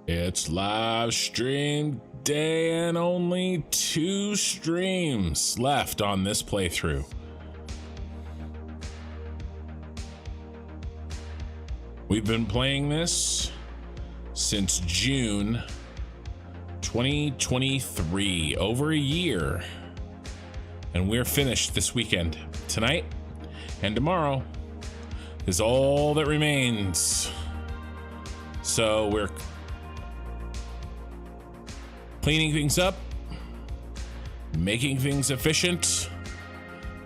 It's live stream day and only 2 streams left on this playthrough. We've been playing this since June 2023, over a year, and we're finished this weekend. Tonight and tomorrow is all that remains. So we're cleaning things up, making things efficient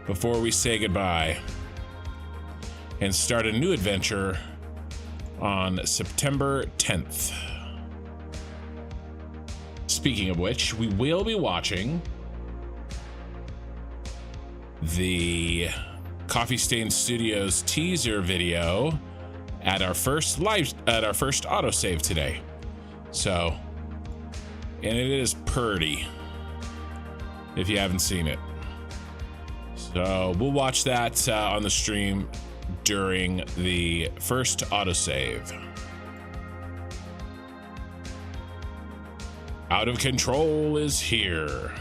before we say goodbye and start a new adventure on September 10th. Speaking of which, we will be watching the Coffee Stain Studios teaser video at our first autosave today. So, and it is purty if you haven't seen it. So we'll watch that on the stream during the first autosave. Out of Control is here.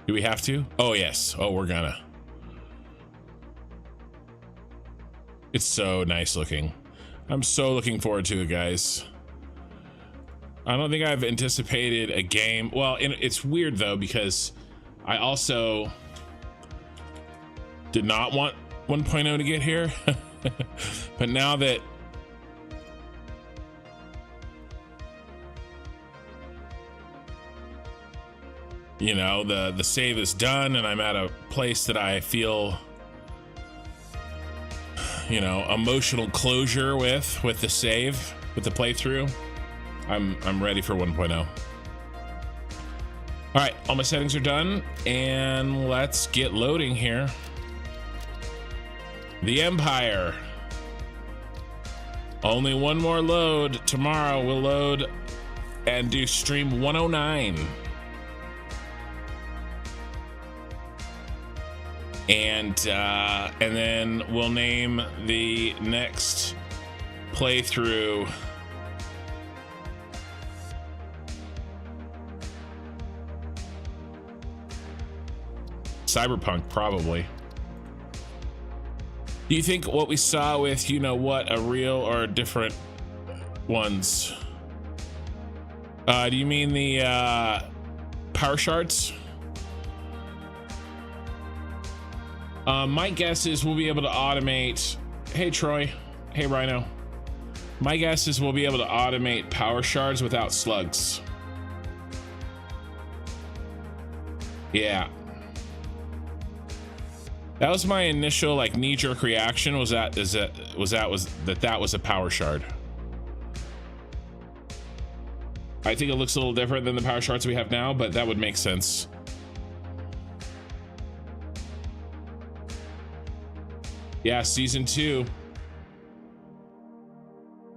Do we have to? Oh yes. Oh, we're gonna. It's so nice looking. I'm so looking forward to it, guys. I don't think I've anticipated a game. Well, it's weird though, because I also did not want 1.0 to get here. But now that you know, the save is done and I'm at a place that I feel, you know, emotional closure with the save, with the playthrough, I'm ready for 1.0. All right, all my settings are done and let's get loading here. The Empire. Only one more load. Tomorrow we'll load and do stream 109. And then we'll name the next playthrough Cyberpunk, probably. Do you think what we saw with, you know what, a real or different ones? Do you mean the power shards? My guess is we'll be able to automate. Hey Troy, hey Rhino. My guess is we'll be able to automate power shards without slugs. Yeah. That was my initial like knee-jerk reaction, was that was a power shard. I think it looks a little different than the power shards we have now, but that would make sense. Yeah, season 2.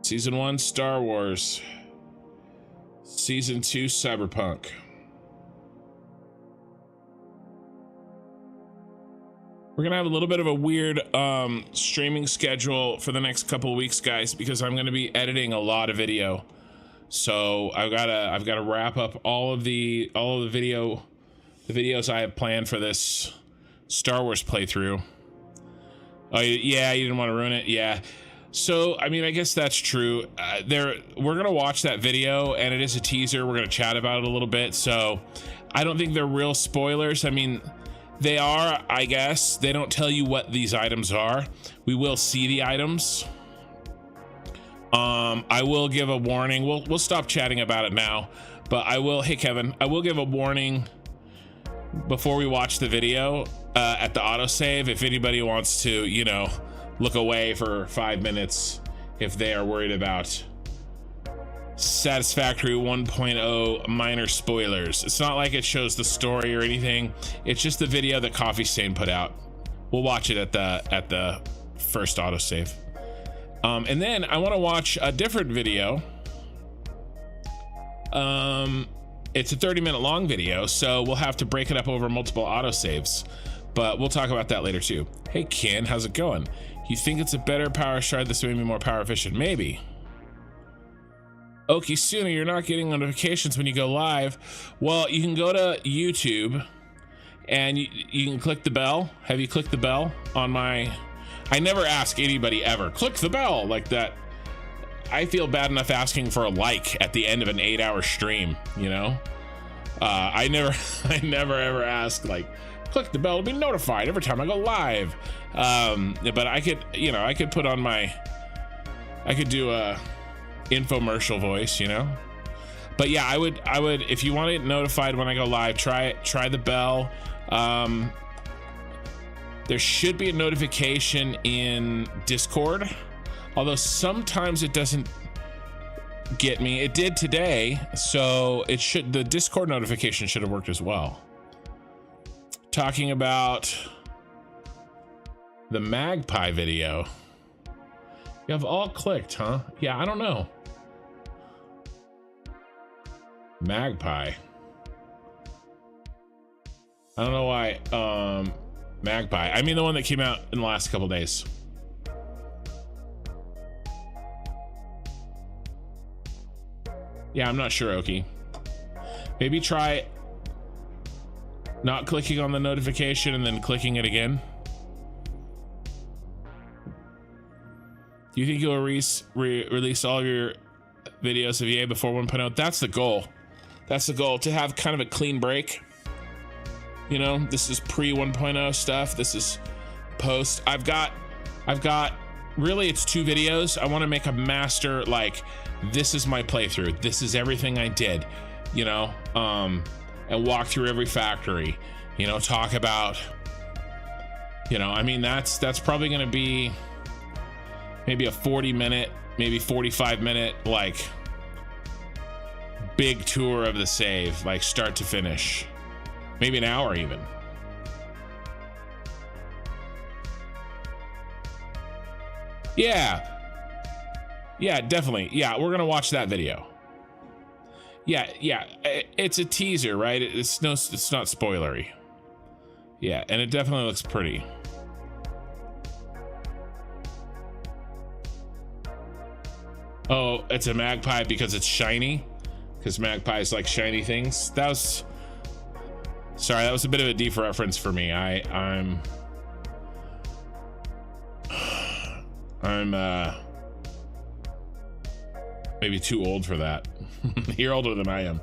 Season 1, Star Wars. Season 2, Cyberpunk. We're gonna have a little bit of a weird streaming schedule for the next couple of weeks, guys, because I'm gonna be editing a lot of video. So I've gotta wrap up all of the videos I have planned for this Star Wars playthrough. Oh yeah, you didn't want to ruin it. Yeah. So I mean, I guess that's true. We're gonna watch that video, and it is a teaser. We're gonna chat about it a little bit. So I don't think they're real spoilers. I mean, they are, I guess. They don't tell you what these items are. We will see the items. I will give a warning. We'll stop chatting about it now, but I will. Hey Kevin, I will give a warning before we watch the video at the autosave, if anybody wants to, you know, look away for 5 minutes if they are worried about Satisfactory 1.0 minor spoilers. It's not like it shows the story or anything. It's just the video that Coffee Stain put out. We'll watch it at the first autosave. And then I want to watch a different video. It's a 30-minute long video, so we'll have to break it up over multiple autosaves. but we'll talk about that later too. Hey Ken, how's it going? You think it's a better power stride this way, maybe more power efficient? Maybe. Okay, Suna, you're not getting notifications when you go live. Well, you can go to YouTube and you can click the bell. Have you clicked the bell on my... I never ask anybody ever, click the bell like that. I feel bad enough asking for a like at the end of an 8-hour stream, you know? I never ever ask like, click the bell to be notified every time I go live. But I could, you know, I could put on my, I could do a infomercial voice, you know? But yeah, I would, if you want it notified when I go live, try the bell. There should be a notification in Discord, although sometimes it doesn't get me. It did today, so it should, the Discord notification should have worked as well. Talking about the Magpie video. You have all clicked, huh? Yeah, I don't know. Magpie. I don't know why. Magpie. I mean the one that came out in the last couple days. Yeah, I'm not sure, Oki. Maybe try not clicking on the notification and then clicking it again. Do you think you'll release all of your videos of EA before 1.0? That's the goal. That's the goal, to have kind of a clean break. You know, this is pre 1.0 stuff. This is post. I've got really, it's 2 videos. I want to make a master, like, this is my playthrough. This is everything I did, you know, and walk through every factory, you know, talk about, you know, I mean, that's probably going to be maybe a 40-minute, maybe 45-minute, like, big tour of the save, like start to finish. Maybe an hour even. Yeah. Yeah, definitely. Yeah, we're gonna watch that video. Yeah, it's a teaser, right? It's not spoilery. Yeah, and it definitely looks pretty. Oh, it's a magpie because it's shiny? Because magpies like shiny things? That was... Sorry, that was a bit of a deep reference for me. I'm maybe too old for that. You're older than I am.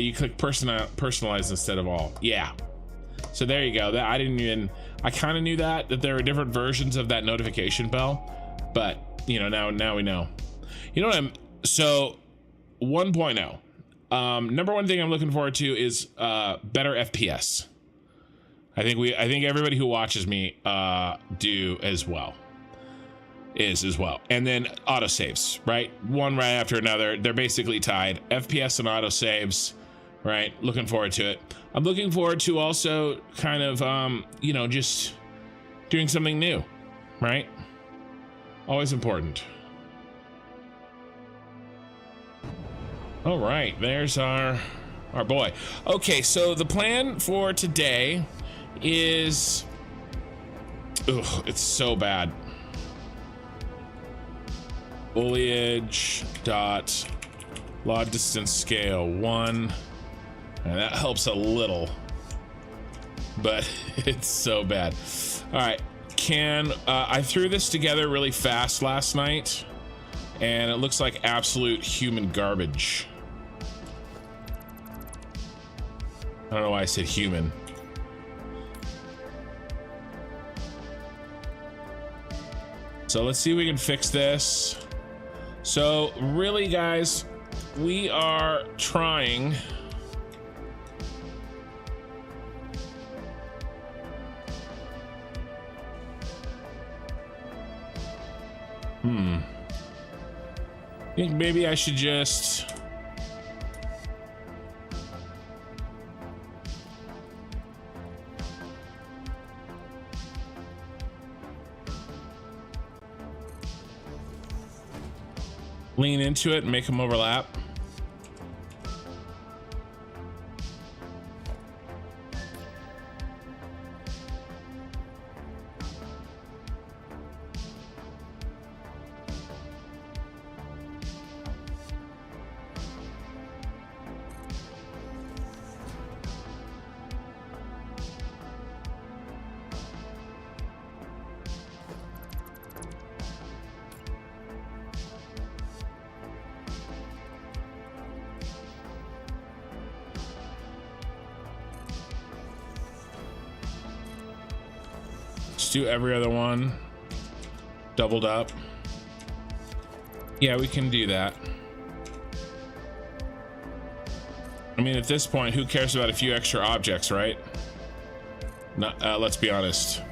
You click personalize instead of all. Yeah. So there you go. That I kind of knew that there were different versions of that notification bell, but you know, now we know. You know what so 1.0. Number one thing I'm looking forward to is better FPS. I think everybody who watches me do as well. And then autosaves, right? One right after another. They're basically tied. FPS and autosaves, right? Looking forward to it. I'm looking forward to also kind of you know, just doing something new, right? Always important. All right, there's our boy. Okay, so the plan for today is, ugh, it's so bad. Foliage dot law distance scale 1, and that helps a little, but it's so bad. All right, I threw this together really fast last night, and it looks like absolute human garbage. I don't know why I said human. So let's see if we can fix this. So really, guys, we are trying. I think maybe I should just lean into it and make them overlap. do every other one doubled up. Yeah, we can do that. I mean, at this point, who cares about a few extra objects, right? Not, let's be honest.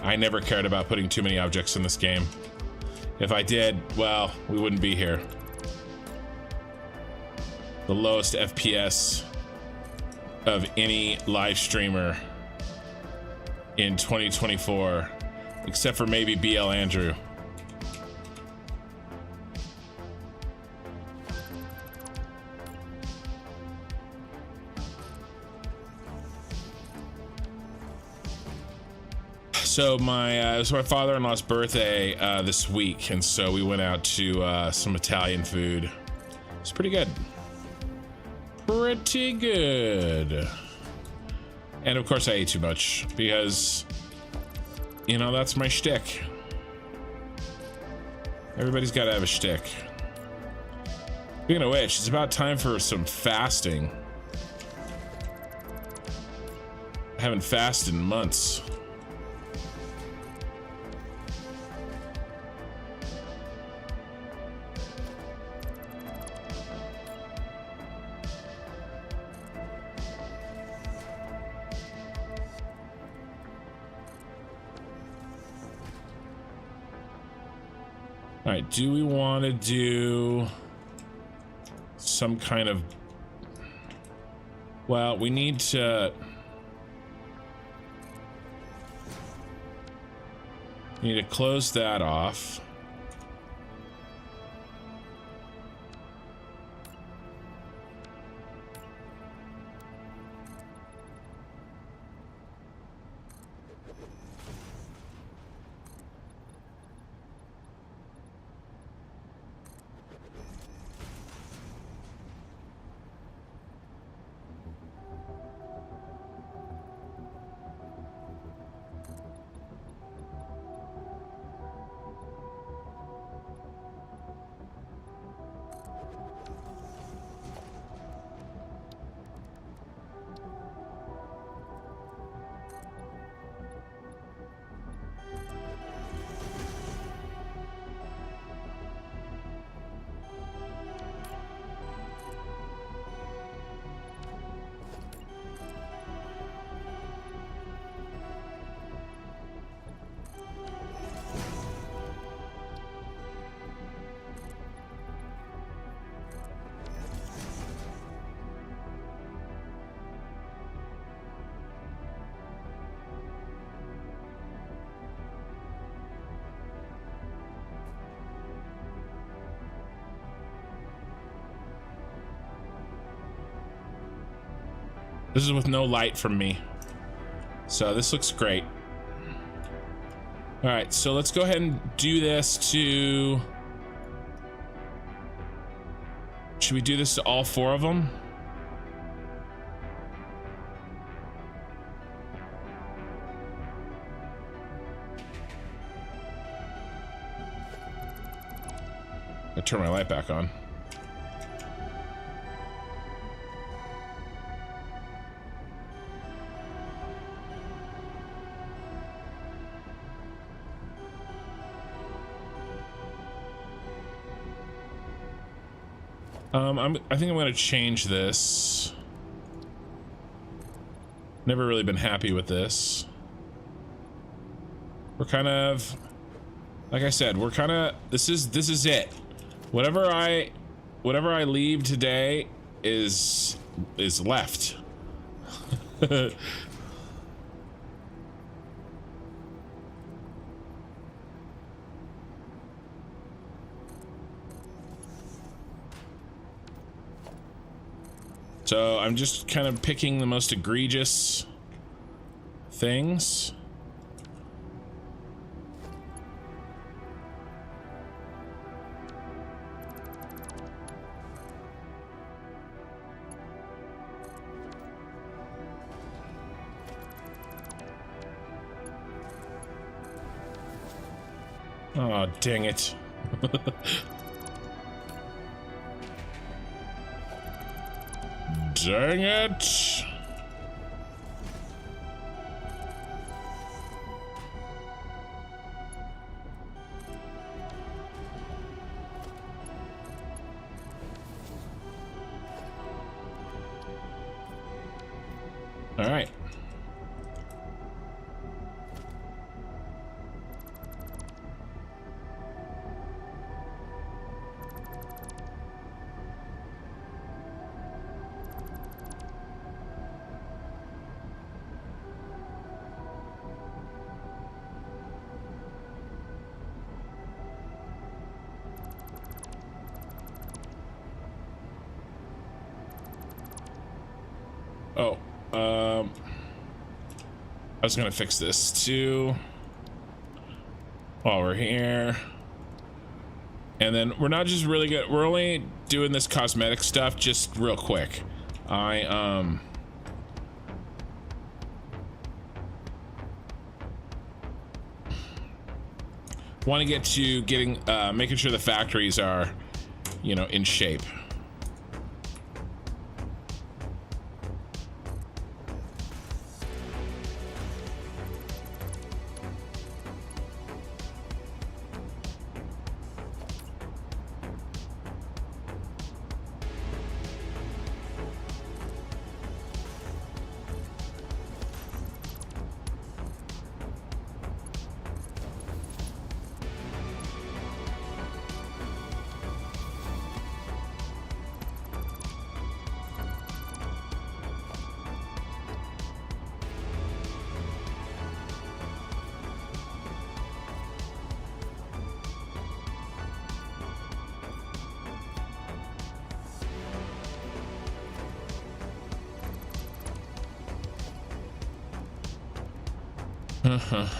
I never cared about putting too many objects in this game. If I did, well, we wouldn't be here. The lowest FPS of any live streamer in 2024, except for maybe BL Andrew. So it was my father-in-law's birthday this week, and so we went out to some Italian food. It's pretty good. Pretty good. And of course I ate too much because, you know, that's my shtick. Everybody's got to have a shtick. Speaking of which, it's about time for some fasting. I haven't fasted in months. All right, do we want to do some kind of, well, we need to close that off. This is with no light from me, so this looks great. All right, so let's go ahead and do this to, should we do this to all 4 of them? I turn my light back on. I think I'm going to change this. Never really been happy with this. We're kind of, like I said, we're kind of, this is it. Whatever I leave today is left. So I'm just kind of picking the most egregious things. Oh, dang it. Dang it. right. Oh, I was gonna fix this too while we're here. And then we're not just really good, we're only doing this cosmetic stuff just real quick. I want to get to getting making sure the factories are, you know, in shape.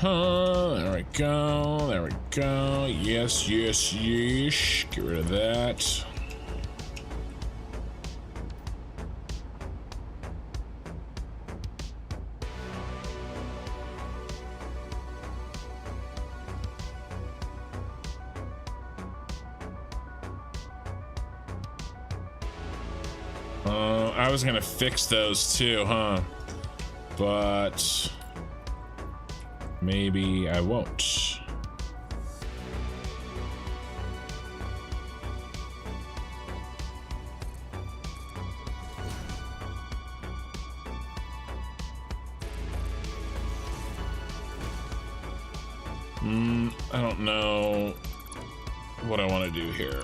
There we go. There we go. Yes, yes, yes. Get rid of that. I was gonna fix those too, huh? But maybe I won't. I don't know what I want to do here.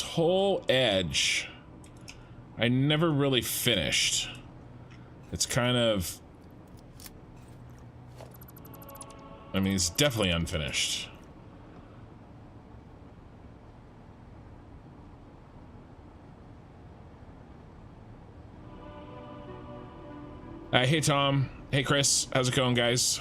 Whole edge, I never really finished. It's kind of, I mean, it's definitely unfinished. Hey Tom, hey Chris, how's it going, guys?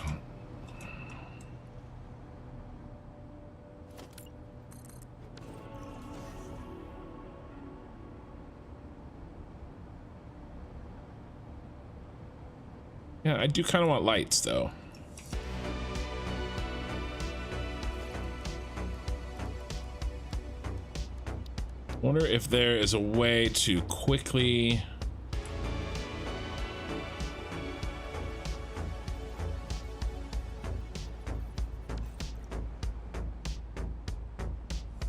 Yeah, I do kind of want lights, though. Wonder if there is a way to quickly...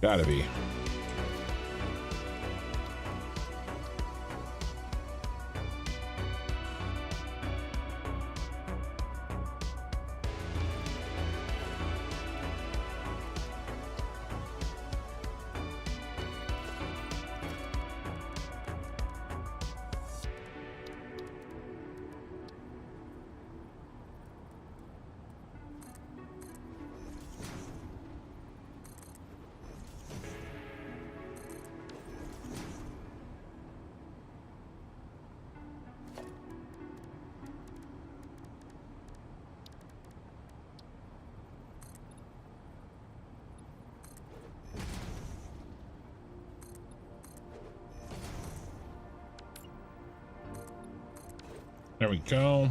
Gotta be. There we go.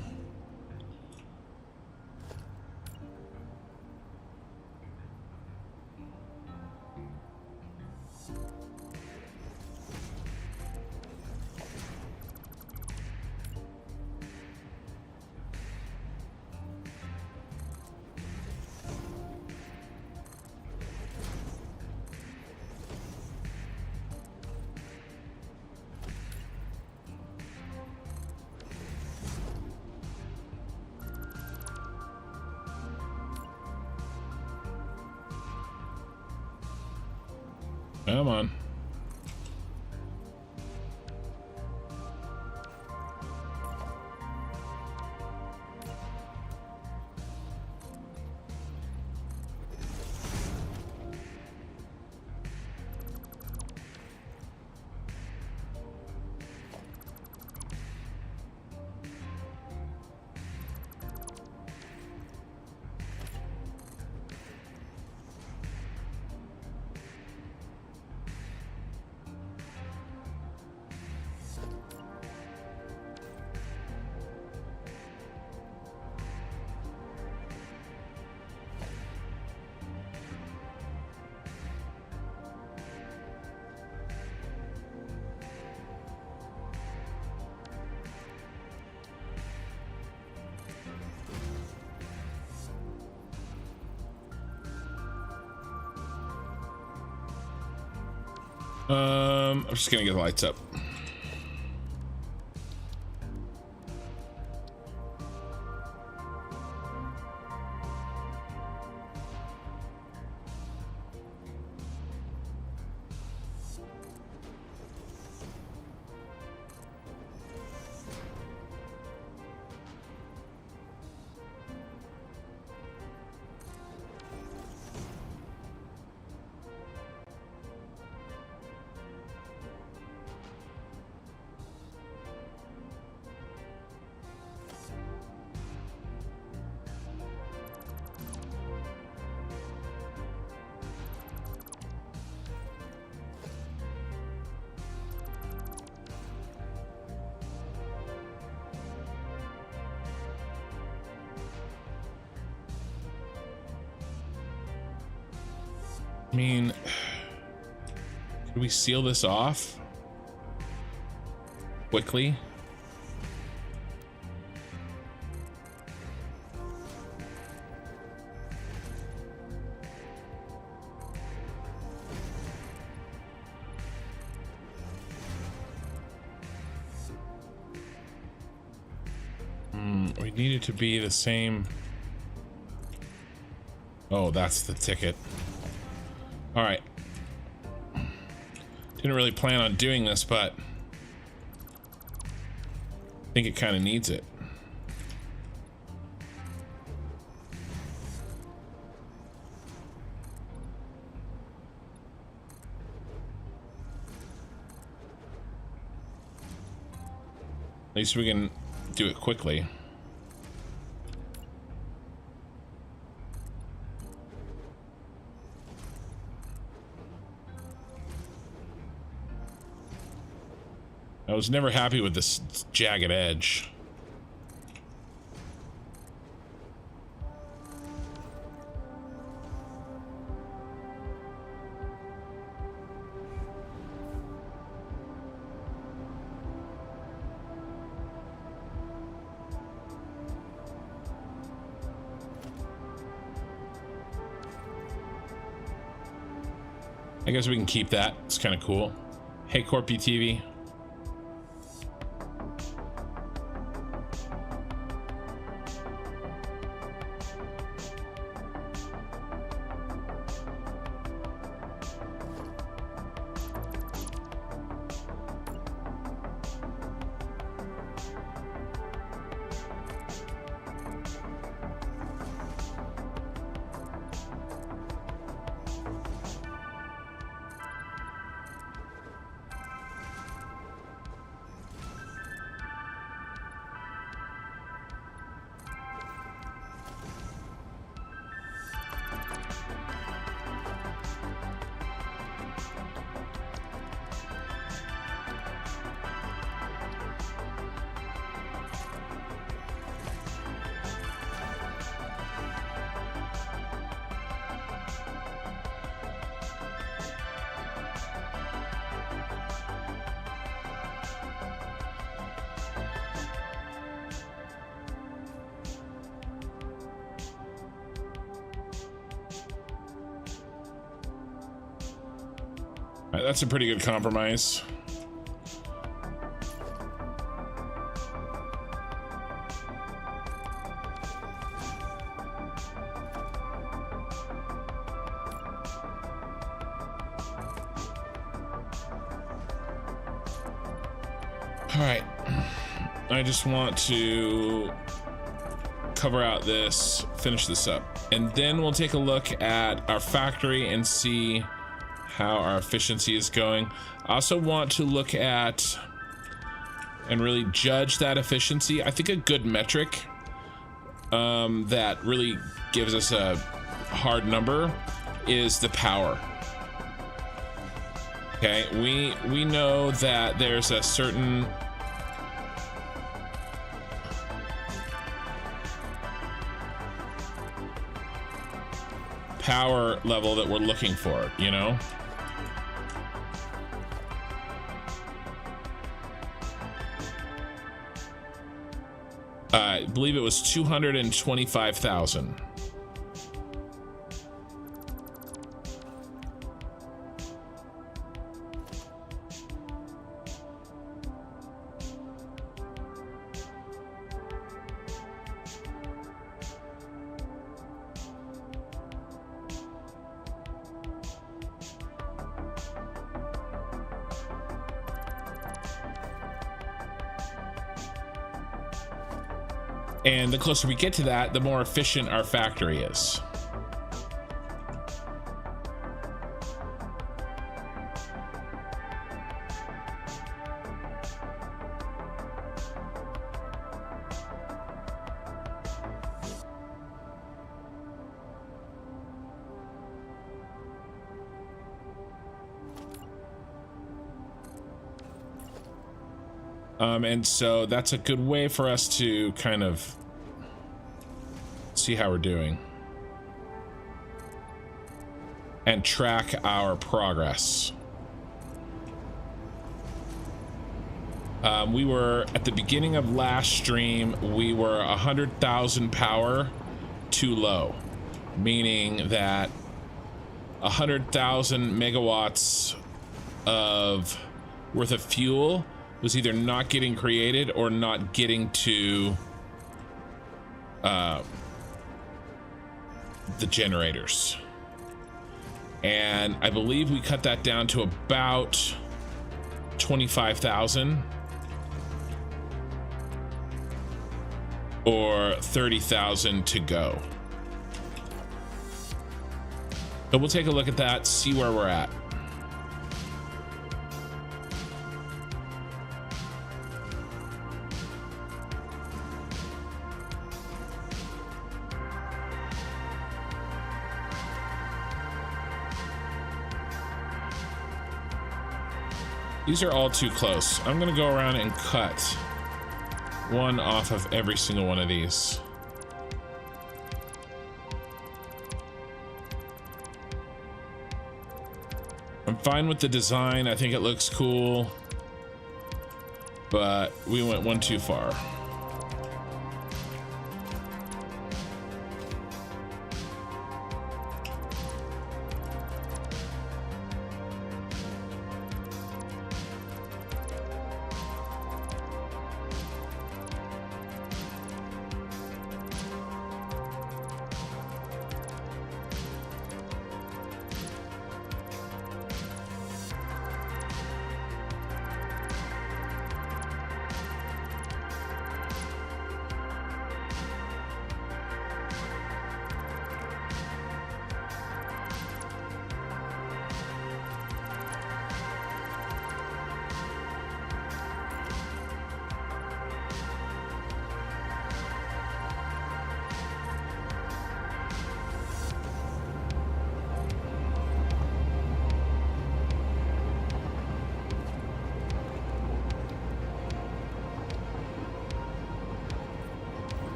Come on. I'm just gonna get the lights up. I mean, can we seal this off quickly? We need it to be the same. Oh, that's the ticket. All right. Didn't really plan on doing this, but I think it kind of needs it. At least we can do it quickly. I was never happy with this jagged edge. I guess we can keep that. It's kind of cool. Hey, Corpy TV. That's a pretty good compromise. All right, I just want to cover out this, finish this up, and then we'll take a look at our factory and see how our efficiency is going. I also want to look at and really judge that efficiency. I think a good metric that really gives us a hard number is the power. Okay, we know that there's a certain power level that we're looking for, you know? I believe it was 225,000. And the closer we get to that, the more efficient our factory is. And so that's a good way for us to kind of see how we're doing and track our progress. We were at the beginning of last stream, we were 100,000 power too low, meaning that 100,000 megawatts of worth of fuel was either not getting created or not getting to the generators. And I believe we cut that down to about 25,000 or 30,000 to go. So we'll take a look at that, see where we're at. These are all too close. I'm gonna go around and cut one off of every single one of these. I'm fine with the design. I think it looks cool, but we went one too far.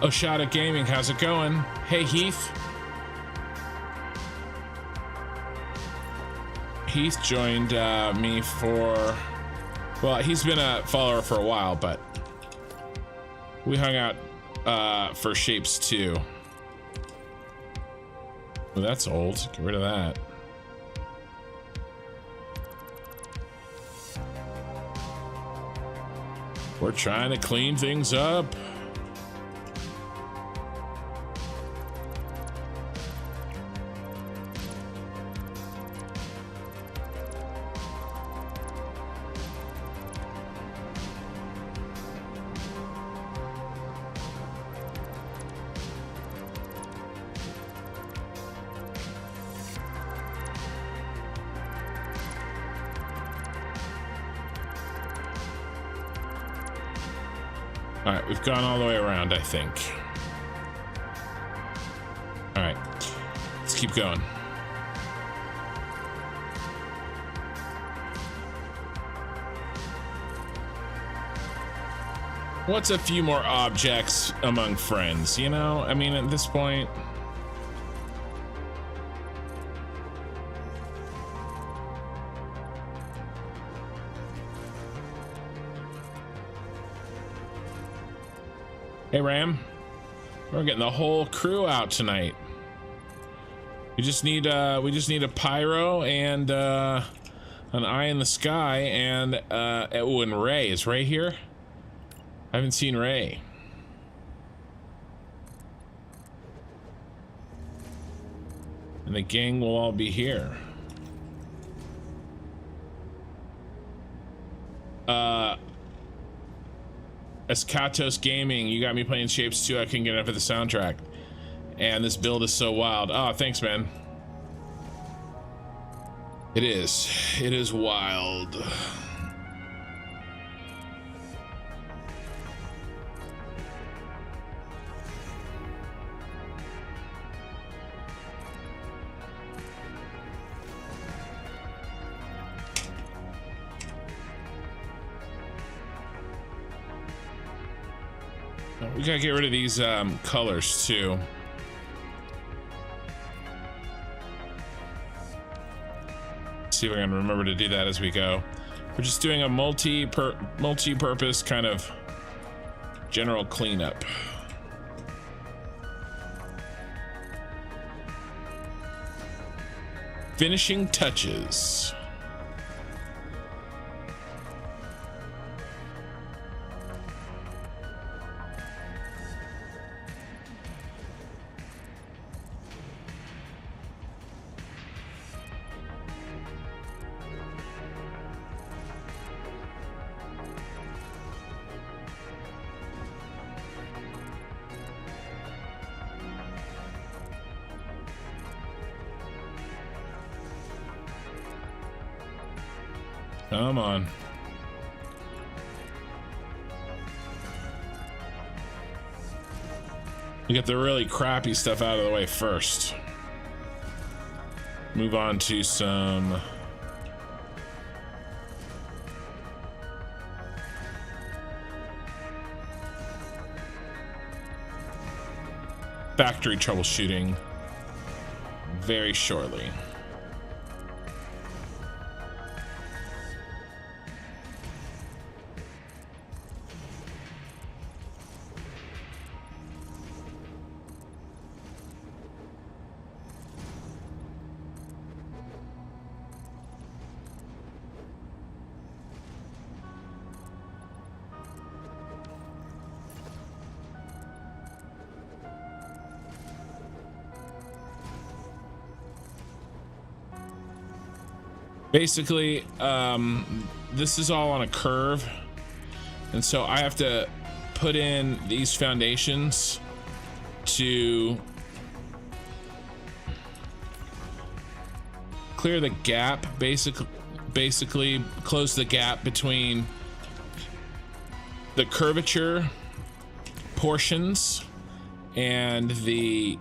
Oshada Gaming, how's it going? Hey, Heath. Heath joined me for, well, he's been a follower for a while, but we hung out for Shapes 2. Well, that's old. Get rid of that. We're trying to clean things up. All right, we've gone all the way around, I think. All right, let's keep going. What's a few more objects among friends, you know? I mean, at this point... Hey Ram, we're getting the whole crew out tonight. We just need a pyro and an eye in the sky and oh, and Ray. Is Ray here? I haven't seen Ray. And the gang will all be here. Escatos Gaming, you got me playing Shapes 2. I couldn't get enough of the soundtrack. And this build is so wild. Oh, thanks, man. It is. It is wild. We gotta get rid of these colors too. See if I can remember to do that as we go. We're just doing a multi-purpose kind of general cleanup. Finishing touches. Come on. We get the really crappy stuff out of the way first. Move on to some factory troubleshooting very shortly. Basically, this is all on a curve, and so I have to put in these foundations to clear the gap, basically close the gap between the curvature portions and the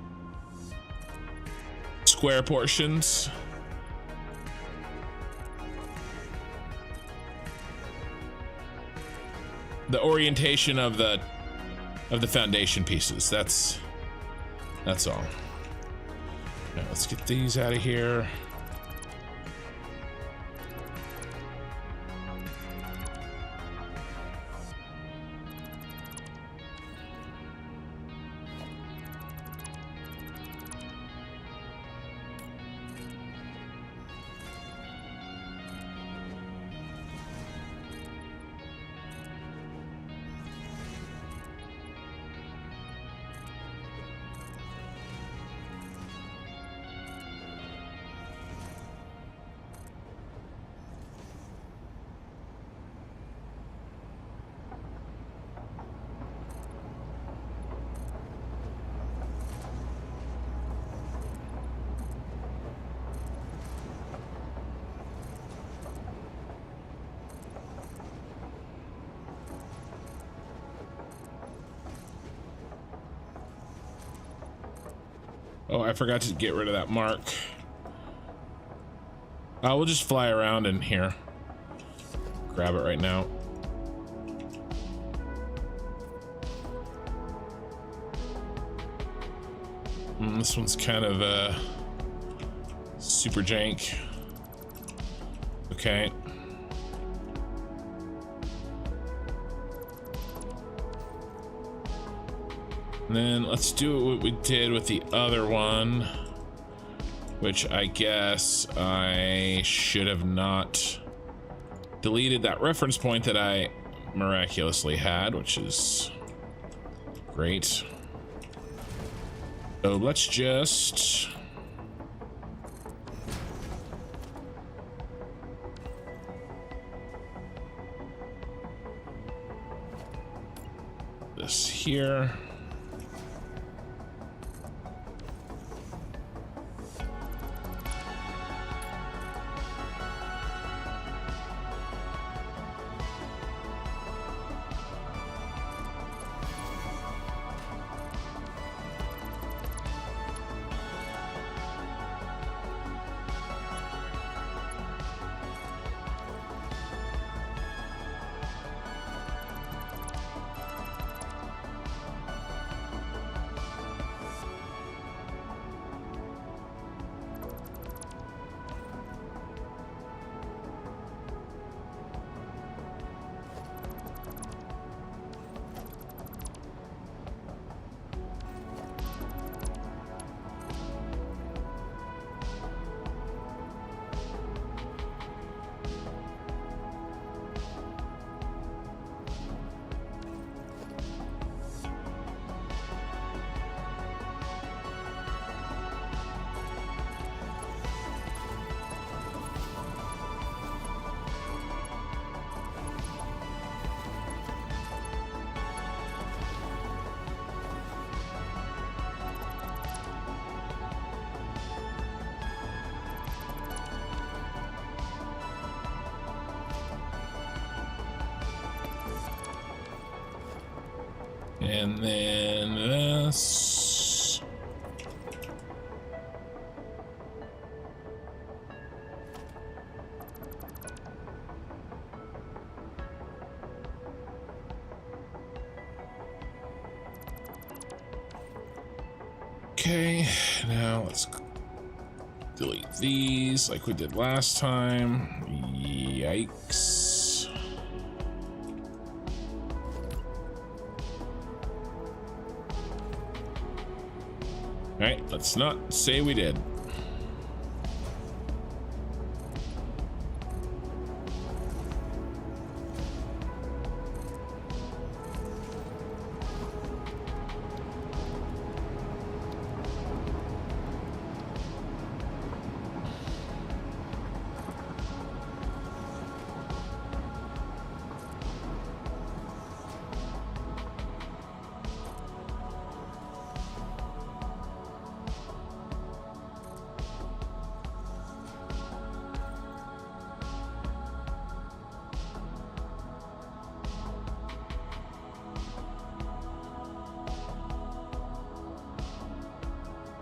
square portions. The orientation of the of the foundation pieces. That's all. Now let's get these out of here. Oh, I forgot to get rid of that mark. We'll just fly around in here. Grab it right now. This one's kind of super jank. Okay. And then let's do what we did with the other one, which I guess I should have not deleted that reference point that I miraculously had, which is great. So let's just this here. And then this. Okay, now let's delete these like we did last time. Yikes. All right, let's not say we did.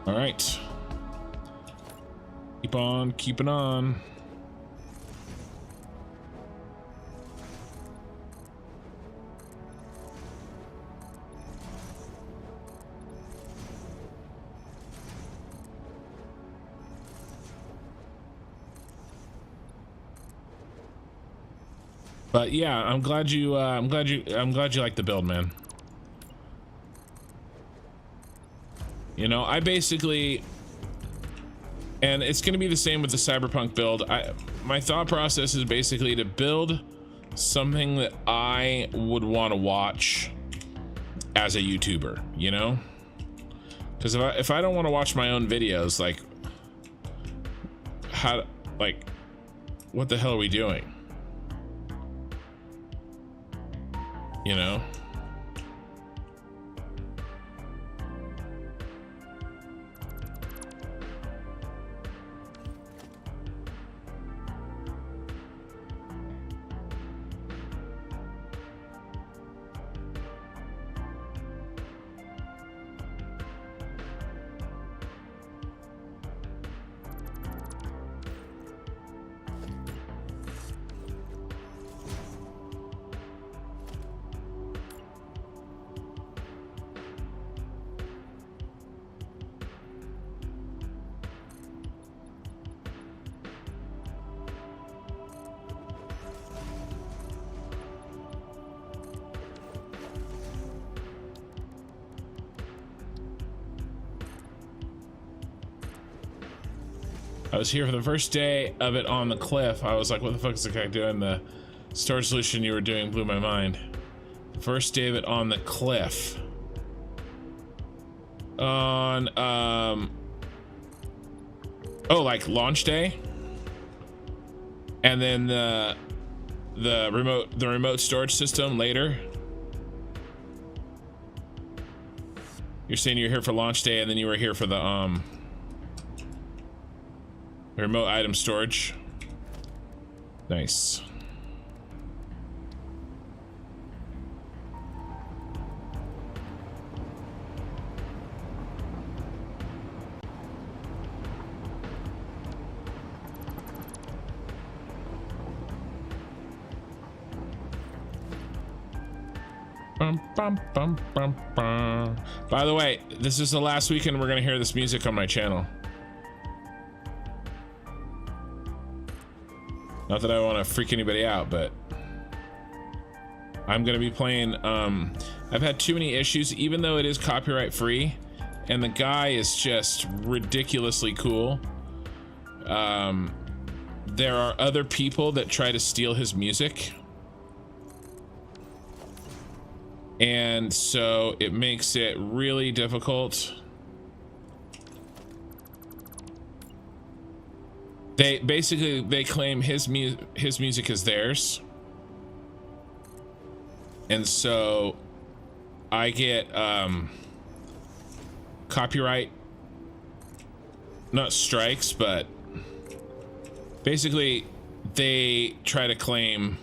All right. Keep on keeping on. But yeah, I'm glad you like the build, man. You know, I basically, and it's going to be the same with the Cyberpunk build. My thought process is basically to build something that I would want to watch as a YouTuber, you know? Because if I don't want to watch my own videos, like, what the hell are we doing? You know? I was here for the first day of it on the cliff. I was like, what the fuck is the guy doing? The storage solution you were doing blew my mind. First day of it on the cliff. On, oh, like launch day? And then the remote storage system later? You're saying you're here for launch day and then you were here for the, remote item storage. Nice. Bum, bum, bum, bum, bum. By the way, this is the last weekend we're gonna hear this music on my channel. Not that I want to freak anybody out, but I'm gonna be playing. I've had too many issues, even though it is copyright free, and the guy is just ridiculously cool. There are other people that try to steal his music, and so it makes it really difficult. They basically claim his music is theirs, and so I get copyright, not strikes, but basically they try to claim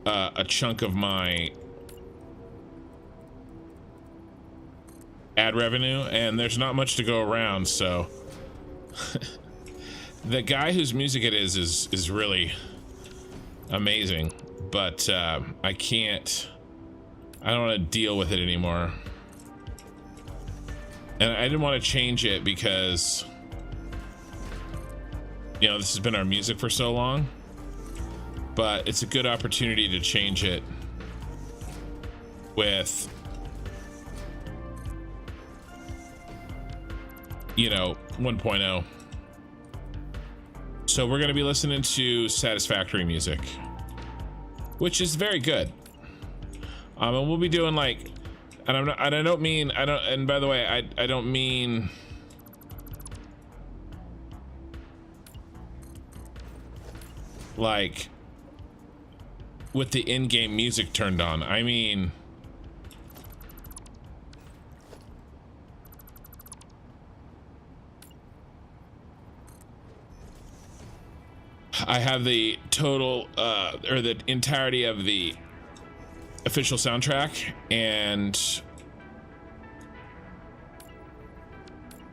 a chunk of my ad revenue, and there's not much to go around, so the guy whose music it is really amazing, but I don't want to deal with it anymore. And I didn't want to change it because, you know, this has been our music for so long, but it's a good opportunity to change it with, you know, 1.0. So we're going to be listening to Satisfactory music, which is very good. And we'll be doing like, and I don't mean, and by the way, I don't mean like with the in-game music turned on. I mean, I have the total or the entirety of the official soundtrack, and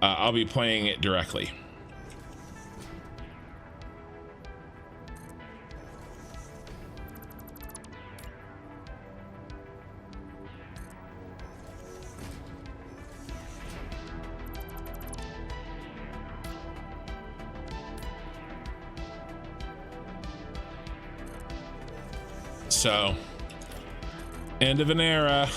I'll be playing it directly. So, end of an era.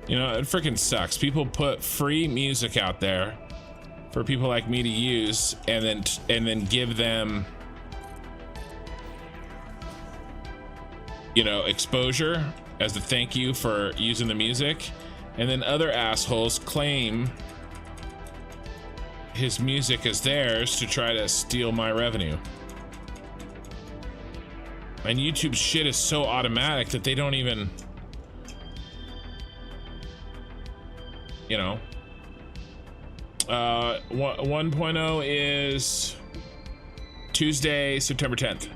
You know, it freaking sucks. People put free music out there for people like me to use, and then give them, you know, exposure as a thank you for using the music, and then other assholes claim his music as theirs to try to steal my revenue. And YouTube's shit is so automatic that they don't even, you know. 1.0 is Tuesday, September 10th.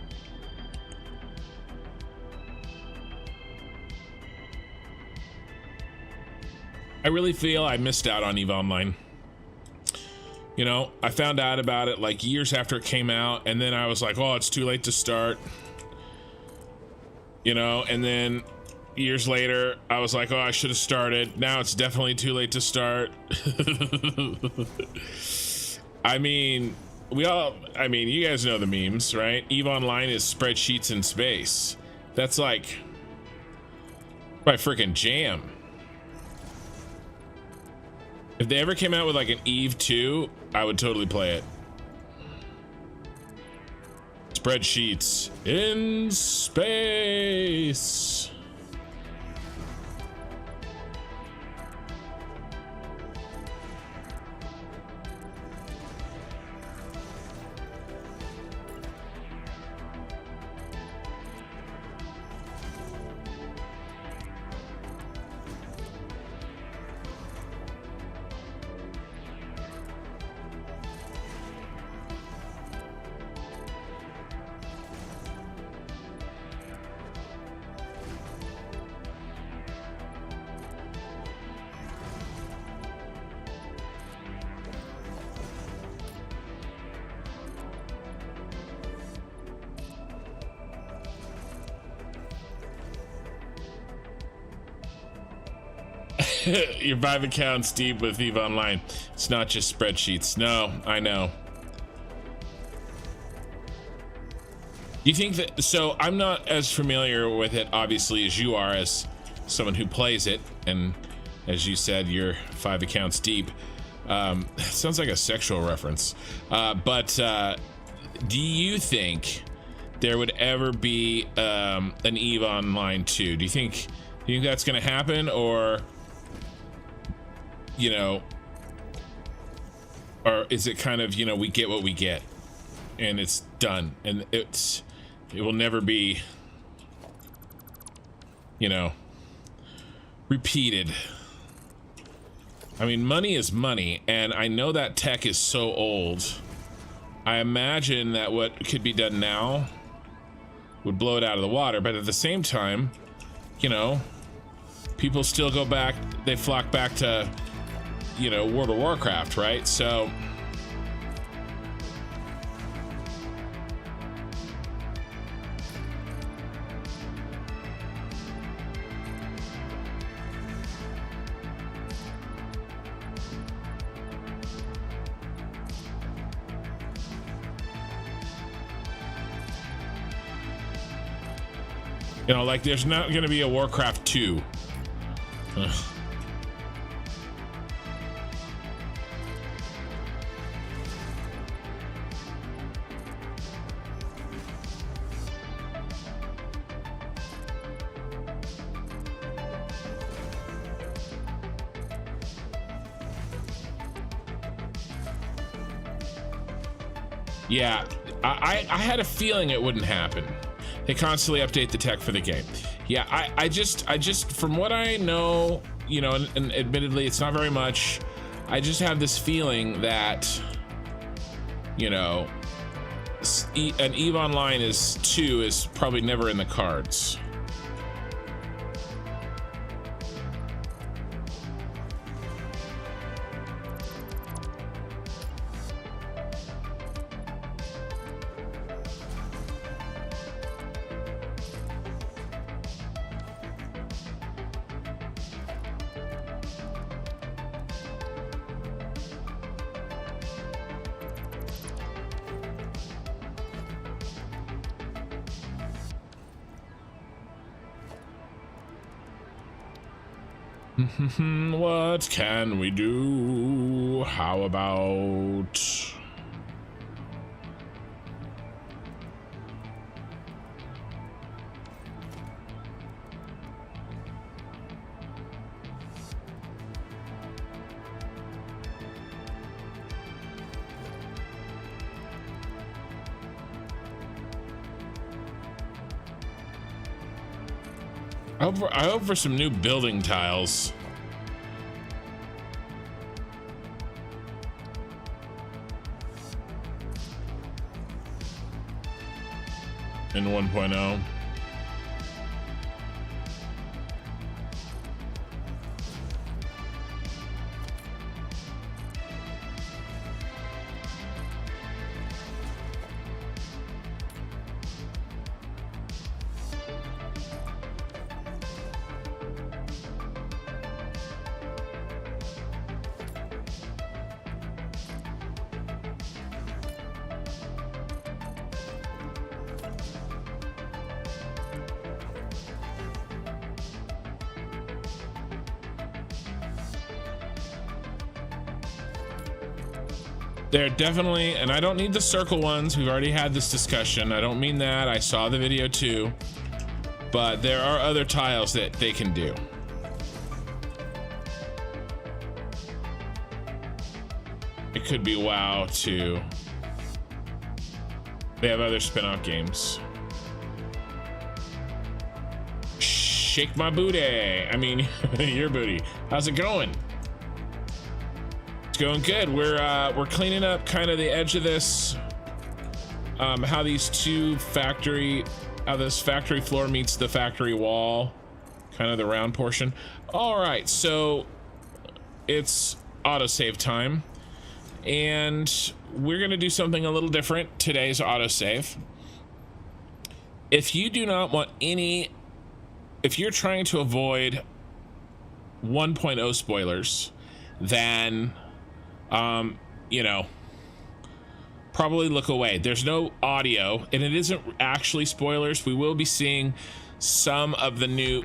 I really feel I missed out on EVE Online. You know, I found out about it like years after it came out, and then I was like, oh, it's too late to start. You know, and then years later, I was like, oh, I should have started. Now it's definitely too late to start. I mean, you guys know the memes, right? EVE Online is spreadsheets in space. That's like my freaking jam. If they ever came out with like an EVE 2, I would totally play it. Spreadsheets in space. Your 5 accounts deep with EVE Online. It's not just spreadsheets. No, I know. Do you think that, so I'm not as familiar with it obviously as you are, as someone who plays it, and as you said, you're 5 accounts deep. Sounds like a sexual reference. But do you think there would ever be an EVE Online 2? Do you think that's gonna happen, or, you know, or is it kind of, you know, we get what we get and it's done, and it will never be, you know, repeated? I mean, money is money, and I know that tech is so old. I imagine that what could be done now would blow it out of the water, but at the same time, you know, people still go back, they flock back to, you know, World of Warcraft, right? So you know, like, there's not going to be a Warcraft 2. Ugh. Yeah, I had a feeling it wouldn't happen. They constantly update the tech for the game. Yeah, I just from what I know, you know, and admittedly it's not very much, I just have this feeling that, you know, an EVE Online 2 is probably never in the cards. What can we do? How about... I hope for some new building tiles. In 1.0. They're definitely, and I don't need the circle ones. We've already had this discussion. I don't mean that. I saw the video too. But there are other tiles that they can do. It could be WoW too. They have other spin-off games. Shake my booty. I mean, your booty. How's it going? Going good. We're cleaning up kind of the edge of this, how these two how this factory floor meets the factory wall, kind of the round portion. All right, so it's autosave time, and we're gonna do something a little different. Today's autosave. If you do not want if you're trying to avoid 1.0 spoilers, then you know, probably look away. There's no audio, and it isn't actually spoilers. We will be seeing some of the new,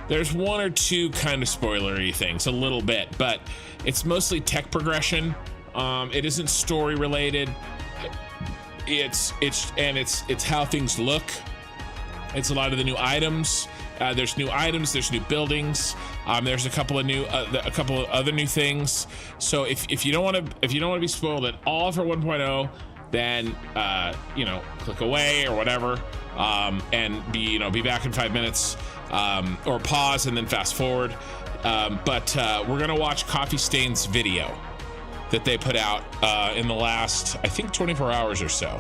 there's one or two kind of spoilery things, a little bit, but it's mostly tech progression. It isn't story related. It's how things look. It's a lot of the new items. There's new items, there's new buildings, there's a couple of other new things. So if you don't want to be spoiled at all for 1.0, then you know, click away or whatever, and be back in 5 minutes, or pause and then fast forward. But we're gonna watch Coffee Stain's video that they put out in the last, I think, 24 hours or so.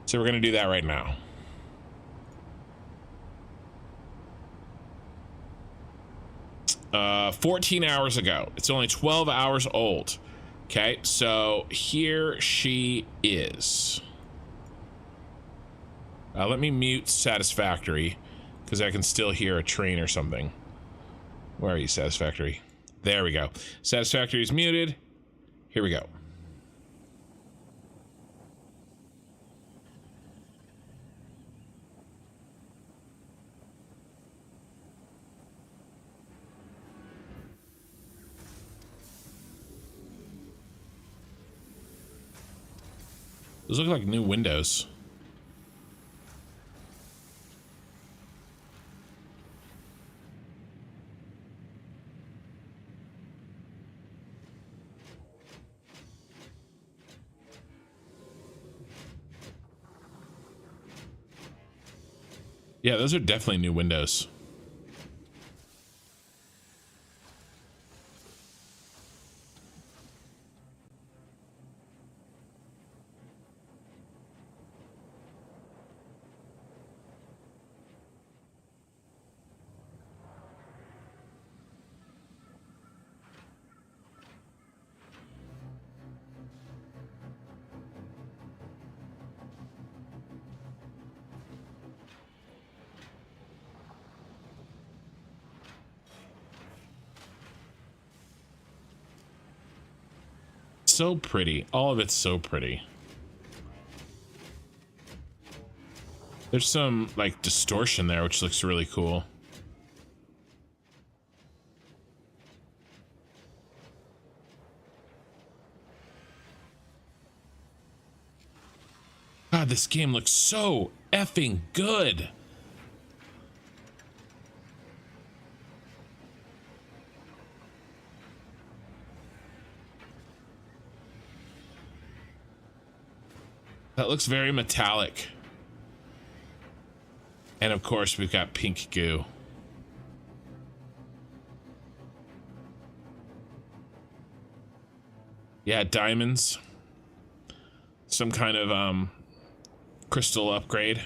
So we're gonna do that right now. 14 hours ago. It's only 12 hours old. Okay, so here she is. Let me mute Satisfactory, because I can still hear a train or something. Where are you, Satisfactory? There we go. Satisfactory is muted. Here we go. Those look like new windows. Yeah, those are definitely new windows. So pretty. All of it's so pretty. There's some like distortion there, which looks really cool. God, this game looks so effing good. That looks very metallic. And of course, we've got pink goo. Yeah, diamonds. Some kind of crystal upgrade.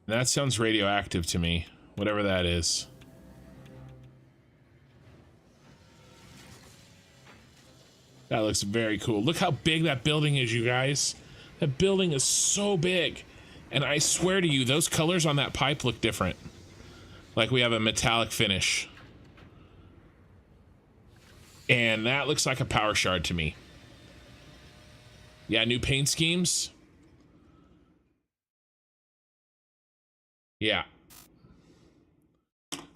That sounds radioactive to me, whatever that is. That looks very cool. Look how big that building is, you guys. That building is so big. And I swear to you, those colors on that pipe look different. Like we have a metallic finish. And that looks like a power shard to me. Yeah, new paint schemes. Yeah.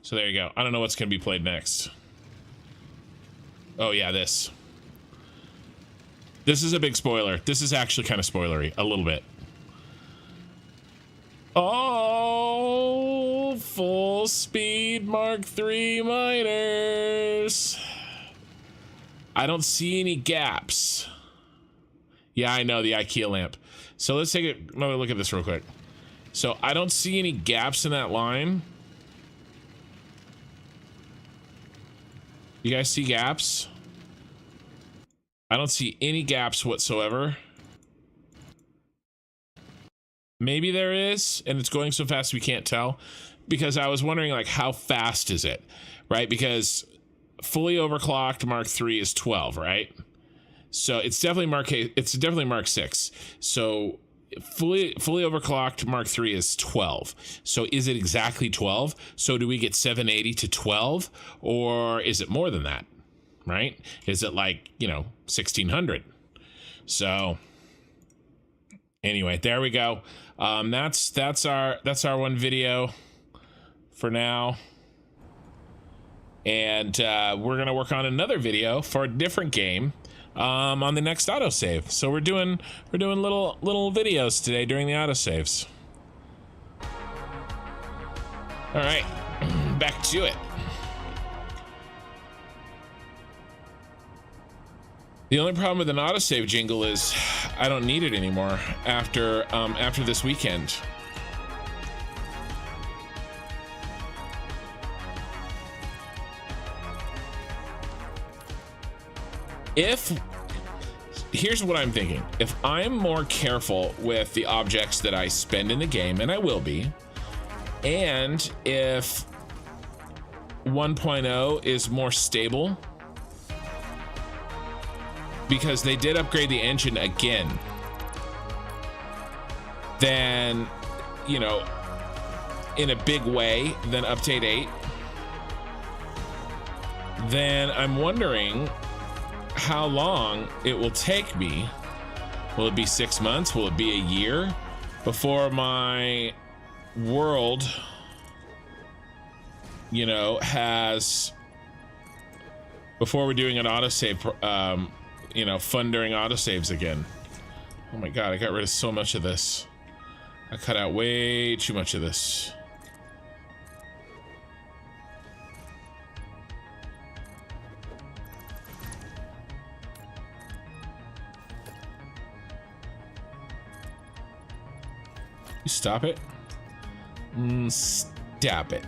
So there you go. I don't know what's going to be played next. Oh, yeah, this. This is a big spoiler. This is actually kind of spoilery. A little bit. Oh, full speed Mark III miners. I don't see any gaps. Yeah, I know, the IKEA lamp. So let's take another look at this real quick. So I don't see any gaps in that line. You guys see gaps? I don't see any gaps whatsoever. Maybe there is, and it's going so fast we can't tell. Because I was wondering, like, how fast is it? Right? Because fully overclocked Mark III is 12, right? So it's definitely Mark 6. So fully overclocked Mark III is 12. So is it exactly 12? So do we get 780 to 12, or is it more than that? Right? Is it like, you know, 1600? So anyway, there we go. That's our one video for now. And we're gonna work on another video for a different game on the next autosave. So we're doing little videos today during the autosaves. All right, back to it. The only problem with an autosave jingle is I don't need it anymore after this weekend. Here's what I'm thinking. If I'm more careful with the objects that I spend in the game, and I will be, and if 1.0 is more stable, because they did upgrade the engine again, then, you know, in a big way than update 8, then I'm wondering how long it will take me. Will it be 6 months? Will it be a year before my world, you know, before we're doing an autosave, you know, fun during autosaves again. Oh my god, I got rid of so much of this. I cut out way too much of this. You stop it. Stop it.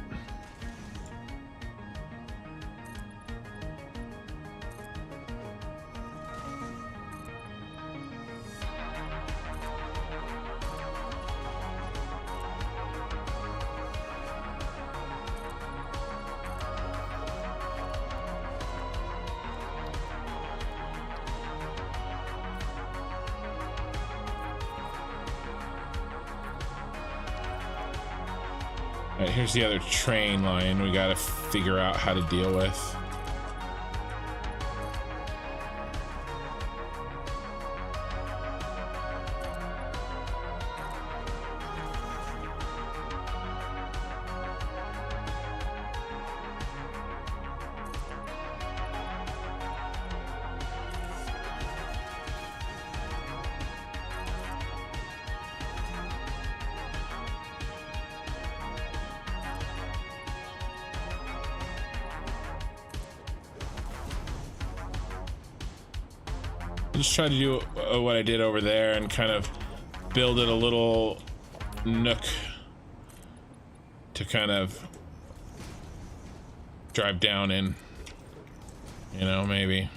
All right, here's the other train line we got to figure out how to deal with. Just try to do what I did over there and kind of build it a little nook to kind of drive down in, you know, maybe.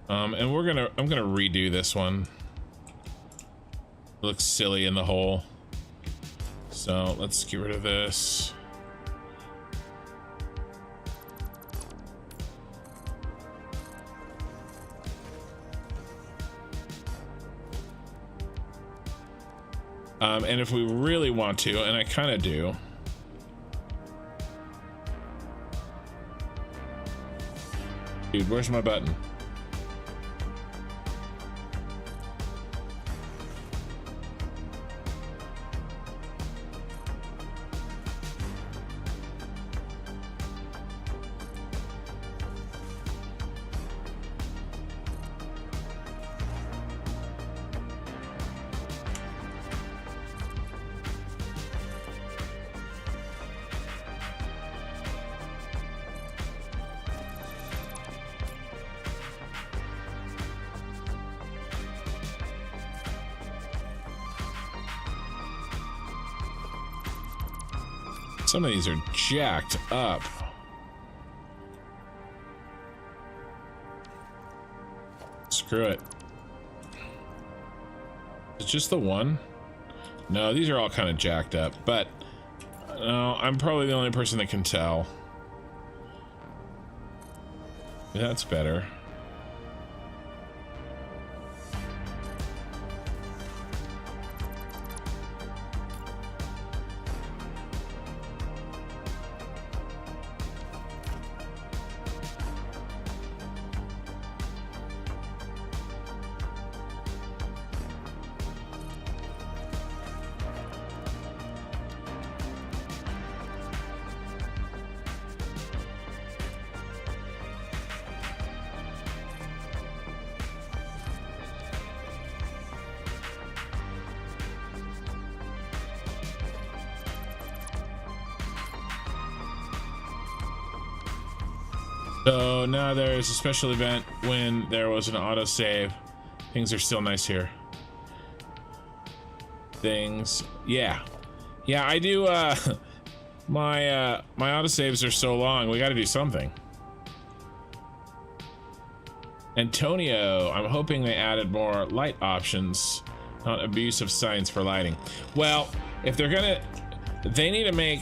And I'm gonna redo this one. It looks silly in the hole, so let's get rid of this. And if we really want to, and I kind of do, dude, where's my button? Some of these are jacked up. Screw it. It's just the one? No, these are all kind of jacked up, but no, I'm probably the only person that can tell. That's better. So now there's a special event when there was an autosave. Things are still nice here. Things, yeah, I do. My autosaves are so long. We got to do something. Antonio, I'm hoping they added more light options, not abuse of science for lighting. Well, if they're gonna, they need to make.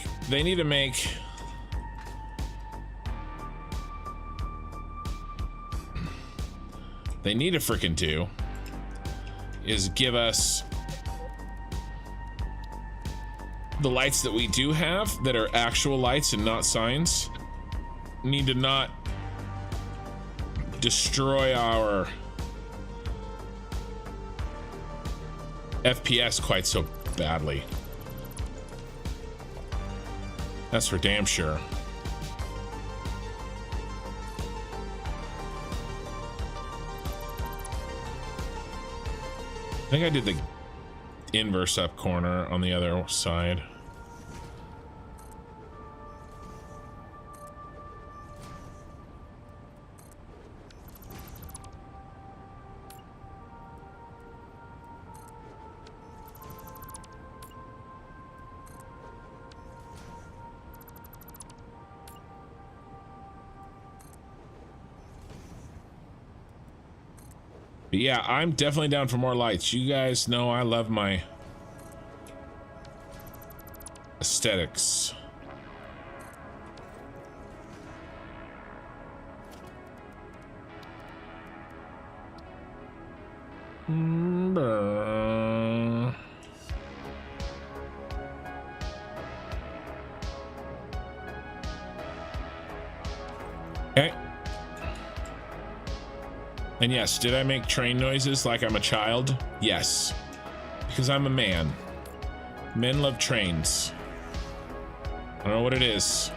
They need to freaking do is give us the lights that we do have that are actual lights and not signs. Need to not destroy our FPS quite so badly. That's for damn sure. I think I did the inverse up corner on the other side. But yeah, I'm definitely down for more lights. You guys know I love my aesthetics. Okay. And yes, did I make train noises like I'm a child? Yes. Because I'm a man. Men love trains. I don't know what it is.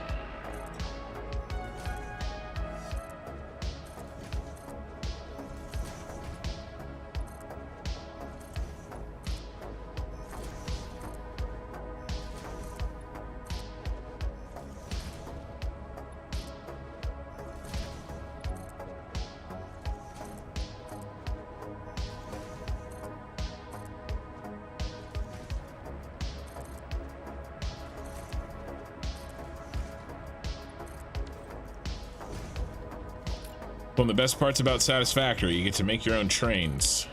One of the best parts about Satisfactory, you get to make your own trains.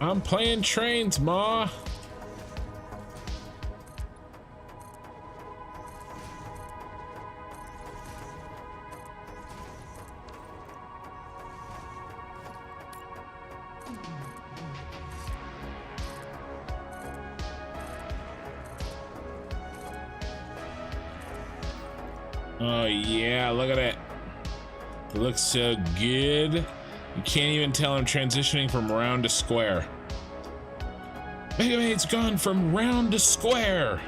I'm playing trains, Ma. Oh yeah, look at it. It looks so good. You can't even tell I'm transitioning from round to square. It's gone from round to square.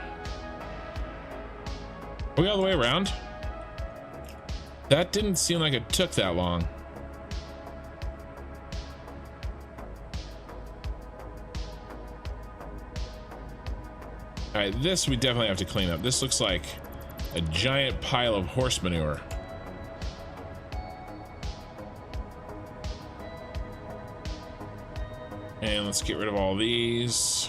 Are we all the way around? That didn't seem like it took that long. All right, this we definitely have to clean up. This looks like a giant pile of horse manure. And let's get rid of all these.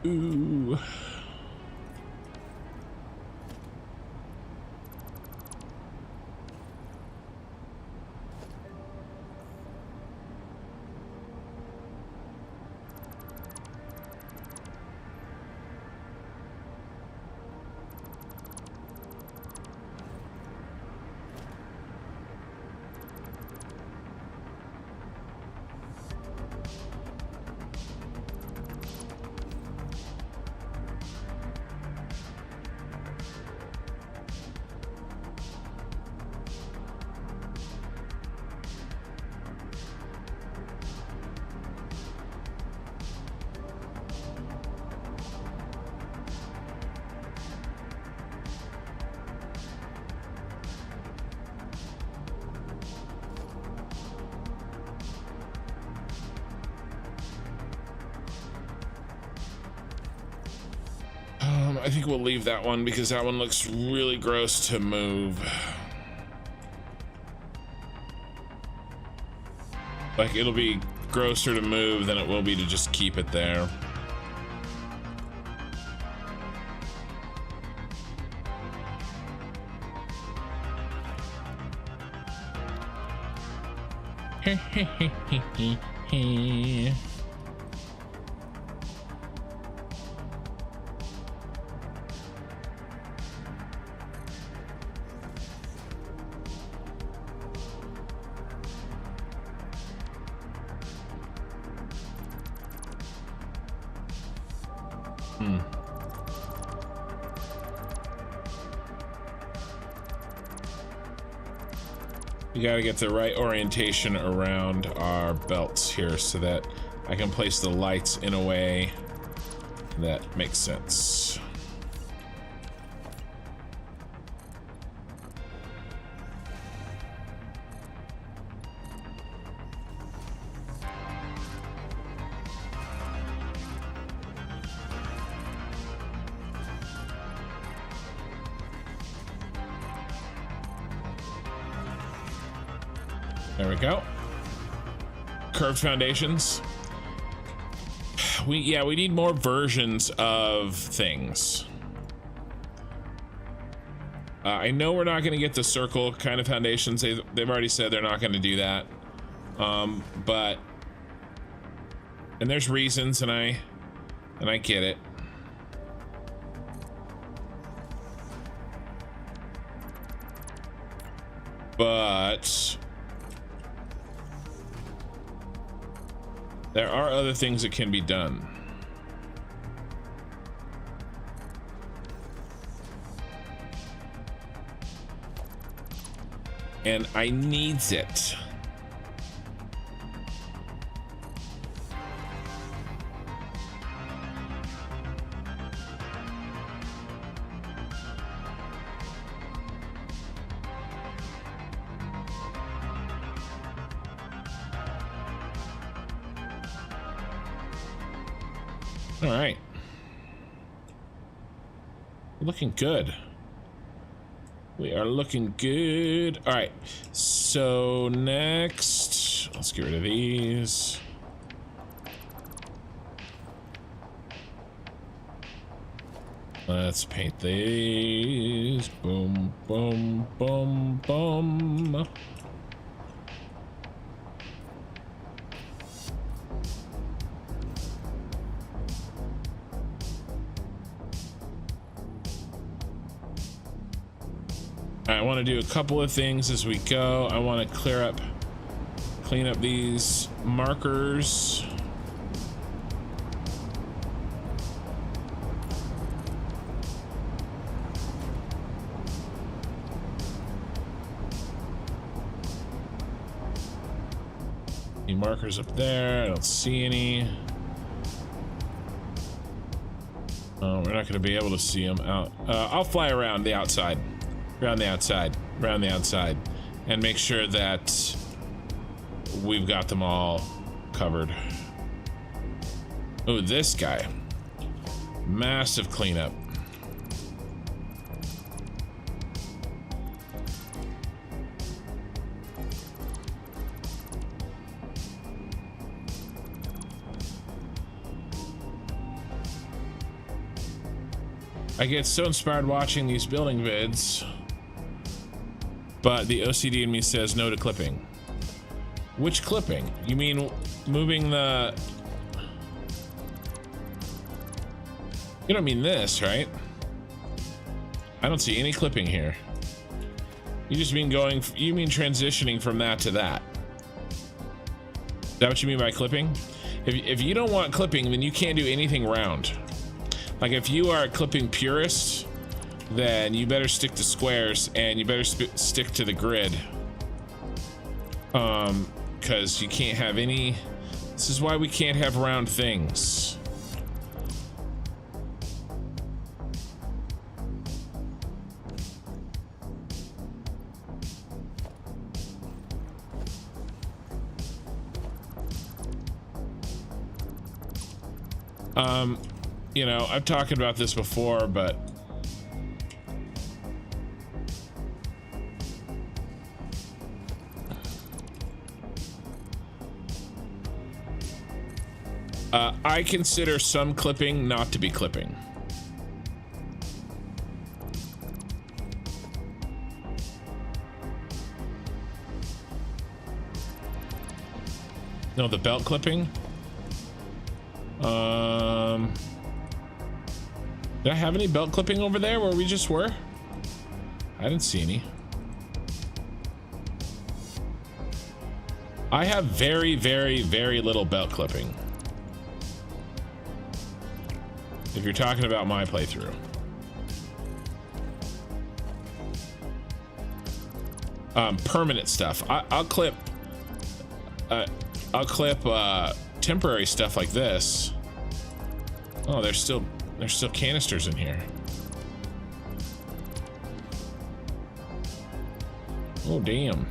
Ooh. I think we'll leave that one because that one looks really gross to move. Like, it'll be grosser to move than it will be to just keep it there. We gotta get the right orientation around our belts here so that I can place the lights in a way that makes sense. There we go. Curved foundations. We need more versions of things. I know we're not going to get the circle kind of foundations. They've already said they're not going to do that. But and there's reasons, and I get it. But there are other things that can be done. And I needs it. All right. Looking good. We are looking good. All right. So next, let's get rid of these. Let's paint these. Boom, boom, boom, boom. I want to do a couple of things as we go. I want to clean up these markers. Any markers up there? I don't see any. Oh, we're not going to be able to see them out. I'll fly around the outside. Around the outside, and make sure that we've got them all covered. Oh, this guy. Massive cleanup. I get so inspired watching these building vids. But the OCD in me says no to clipping. Which clipping? You mean moving the... You don't mean this, right? I don't see any clipping here. You just mean you mean transitioning from that to that. Is that what you mean by clipping? If you don't want clipping, then you can't do anything round. Like if you are a clipping purist, then you better stick to squares and you better stick to the grid. Because you can't have any... This is why we can't have round things. You know, I've talked about this before, but I consider some clipping not to be clipping. No, the belt clipping. Did I have any belt clipping over there where we just were? I didn't see any. I have very, very, very little belt clipping. If you're talking about my playthrough. Permanent stuff. I'll clip temporary stuff like this. Oh, there's still canisters in here. Oh, damn.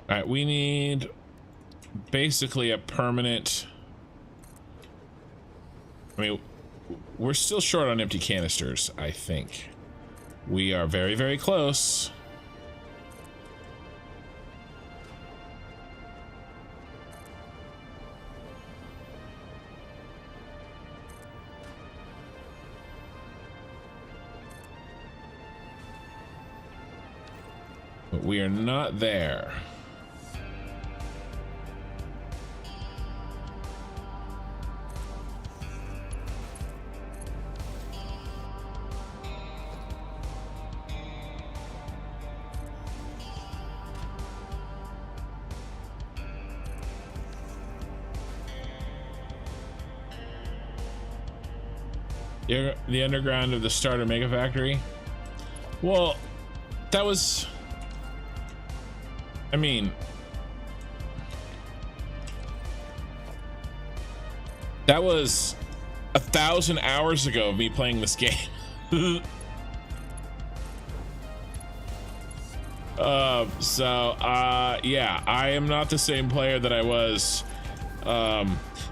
All right, we need basically a permanent. I mean, we're still short on empty canisters, I think. We are very, very close. But we are not there. The underground of the starter mega factory. Well, that was, I mean, that was 1,000 hours ago of me playing this game. Yeah, I am not the same player that I was.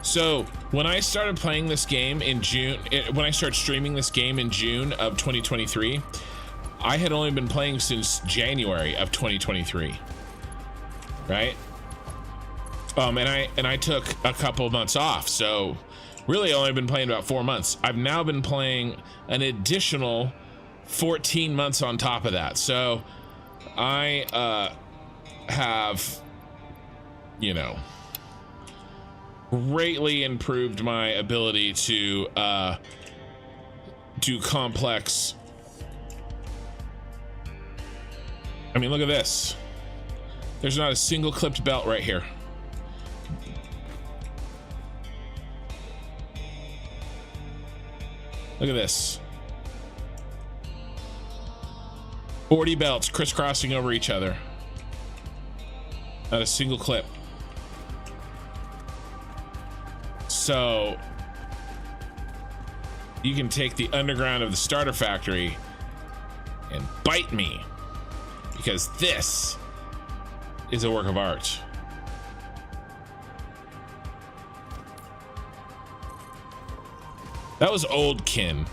So when I started playing this game in June, when I started streaming this game in June of 2023, I had only been playing since January of 2023, right? And I took a couple of months off, so really only been playing about 4 months. I've now been playing an additional 14 months on top of that. So I have, you know, greatly improved my ability to do complex. I mean, look at this. There's not a single clipped belt right here. Look at this. 40 belts crisscrossing over each other. Not a single clip. So you can take the underground of the starter factory and bite me, because this is a work of art. That was old kin.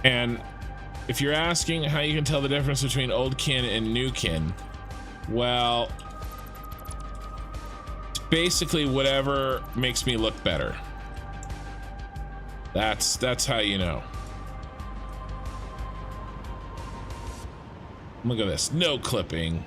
And if you're asking how you can tell the difference between old kin and new kin, well, it's basically whatever makes me look better. That's how you know. Look at this. No clipping.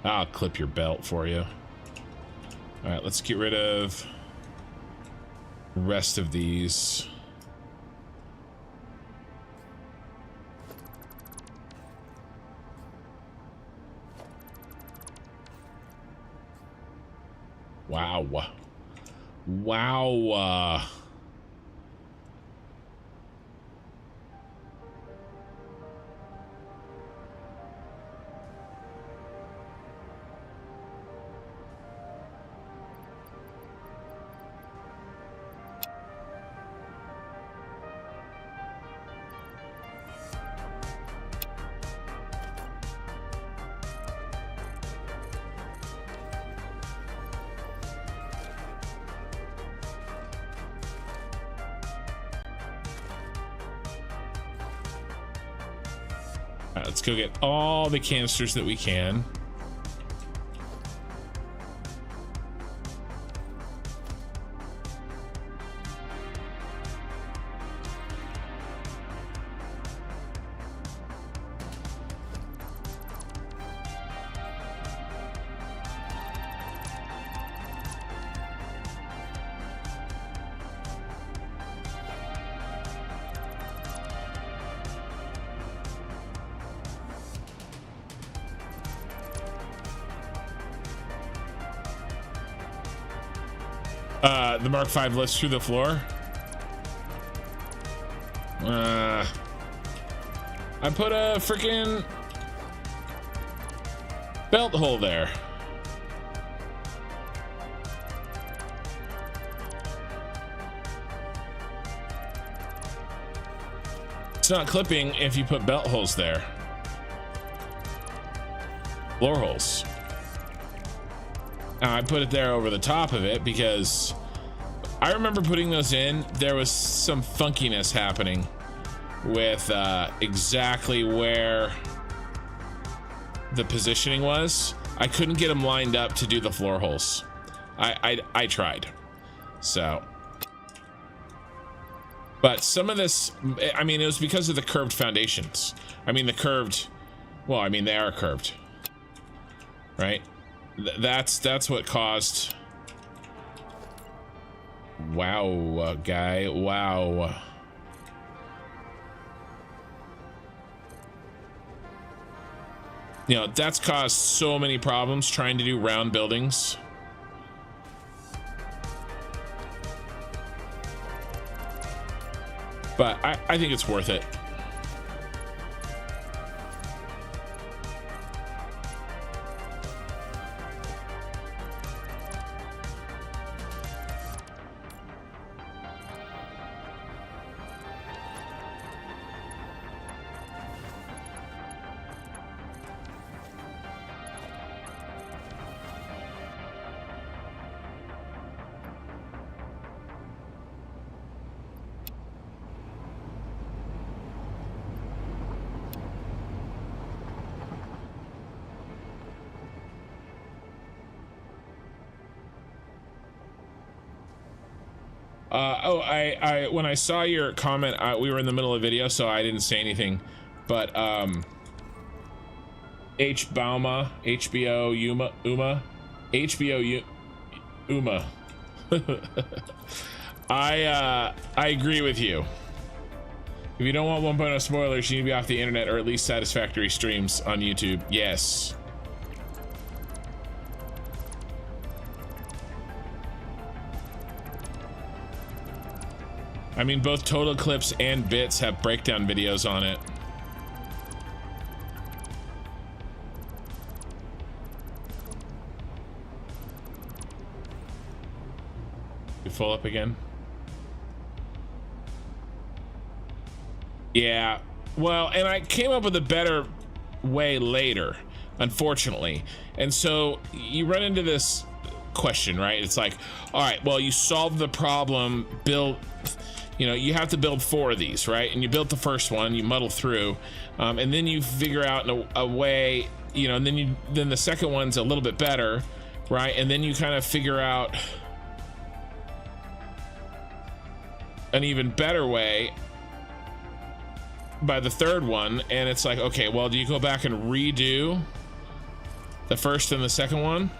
I'll clip your belt for you. All right, let's get rid of the rest of these. Wow. Wow. All right, let's go get all the canisters that we can. The Mark V lifts through the floor. I put a freaking belt hole there. It's not clipping if you put belt holes there. Floor holes. Now I put it there over the top of it because I remember putting those in. There was some funkiness happening with exactly where the positioning was. I couldn't get them lined up to do the floor holes. I tried. So, but some of this, I mean, it was because of the curved foundations. I mean, well, I mean, they are curved, right? That's what caused. Wow, guy, wow. You know, that's caused so many problems trying to do round buildings. But I think it's worth it. When I saw your comment, we were in the middle of a video, so I didn't say anything. But HBO Uma. I agree with you. If you don't want 1.0 spoilers, you need to be off the internet, or at least Satisfactory streams on YouTube. Yes. I mean, both Total Eclipse and Bits have breakdown videos on it. You full up again? Yeah. Well, and I came up with a better way later, unfortunately. And so you run into this question, right? It's like, all right, well, you solved the problem, you know, you have to build 4 of these, right? And you built the first one, you muddle through, and then you figure out a way, you know, and then the second one's a little bit better, right? And then you kind of figure out an even better way by the third one, and it's like, okay, well, do you go back and redo the first and the second one?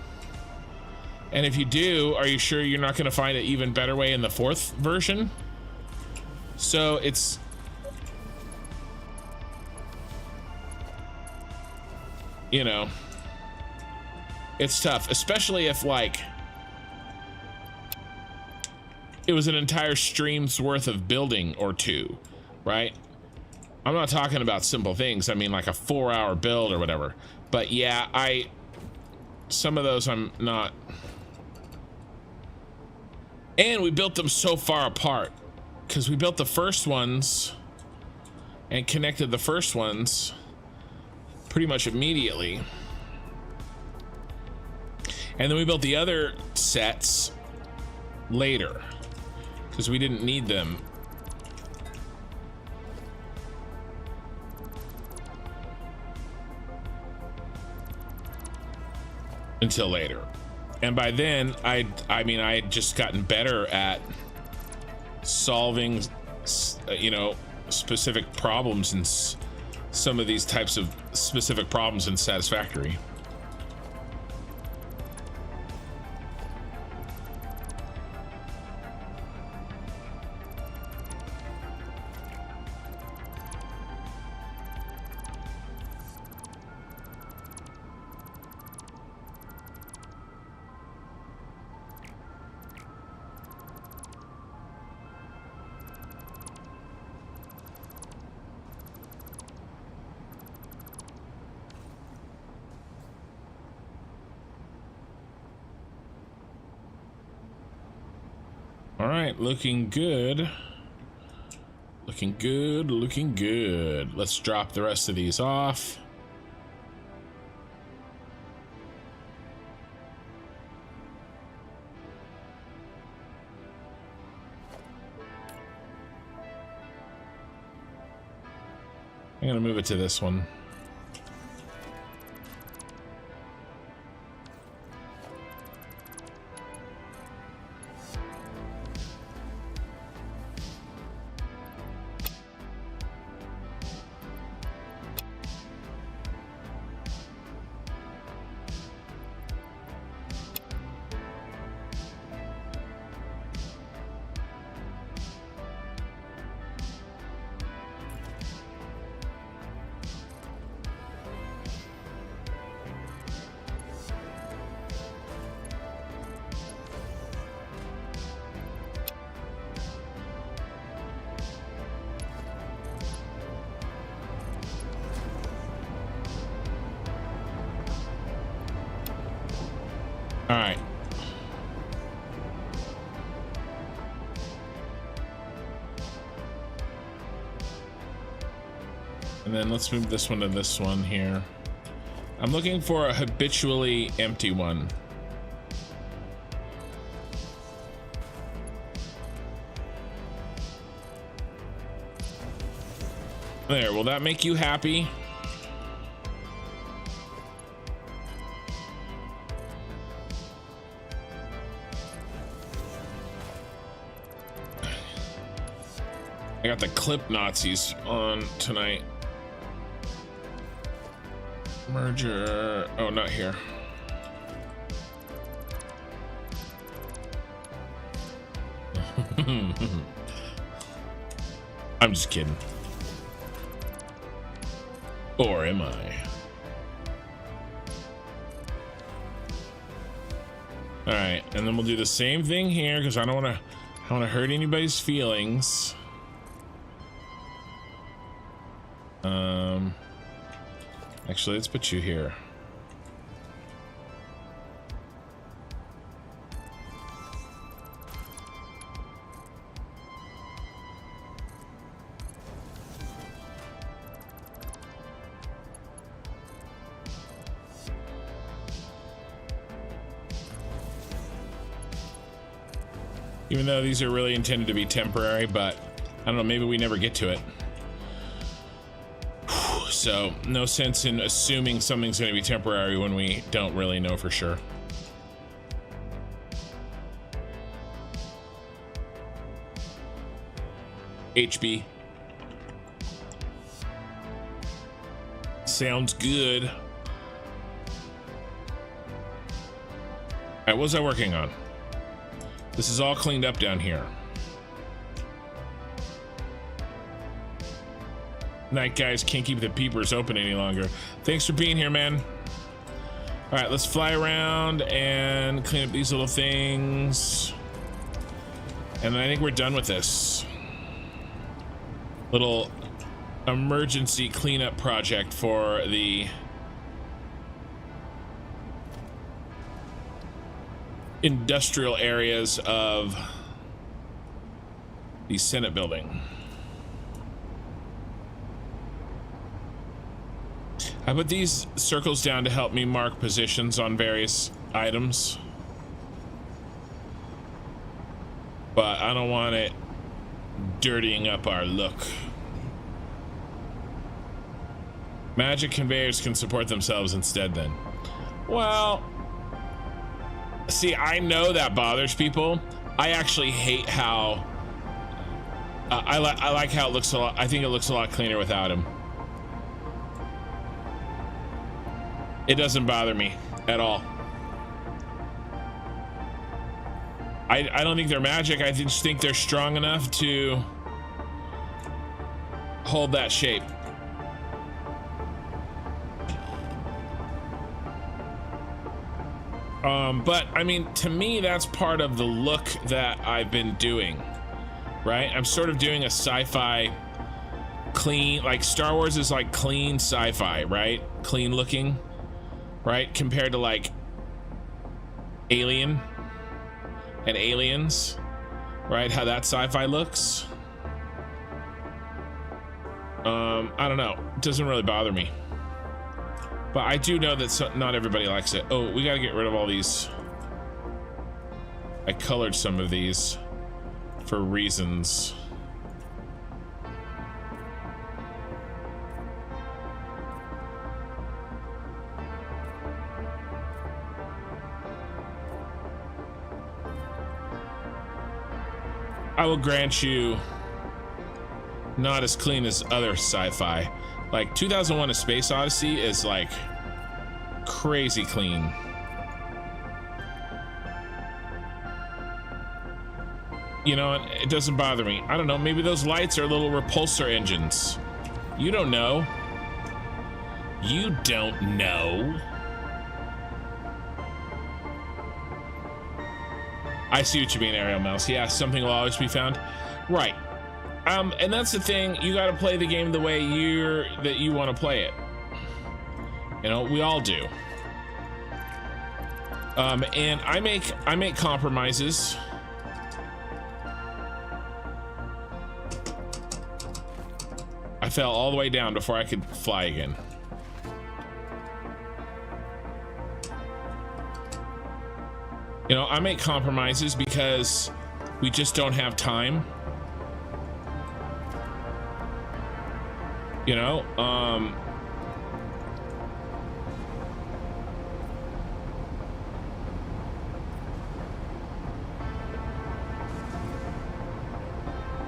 And if you do, are you sure you're not going to find an even better way in the 4th version? So it's, you know, it's tough, especially if like it was an entire stream's worth of building or 2, right? I'm not talking about simple things. I mean, like a 4-hour build or whatever. But yeah, some of those I'm not. And we built them so far apart, because we built the first ones and connected the first ones pretty much immediately. And then we built the other sets later because we didn't need them. until later. And by then, I mean, I had just gotten better at solving, you know, specific problems and some of these types of specific problems in Satisfactory. All right, looking good. Looking good, looking good. Let's drop the rest of these off. I'm gonna move it to this one. All right. And then let's move this one to this one here. I'm looking for a habitually empty one. There, will that make you happy? I got the clip Nazis on tonight. Merger. Oh, not here. I'm just kidding. Or am I? All right, and then we'll do the same thing here because I don't want to hurt anybody's feelings. Actually, let's put you here. Even though these are really intended to be temporary, but I don't know, maybe we never get to it. So no sense in assuming something's going to be temporary when we don't really know for sure. HB. Sounds good. All right, what was I working on? This is all cleaned up down here. Night guys, can't keep the peepers open any longer. Thanks for being here, man. All right, let's fly around and clean up these little things. And I think we're done with this little emergency cleanup project for the industrial areas of the Senate Building. I put these circles down to help me mark positions on various items, but I don't want it dirtying up our look. Magic conveyors can support themselves instead then. Well, See, I know that bothers people. I actually hate how I like how it looks a lot. I think it looks a lot cleaner without him. It doesn't bother me at all. I don't think they're magic. I just think they're strong enough to hold that shape. But I mean, to me, that's part of the look that I've been doing, right? I'm sort of doing a sci-fi clean, like Star Wars is like clean sci-fi, right? Clean looking, right? Compared to like Alien and Aliens, right? How that sci-fi looks. I don't know. It doesn't really bother me. But I do know that not everybody likes it. Oh, we gotta get rid of all these. I colored some of these for reasons. I will grant you, not as clean as other sci-fi. Like 2001: A Space Odyssey is like crazy clean. You know, it doesn't bother me. I don't know, maybe those lights are little repulsor engines. You don't know. You don't know. I see what you mean, Aerial Mouse. Yeah, something will always be found. Right. And that's the thing, you got to play the game the way you want to play it. You know, we all do. And I make compromises. I fell all the way down before I could fly again. You know, I make compromises because we just don't have time. You know,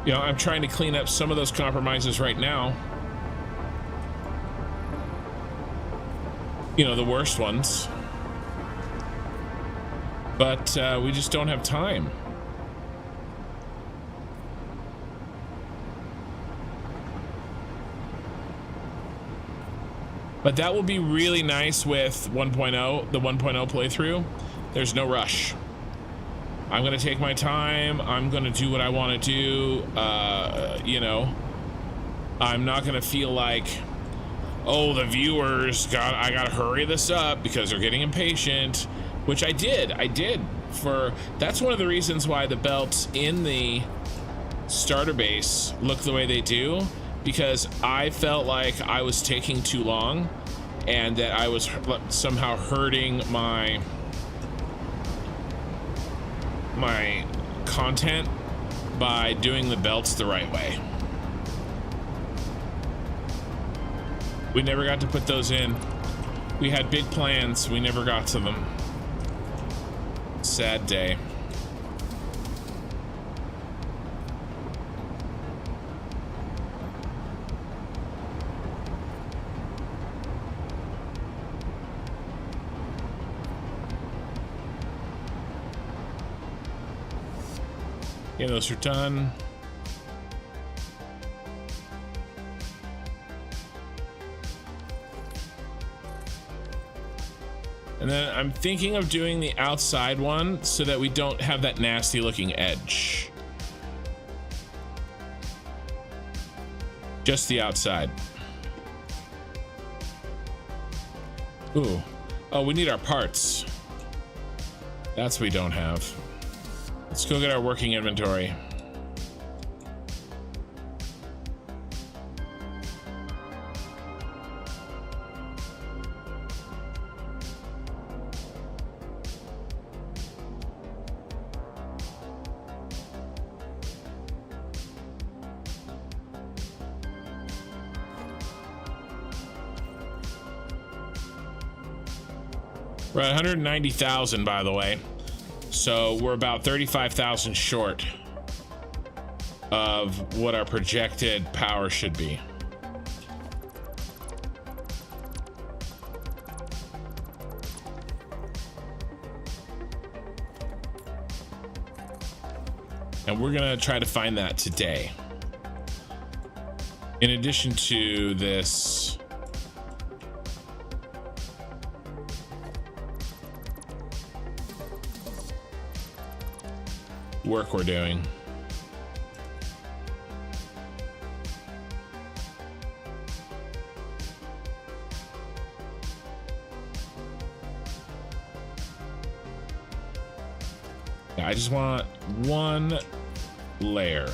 you know, I'm trying to clean up some of those compromises right now. You know, the worst ones. But we just don't have time. But that will be really nice with 1.0, the 1.0 playthrough. There's no rush. I'm gonna take my time. I'm gonna do what I want to do. You know, I'm not gonna feel like, oh, the viewers I gotta hurry this up because they're getting impatient, which I did. That's one of the reasons why the belts in the starter base look the way they do, because I felt like I was taking too long and that I was somehow hurting my content by doing the belts the right way. We never got to put those in. We had big plans, we never got to them. Sad day. Yeah, those are done. And then I'm thinking of doing the outside one so that we don't have that nasty looking edge. Just the outside. Ooh. Oh, we need our parts. That's what we don't have. Let's go get our working inventory. We're at 190,000, by the way. So we're about 35,000 short of what our projected power should be. And we're gonna try to find that today. In addition to this work we're doing. I just want one layer.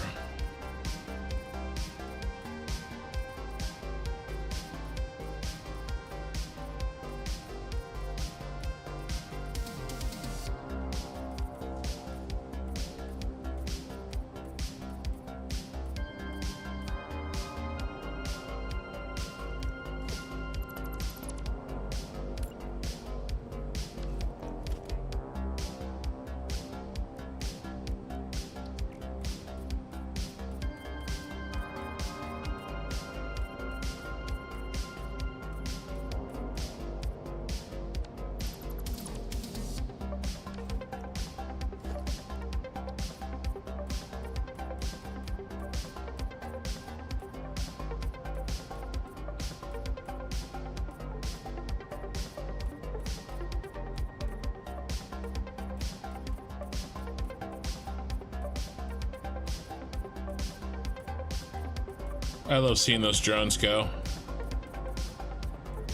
I love seeing those drones go.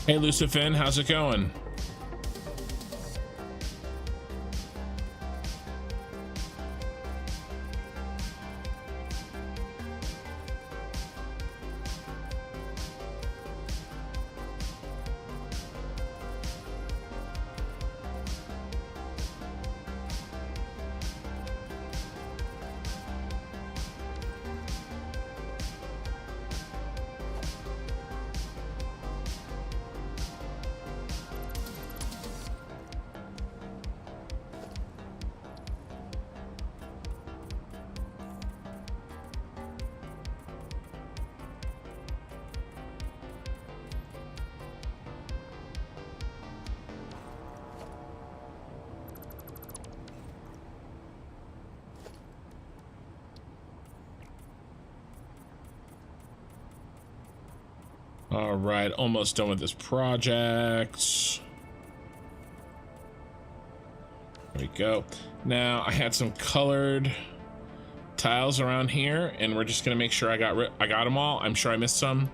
Hey, Lucifin, how's it going? All right, almost done with this project. There we go. Now I had some colored tiles around here, and we're just gonna make sure I got them all. I'm sure I missed some.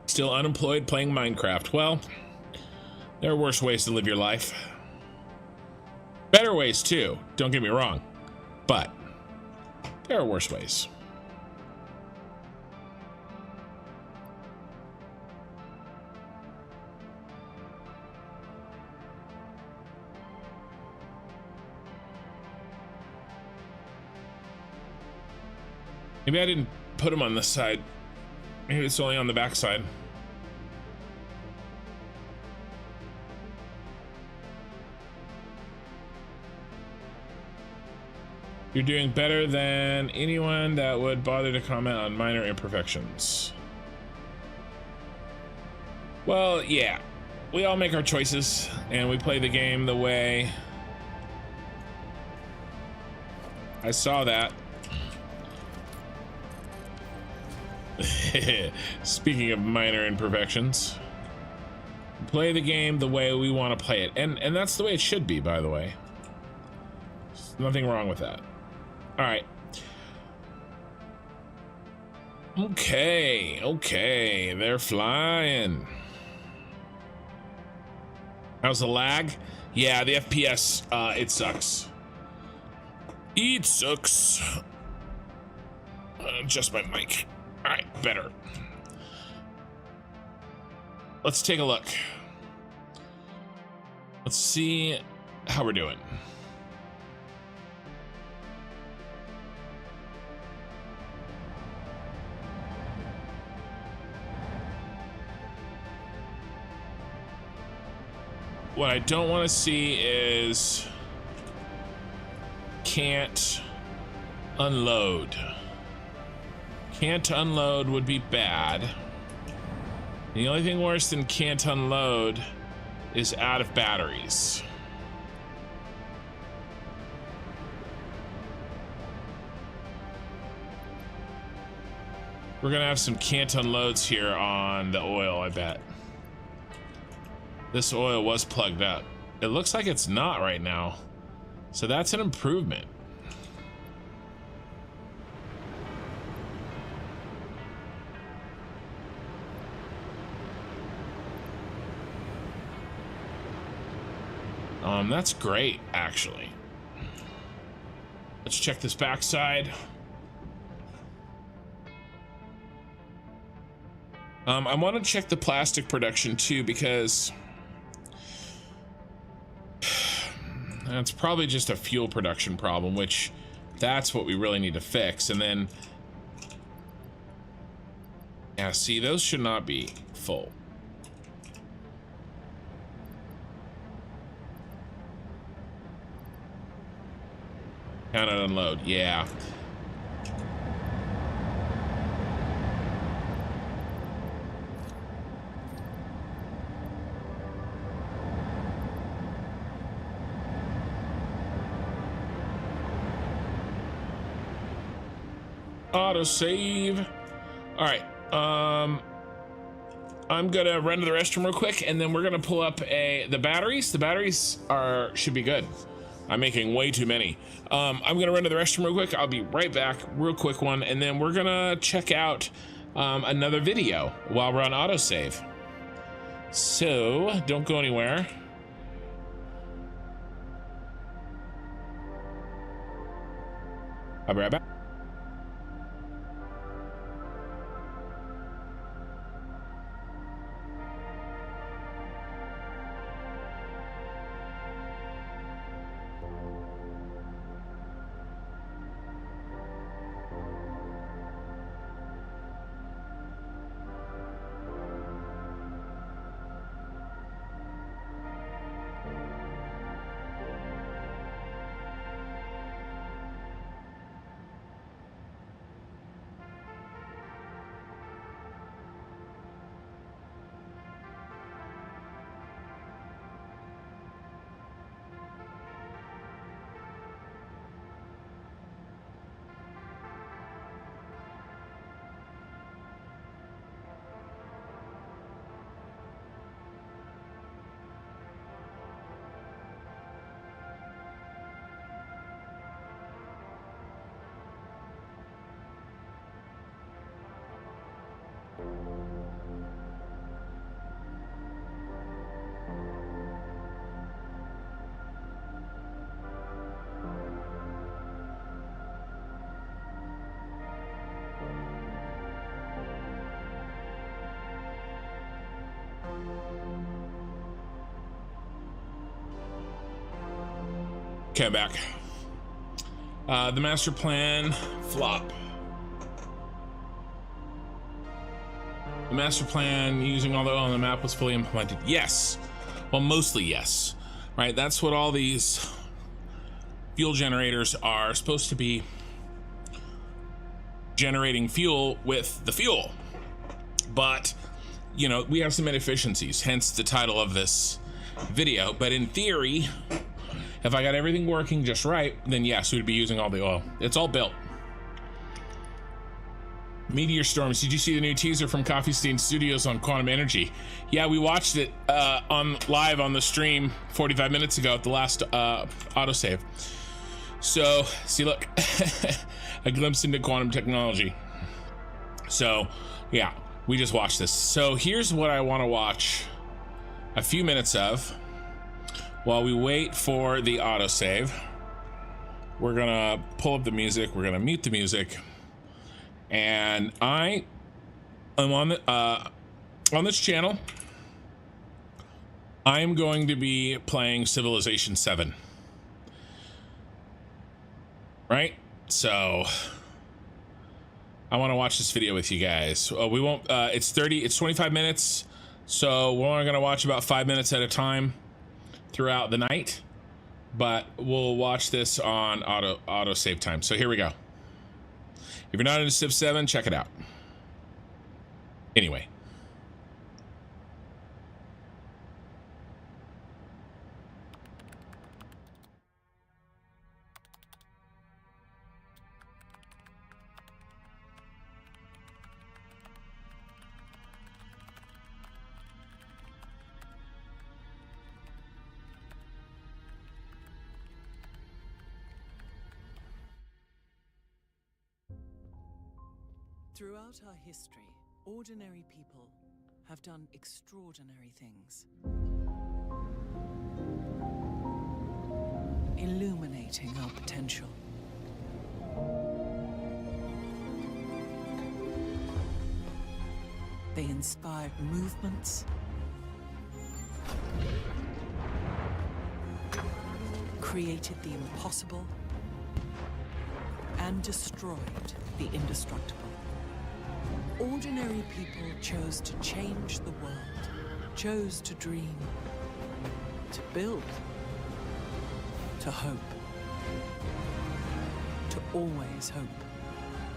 Still unemployed playing Minecraft. Well, there are worse ways to live your life. Better ways too, don't get me wrong, but there are worse ways. Maybe I didn't put them on this side. Maybe it's only on the back side. You're doing better than anyone that would bother to comment on minor imperfections. Well, yeah. We all make our choices, and we play the game the way I saw that. Speaking of minor imperfections, play the game the way we want to play it, and that's the way it should be, by the way. There's nothing wrong with that. All right. Okay, they're flying. How's the lag? Yeah, the FPS, it sucks. It sucks. Adjust my mic. All right, better. Let's take a look. Let's see how we're doing. what I don't want to see is can't unload. Can't unload would be bad. The only thing worse than can't unload is out of batteries. We're gonna have some can't unloads here on the oil, I bet. This oil was plugged up. It looks like it's not right now. So that's an improvement. That's great, actually. Let's check this backside. I want to check the plastic production too, because that's probably just a fuel production problem, which that's what we really need to fix. And then, yeah, see, those should not be full. Count and unload, yeah. Auto save. All right. I'm gonna run to the restroom real quick, and then we're gonna pull up the batteries. The batteries should be good. I'm making way too many. I'm gonna run to the restroom real quick. I'll be right back, real quick one, and then we're gonna check out another video while we're on autosave. So don't go anywhere. I'll be right back. Okay, I'm back. The master plan flop. The master plan using all the oil on the map was fully implemented. Yes. Well, mostly yes. Right? That's what all these fuel generators are supposed to be, generating fuel with the fuel. But, you know, we have some inefficiencies, hence the title of this video. But in theory, if I got everything working just right, then yes, we'd be using all the oil. It's all built. Meteor Storms, did you see the new teaser from Coffee Stain Studios on quantum energy? Yeah, we watched it live on the stream 45 minutes ago at the last autosave. So, see, look, a glimpse into quantum technology. So, yeah, we just watched this. So here's what I want to watch a few minutes of while we wait for the autosave. We're gonna pull up the music. We're gonna mute the music. And I am on this channel. I am going to be playing Civilization 7. Right? So I want to watch this video with you guys. We won't, it's 25 minutes. So we're only going to watch about 5 minutes at a time. throughout the night, but we'll watch this on auto save time. So here we go. If you're not into Civ 7, check it out. Anyway. Throughout our history, ordinary people have done extraordinary things, illuminating our potential. They inspired movements, created the impossible, and destroyed the indestructible. Ordinary people chose to change the world, chose to dream, to build, to hope, to always hope.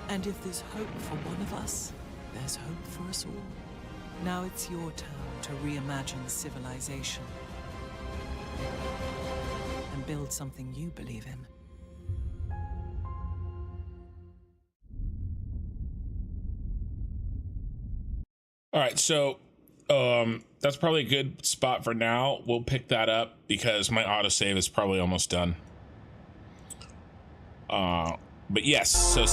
And if there's hope for one of us, there's hope for us all. Now it's your turn to reimagine civilization and build something you believe in. All right, so that's probably a good spot for now. We'll pick that up because my autosave is probably almost done. But yes, so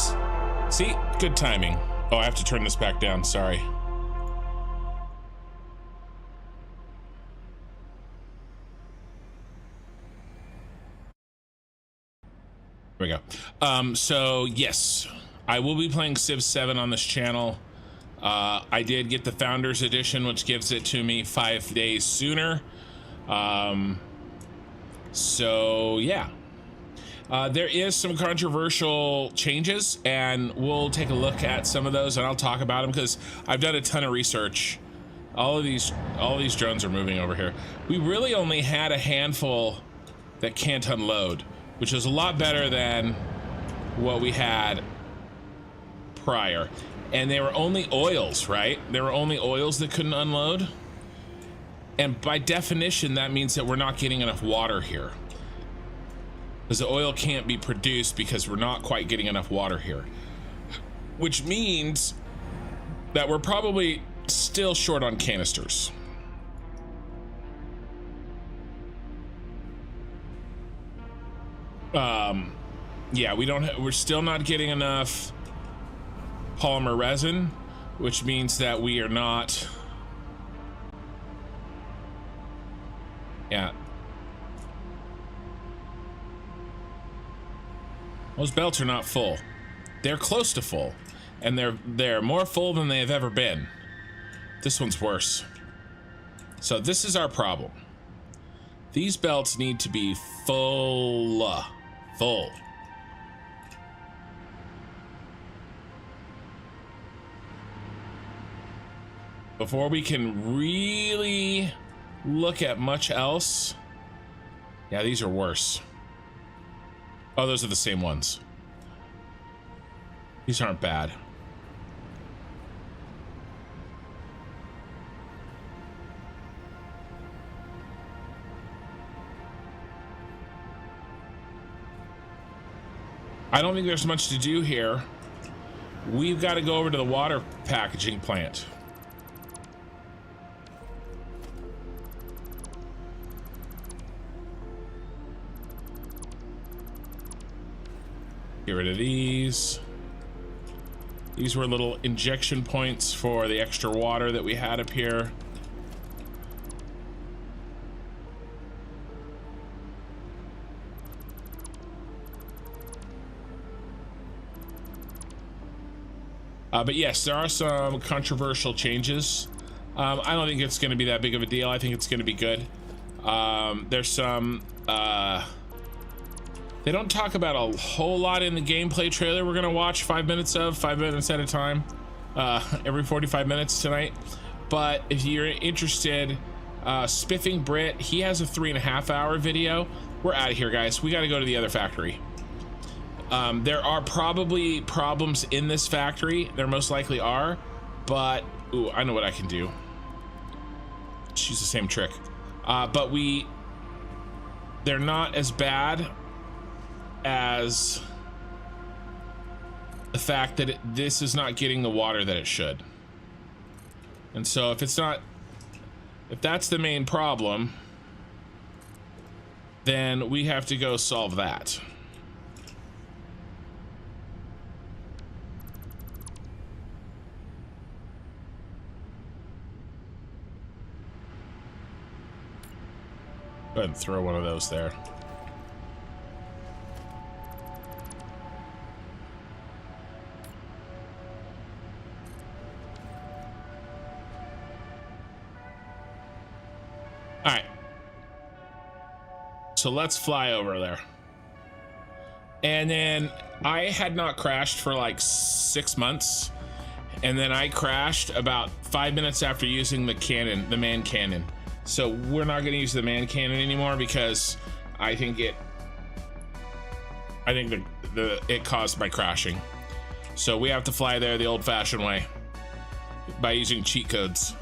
see, good timing. Oh, I have to turn this back down, sorry. There we go. So yes, I will be playing Civ 7 on this channel. I did get the Founders Edition, which gives it to me 5 days sooner. So yeah, there is some controversial changes, and we'll take a look at some of those, and I'll talk about them because I've done a ton of research. All of these drones are moving over here. We really only had a handful that can't unload, which is a lot better than what we had prior. And they were only oils, right? There were only oils that couldn't unload. And by definition, that means that we're not getting enough water here, because the oil can't be produced because we're not quite getting enough water here, which means that we're probably still short on canisters. Yeah, we're still not getting enough polymer resin, which means that we are not, yeah, those belts are not full. They're close to full, and they're more full than they have ever been. This one's worse. So this is our problem. These belts need to be full. Before we can really look at much else. Yeah, these are worse. Oh, those are the same ones. These aren't bad. I don't think there's much to do here. We've got to go over to the water packaging plant. Get rid of these. These were little injection points for the extra water that we had up here. But yes, there are some controversial changes. I don't think it's going to be that big of a deal. I think it's going to be good. There's some they don't talk about a whole lot in the gameplay trailer we're gonna watch 5 minutes at a time, every 45 minutes tonight. But if you're interested, Spiffing Brit, he has a 3.5-hour video. We're out of here, guys. We got to go to the other factory. There are probably problems in this factory. There most likely are, but ooh, I know what I can do. She's the same trick. But they're not as bad as the fact that this is not getting the water that it should. And so if that's the main problem, then we have to go solve that. Go ahead and throw one of those there. All right. So let's fly over there. And then I had not crashed for like 6 months. And then I crashed about 5 minutes after using the cannon, the man cannon. So we're not going to use the man cannon anymore because I think it caused my crashing. So we have to fly there the old-fashioned way by using cheat codes.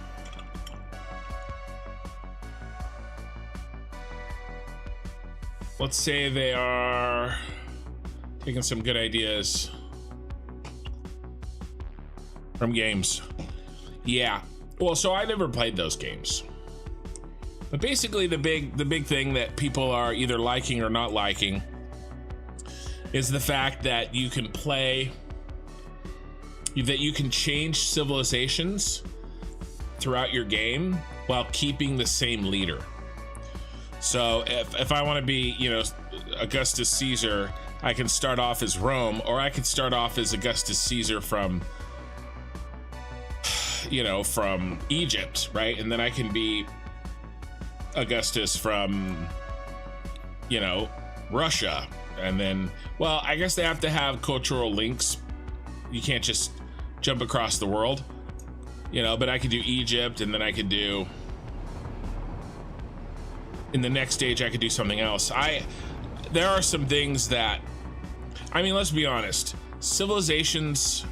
Let's say they are taking some good ideas from games. Yeah. Well, so I never played those games. But basically the big thing that people are either liking or not liking is the fact that you can change civilizations throughout your game while keeping the same leader. So if I want to be, Augustus Caesar, I can start off as Rome, or I could start off as Augustus Caesar from Egypt, right? And then I can be Augustus from, Russia. And then, well, I guess they have to have cultural links. You can't just jump across the world, but I could do Egypt, and then I could do, in the next stage, I could do something else. There are some things that, let's be honest, civilizations,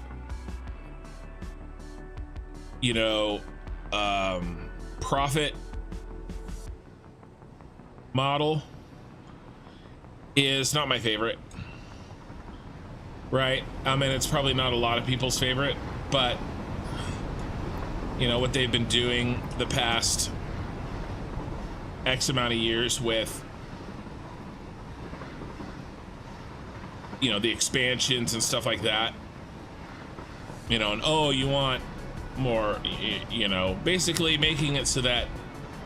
profit model is not my favorite, right? It's probably not a lot of people's favorite, but what they've been doing the past X amount of years with the expansions and stuff like that, and oh, you want more, basically making it so that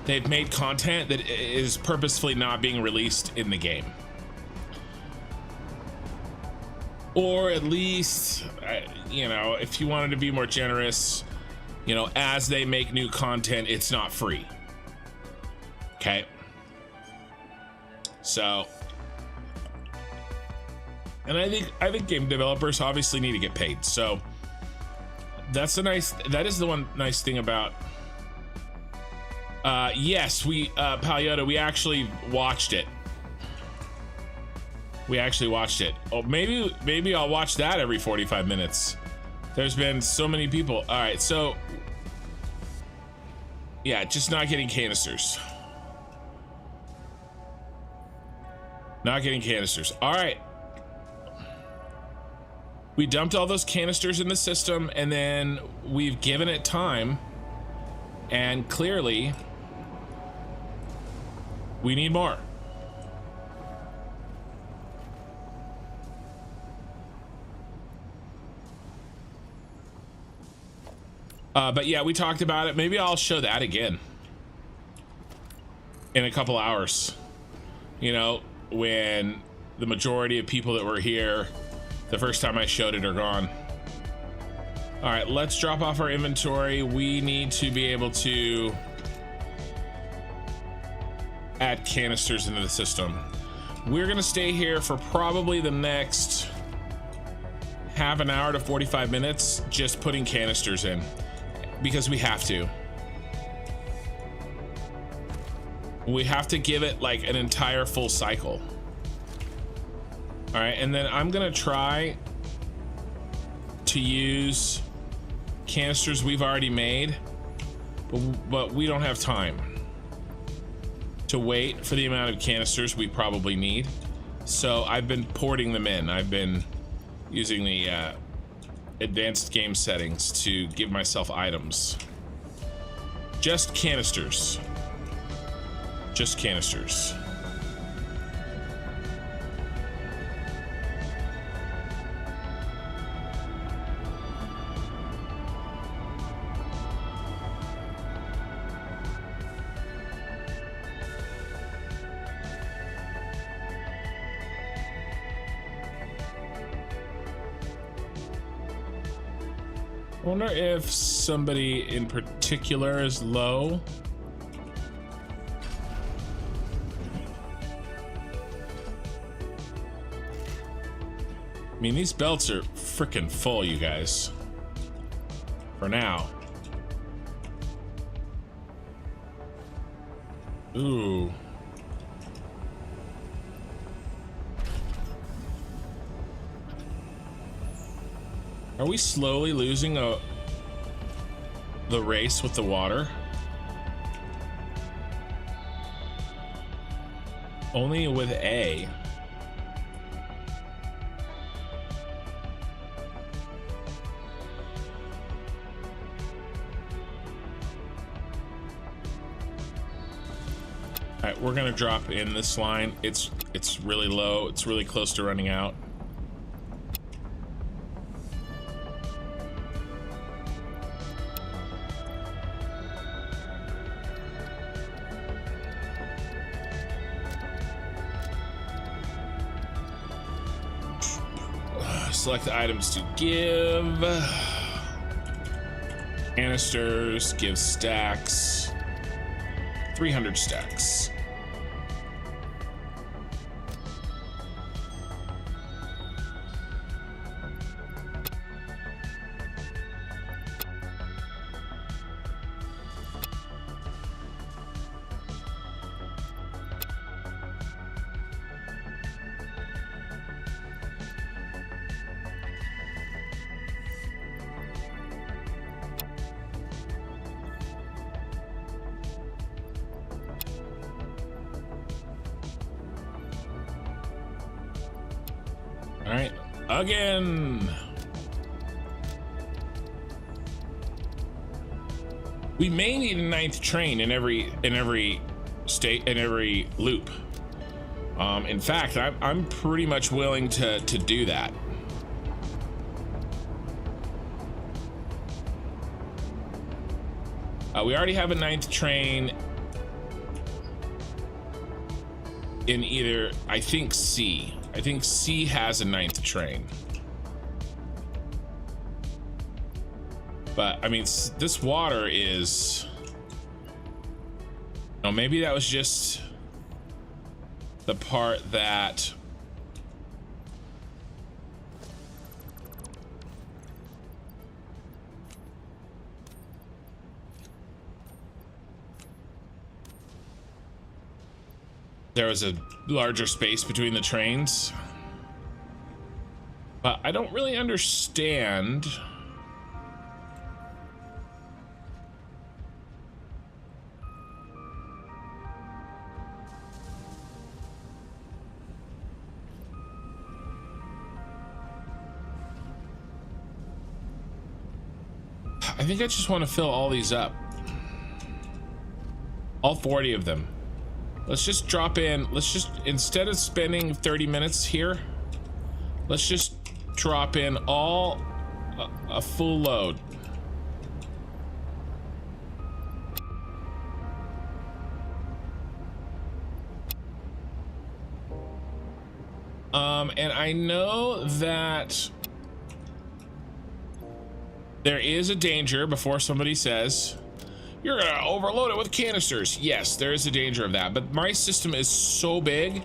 they've made content that is purposefully not being released in the game, or at least if you wanted to be more generous, as they make new content, it's not free. Okay, so, and I think game developers obviously need to get paid. So that is the one nice thing about. Yes, Palyota, we actually watched it. Oh, maybe I'll watch that every 45 minutes. There's been so many people. All right, so yeah, just not getting canisters. Not getting canisters. All right. We dumped all those canisters in the system, and then we've given it time, and clearly we need more. But yeah, we talked about it. Maybe I'll show that again in a couple hours, when the majority of people that were here the first time I showed it are gone. All right, let's drop off our inventory. We need to be able to add canisters into the system. We're gonna stay here for probably the next half an hour to 45 minutes, just putting canisters in, because we have to. We have to give it like an entire full cycle. All right, and then I'm gonna try to use canisters we've already made, but we don't have time to wait for the amount of canisters we probably need. So I've been porting them in. I've been using the advanced game settings to give myself items. Just canisters. Just canisters. I wonder if somebody in particular is low. I mean, these belts are freaking full, you guys. For now. Ooh. Are we slowly losing the race with the water? Only with A. All right, we're gonna drop in this line. It's really low. It's really close to running out. Select the items to give. Canisters, give stacks. 300 stacks. All right, again. We may need a 9th train in every state, in every loop. In fact, I'm pretty much willing to do that. We already have a 9th train in either, I think C. I think C has a 9th train. But I mean, this water is, oh, maybe that was just the part that there was a larger space between the trains. But I don't really understand. I think I just want to fill all these up. All 40 of them. Let's just drop in. Let's just, instead of spending 30 minutes here, let's just drop in all a full load. And I know that there is a danger before somebody says, you're gonna overload it with canisters. Yes, there is a danger of that, but my system is so big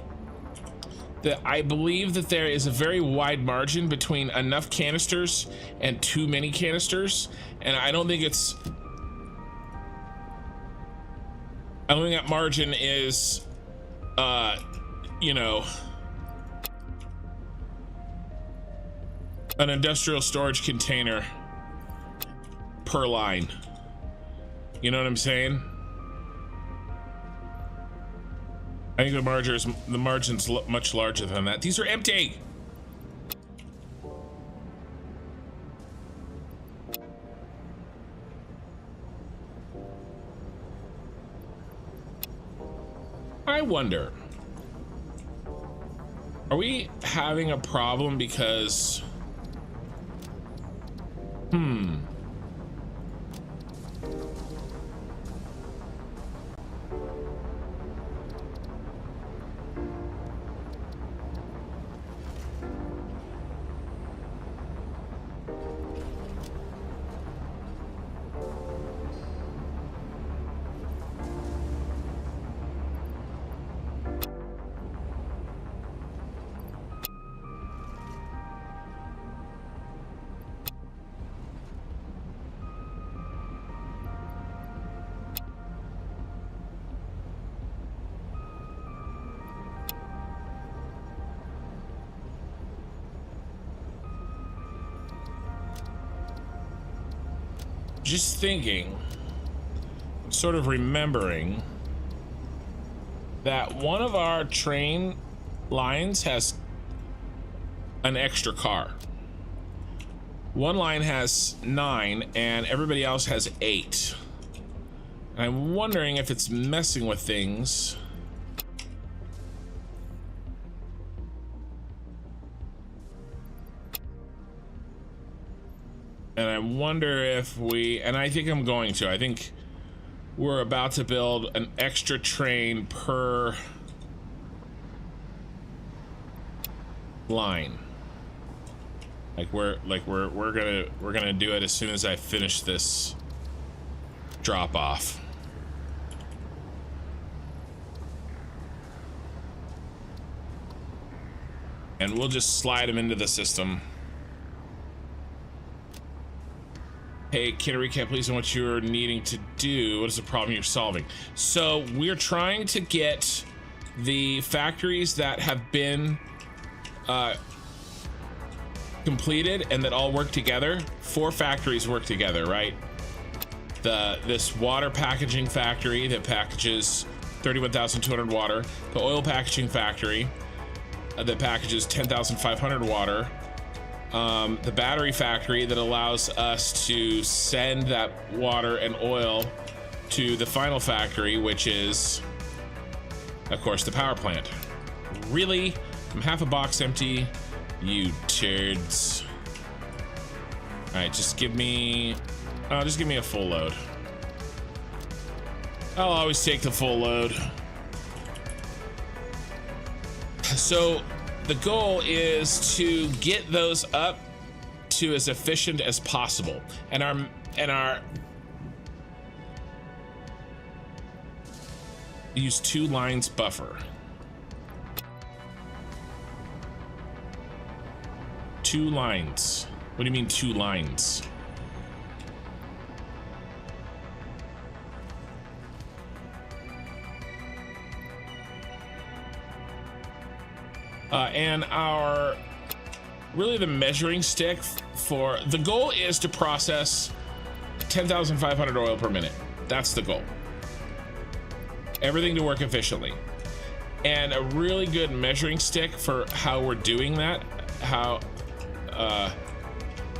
that I believe that there is a very wide margin between enough canisters and too many canisters, and I don't think it's Allowing that margin is, you know, an industrial storage container per line. You know what I'm saying? I think the margin's much larger than that. These are empty. I wonder, are we having a problem because just thinking, sort of remembering that one of our train lines has an extra car. One line has 9 and everybody else has 8. And I'm wondering if it's messing with things. And I wonder if and I think I'm going to. I think we're about to build an extra train per line. We're gonna do it as soon as I finish this drop off. And we'll just slide them into the system. Hey, can you recap please on what you're needing to do? What is the problem you're solving? So we're trying to get the factories that have been completed and that all work together. 4 factories work together, right? This water packaging factory that packages 31,200 water, the oil packaging factory that packages 10,500 water, the battery factory that allows us to send that water and oil to the final factory, which is, of course, the power plant. Really? I'm half a box empty? You turds. Alright, just give me a full load. I'll always take the full load. So the goal is to get those up to as efficient as possible, and our use 2 lines buffer. 2 lines. What do you mean 2 lines? And really the measuring stick for the goal is to process 10,500 oil per minute. That's the goal. Everything to work efficiently. And a really good measuring stick for how we're doing that, how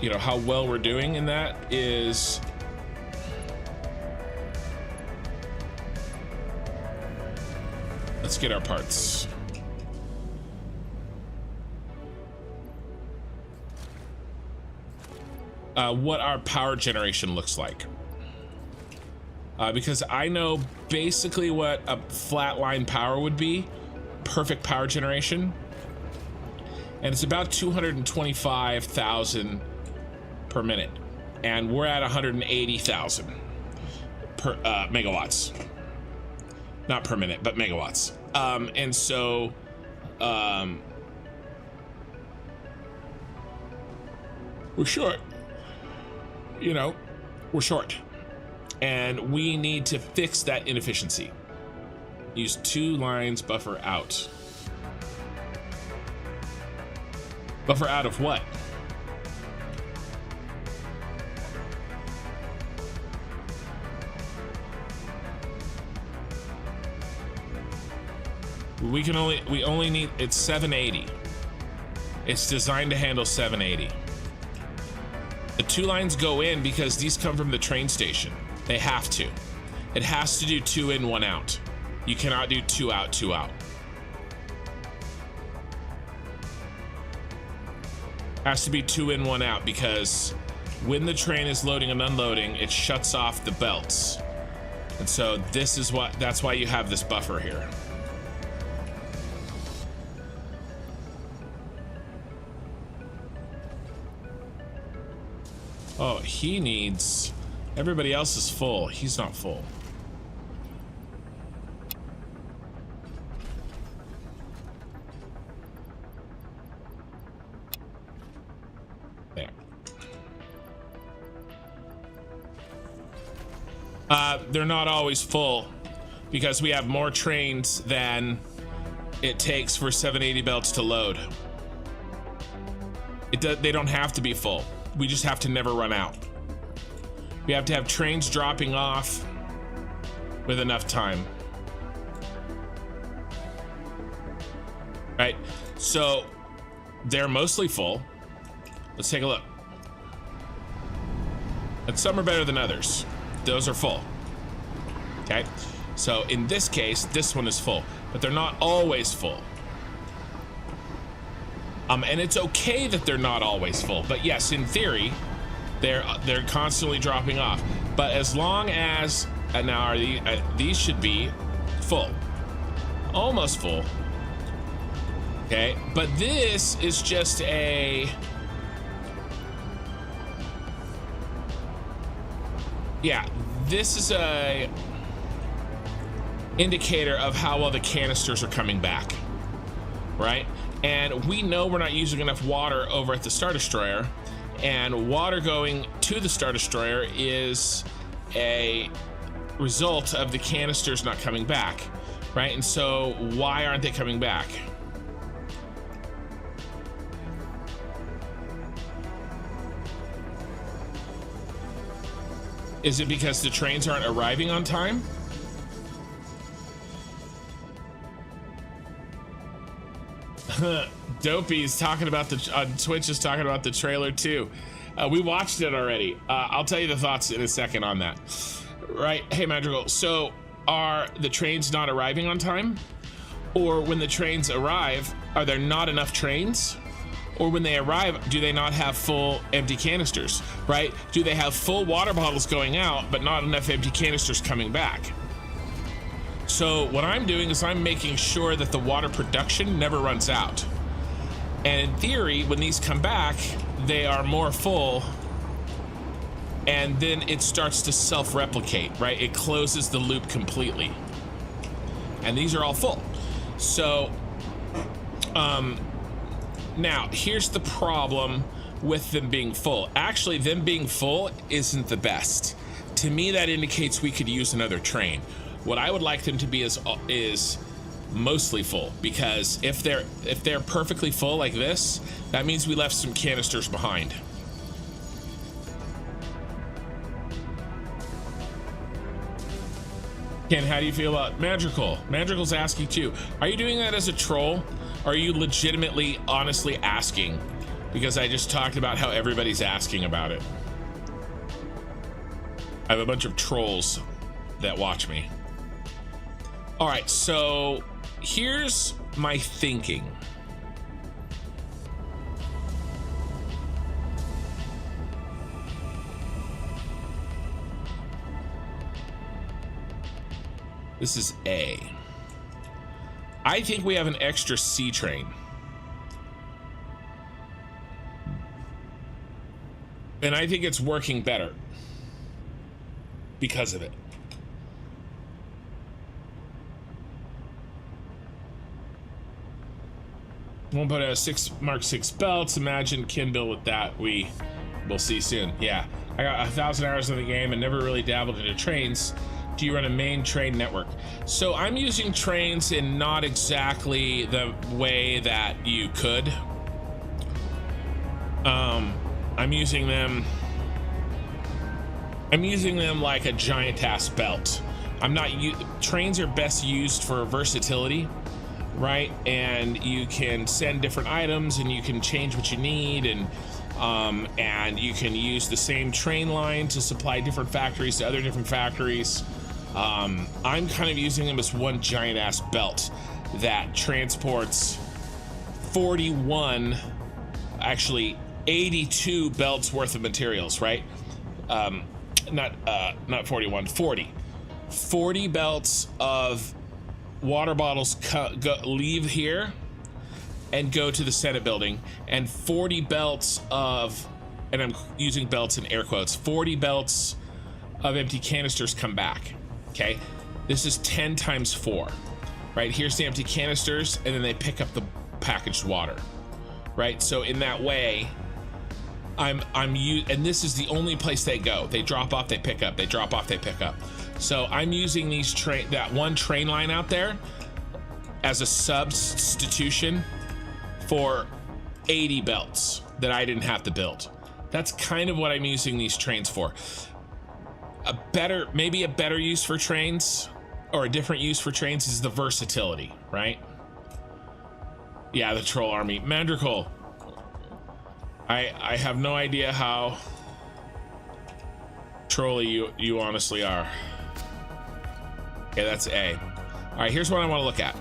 you know, how well we're doing in that is let's get our parts. What our power generation looks like, because I know basically what a flat line power would be, perfect power generation, and it's about 225,000 per minute, and we're at 180,000 per megawatts, not per minute but megawatts, and so we're short. You know, we're short, and we need to fix that inefficiency. Use 2 lines buffer out. Buffer out of what? We only need, it's 780. It's designed to handle 780. The 2 lines go in because these come from the train station. They have to. It has to do 2 in, 1 out. You cannot do 2 out, 2 out. Has to be 2 in, 1 out because when the train is loading and unloading, it shuts off the belts. And so this is that's why you have this buffer here. Oh, he needs, everybody else is full. He's not full. There. They're not always full because we have more trains than it takes for 780 belts to load. They don't have to be full. We just have to never run out. We have to have trains dropping off with enough time. Right, so they're mostly full. Let's take a look. And some are better than others. Those are full. Okay, so in this case, this one is full, but they're not always full. And it's okay that they're not always full, but yes, in theory, they're constantly dropping off. But as long as now these should be full, almost full. Okay, but this is just a this is a indicator of how well the canisters are coming back, right? And we know we're not using enough water over at the Star Destroyer, and water going to the Star Destroyer is a result of the canisters not coming back, right? And so why aren't they coming back? Is it because the trains aren't arriving on time? Dopey's talking about on Twitch is talking about the trailer too. We watched it already. I'll tell you the thoughts in a second on that. Right, hey Madrigal, so are the trains not arriving on time? Or when the trains arrive, are there not enough trains? Or when they arrive, do they not have full empty canisters, right? Do they have full water bottles going out, but not enough empty canisters coming back? So what I'm doing is I'm making sure that the water production never runs out. And in theory, when these come back, they are more full, and then it starts to self-replicate, right? It closes the loop completely. And these are all full. So, now here's the problem with them being full. Actually, them being full isn't the best. To me, that indicates we could use another train. What I would like them to be is mostly full, because if they're perfectly full like this, that means we left some canisters behind. Ken, how do you feel about Madrigal? Madrigal's asking too. Are you doing that as a troll? Or are you legitimately, honestly asking? Because I just talked about how everybody's asking about it. I have a bunch of trolls that watch me. All right, so here's my thinking. This is A. I think we have an extra C train. And I think it's working better because of it. We'll put a Mark 6 belts. Imagine Kindle with that. We'll see soon. Yeah, I got 1,000 hours in the game and never really dabbled into trains, Do you run a main train network? So I'm using trains in not exactly the way that you could. I'm using them like a giant ass belt. Trains are best used for versatility, right? And you can send different items and you can change what you need, and you can use the same train line to supply different factories to other different factories. I'm kind of using them as one giant ass belt that transports 82 belts worth of materials, right? Not 41, 40 belts of water bottles leave here and go to the Senate building, and 40 belts of, and I'm using belts in air quotes, 40 belts of empty canisters come back. Okay, this is 10 times 4, right? Here's the empty canisters, and then they pick up the packaged water, right? So in that way, and this is the only place they go. They drop off, they pick up, they drop off, they pick up. So I'm using that one train line out there as a substitution for 80 belts that I didn't have to build. That's kind of what I'm using these trains for. Maybe a better use for trains, or a different use for trains, is the versatility, right? Yeah, the troll army. Mandrakul. I have no idea how trolly you honestly are. Okay, that's A. All right, here's what I want to look at.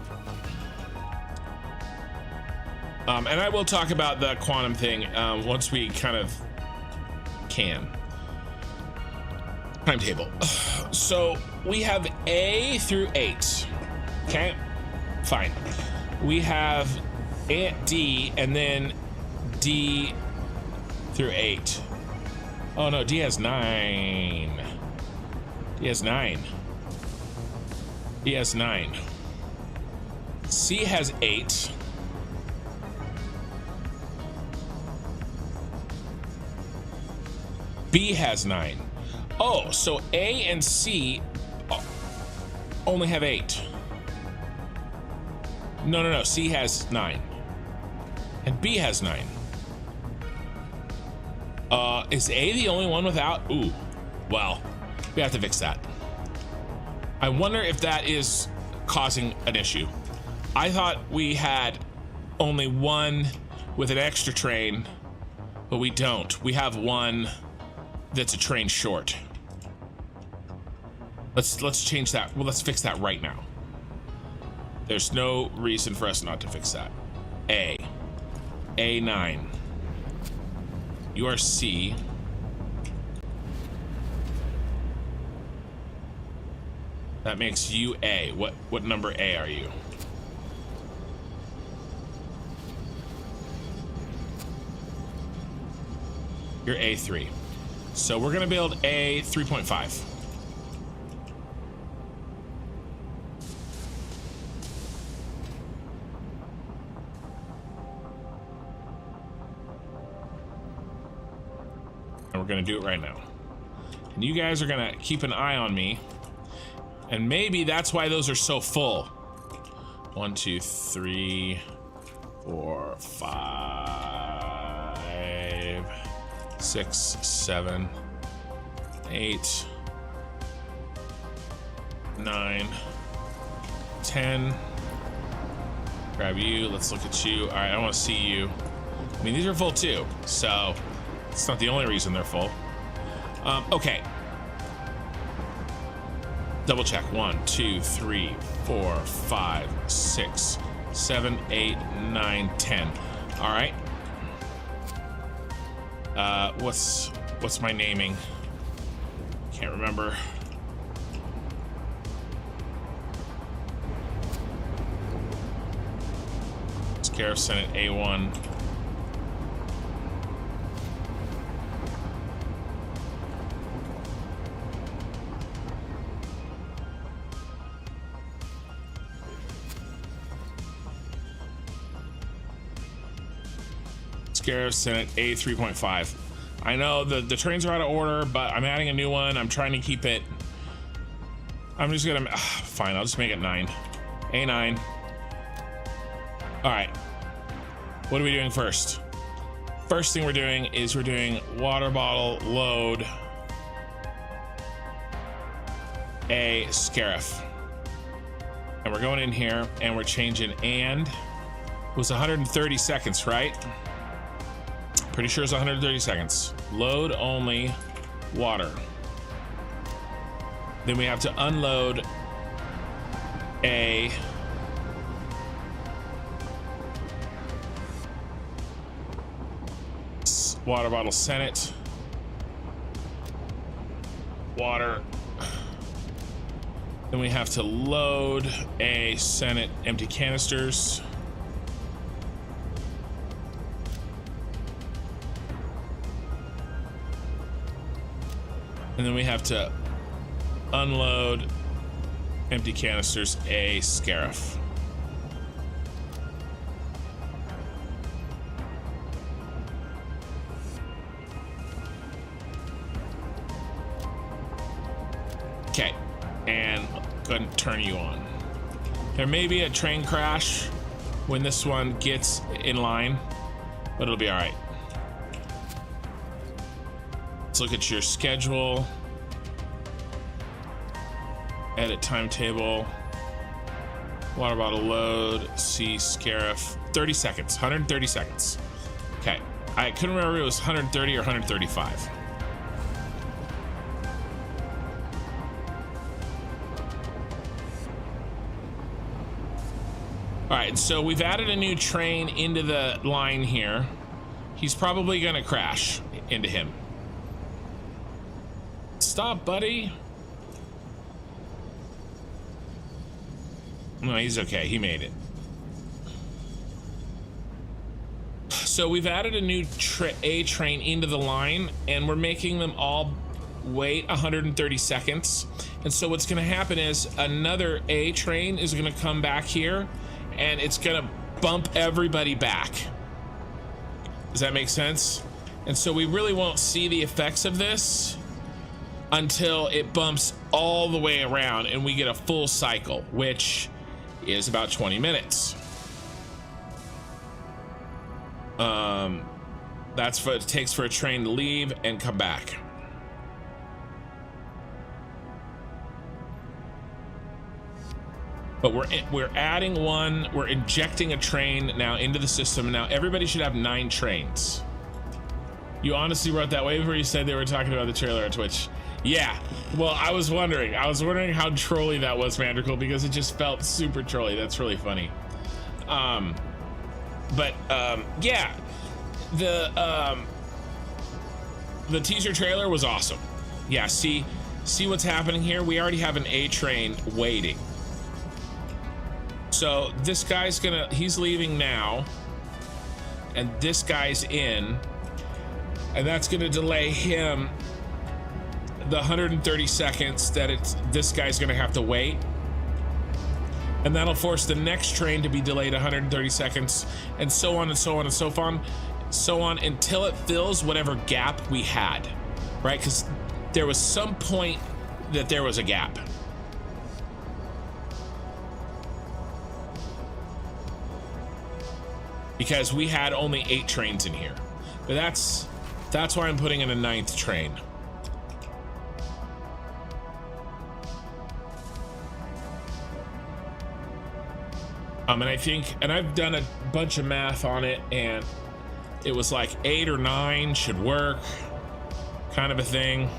And I will talk about the quantum thing once we kind of can. Timetable. So we have A through 8. Okay, fine. We have D, and then D through 8. Oh no, D has 9. D has 9. D has 9. C has 8. B has 9. Oh, so A and C only have 8. No. C has 9. And B has 9. Is A the only one without? Ooh, well, we have to fix that. I wonder if that is causing an issue. I thought we had only one with an extra train, but we don't. We have one that's a train short. Let's change that. Well, let's fix that right now. There's no reason for us not to fix that. A9. You are C. That makes you A. What number A are you? You're A3. So we're gonna build A 3.5. And we're gonna do it right now. And you guys are gonna keep an eye on me. And maybe that's why those are so full. 1, 2, 3, 4, 5, 6, 7, 8, 9, 10. Grab you. Let's look at you. All right, I want to see you. I mean, these are full too, so it's not the only reason they're full. Okay. Double check. 1, 2, 3, 4, 5, 6, 7, 8, 9, 10. All right. What's my naming? Can't remember. Scarif Senate A1. Scarif Senate A 3.5. I know the trains are out of order, but I'm adding a new one. I'm trying to keep it I'm just gonna, fine, I'll just make it 9. A9. All right, what are we doing first? First thing we're doing is we're doing water bottle load a Scarif. And we're going in here and we're changing, and it was 130 seconds, right? Pretty sure it's 130 seconds. Load only water. Then we have to unload a water bottle Senate. Water. Then we have to load a Senate empty canisters. And then we have to unload empty canisters a Scarif. Okay, and go ahead and turn you on. There may be a train crash when this one gets in line, but it'll be all right. Let's look at your schedule. Edit timetable. Water bottle load. See Scarif. 30 seconds. 130 seconds. Okay. I couldn't remember if it was 130 or 135. All right, so we've added a new train into the line here. He's probably gonna crash into him. Stop, buddy. No, he's okay. He made it. So we've added a new A train into the line, and we're making them all wait 130 seconds. And so what's going to happen is another A train is going to come back here, and it's going to bump everybody back. Does that make sense? And so we really won't see the effects of this until it bumps all the way around and we get a full cycle, which is about 20 minutes. That's what it takes for a train to leave and come back. But we're adding one, we're injecting a train now into the system. Now everybody should have 9 trains. You honestly wrote that way before you said they were talking about the trailer on Twitch. Yeah, well, I was wondering how trolly that was, Vandercool, because it just felt super trolly. That's really funny. Yeah, the teaser trailer was awesome. Yeah, see what's happening here? We already have an A train waiting. So this guy's he's leaving now, and this guy's in, and that's gonna delay him the 130 seconds that this guy's gonna have to wait, and that'll force the next train to be delayed 130 seconds, and so on and so on and so on until it fills whatever gap we had, right? Because there was some point that there was a gap. Because we had only 8 trains in here. But that's why I'm putting in a 9th train. And I've done a bunch of math on it, and it was like 8 or 9 should work, kind of a thing.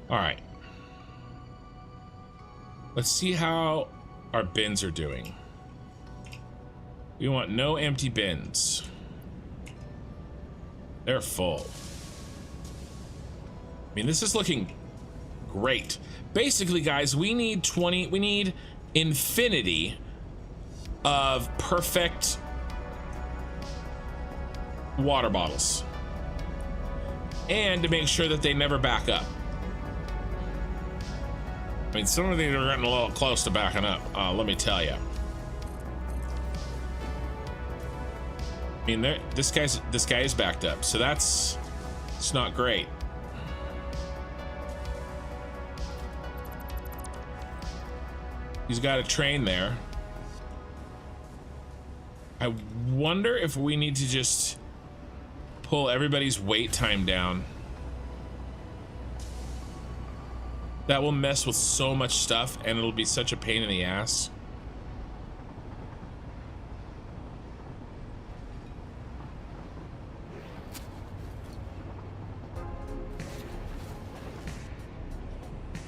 All right. Let's see how our bins are doing. We want no empty bins. They're full. I mean, this is looking great. Basically, guys, we need infinity of perfect water bottles. And to make sure that they never back up. I mean, some of these are getting a little close to backing up, let me tell you. I mean, this guy is backed up, so it's not great. He's got a train there. I wonder if we need to just pull everybody's wait time down. That will mess with so much stuff, and it'll be such a pain in the ass.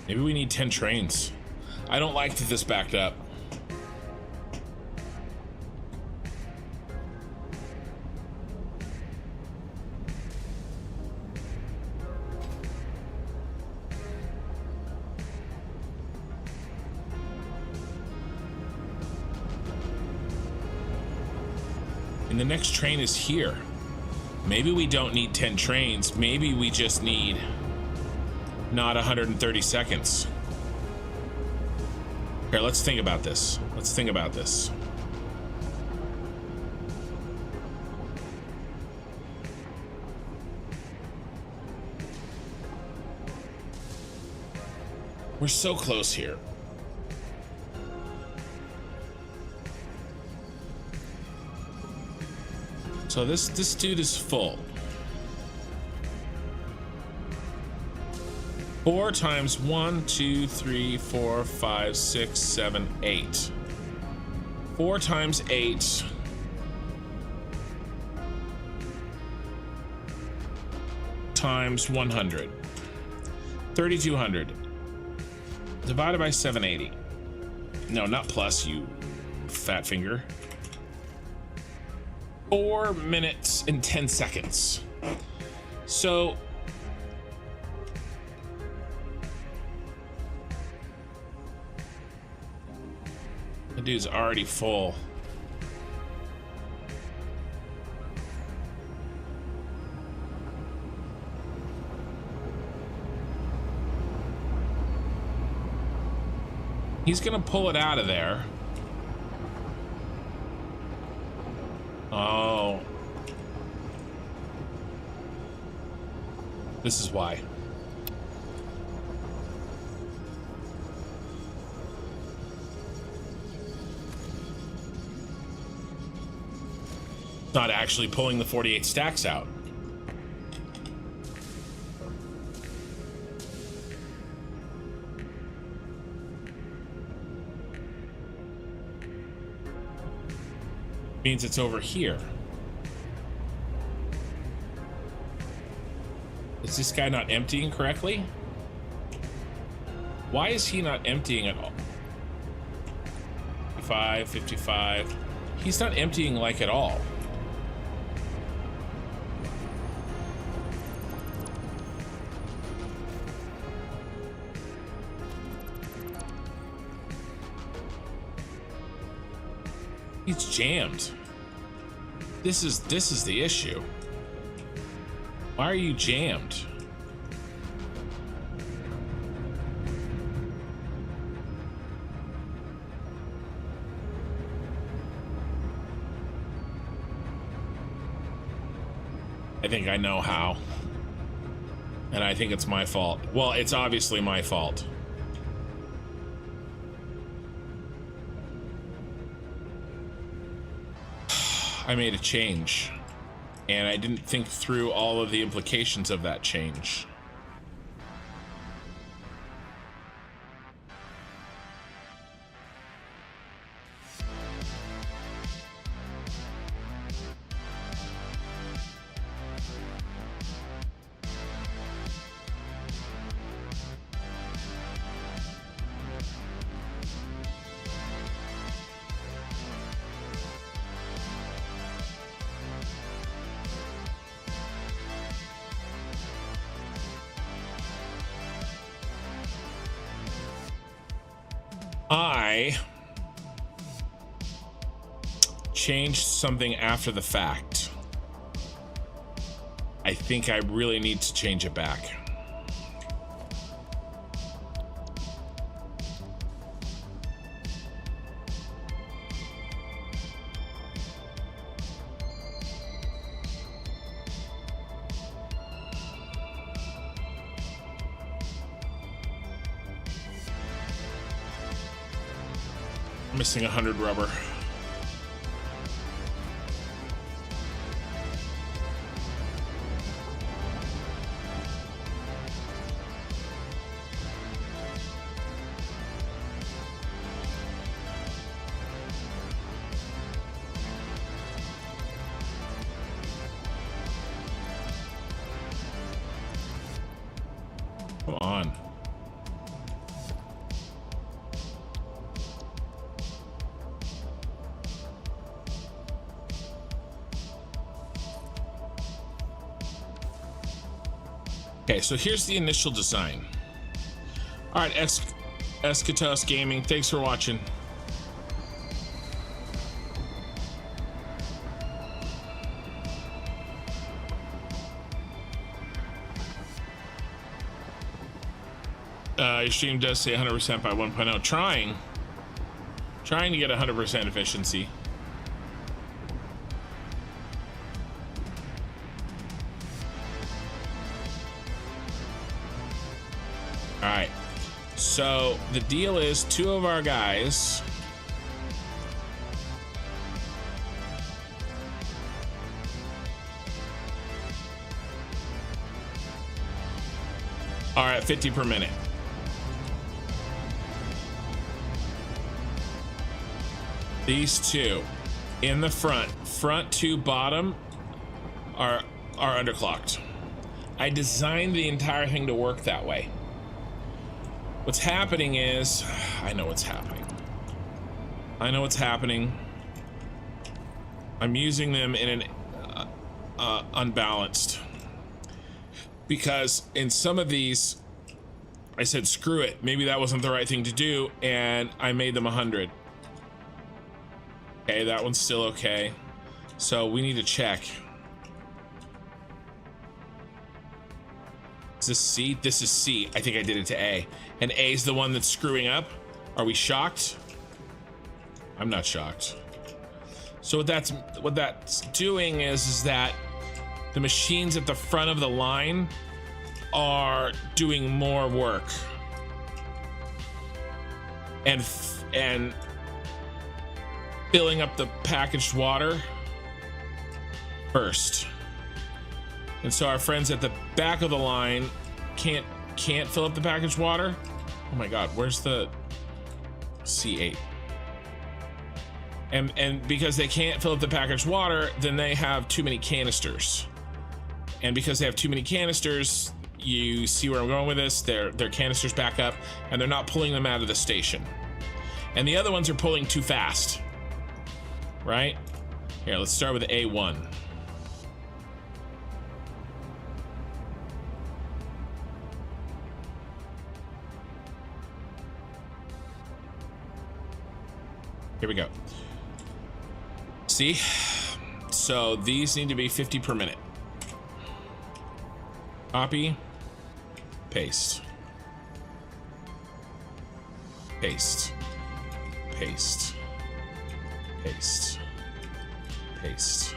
Maybe we need 10 trains. I don't like that this backed up. And the next train is here. Maybe we don't need 10 trains. Maybe we just need not 130 seconds. Here, let's think about this. Let's think about this. We're so close here. So this dude is full. 4 times 1, 2, 3, 4, 5, 6, 7, 8. 4 times 8. Times 100. 3,200. Divided by 780. No, not plus, you fat finger. 4 minutes and 10 seconds. So the dude's already full. He's gonna pull it out of there. Oh. This is why. Not actually pulling the 48 stacks out. Means it's over here. Is this guy not emptying correctly? Why is he not emptying at all? 55, 55. He's not emptying like at all. He's jammed. This is the issue. Why are you jammed? I think I know how. And I think it's my fault. Well, it's obviously my fault. I made a change, and I didn't think through all of the implications of that change. I changed something after the fact. I think I really need to change it back. Missing 100 rubber. Come on. Okay, so here's the initial design. All right, Eschatos Gaming, thanks for watching. Your stream does say 100% by 1.0. Trying to get 100% efficiency. All right, so the deal is 2 of our guys are at 50 per minute. These 2 in the front 2 bottom are underclocked. I designed the entire thing to work that way. What's happening is, I know what's happening. I'm using them in an unbalanced, because in some of these I said screw it, maybe that wasn't the right thing to do, and I made them 100. Okay, that one's still okay. So we need to check. Is this C? This is C. I think I did it to A. And A is the one that's screwing up. Are we shocked? I'm not shocked. So what that's doing is that the machines at the front of the line are doing more work. And filling up the packaged water first. And so our friends at the back of the line can't fill up the packaged water. Oh my god, where's the C8? And because they can't fill up the packaged water, then they have too many canisters. And because they have too many canisters, you see where I'm going with this, their canisters back up and they're not pulling them out of the station. And the other ones are pulling too fast. Right? Here, let's start with A1. Here we go. See? So these need to be 50 per minute. Copy. Paste. Paste. Paste. Paste. Paste.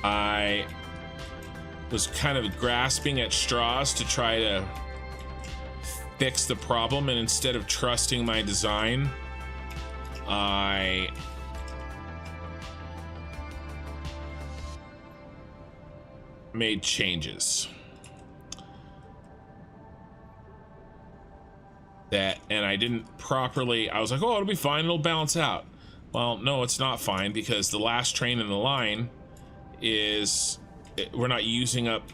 I was kind of grasping at straws to try to fix the problem, and instead of trusting my design, I made changes. And I didn't properly, I was like, oh, it'll be fine, it'll balance out. Well, no, it's not fine, because the last train in the line is, we're not using up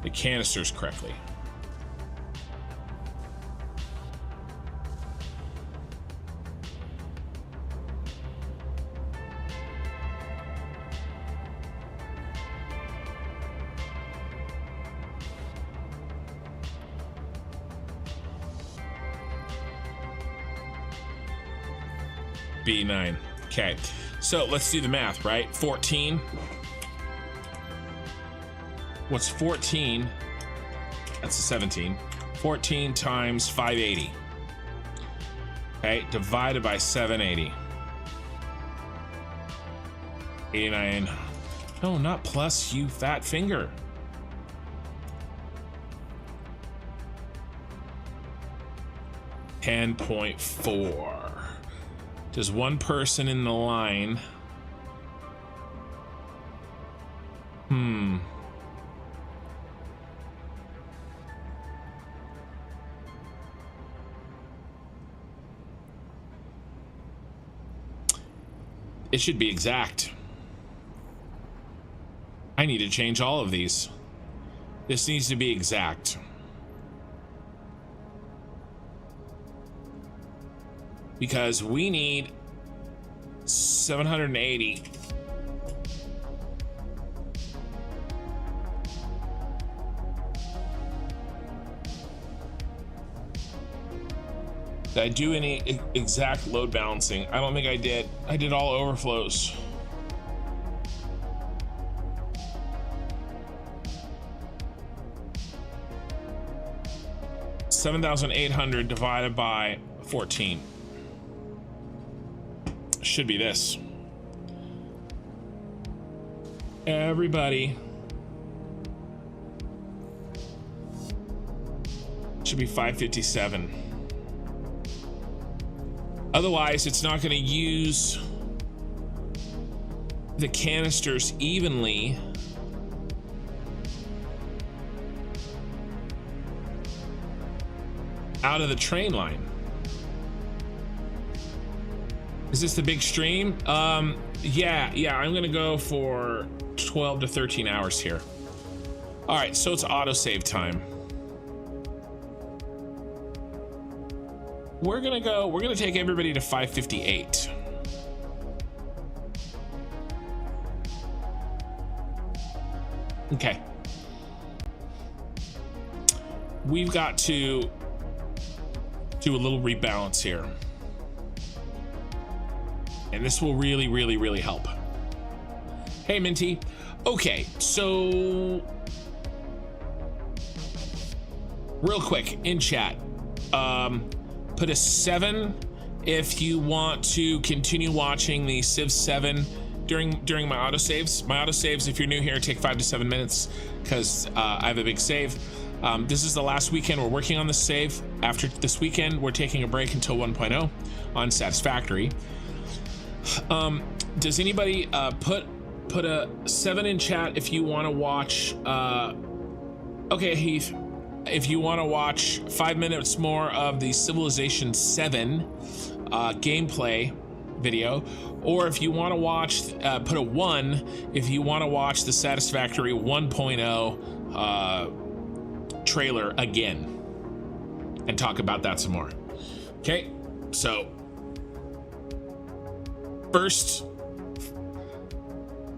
the canisters correctly. B9. Okay, so let's do the math, right? 14. What's 14? That's a 17. 14 times 580. Okay, divided by 780. 89. No, not plus, you fat finger. $10.4. There's one person in the line. It should be exact. I need to change all of these. This needs to be exact. Because we need 780. Did I do any exact load balancing? I don't think I did. I did all overflows. $7,800 divided by 14. Should be this. Everybody. Should be 557. Otherwise, it's not going to use the canisters evenly. Out of the train line. Is this the big stream? Yeah, I'm gonna go for 12 to 13 hours here. All right, so it's autosave time. We're gonna take everybody to 558. Okay. We've got to do a little rebalance here. And this will really, really, really help. Hey, Minty. Okay, so real quick in chat, put a 7 if you want to continue watching the Civ 7 during my autosaves. My autosaves, if you're new here, take 5 to 7 minutes because I have a big save. This is the last weekend we're working on this save. After this weekend, we're taking a break until 1.0 on Satisfactory. Does anybody put a 7 in chat if you want to watch? Okay, Heath, if you want to watch 5 minutes more of the Civilization 7 gameplay video, or if you want to watch, put a 1 if you want to watch the Satisfactory 1.0 trailer again and talk about that some more. Okay, so first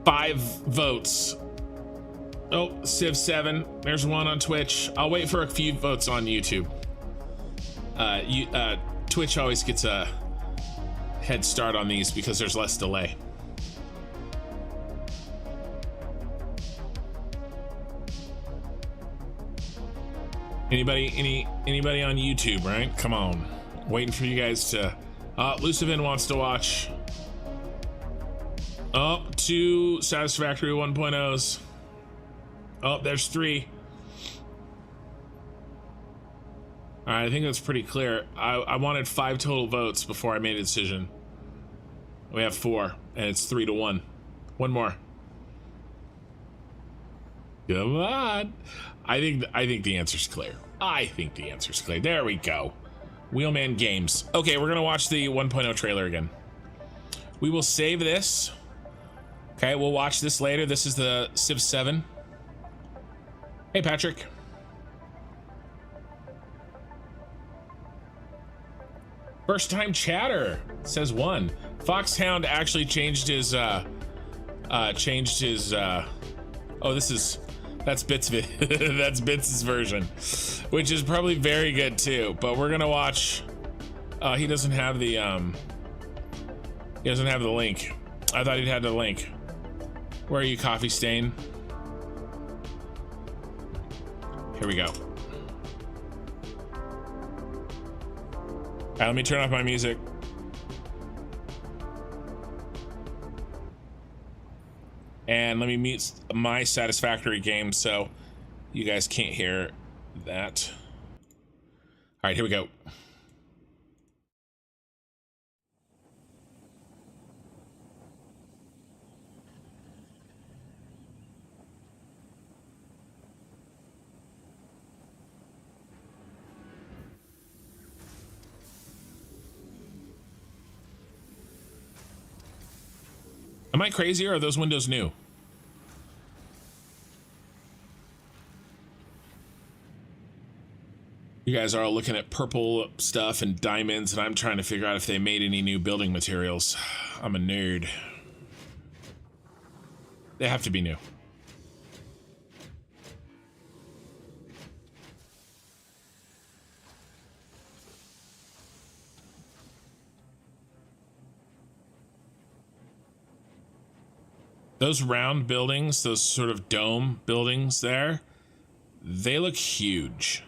5 votes. Oh, Civ 7, there's one on Twitch. I'll wait for a few votes on YouTube. Twitch always gets a head start on these because there's less delay. Anybody on YouTube, right? Come on. Waiting for you guys to Lucivin wants to watch. Oh, 2 Satisfactory 1.0s. Oh, there's 3. All right, I think that's pretty clear. I wanted 5 total votes before I made a decision. We have 4, and it's 3 to 1. One more. Come on. I think the answer's clear. I think the answer's clear. There we go. Wheelman Games. Okay, we're gonna watch the 1.0 trailer again. We will save this. Okay, we'll watch this later. This is the Civ 7. Hey, Patrick. First time chatter, says 1. Foxhound actually changed his oh, that's Bits that's Bits' version, which is probably very good too, but we're gonna watch. He doesn't have the link. I thought he'd had the link. Where are you, Coffee Stain? Here we go. All right, let me turn off my music. And let me mute my Satisfactory game so you guys can't hear that. All right, here we go. Am I crazy or are those windows new? You guys are all looking at purple stuff and diamonds, and I'm trying to figure out if they made any new building materials. I'm a nerd. They have to be new. Those round buildings, those sort of dome buildings there, they look huge.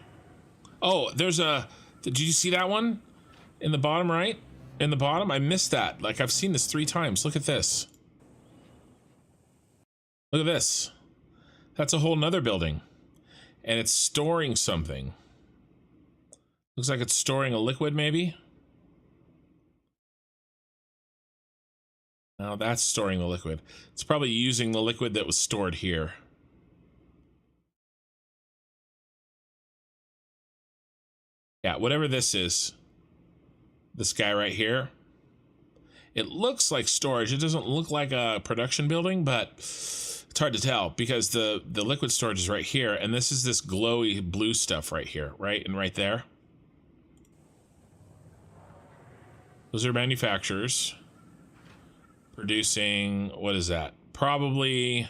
Oh, there's a... Did you see that one? In the bottom right? In the bottom? I missed that. Like, I've seen this 3 times. Look at this. Look at this. That's a whole nother building. And it's storing something. Looks like it's storing a liquid, maybe? No, that's storing the liquid. It's probably using the liquid that was stored here. Yeah, whatever this is. This guy right here. It looks like storage. It doesn't look like a production building, but it's hard to tell because the liquid storage is right here, and this is this glowy blue stuff right here, right? And right there. Those are manufacturers. Producing, what is that? Probably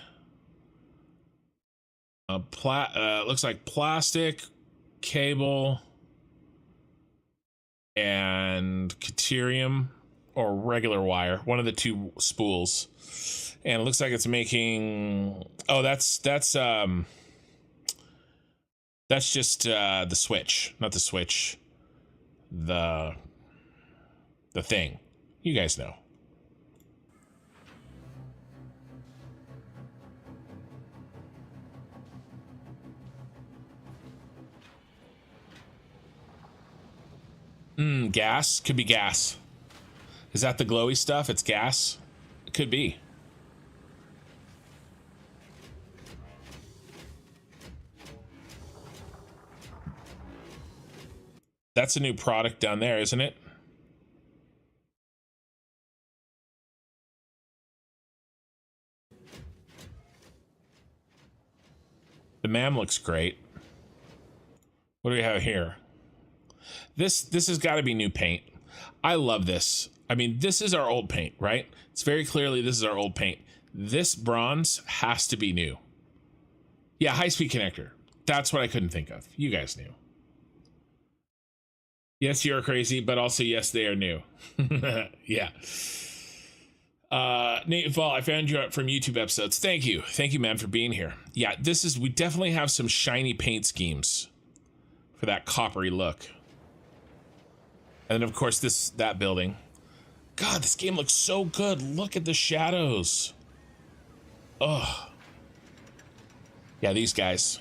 a looks like plastic, cable, and deuterium or regular wire. One of the 2 spools. And it looks like it's making, oh, that's just the switch, not the switch. The thing. You guys know. Gas? Could be gas. Is that the glowy stuff? It's gas? It could be. That's a new product down there, isn't it? The MAM looks great. What do we have here? This has got to be new paint. I love this. I mean, this is our old paint, right? It's very clearly this is our old paint. This bronze has to be new. Yeah, high-speed connector. That's what I couldn't think of. You guys knew. Yes, you're crazy, but also yes, they are new. Yeah. Nate Fall, I found you from YouTube episodes. Thank you. Thank you, man, for being here. Yeah, we definitely have some shiny paint schemes for that coppery look. And then, of course, that building. God, this game looks so good. Look at the shadows. Ugh. Yeah, these guys.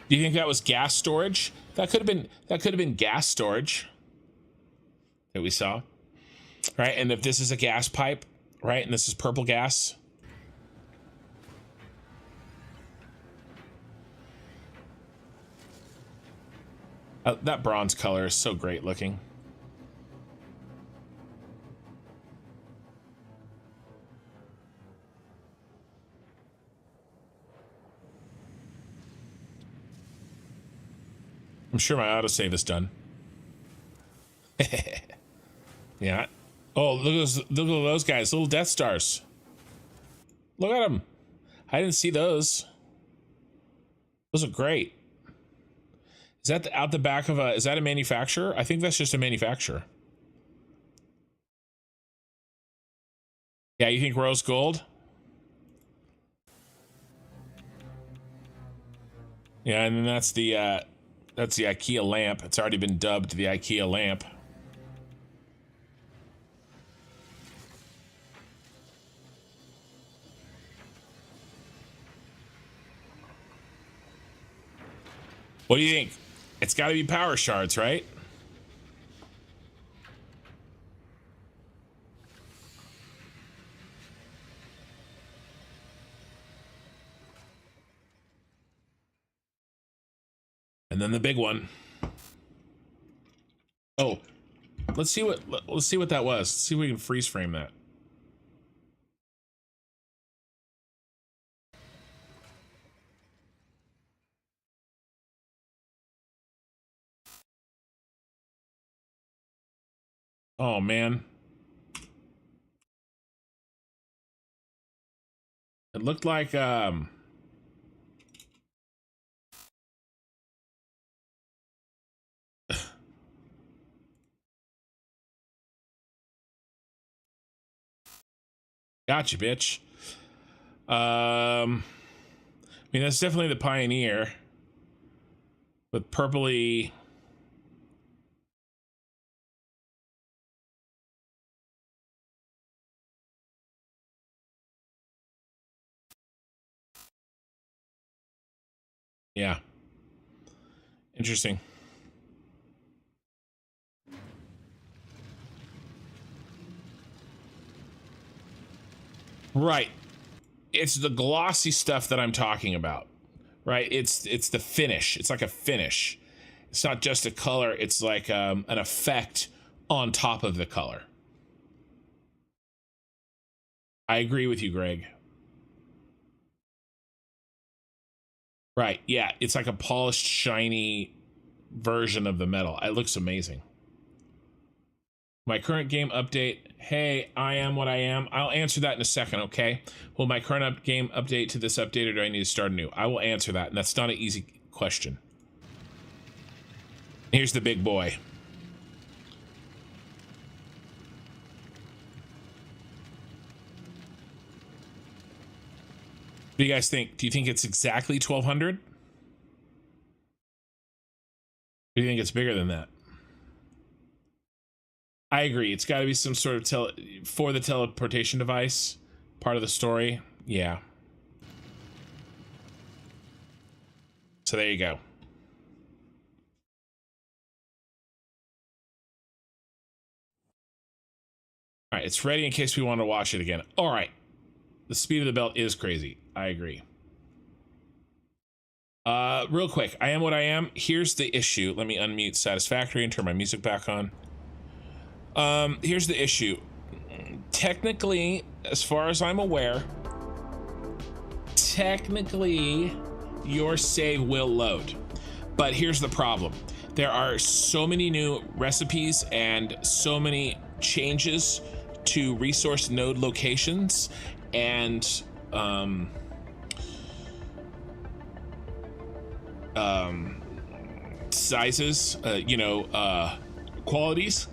Do you think that was gas storage? That could have been gas storage that we saw. Right? And if this is a gas pipe, right? And this is purple gas. That bronze color is so great looking. I'm sure my autosave is done. Yeah. Oh, look at those guys, little Death Stars. Look at them. I didn't see those. Those are great. Is that out the back of is that a manufacturer? I think that's just a manufacturer. Yeah, you think rose gold? Yeah, and then that's the IKEA lamp. It's already been dubbed the IKEA lamp. What do you think? It's got to be power shards, right? And then the big one. Oh, let's see what that was. Let's see if we can freeze frame that. Oh man. It looked like gotcha, bitch. I mean, that's definitely the Pioneer with purpley. Yeah. Interesting. Right. It's the glossy stuff that I'm talking about. Right? It's the finish. It's like a finish. It's not just a color, it's like an effect on top of the color. I agree with you, Greg. Right, yeah, it's like a polished, shiny version of the metal. It looks amazing. My current game update. Hey, I am what I am. I'll answer that in a second, okay? Will my current game update to this update, or do I need to start anew? I will answer that, and that's not an easy question. Here's the big boy. What do you guys think? Do you think it's exactly 1200? Or do you think it's bigger than that? I agree. It's got to be some sort of for the teleportation device part of the story. Yeah. So there you go. All right, it's ready in case we want to watch it again. All right. The speed of the belt is crazy. I agree. Real quick, I am what I am. Here's the issue. Let me unmute Satisfactory and turn my music back on. Here's the issue. Technically, as far as I'm aware, technically your save will load. But here's the problem. There are so many new recipes and so many changes to resource node locations and sizes, qualities,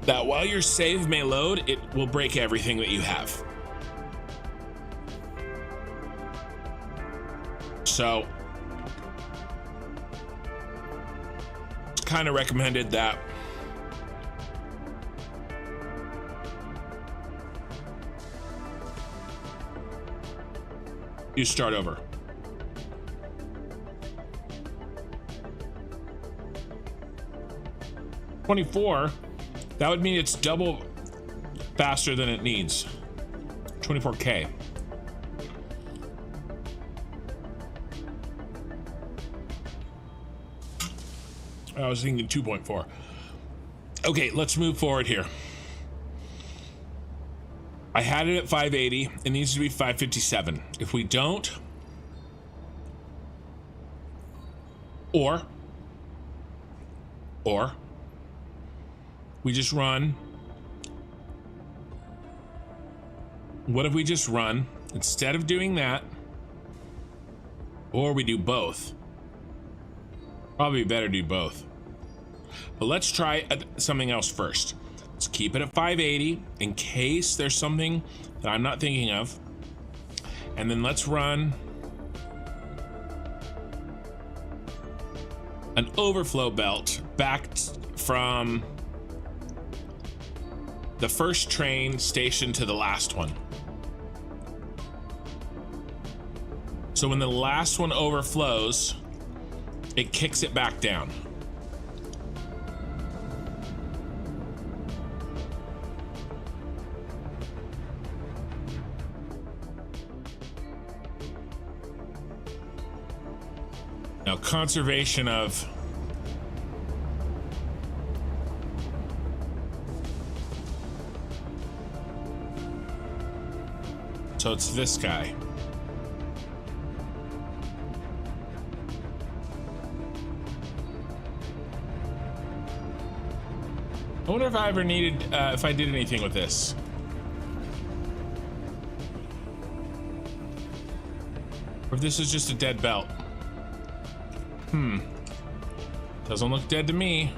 that while your save may load, it will break everything that you have. So it's kind of recommended that you start over. $24, that would mean it's double faster than it needs. 24K. I was thinking 2.4. Okay, let's move forward here. I had it at 580. It needs to be 557. If we don't, or we just run. What if we just run instead of doing that? Or we do both. Probably better do both. But let's try something else first. Let's keep it at 580 in case there's something that I'm not thinking of. And then let's run an overflow belt back from the first train station to the last one. So when the last one overflows, it kicks it back down. Now, conservation of so it's this guy. I wonder if I ever needed, if I did anything with this. Or if this is just a dead belt. Doesn't look dead to me.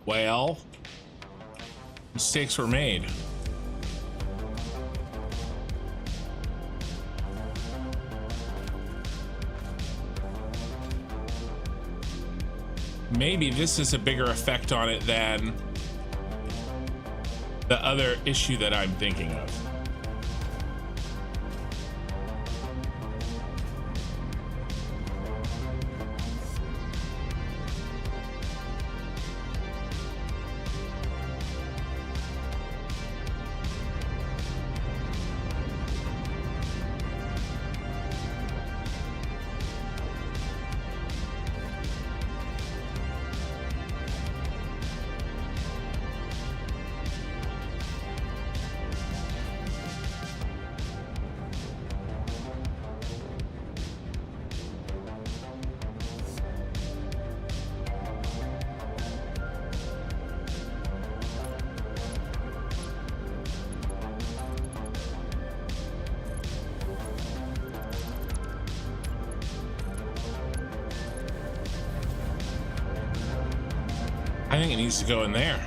Well, mistakes were made. Maybe this is a bigger effect on it than the other issue that I'm thinking of. I think it needs to go in there.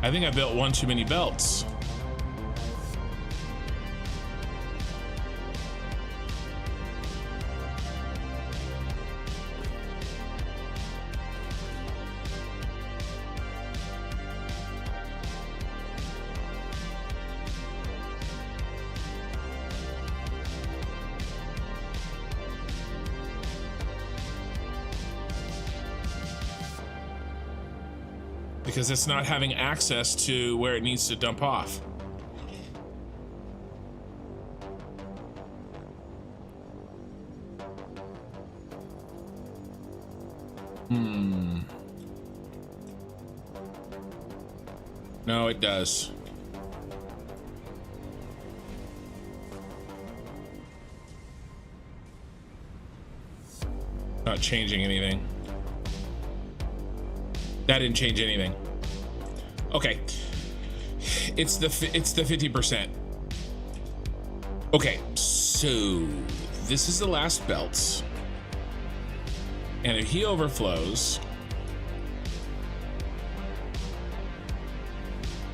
I think I built one too many belts. Because it's not having access to where it needs to dump off. No, it does. Not changing anything. That didn't change anything. Okay, it's the 50%. Okay, so this is the last belt, and if he overflows,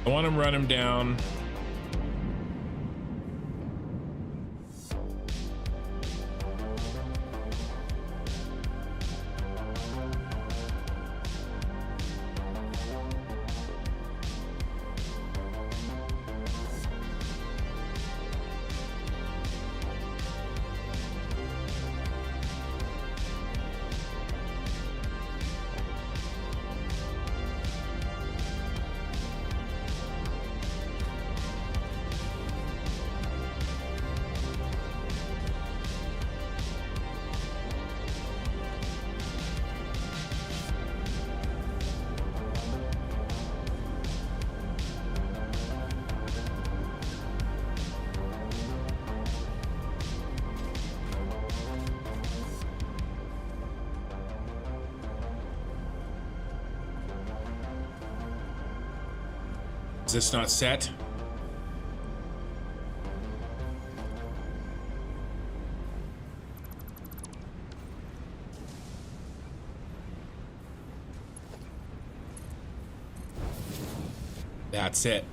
I want to run him down. Is this not set? That's it.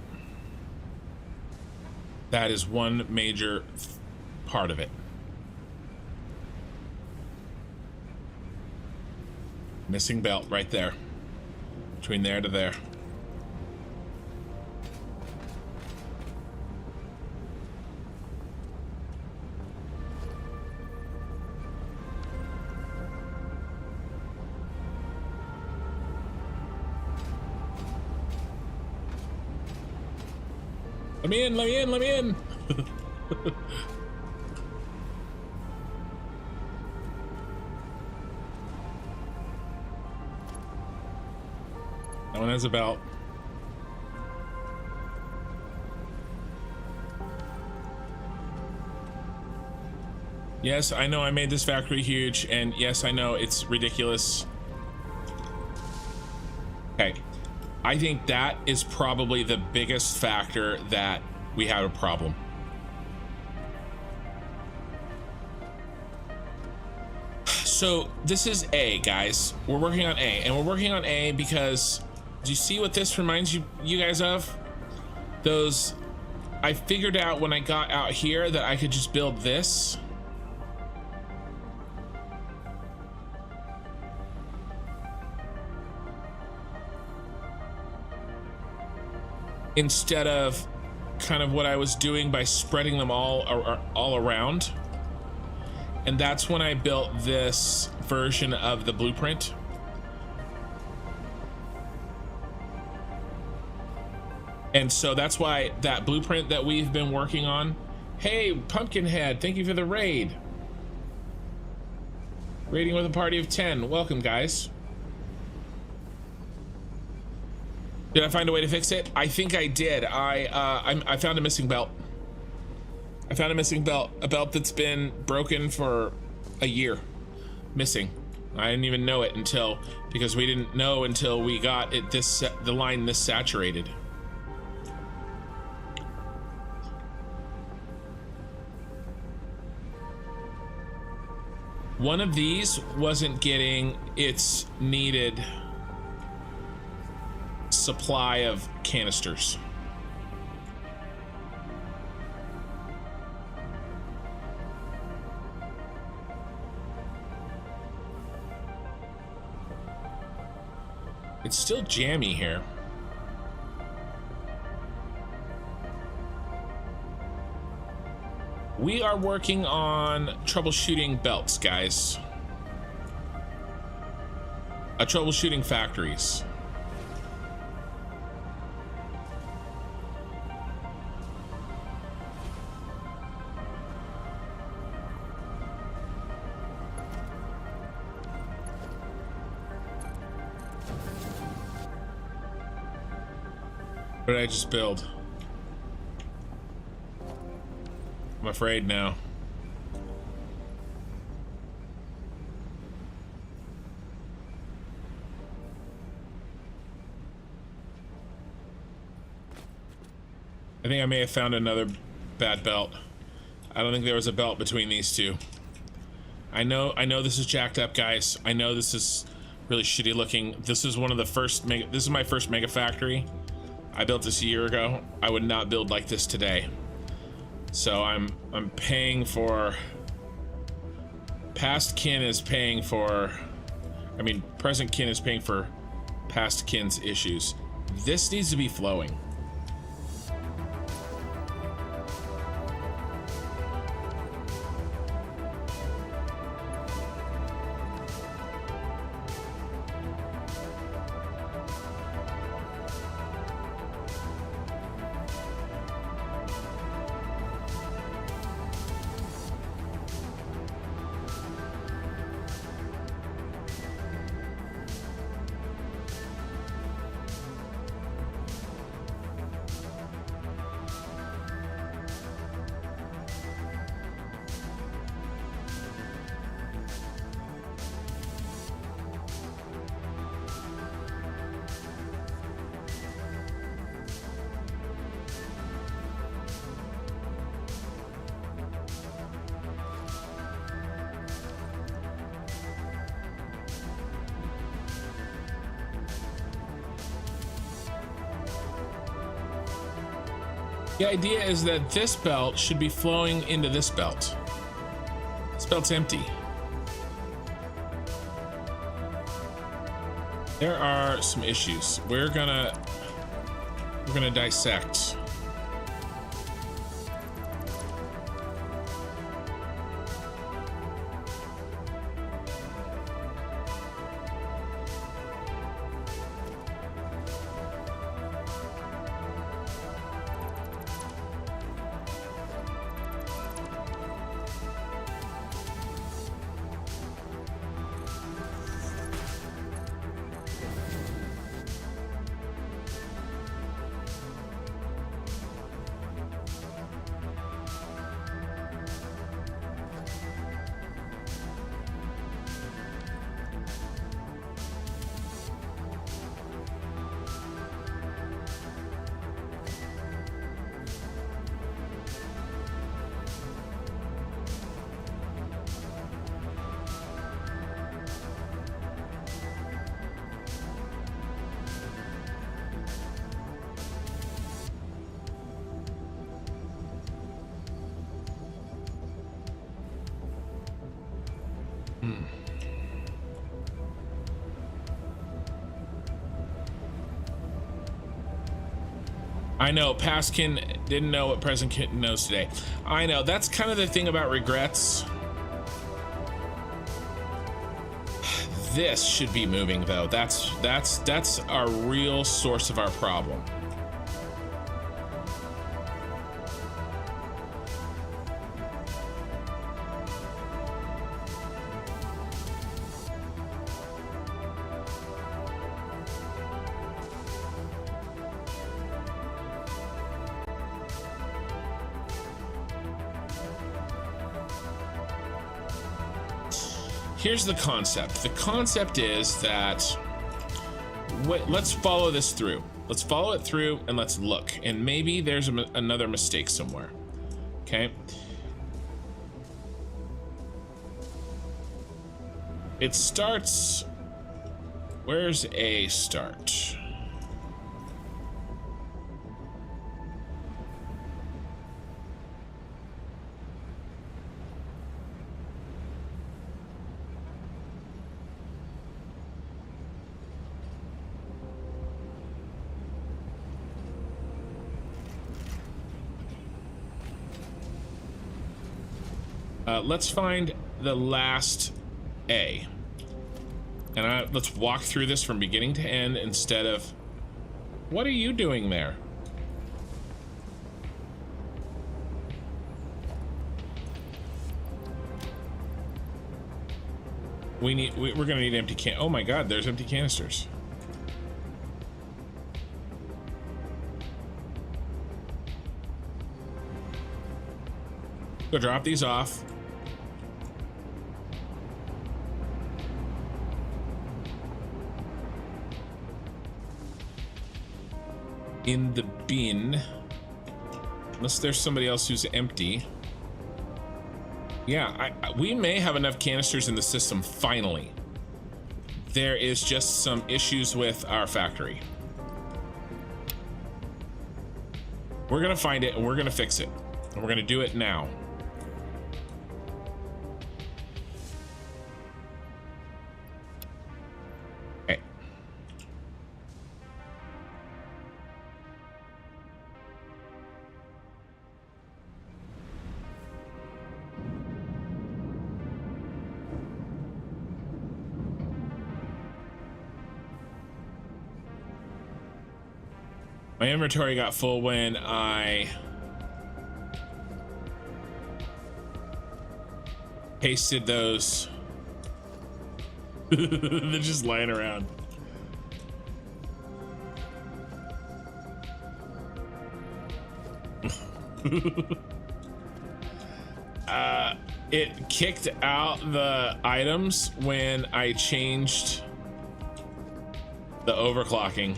That is one major part of it. Missing belt right there. Between there to there. Let me in, let me in, let me in. No one has a belt. Yes, I know I made this factory huge, and yes, I know it's ridiculous. Okay. I think that is probably the biggest factor that we have a problem. So this is A, guys. We're working on A, and we're working on A because do you see what this reminds you guys of? Those, I figured out when I got out here that I could just build this. Instead of kind of what I was doing by spreading them all around. And that's when I built this version of the blueprint. And so that's why that blueprint that we've been working on. Hey, Pumpkinhead, thank you for the raid. Raiding with a party of 10. Welcome, guys. Did I find a way to fix it? I think I did. I found a missing belt. I found a missing belt. A belt that's been broken for a year. Missing. I didn't even know it because we didn't know until we got it the line this saturated. One of these wasn't getting its needed supply of canisters. It's still jammy here. We are working on troubleshooting belts, guys. Troubleshooting factories. What did I just build? I'm afraid now. I think I may have found another bad belt. I don't think there was a belt between these two. I know this is jacked up, guys. I know this is really shitty looking. This is one of the first this is my first mega factory. I built this a year ago. I would not build like this today. So I'm paying for, past kin is paying for, I mean, present kin is paying for past kin's issues. This needs to be flowing. The idea is that this belt should be flowing into this belt. This belt's empty. There are some issues. We're gonna dissect. I know, Paskin didn't know what Present Kitten knows today. I know, that's kind of the thing about regrets. This should be moving though. That's our real source of our problem. Here's the concept. The concept is that let's follow this through. Let's follow it through and let's look. And maybe there's another mistake somewhere. Okay. It starts. Where's A start? Let's find the last A. And let's walk through this from beginning to end instead of... What are you doing there? We're gonna need empty can... Oh my god, there's empty canisters. Go drop these off. In the bin. Unless there's somebody else who's empty. Yeah, we may have enough canisters in the system finally. There is just some issues with our factory. We're gonna find it and we're gonna fix it. And we're gonna do it now. My inventory got full when I pasted those. They're just lying around. It kicked out the items when I changed the overclocking.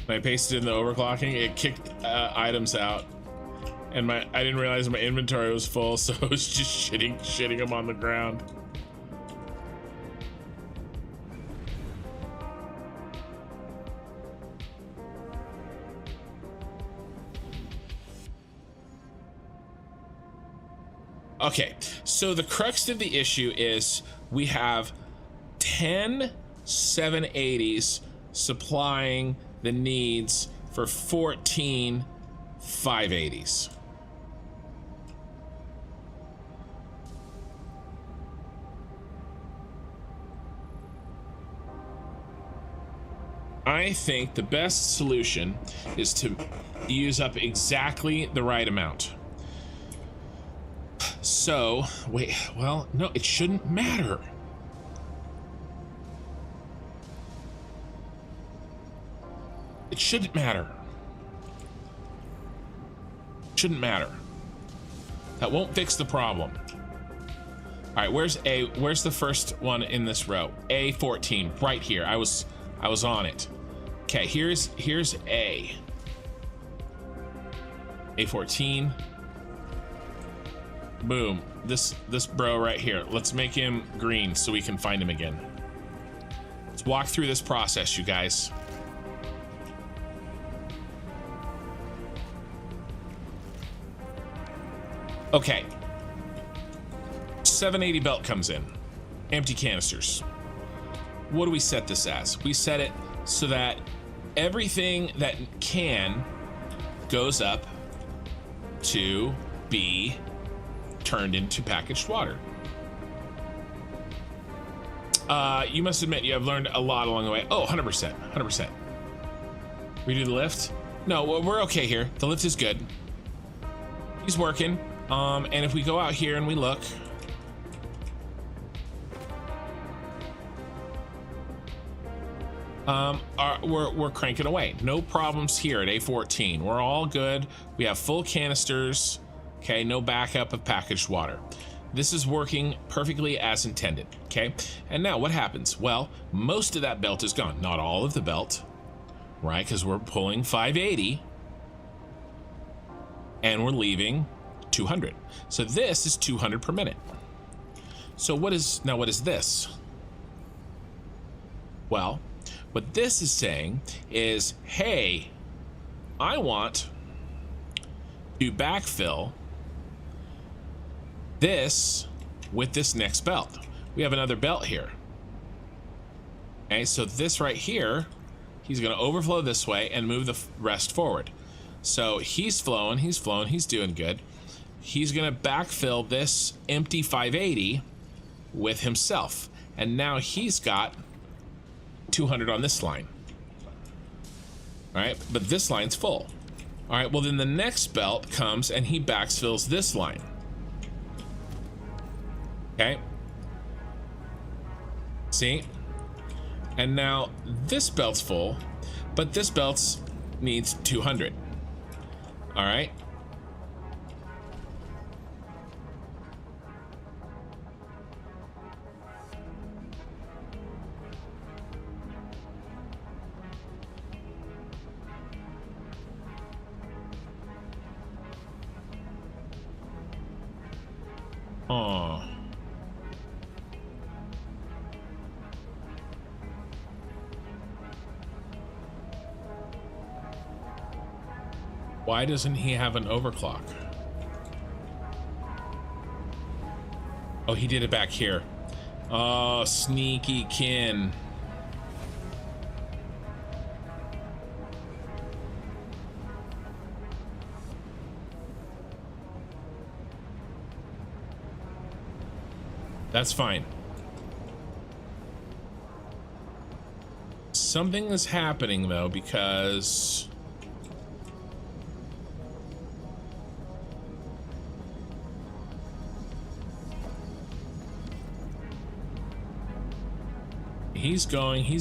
When I pasted in the overclocking, it kicked items out, and I didn't realize my inventory was full, so I was just shitting them on the ground. Okay, so the crux of the issue is we have 10 780s supplying the needs for 14 580s. I think the best solution is to use up exactly the right amount. So, wait, well, no, it shouldn't matter. It shouldn't matter. Shouldn't matter. That won't fix the problem. All right, where's the first one in this row? A14, right here. I was on it. Okay, here's A. A14. Boom. This bro right here. Let's make him green so we can find him again. Let's walk through this process, you guys. Okay. 780 belt comes in. Empty canisters. What do we set this as? We set it so that everything that can goes up to be turned into packaged water. You must admit you have learned a lot along the way. Oh, 100%, 100%. Redo the lift? No, we're okay here. The lift is good. He's working. And if we go out here and we look, we're cranking away. No problems here at A14. We're all good. We have full canisters. Okay, no backup of packaged water. This is working perfectly as intended. Okay, and now what happens? Well, most of that belt is gone. Not all of the belt, right? Because we're pulling 580 and we're leaving 200. So this is 200 per minute. So what is this? Well, what this is saying is, hey, I want to backfill this with this next belt. We have another belt here. Okay, so this right here, he's going to overflow this way and move the rest forward. So he's flowing, he's doing good. He's going to backfill this empty 580 with himself. And now he's got 200 on this line. All right, but this line's full. All right, well then the next belt comes and he backfills this line. Okay. See? And now this belt's full, but this belt needs 200. All right. Oh. Why doesn't he have an overclock? Oh, he did it back here. Oh, sneaky kin. That's fine. Something is happening though, because he's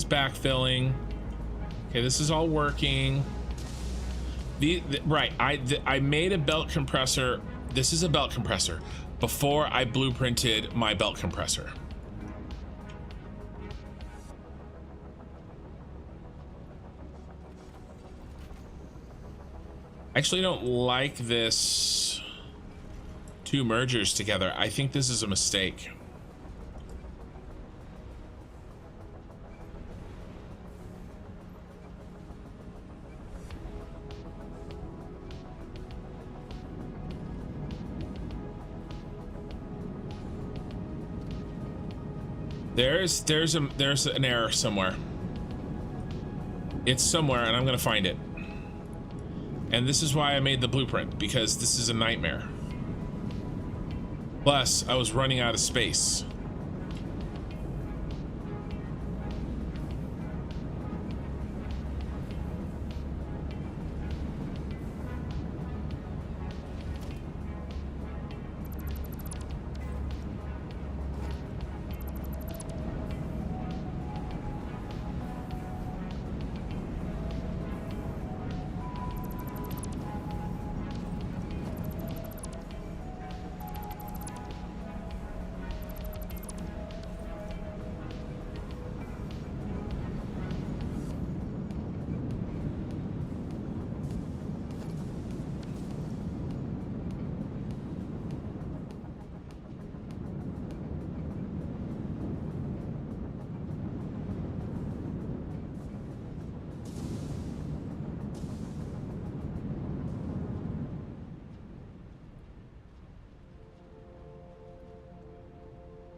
backfilling. Okay, this is all working. Right, I made a belt compressor. This is a belt compressor before I blueprinted my belt compressor. I actually don't like this two mergers together. I think this is a mistake. There's an error somewhere. It's somewhere, and I'm gonna find it. And this is why I made the blueprint, because this is a nightmare. Plus, I was running out of space.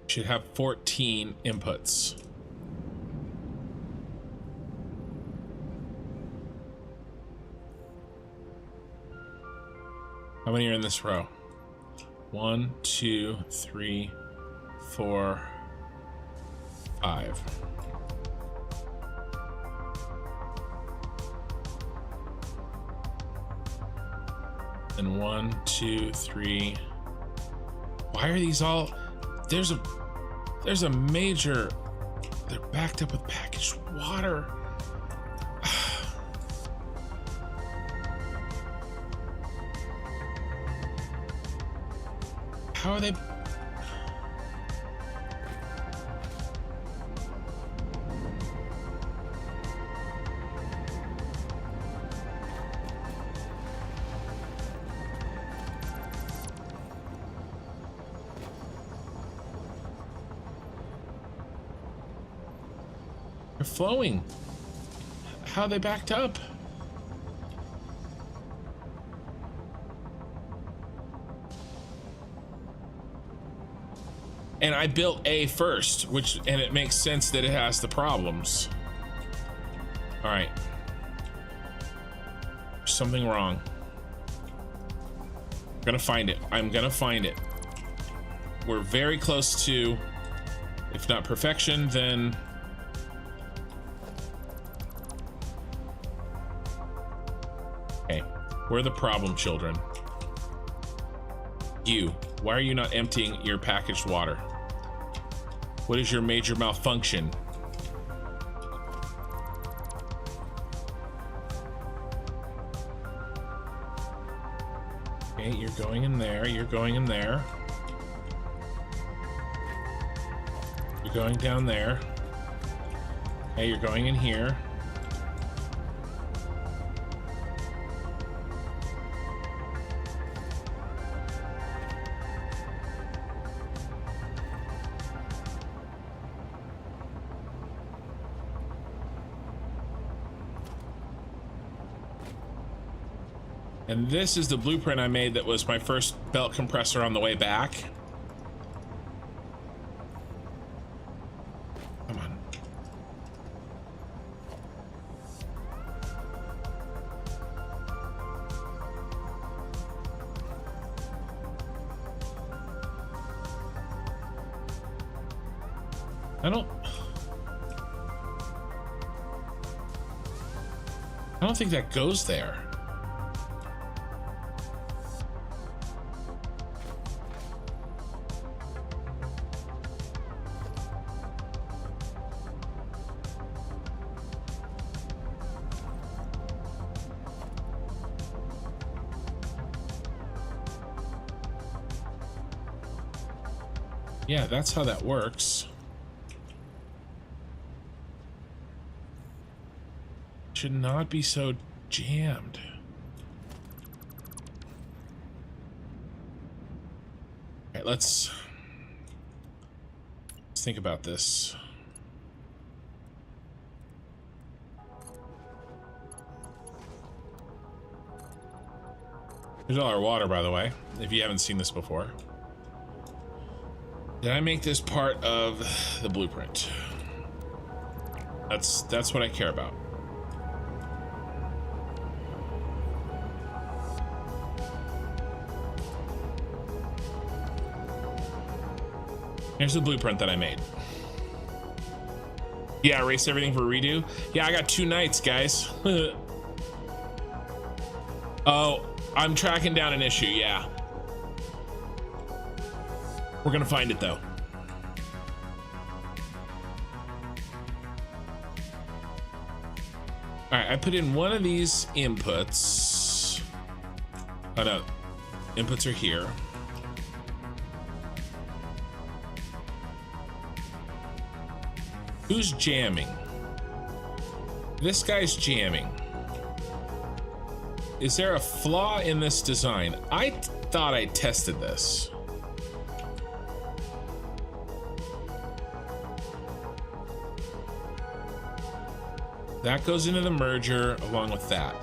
Should have 14 inputs. How many are in this row? 1, 2, 3, 4, 5. And 1, 2, 3. Why are these all? There's a major. They're backed up with packaged water. How are they? They're flowing. How are they backed up? And I built A first, and it makes sense that it has the problems. All right. There's something wrong. I'm gonna find it. I'm gonna find it. We're very close to, if not perfection, then okay. Where are the problem children? You. Why are you not emptying your packaged water? What is your major malfunction? Okay, you're going in there. You're going in there. You're going down there. Okay, you're going in here. And this is the blueprint I made that was my first belt compressor on the way back. Come on. I don't think that goes there. Yeah, that's how that works. Should not be so jammed. Okay, let's think about this. Here's all our water, by the way, if you haven't seen this before. Did I make this part of the blueprint? That's what I care about. Here's the blueprint that I made. Yeah, erase everything for redo. Yeah, I got 2 nights, guys. Oh, I'm tracking down an issue, yeah. We're gonna find it though. All right, I put in one of these inputs. Oh no, inputs are here. Who's jamming? This guy's jamming. Is there a flaw in this design? I thought I tested this. That goes into the merger along with that.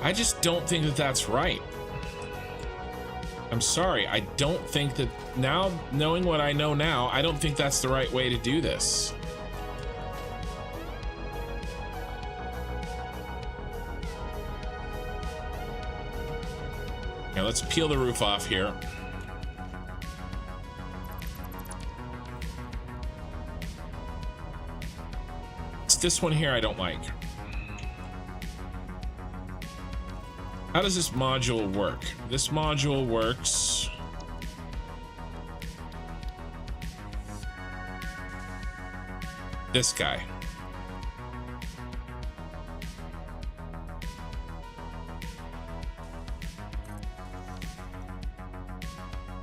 I just don't think that that's right. I'm sorry, I don't think that, now knowing what I know now, I don't think that's the right way to do this. Now let's peel the roof off here. It's this one here I don't like. How does this module work? This module works. This guy.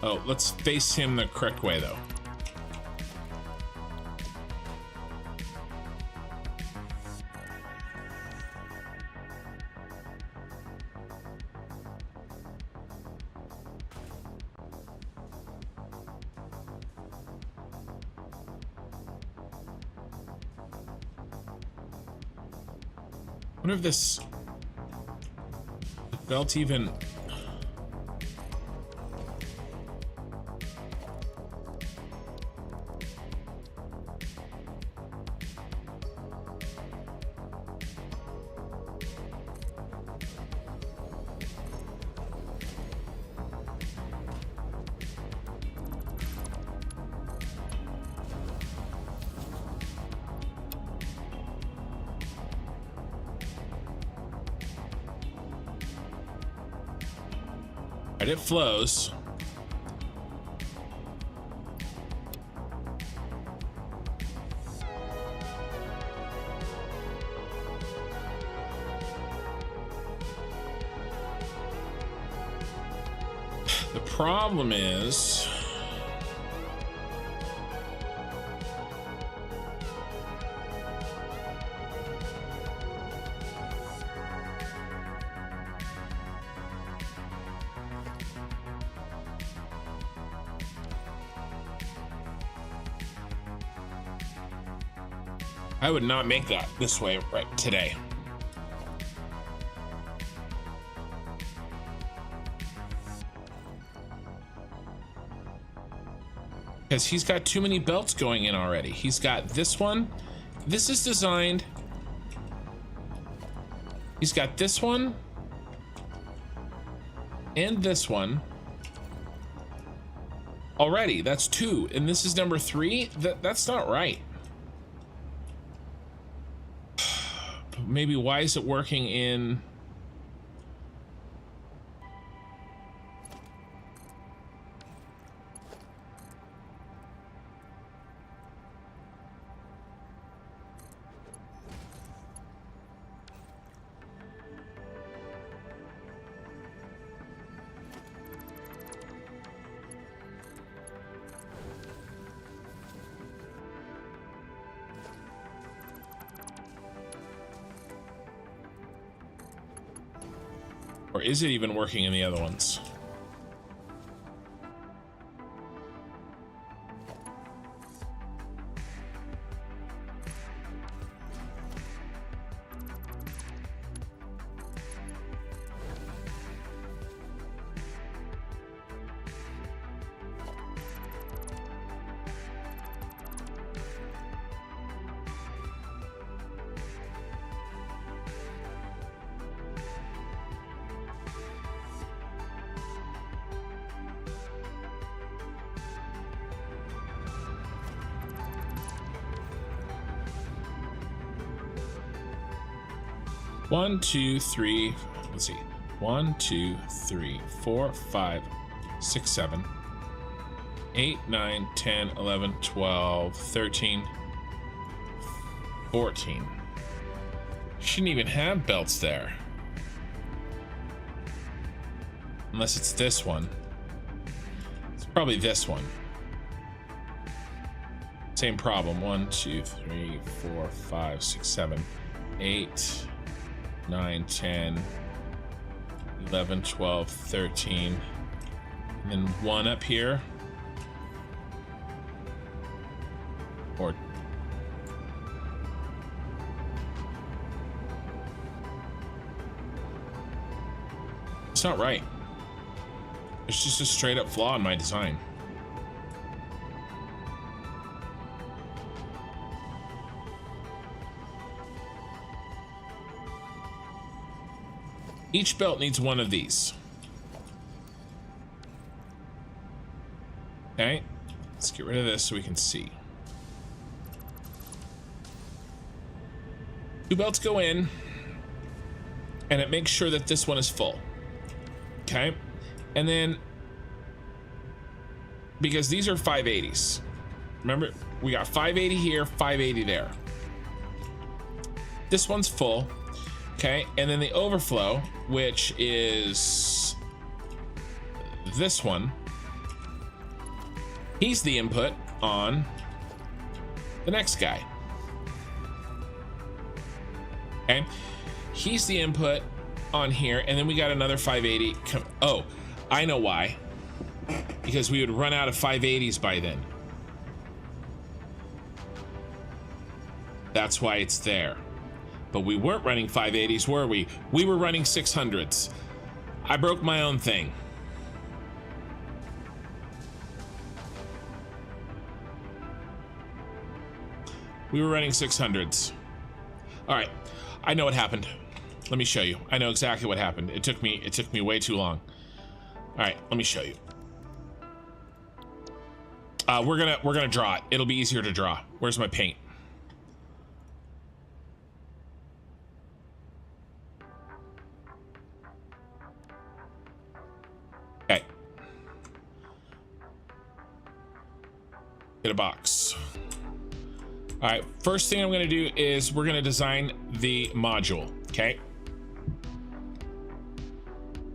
Oh, let's face him the correct way though. I wonder if this belt even... It flows. The problem is I would not make that this way right today. Because he's got too many belts going in already. He's got this one. This is designed. He's got this one. And this one. Already, that's 2. And this is number 3. That's not right. Maybe why is it working in... Or is it even working in the other ones? 1, 2, 3. Let's see. 1, 2, 3, 4, 5, 6, 7, 8, 9, 10, 11, 12, 13, 14. Shouldn't even have belts there. Unless it's this one. It's probably this one. Same problem. 1, 2, 3, 4, 5, 6, 7, 8, 9, 10, 11, 12, 13. And then 1 up here. Or it's not right. It's just a straight up flaw in my design. Each belt needs one of these. Okay, let's get rid of this so we can see. 2 belts go in, and it makes sure that this one is full. Okay, and then because these are 580s, remember we got 580 here, 580 there. This one's full. Okay, and then the overflow, which is this one, he's the input on the next guy. Okay, he's the input on here, and then we got another 580. Oh, I know why. Because we would run out of 580s by then. That's why it's there. But we weren't running 580s, were we? We were running 600s. I broke my own thing. We were running 600s. All right, I know what happened. Let me show you. I know exactly what happened. It took me way too long. All right, let me show you. We're gonna draw it. It'll be easier to draw. Where's my paint? Okay. Get a box. All right, first thing I'm gonna do is we're gonna design the module, okay?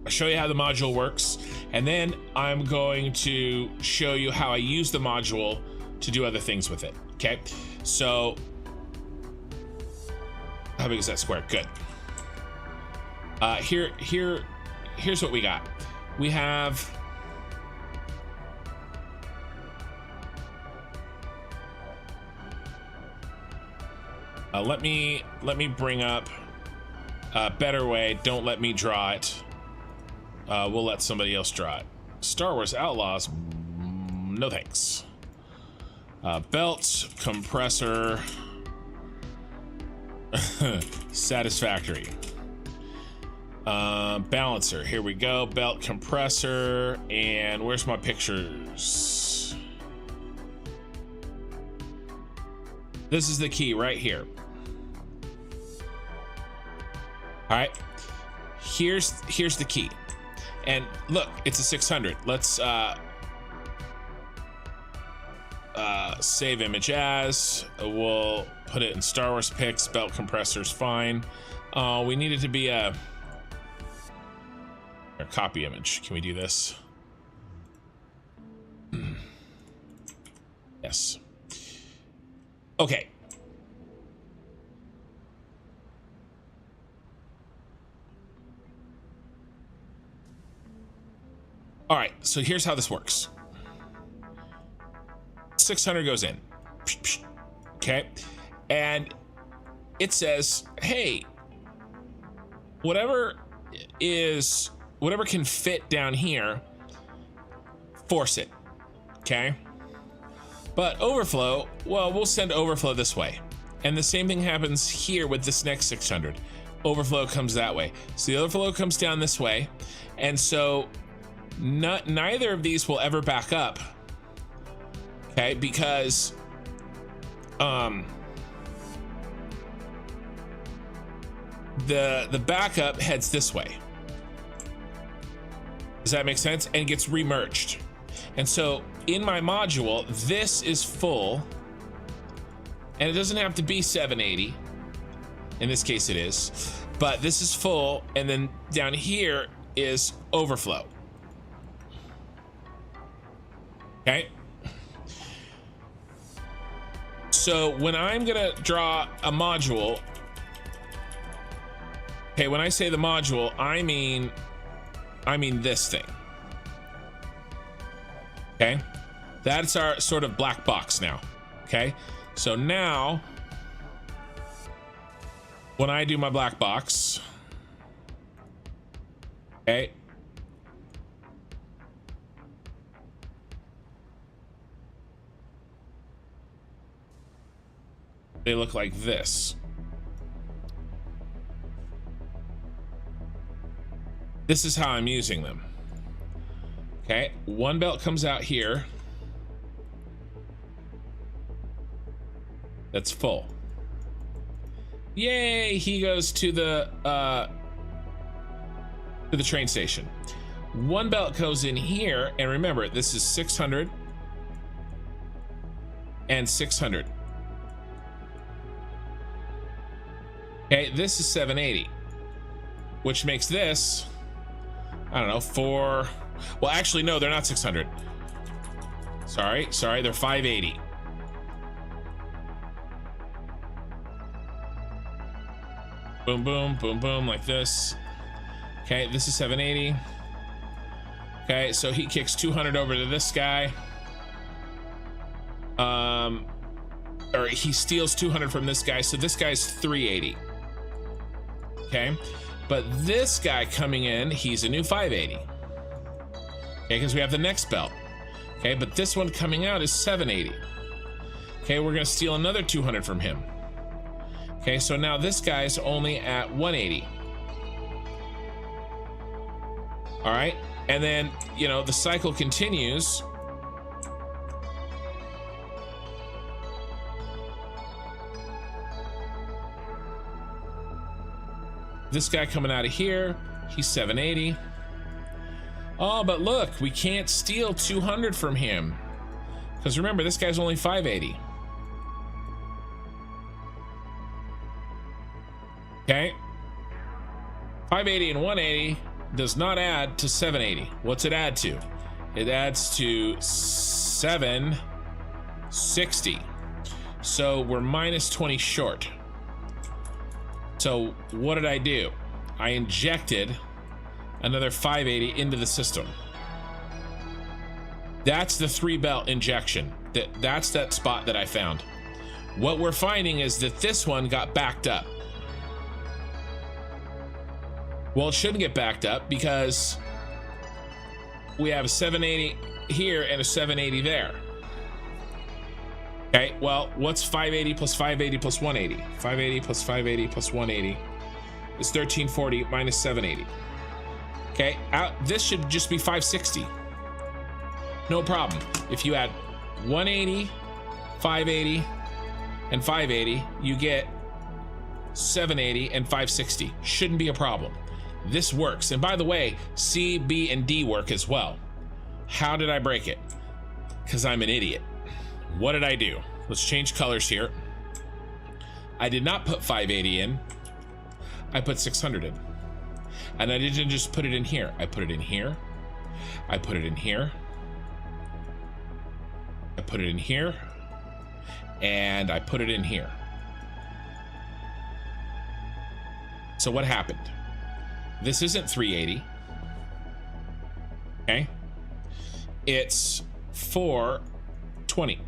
I'll show you how the module works, and then I'm going to show you how I use the module to do other things with it, okay? So, how big is that square? Good. Here's what we got. We have let me bring up a better way. Don't let me draw it. We'll let somebody else draw it. Star Wars Outlaws, no thanks. Belt, compressor, Satisfactory. Balancer, here we go. Belt, compressor, and where's my pictures? This is the key right here. All right, here's the key. And look, it's a 600. Let's save image as. We'll put it in Star Wars pics. Belt compressor's fine. We need it to be a copy image. Can we do this? Yes. Okay. All right, so here's how this works. 600 goes in. Okay. And it says, hey, whatever can fit down here, force it. Okay. But overflow, well, we'll send overflow this way. And the same thing happens here with this next 600. Overflow comes that way. So the overflow comes down this way. And so neither of these will ever back up. Okay, because the backup heads this way. Does that make sense? And gets remerged. And so in my module, this is full, and it doesn't have to be 780. In this case it is, but this is full, and then down here is overflow. Okay. So when I'm gonna draw a module, okay, when I say the module, I mean this thing. Okay, that's our sort of black box now. Okay, so now when I do my black box, okay, they look like this. This is how I'm using them. Okay, one belt comes out here. That's full. Yay, he goes to the train station. One belt goes in here, and remember, this is 600 and 600. Okay, this is 780, which makes this, I don't know, 4. Well, actually, no, they're not 600. Sorry, they're 580. Boom, boom, boom, boom, like this. Okay, this is 780. Okay, so he kicks 200 over to this guy. Or he steals 200 from this guy, so this guy's 380. Okay, but this guy coming in, he's a new 580. Okay, because we have the next belt. Okay, but this one coming out is 780. Okay, we're gonna steal another 200 from him. Okay, so now this guy's only at 180. All right, and then, you know, the cycle continues. This guy coming out of here, he's 780. Oh, but look, we can't steal 200 from him. Because remember, this guy's only 580. Okay. 580 and 180 does not add to 780. What's it add to? It adds to 760. So we're minus 20 short. So what did I do? I injected another 580 into the system. That's the 3 belt injection. That's that spot that I found. What we're finding is that this one got backed up. Well, it shouldn't get backed up because we have a 780 here and a 780 there. Okay, well, what's 580 plus 580 plus 180? 580 plus 580 plus 180 is 1340 minus 780. Okay, this should just be 560. No problem. If you add 180, 580, and 580, you get 780 and 560. Shouldn't be a problem. This works. And by the way, C, B, and D work as well. How did I break it? Because I'm an idiot. What did I do? Let's change colors here. I did not put 580 in. I put 600 in. And I didn't just put it in here. I put it in here. I put it in here. I put it in here. And I put it in here. So what happened? This isn't 380. Okay. It's 420.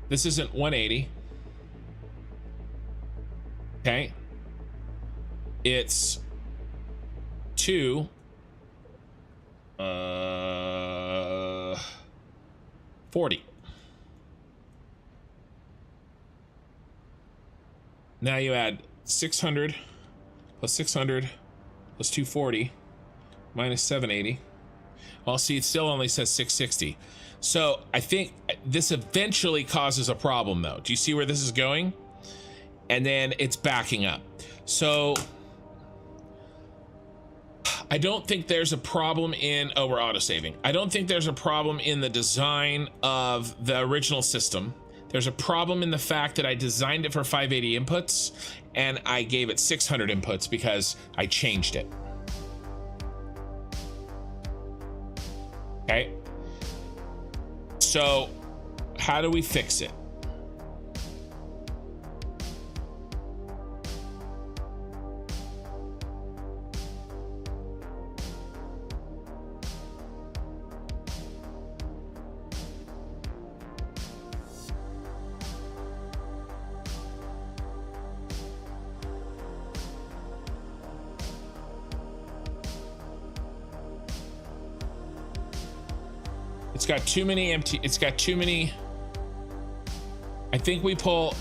This isn't 180. Okay. It's 40. Now you add 600 plus 600 plus 240 minus 780. Well, see, it still only says 660. So I think this eventually causes a problem, though. Do you see where this is going? And then it's backing up. So I don't think there's a problem in, oh, we're auto-saving. I don't think there's a problem in the design of the original system. There's a problem in the fact that I designed it for 580 inputs and I gave it 600 inputs because I changed it. Okay. So how do we fix it? It's got too many empty, it's got too many. I think we pull.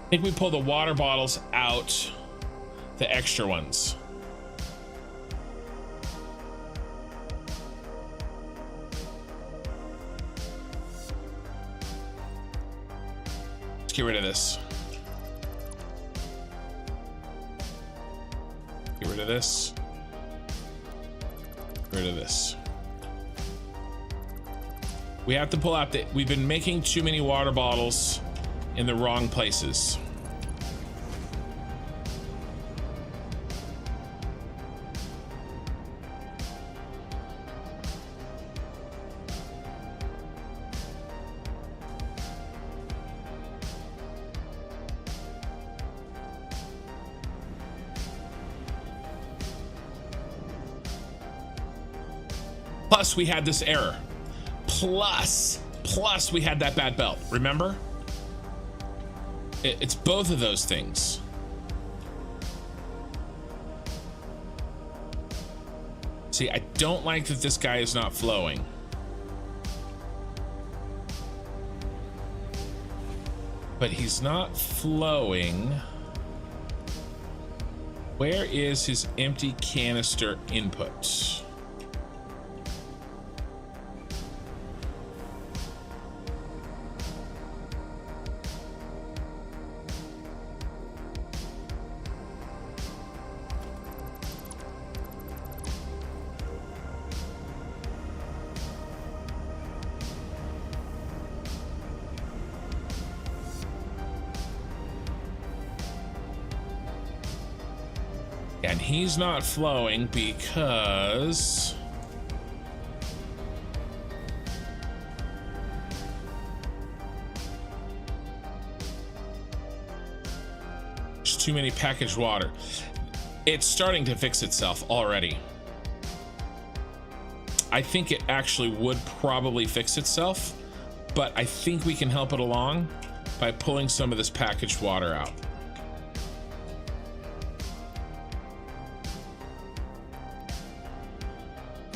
I think we pull the water bottles out, the extra ones. Get rid of this. Get rid of this. Get rid of this. We have to pull out the, we've been making too many water bottles in the wrong places. Plus we had this error. Plus we had that bad belt. Remember? It's both of those things. See, I don't like that this guy is not flowing. But he's not flowing. Where is his empty canister input? And he's not flowing because there's too many packaged water. It's starting to fix itself already. I think it actually would probably fix itself, but I think we can help it along by pulling some of this packaged water out.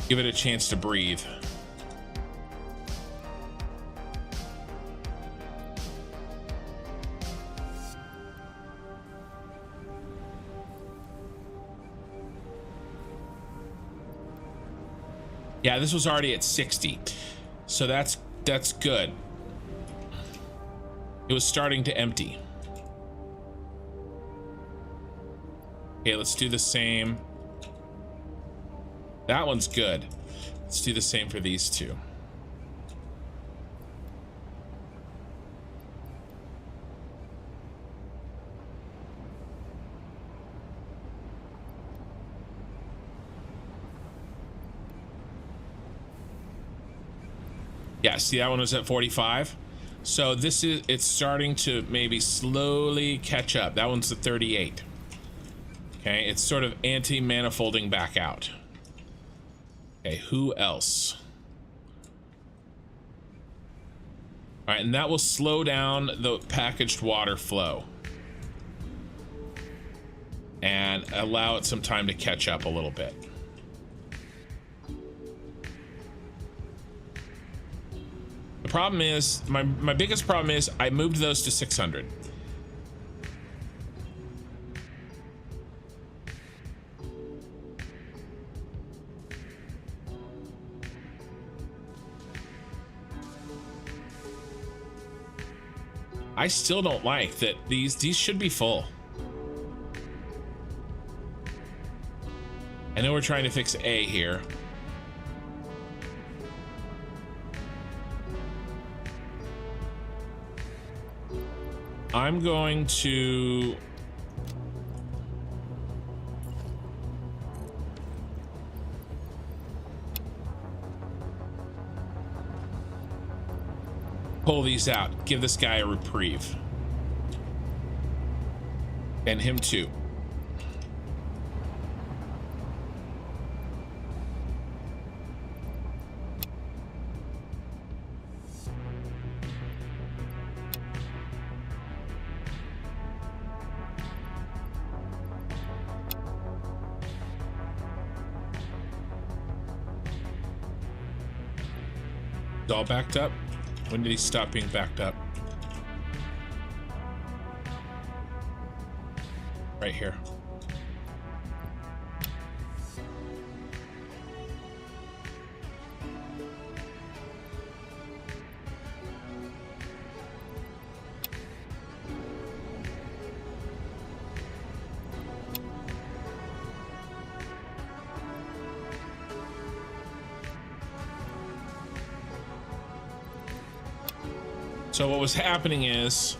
Give it a chance to breathe. Yeah, this was already at 60. So that's good. It was starting to empty. Okay, let's do the same. That one's good. Let's do the same for these two. Yeah, see that one was at 45. So this is, it's starting to maybe slowly catch up. That one's at 38. Okay, it's sort of anti-manifolding back out. Okay, who else? All right, and that will slow down the packaged water flow. and allow it some time to catch up a little bit. The problem is, my biggest problem is I moved those to 600. I still don't like that these should be full. I know we're trying to fix A here. I'm going to pull these out, give this guy a reprieve. And him too. It's all backed up. When did he stop being backed up? Right here. So what was happening is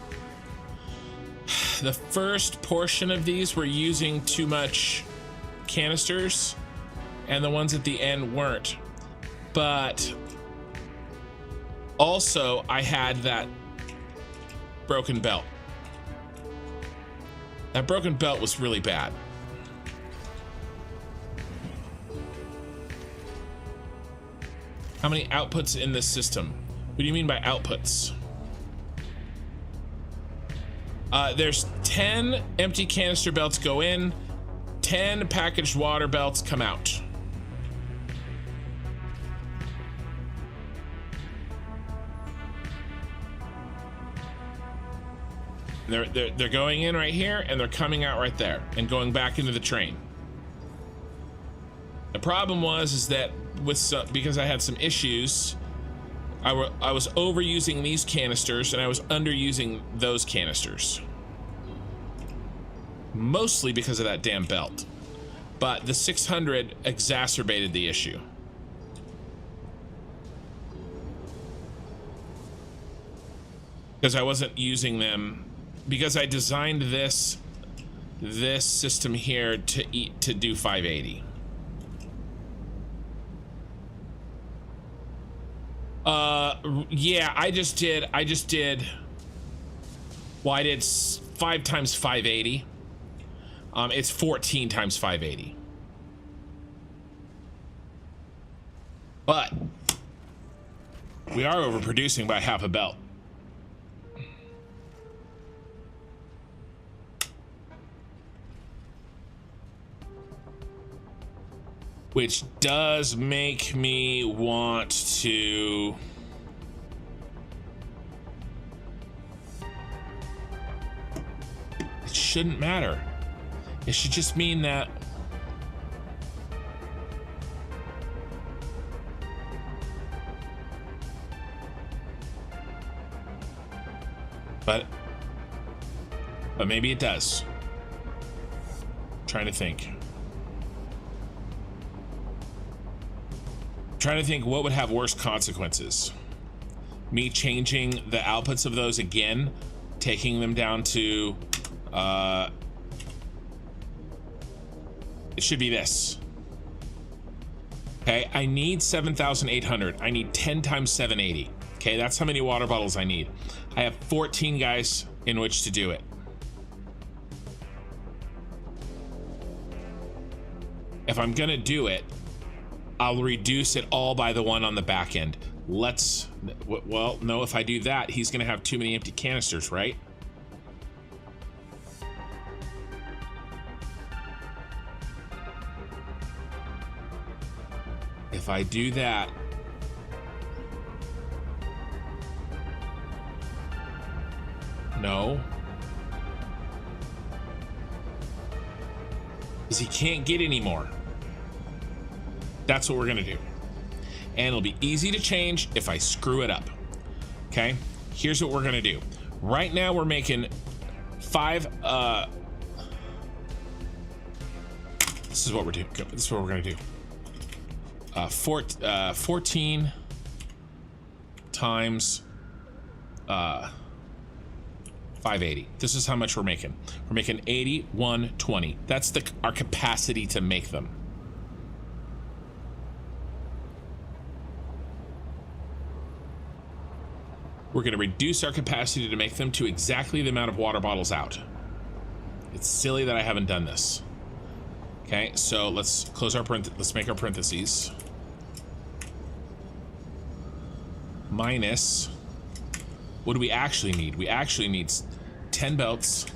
the first portion of these were using too much canisters and the ones at the end weren't. But also I had that broken belt. That broken belt was really bad. How many outputs in this system? What do you mean by outputs? There's 10 empty canister belts go in, 10 packaged water belts come out. They're going in right here and they're coming out right there and going back into the train. The problem was that because I had some issues, I was overusing these canisters and I was underusing those canisters. Mostly because of that damn belt. But the 600 exacerbated the issue. Because I wasn't using them, because I designed this system here to do 580. Yeah, I just did, well, I did 5 times 580. It's 14 times 580. But we are overproducing by half a belt. Which does make me want to it shouldn't matter. It should just mean that but maybe it does. I'm trying to think. Trying to think what would have worse consequences. Me changing the outputs of those again, taking them down to it should be this. Okay, I need 7,800. I need 10 times 780. Okay, that's how many water bottles I need. I have 14 guys in which to do it. If I'm gonna do it, I'll reduce it all by the one on the back end. Well, no, if I do that, he's gonna have too many empty canisters, right? if I do that, no, because he can't get any more. That's what we're gonna do, and it'll be easy to change if I screw it up. Okay, here's what we're gonna do. Right now we're making 5. This is what we're doing. This is what we're gonna do. 14 times 580. This is how much we're making. We're making 8120. That's our capacity to make them. We're going to reduce our capacity to make them to exactly the amount of water bottles out. It's silly that I haven't done this. Okay, so let's close our let's make our parentheses. Minus, what do we actually need? We actually need 10 belts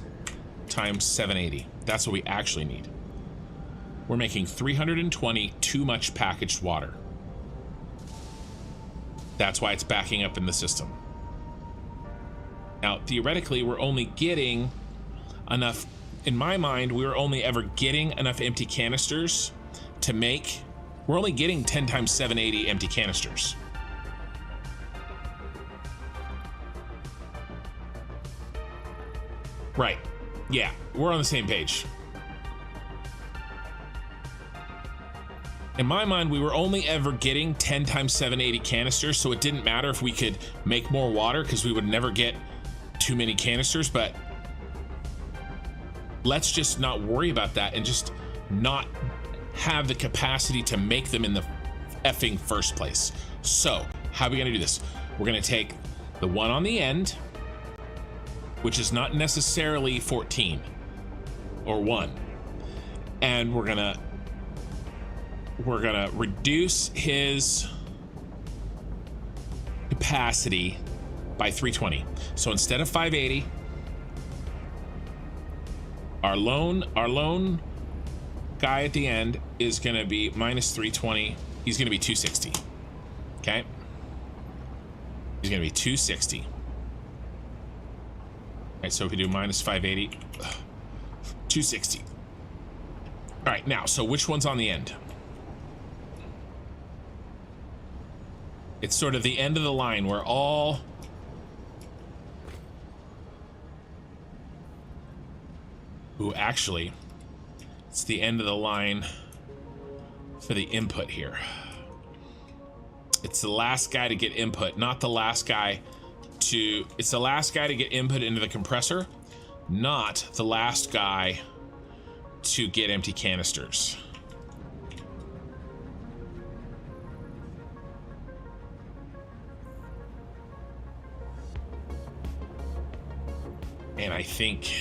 times 780. That's what we actually need. We're making 320 too much packaged water. That's why it's backing up in the system. Now, theoretically, we're only getting enough. In my mind, we were only ever getting enough empty canisters to make. We're only getting 10 times 780 empty canisters. Right. Yeah, we're on the same page. In my mind, we were only ever getting 10 times 780 canisters, so it didn't matter if we could make more water because we would never get too many canisters, but let's just not worry about that and just not have the capacity to make them in the effing first place. So how are we going to do this? We're going to take the one on the end, which is not necessarily 14 or 1, and we're gonna reduce his capacity by 320. So instead of 580, our lone guy at the end is gonna be minus 320. He's gonna be 260. Okay, he's gonna be 260. All right, so if we do minus 580, 260. All right, now, so which one's on the end? It's sort of the end of the line where all... Ooh, actually, it's the end of the line for the input here. It's the last guy to get input, not the last guy to... It's the last guy to get input into the compressor, not the last guy to get empty canisters. And I think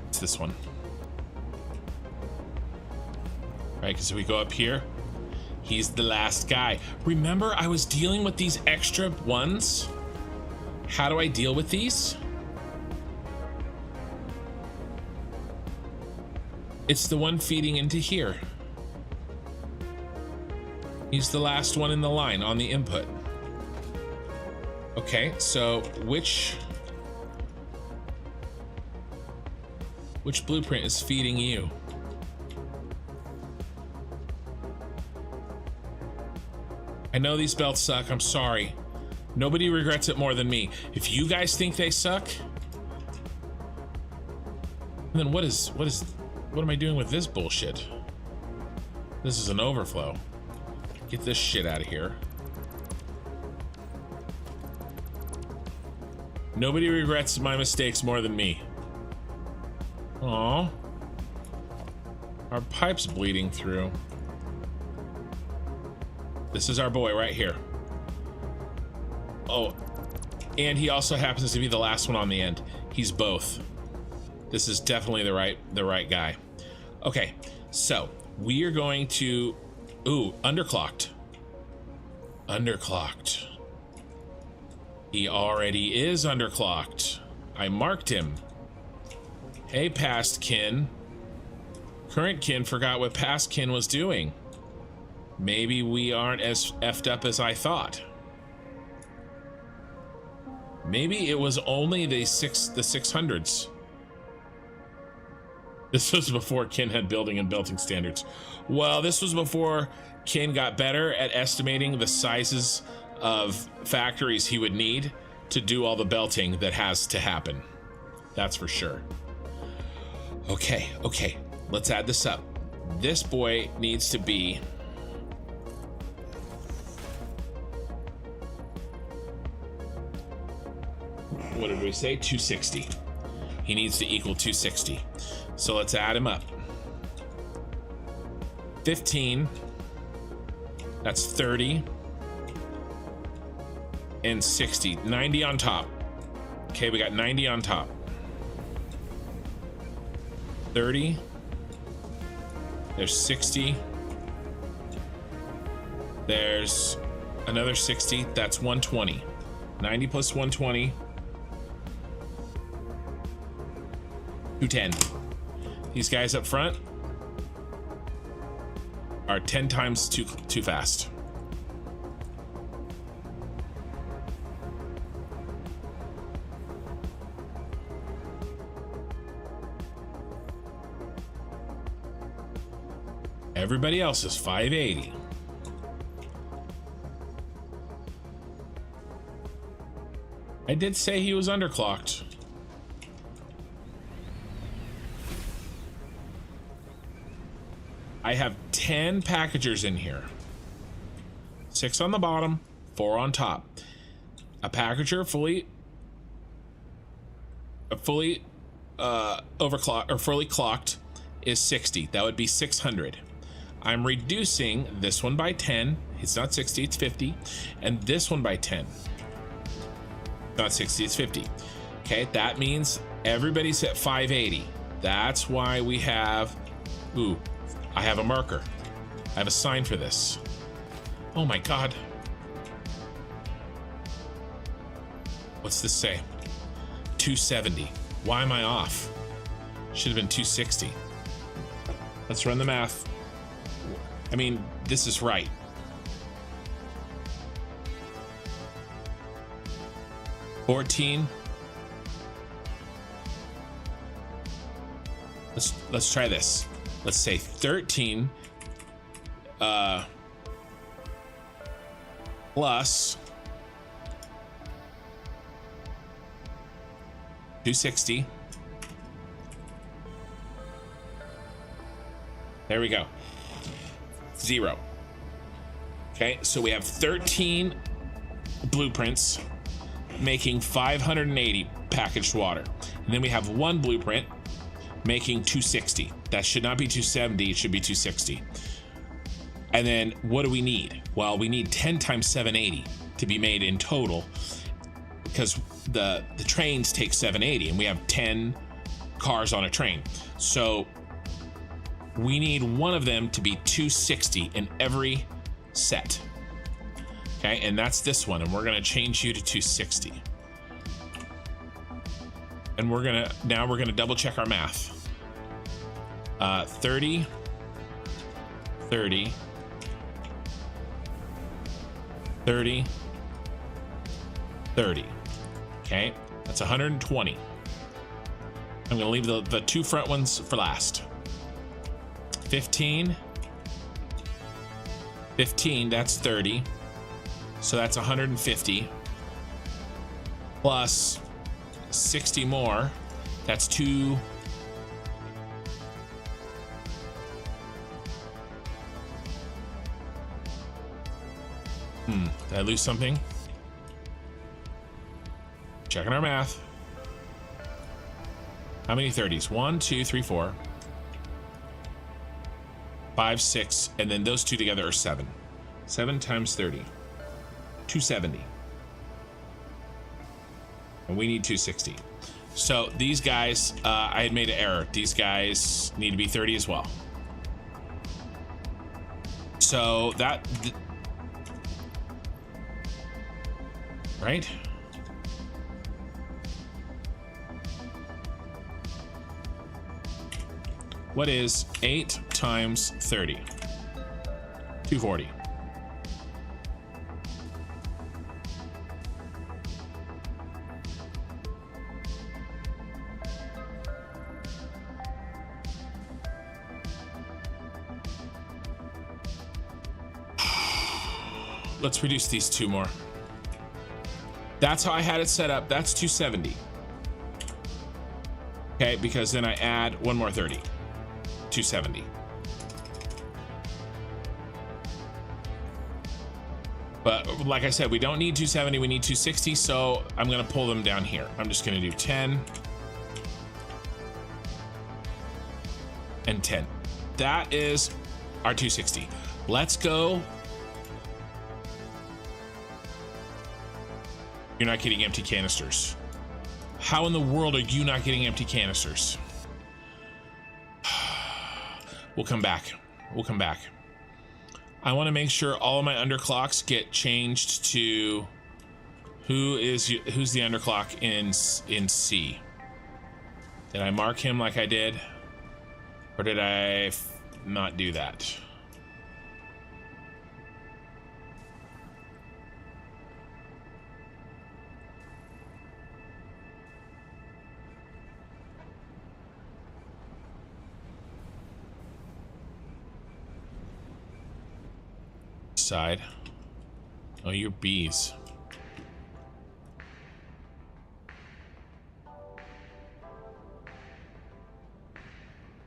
it's this one. Right, because if we go up here, he's the last guy. Remember, I was dealing with these extra ones? How do I deal with these? It's the one feeding into here. He's the last one in the line on the input. Okay, so which blueprint is feeding you? I know these belts suck, I'm sorry. Nobody regrets it more than me. If you guys think they suck, then what am I doing with this bullshit? This is an overflow. Get this shit out of here. Nobody regrets my mistakes more than me. Aww. Our pipe's bleeding through. This is our boy right here. Oh, and he also happens to be the last one on the end. He's both. This is definitely the right guy. Okay, so we are going to... Ooh, underclocked. Underclocked. He already is underclocked. I marked him. Hey, past kin. Current kin forgot what past kin was doing. Maybe we aren't as effed up as I thought. Maybe it was only the 600s. This was before kin had building and belting standards. Well, this was before kin got better at estimating the sizes of factories he would need to do all the belting that has to happen. That's for sure. Okay, let's add this up. This boy needs to be what did we say? 260. He needs to equal 260. So let's add him up. 15. That's 30. And 60. 90 on top. Okay, we got 90 on top. 30. There's 60. There's another 60. That's 120. 90 plus 120. 210. These guys up front are 10 times too fast. Everybody else is 580. I did say he was underclocked. I have 10 packagers in here. 6 on the bottom, 4 on top. A packager fully overclocked or fully clocked is 60. That would be 600. I'm reducing this one by 10. It's not 60, it's 50. And this one by 10. Not 60, it's 50. Okay, that means everybody's at 580. That's why we have, ooh, I have a marker. I have a sign for this. Oh my God. What's this say? 270. Why am I off? Should have been 260. Let's run the math. I mean, this is right. $14. Let's try this. Let's say 13 plus 260. There we go. 0. Okay, so we have 13 blueprints making 580 packaged water. And then we have 1 blueprint making 260. That should not be 270, it should be 260. And then what do we need? Well, we need 10 times 780 to be made in total, because the trains take 780 and we have 10 cars on a train. So we need one of them to be 260 in every set. Okay, and that's this one, and we're gonna change you to 260. And we're gonna double check our math. 30, 30, 30, 30. Okay, that's 120. I'm gonna leave the 2 front ones for last. 15, 15, that's 30. So that's 150 plus 60 more. That's 2. Did I lose something? Checking our math. How many 30s? 1, 2, 3, 4, 5, 6, and then those 2 together are 7. 7 times 30. 270. And we need 260. So these guys, I had made an error. These guys need to be 30 as well. So that, right? What is 8 times 30? 240. Let's reduce these 2 more. That's how I had it set up. That's 270. Okay, because then I add 1 more 30. 270. But like I said, we don't need 270, we need 260, so I'm gonna pull them down here. I'm just gonna do 10 and 10. That is our 260. Let's go. You're not getting empty canisters. How in the world are you not getting empty canisters? We'll come back. We'll come back. I want to make sure all of my underclocks get changed to who's the underclock in C. Did I mark him like I did? Or did I not do that? Side. Oh, you're bees.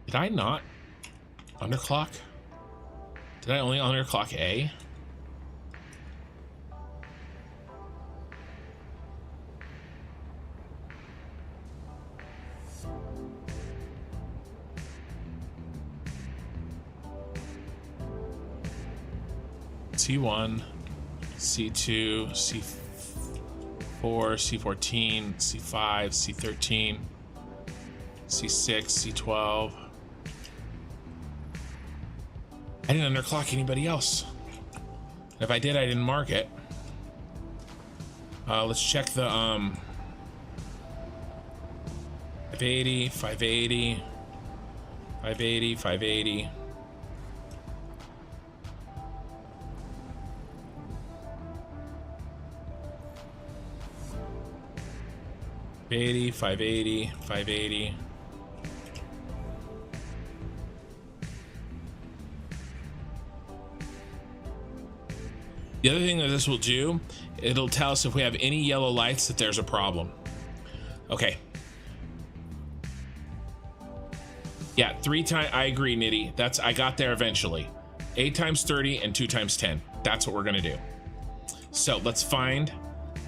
Did I not underclock? Did I only underclock A? C1, C2, C4, C14, C5, C13, C6, C12. I didn't underclock anybody else. If I did, I didn't mark it. Let's check the 580, 580, 580, 580. 580, 580, 580. The other thing that this will do, it'll tell us if we have any yellow lights that there's a problem. Okay. Yeah, 3 times, I agree, Nitty. I got there eventually. 8 times 30 and 2 times 10. That's what we're gonna do. So let's find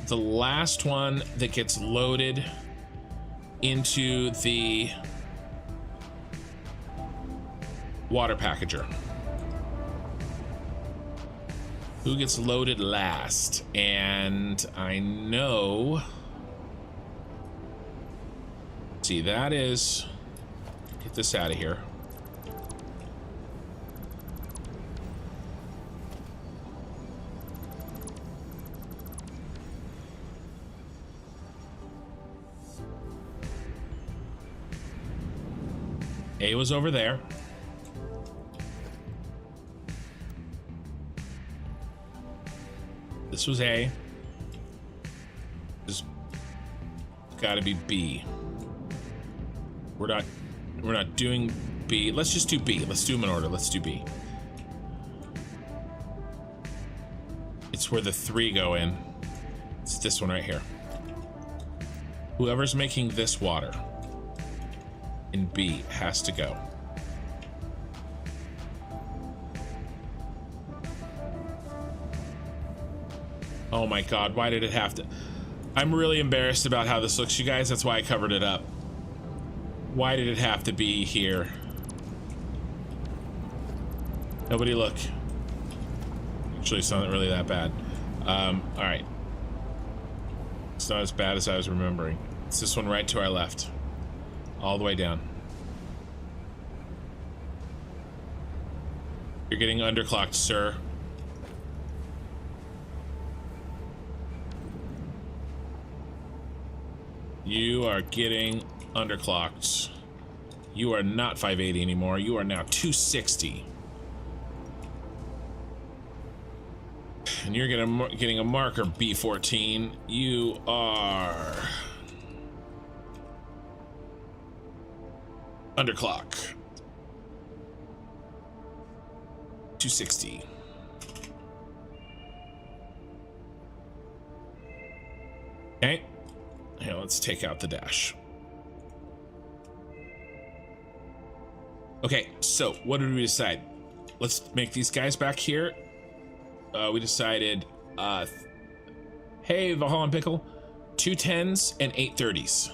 the last one that gets loaded into the water packager. Who gets loaded last? And I know, see, that is, get this out of here. A was over there. This was A. This gotta be B. We're not doing B. Let's just do B. Let's do them in order. Let's do B. It's where the 3 go in. It's this one right here. Whoever's making this water in B has to go. Oh my god, why did it have to? I'm really embarrassed about how this looks, you guys. That's why I covered it up. Why did it have to be here? Nobody look. Actually, it's not really that bad. Alright. It's not as bad as I was remembering. It's this one right to our left. All the way down. You're getting underclocked, sir. You are getting underclocked. You are not 580 anymore. You are now 260. And you're getting a marker, B14. You are underclock. 260. Okay. Here, let's take out the dash. Okay, so what did we decide? Let's make these guys back here. We decided, hey, Valhalla Pickle, 2 10s and 8 30s.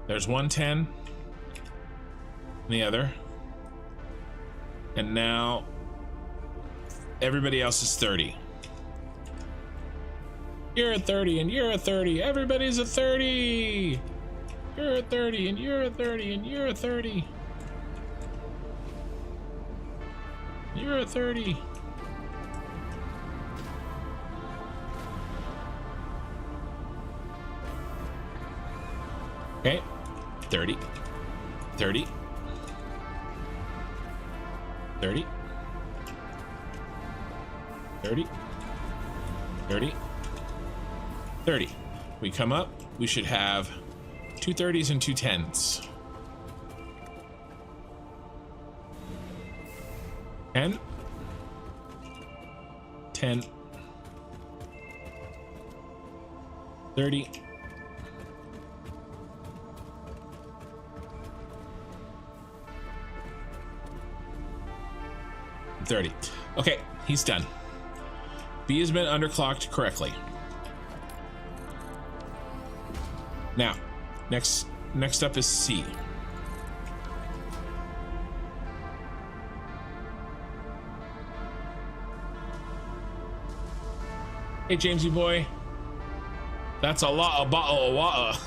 There's 1 10 and the other. And now everybody else is 30. You're a 30 and you're a 30. Everybody's a 30. You're a 30 and you're a 30 and you're a 30. You're a 30. Okay, 30, 30, 30, 30, 30, 30. We come up, we should have 2 30s and 2 10s. 10, 10, 30, 30. Okay, he's done. B has been underclocked correctly. Now, next up is C. Hey, Jamesy boy. That's a lot of bottle of water.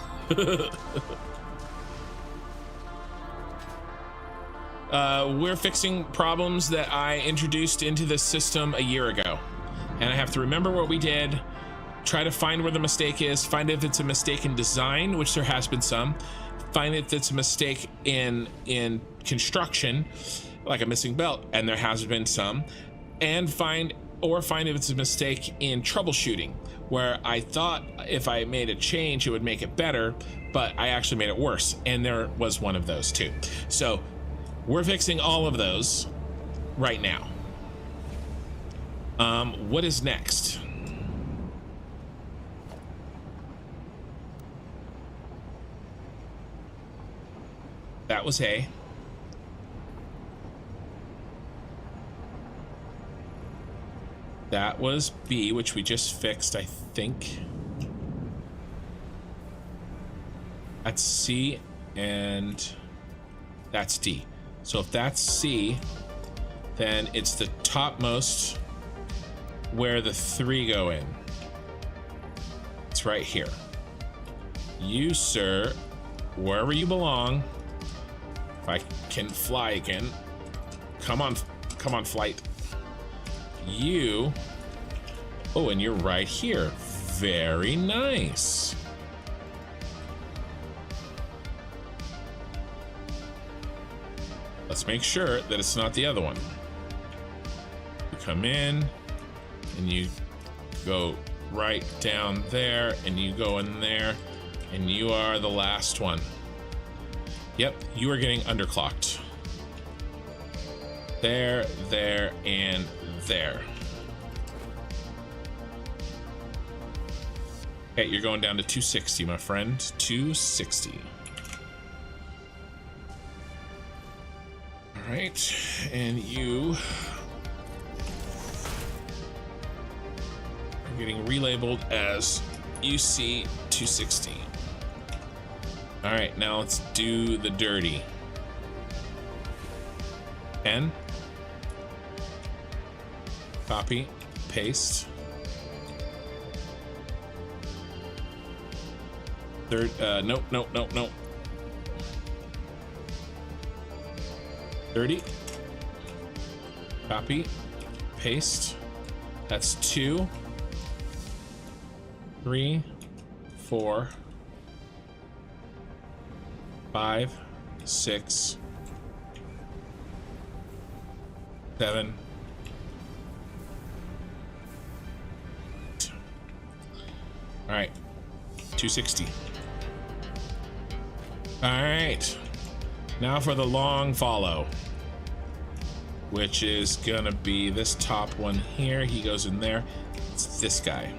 We're fixing problems that I introduced into the system a year ago. And I have to remember what we did, try to find where the mistake is, find if it's a mistake in design, which there has been some, find if it's a mistake in construction, like a missing belt, and there has been some, and find if it's a mistake in troubleshooting, where I thought if I made a change it would make it better, but I actually made it worse, and there was one of those too. So we're fixing all of those right now. What is next? That was A. That was B, which we just fixed, I think. That's C, and that's D. So if that's C, then it's the topmost where the 3 go in. It's right here. You, sir, wherever you belong. If I can fly again. Come on, flight. You. Oh, and you're right here. Very nice. Let's make sure that it's not the other one. You come in and you go right down there and you go in there and you are the last one. Yep, you are getting underclocked. There, there, and there. Okay, you're going down to 260, my friend. 260. All right, and you are getting relabeled as UC 260. All right, now let's do the dirty. 10. Copy, paste. Third, nope. 30. Copy, paste. That's 2, 3, 4, 5, 6, 7. All right, 260. All right, now for the long follow, which is gonna be this top one here. He goes in there. It's this guy.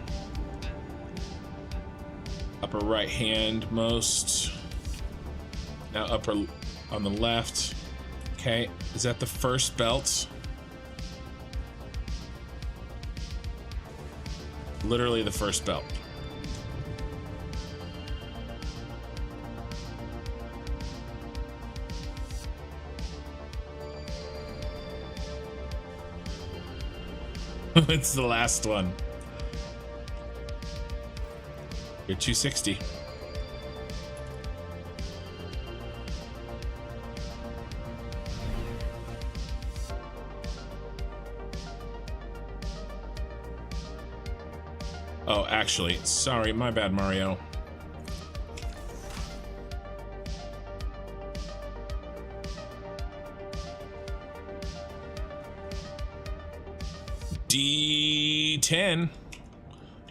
Upper right hand most. Now upper on the left. Okay, is that the first belt? Literally the first belt. It's the last one. You're 260. Oh, actually, sorry, my bad, Mario. D10.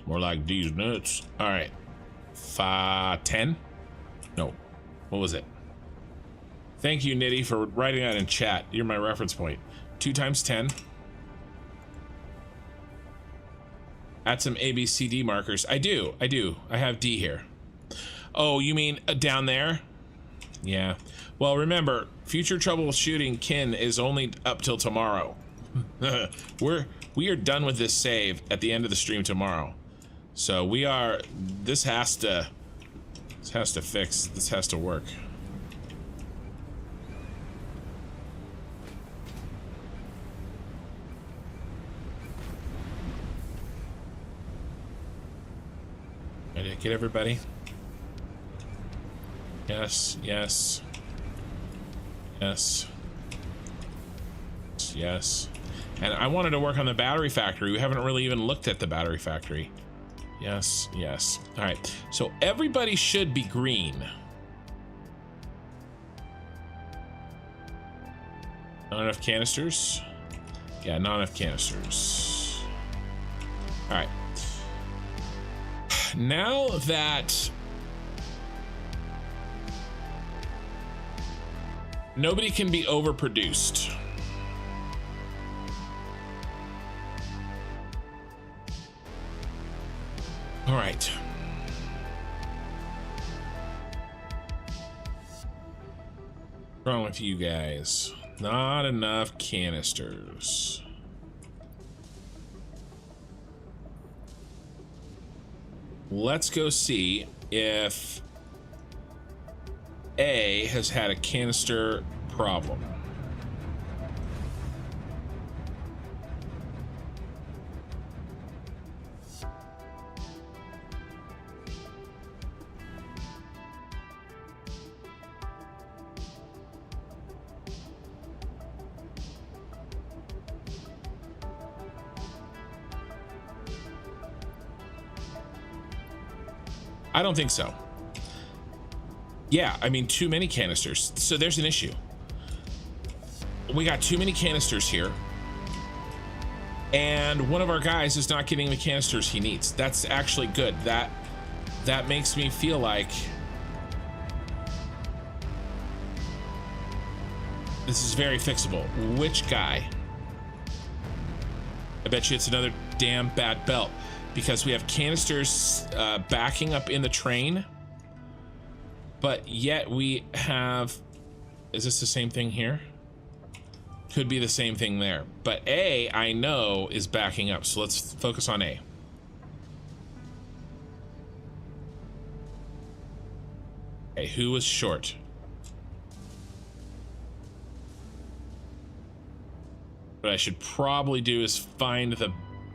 More like D's nuts. All right. 10. No. What was it? Thank you, Nitty, for writing that in chat. You're my reference point. 2 times 10. Add some A, B, C, D markers. I do. I have D here. Oh, you mean down there? Yeah. Well, remember, future troubleshooting kin is only up till tomorrow. We are done with this save at the end of the stream tomorrow. So we are, this has to fix, this has to work. Did I get everybody? Yes, yes. Yes. Yes. And I wanted to work on the battery factory. We haven't really even looked at the battery factory. Yes, yes. All right. So everybody should be green. Not enough canisters? Yeah, not enough canisters. All right. Now that nobody can be overproduced. All right. What's wrong with you guys? Not enough canisters. Let's go see if A has had a canister problem. I don't think so. Yeah, I mean, too many canisters. So there's an issue. We got too many canisters here. And one of our guys is not getting the canisters he needs. That's actually good. That makes me feel like this is very fixable. Which guy? I bet you it's another damn bad belt. Because we have canisters backing up in the train, but yet we have, is this the same thing here? Could be the same thing there, but A, I know, is backing up, so let's focus on A. Okay, who was short? What I should probably do is find the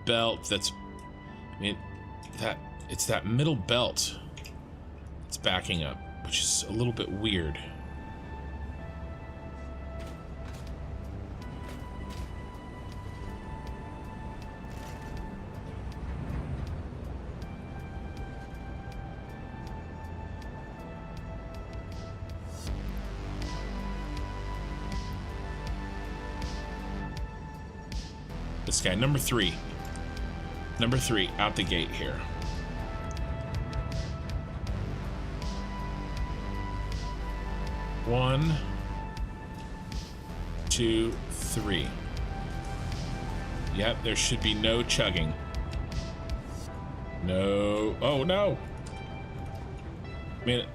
belt that's, I mean, it's that middle belt it's backing up, which is a little bit weird. this guy. Number three out the gate here. One, two, three. Yep, there should be no chugging. No. Oh no. Made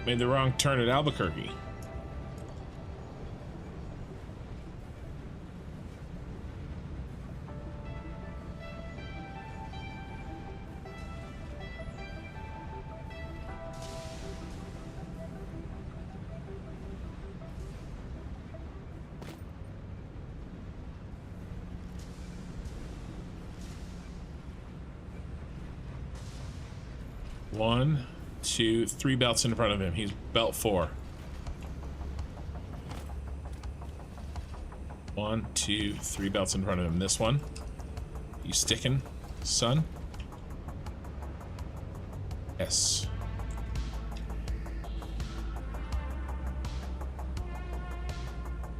the wrong turn at Albuquerque. One, two, three belts in front of him. He's belt 4. 1, 2, 3 belts in front of him. This one. You sticking, son? Yes.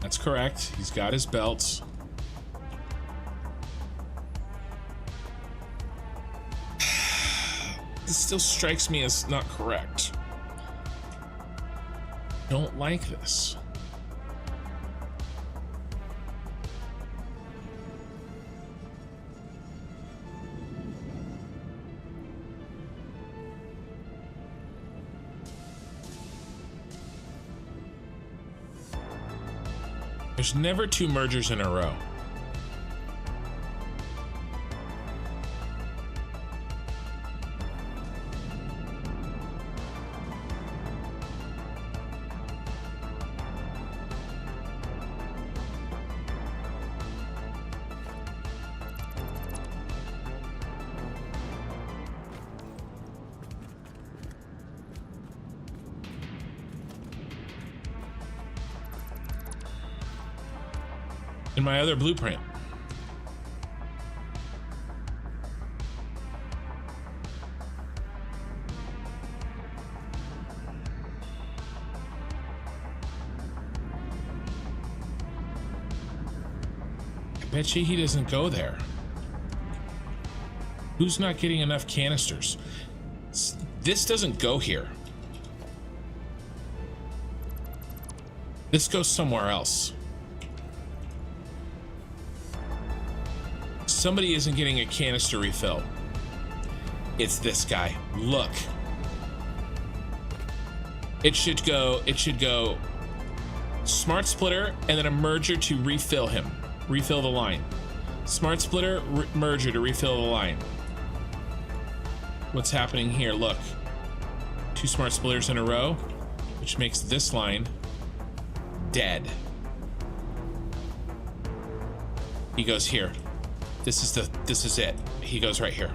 That's correct. He's got his belts. This still strikes me as not correct. Don't like this. There's never 2 mergers in a row. In my other blueprint. I bet you he doesn't go there. Who's not getting enough canisters? This doesn't go here. This goes somewhere else. Somebody isn't getting a canister refill. It's this guy. Look. It should go smart splitter and then a merger to refill him. Refill the line. Smart splitter, merger to refill the line. What's happening here? Look. 2 smart splitters in a row, which makes this line dead. He goes here. This is it. He goes right here.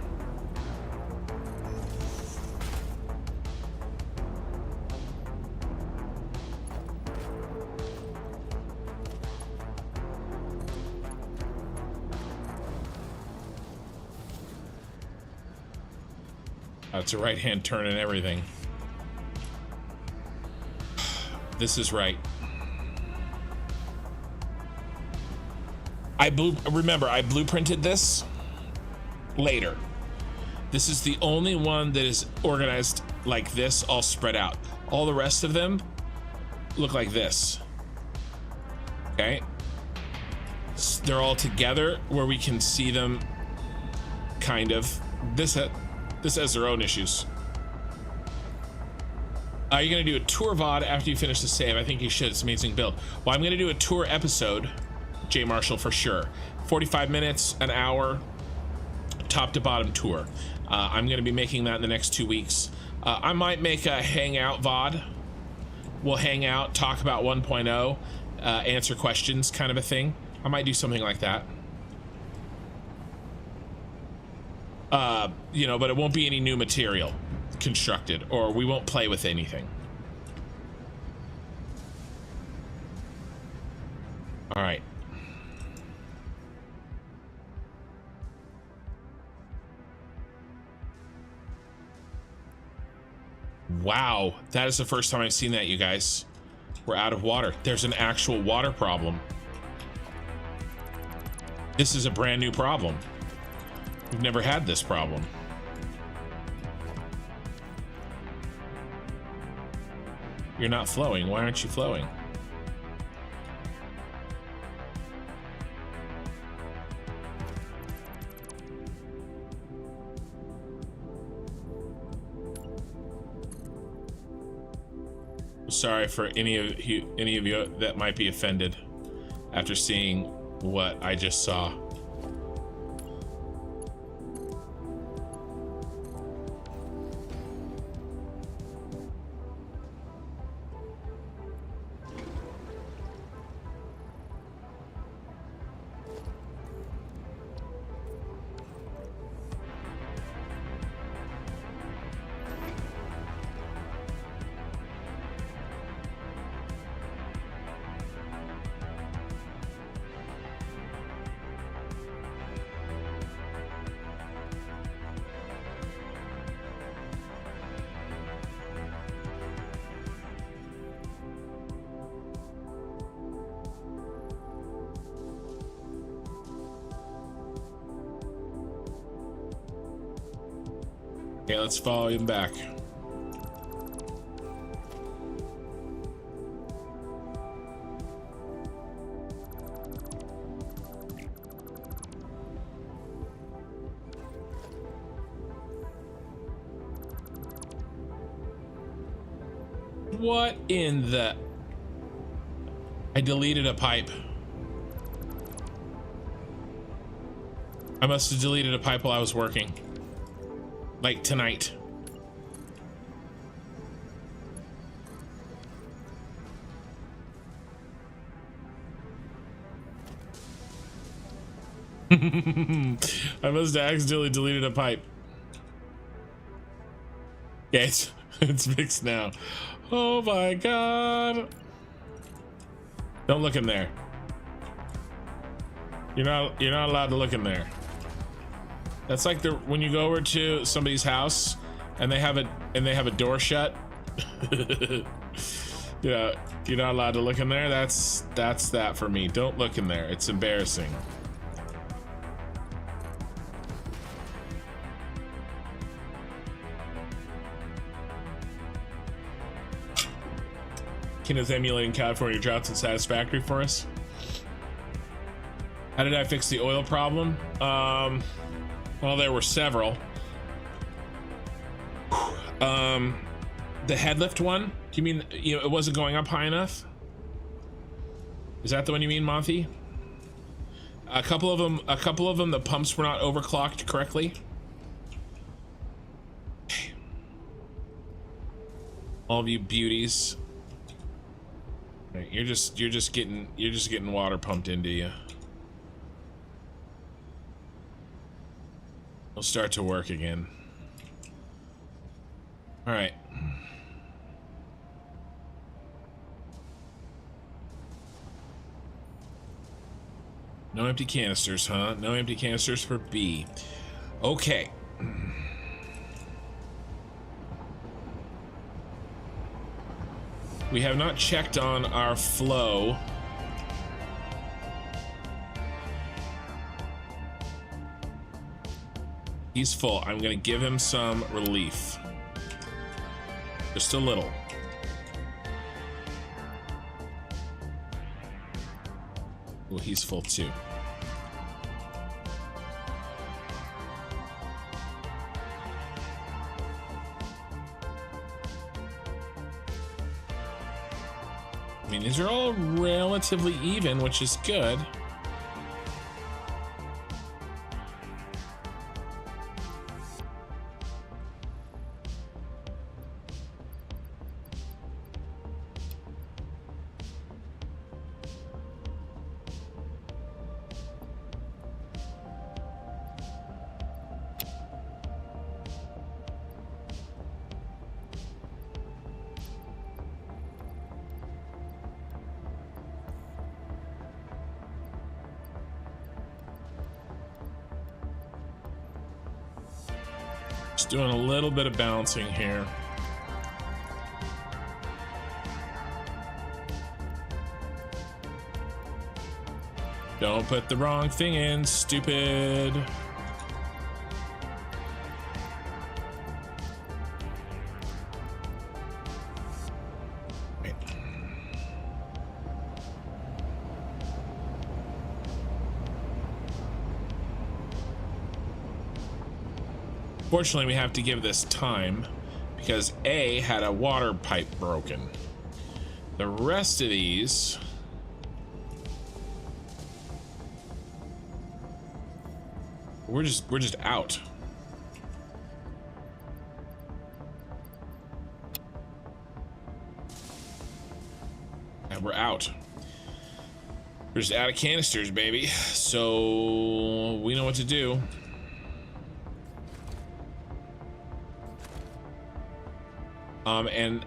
It's a right-hand turn and everything. This is right. Remember, I blueprinted this later. This is the only one that is organized like this, all spread out. All the rest of them look like this. Okay? They're all together where we can see them, kind of. This has their own issues. Are you going to do a tour VOD after you finish the save? I think you should. It's an amazing build. Well, I'm going to do a tour episode, J Marshall, for sure. 45 minutes, an hour, top to bottom tour. I'm going to be making that in the next 2 weeks. I might make a hangout VOD. We'll hang out, talk about 1.0, answer questions, kind of a thing. I might do something like that. You know, but it won't be any new material constructed, or we won't play with anything. All right. Wow, that is the first time I've seen that, you guys. We're out of water. There's an actual water problem. This is a brand new problem. We've never had this problem. You're not flowing. Why aren't you flowing? Sorry for any of you that might be offended after seeing what I just saw. Okay, let's follow him back. What in the... I deleted a pipe. I must have deleted a pipe while I was working. Like tonight. I must have accidentally deleted a pipe. Yeah, it's fixed now. Oh my god. Don't look in there. You're not allowed to look in there. That's like when you go over to somebody's house and they have a door shut. Yeah, you're not allowed to look in there. That's that for me. Don't look in there. It's embarrassing. Kina's emulating California droughts and Satisfactory for us. How did I fix the oil problem? Well, there were several. The headlift one? Do you mean, it wasn't going up high enough? Is that the one you mean, Monty? A couple of them, the pumps were not overclocked correctly. All of you beauties. Right, you're just getting water pumped into you. We'll start to work again. All right. No empty canisters, huh? No empty canisters for B. Okay. We have not checked on our flow. He's full. I'm gonna give him some relief. Just a little. Well, he's full too. I mean, these are all relatively even, which is good. Just doing a little bit of balancing here. Don't put the wrong thing in, stupid. Wait. Fortunately, we have to give this time because A had a water pipe broken. The rest of these, we're just out. And we're out. We're just out of canisters, baby. So we know what to do. And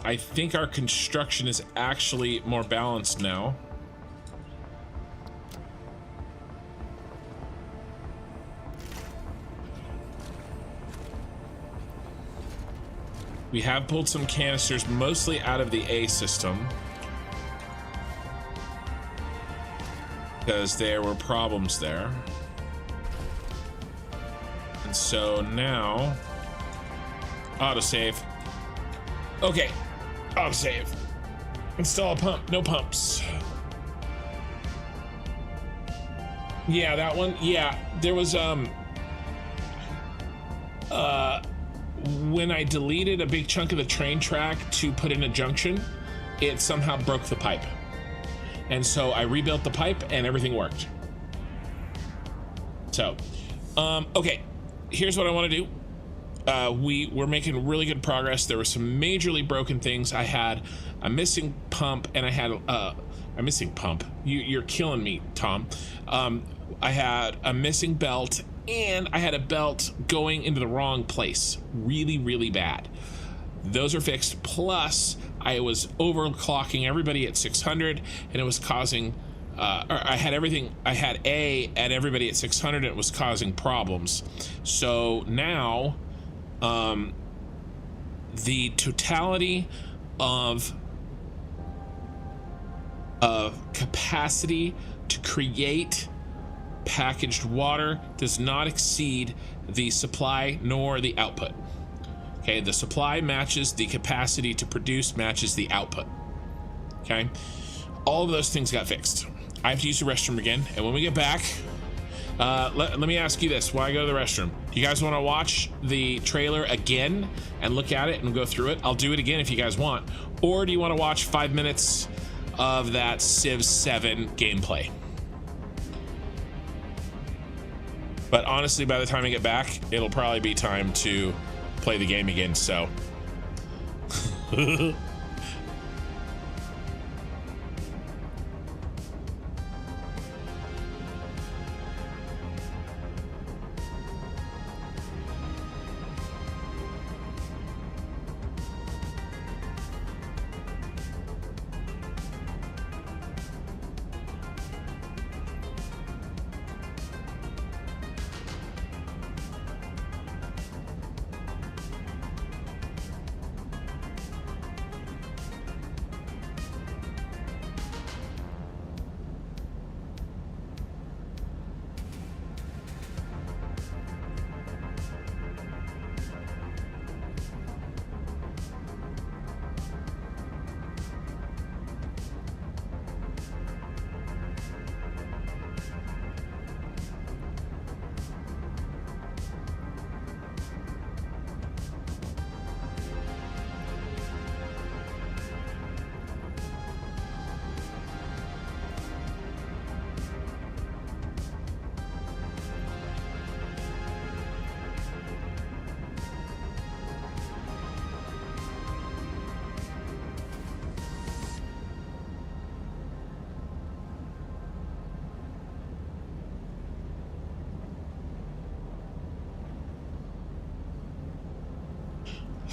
I think our construction is actually more balanced now. We have pulled some canisters mostly out of the A system because there were problems there. And so now autosave. Okay, autosave. Install a pump. No pumps. Yeah, that one. Yeah, there was when I deleted a big chunk of the train track to put in a junction, it somehow broke the pipe. And so I rebuilt the pipe and everything worked. So, okay, here's what I want to do. We're making really good progress. There were some majorly broken things. I had a missing pump and I had a missing pump. You're killing me, Tom. I had a missing belt and I had a belt going into the wrong place. Really, really bad. Those are fixed. Plus, I was overclocking everybody at 600 and it was causing, I had everything, I had A at everybody at 600 and it was causing problems. So now, the totality of capacity to create packaged water does not exceed the supply nor the output. Okay, the supply matches the capacity to produce matches the output. Okay, all of those things got fixed. I have to use the restroom again, and when we get back, let me ask you this while I go to the restroom. Do you guys want to watch the trailer again and look at it and go through it? I'll do it again if you guys want. Or do you want to watch 5 minutes of that Civ 7 gameplay? But honestly, by the time I get back, it'll probably be time to play the game again, so.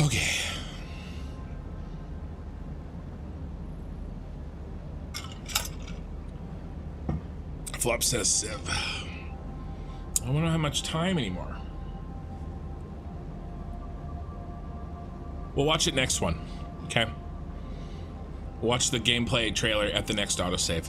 Okay. Flop says Civ. I don't have much time anymore. We'll watch it next one, okay? We'll watch the gameplay trailer at the next autosave.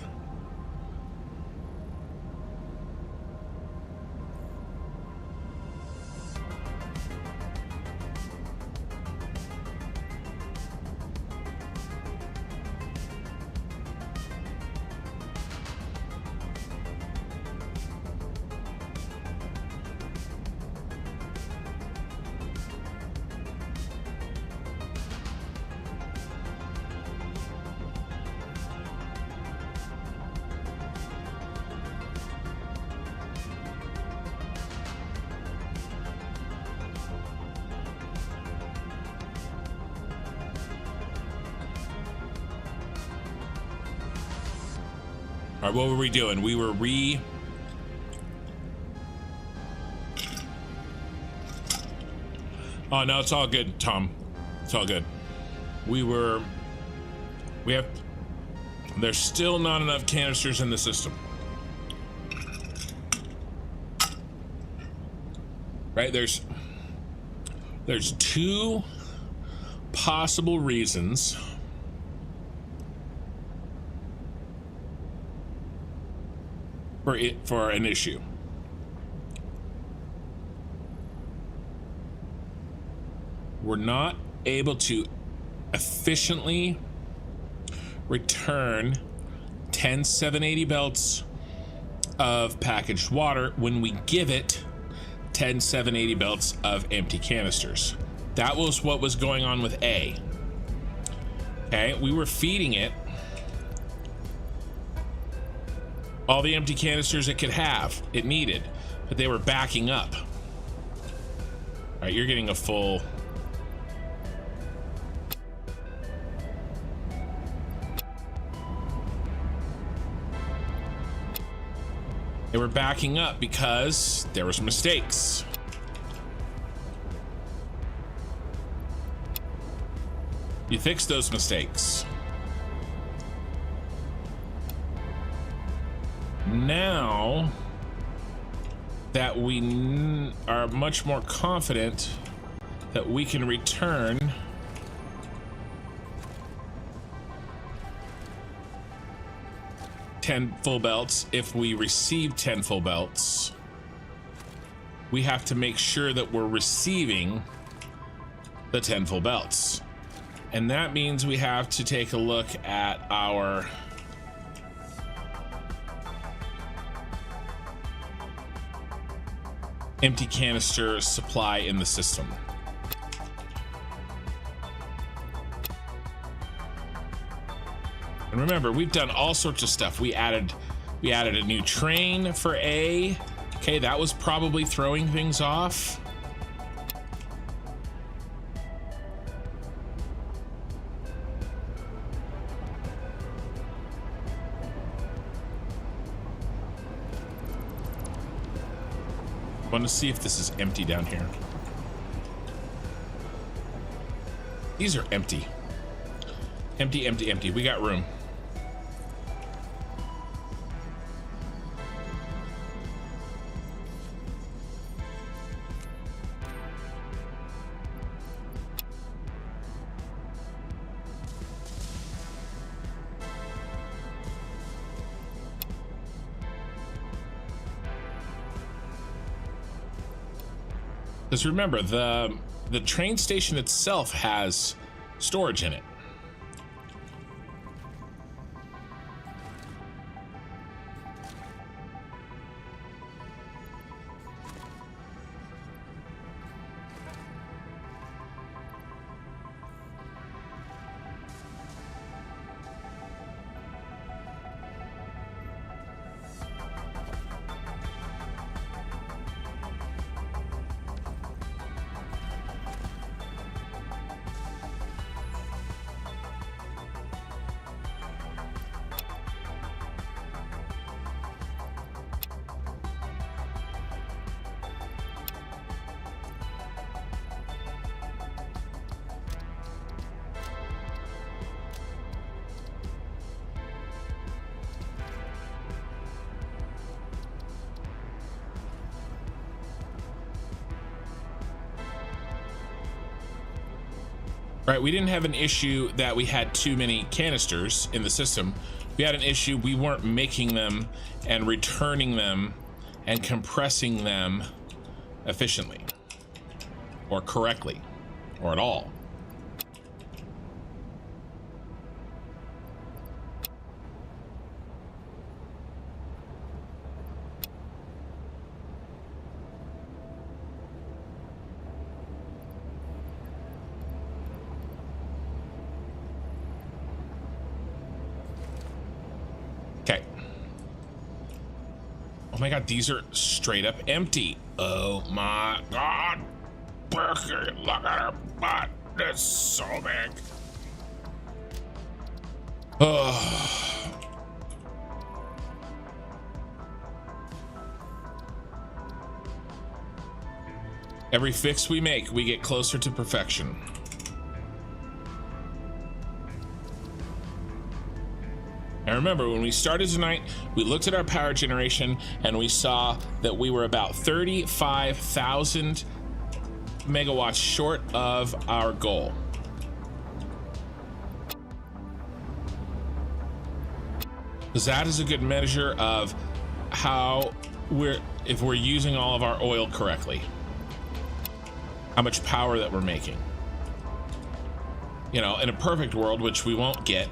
All right, what were we doing? We were Oh, no, it's all good, Tom. It's all good. There's still not enough canisters in the system. Right, there's two possible reasons for an issue. We're not able to efficiently return 10 780 belts of packaged water when we give it 10 780 belts of empty canisters. That was what was going on with A. Okay, we were feeding it all the empty canisters it needed, but they were backing up. All right, you're getting a full. They were backing up because there was mistakes. You fix those mistakes. Now that we are much more confident that we can return ten full belts, if we receive 10 full belts, we have to make sure that we're receiving the 10 full belts. And that means we have to take a look at our empty canister supply in the system. And remember, we've done all sorts of stuff. We added a new train for A. Okay, that was probably throwing things off. I want to see if this is empty down here. These are empty. Empty, empty, empty. We got room. Because remember, the train station itself has storage in it. Right, we didn't have an issue that we had too many canisters in the system. We had an issue we weren't making them and returning them and compressing them efficiently or correctly or at all. Oh my god, these are straight up empty. Oh my god. Berkey, look at her butt. It's so big. Oh. Every fix we make, we get closer to perfection. And remember, when we started tonight, we looked at our power generation and we saw that we were about 35,000 megawatts short of our goal. Because that is a good measure of how if we're using all of our oil correctly, how much power that we're making. You know, in a perfect world, which we won't get,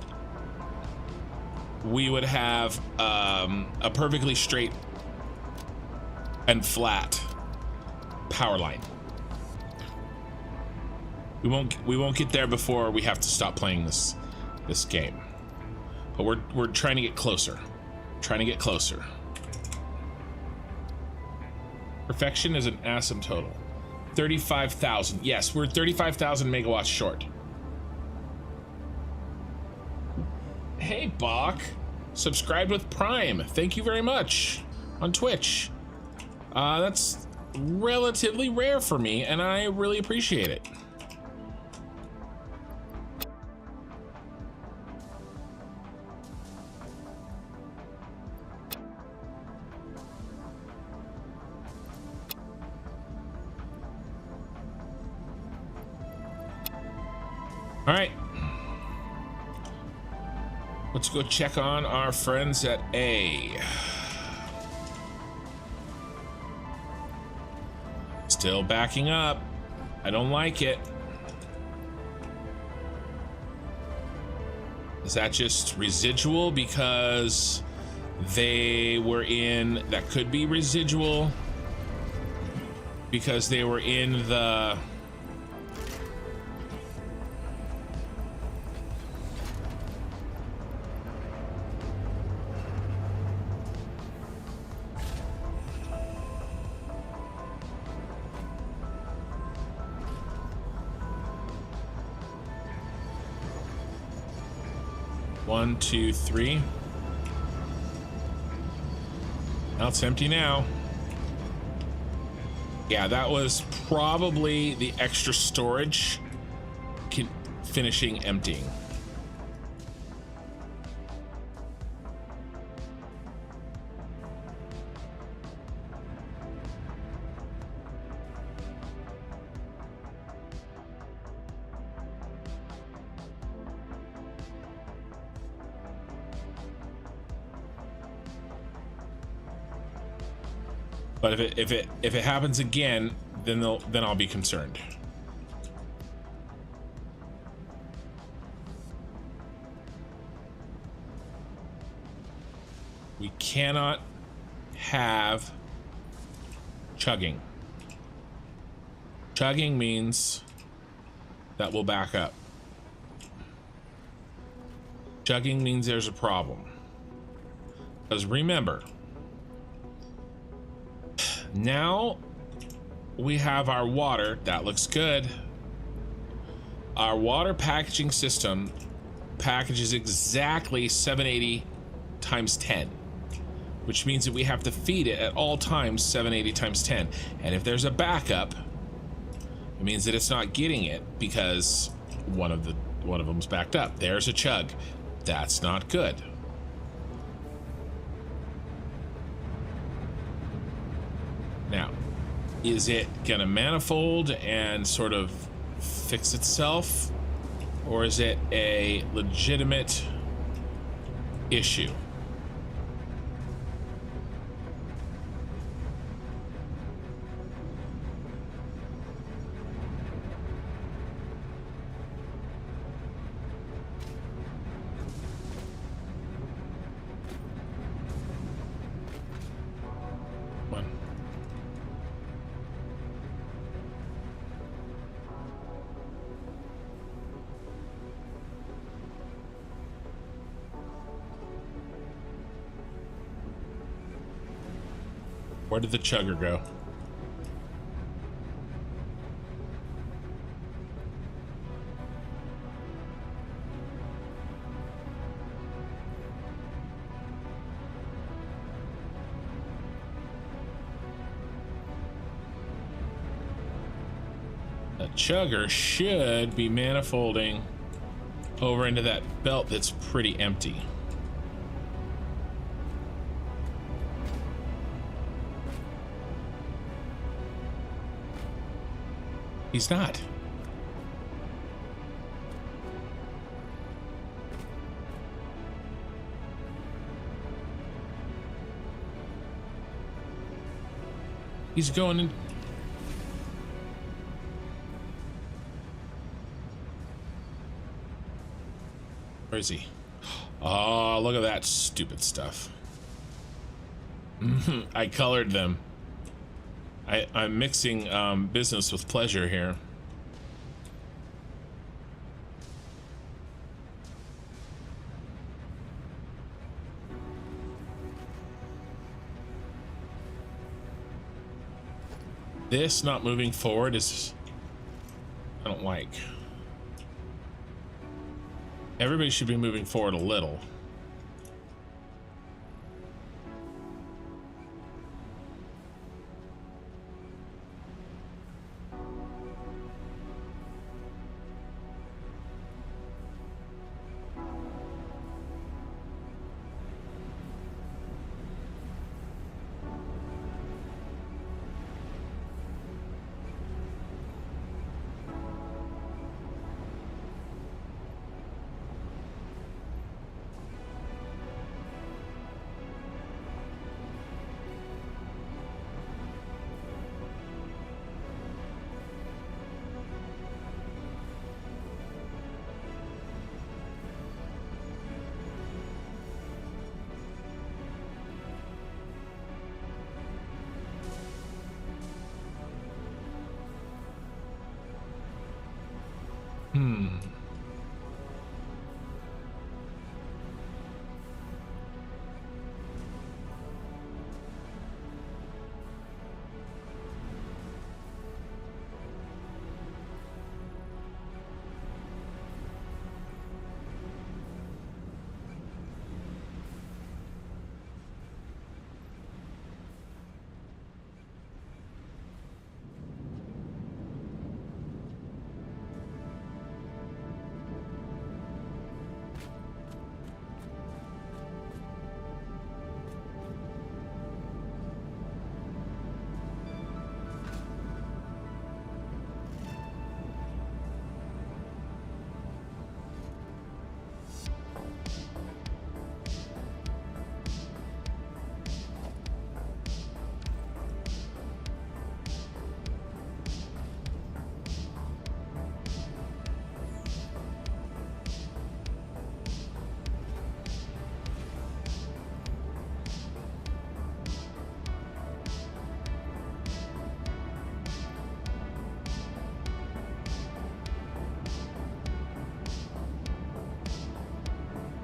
we would have a perfectly straight and flat power line. We won't get there before we have to stop playing this game. But we're trying to get closer. Trying to get closer. Perfection is an asymptotal. 35,000. Yes, we're 35,000 megawatts short. Hey, Bach. Subscribed with Prime. Thank you very much. On Twitch. That's relatively rare for me, and I really appreciate it. All right. Let's go check on our friends at A. Still backing up. I don't like it. Is that just residual because they were in, that could be residual because they were in the One, two, three. Now it's empty now. Yeah, that was probably the extra storage finishing emptying. But if it happens again, then I'll be concerned. We cannot have chugging. Chugging means that will back up. Chugging means there's a problem. Because remember, now we have our water. That looks good. Our water packaging system packages exactly 780 times 10, which means that we have to feed it at all times 780 times 10. And if there's a backup, it means that it's not getting it because one of them's backed up. There's a chug. That's not good. Now, is it gonna manifold and sort of fix itself, or is it a legitimate issue? Where did the chugger go? The chugger should be manifolding over into that belt that's pretty empty. He's not. He's going in. Where is he? Oh, look at that stupid stuff. I colored them. I'm mixing business with pleasure here. This not moving forward is, I don't like. Everybody should be moving forward a little.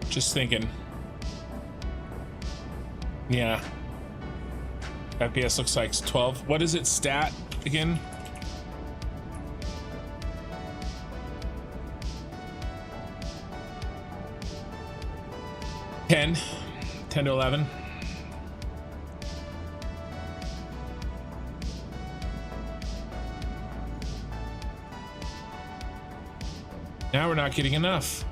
Just thinking. Yeah. FPS looks like 12. What is it stat again? Ten to 11. Now we're not getting enough.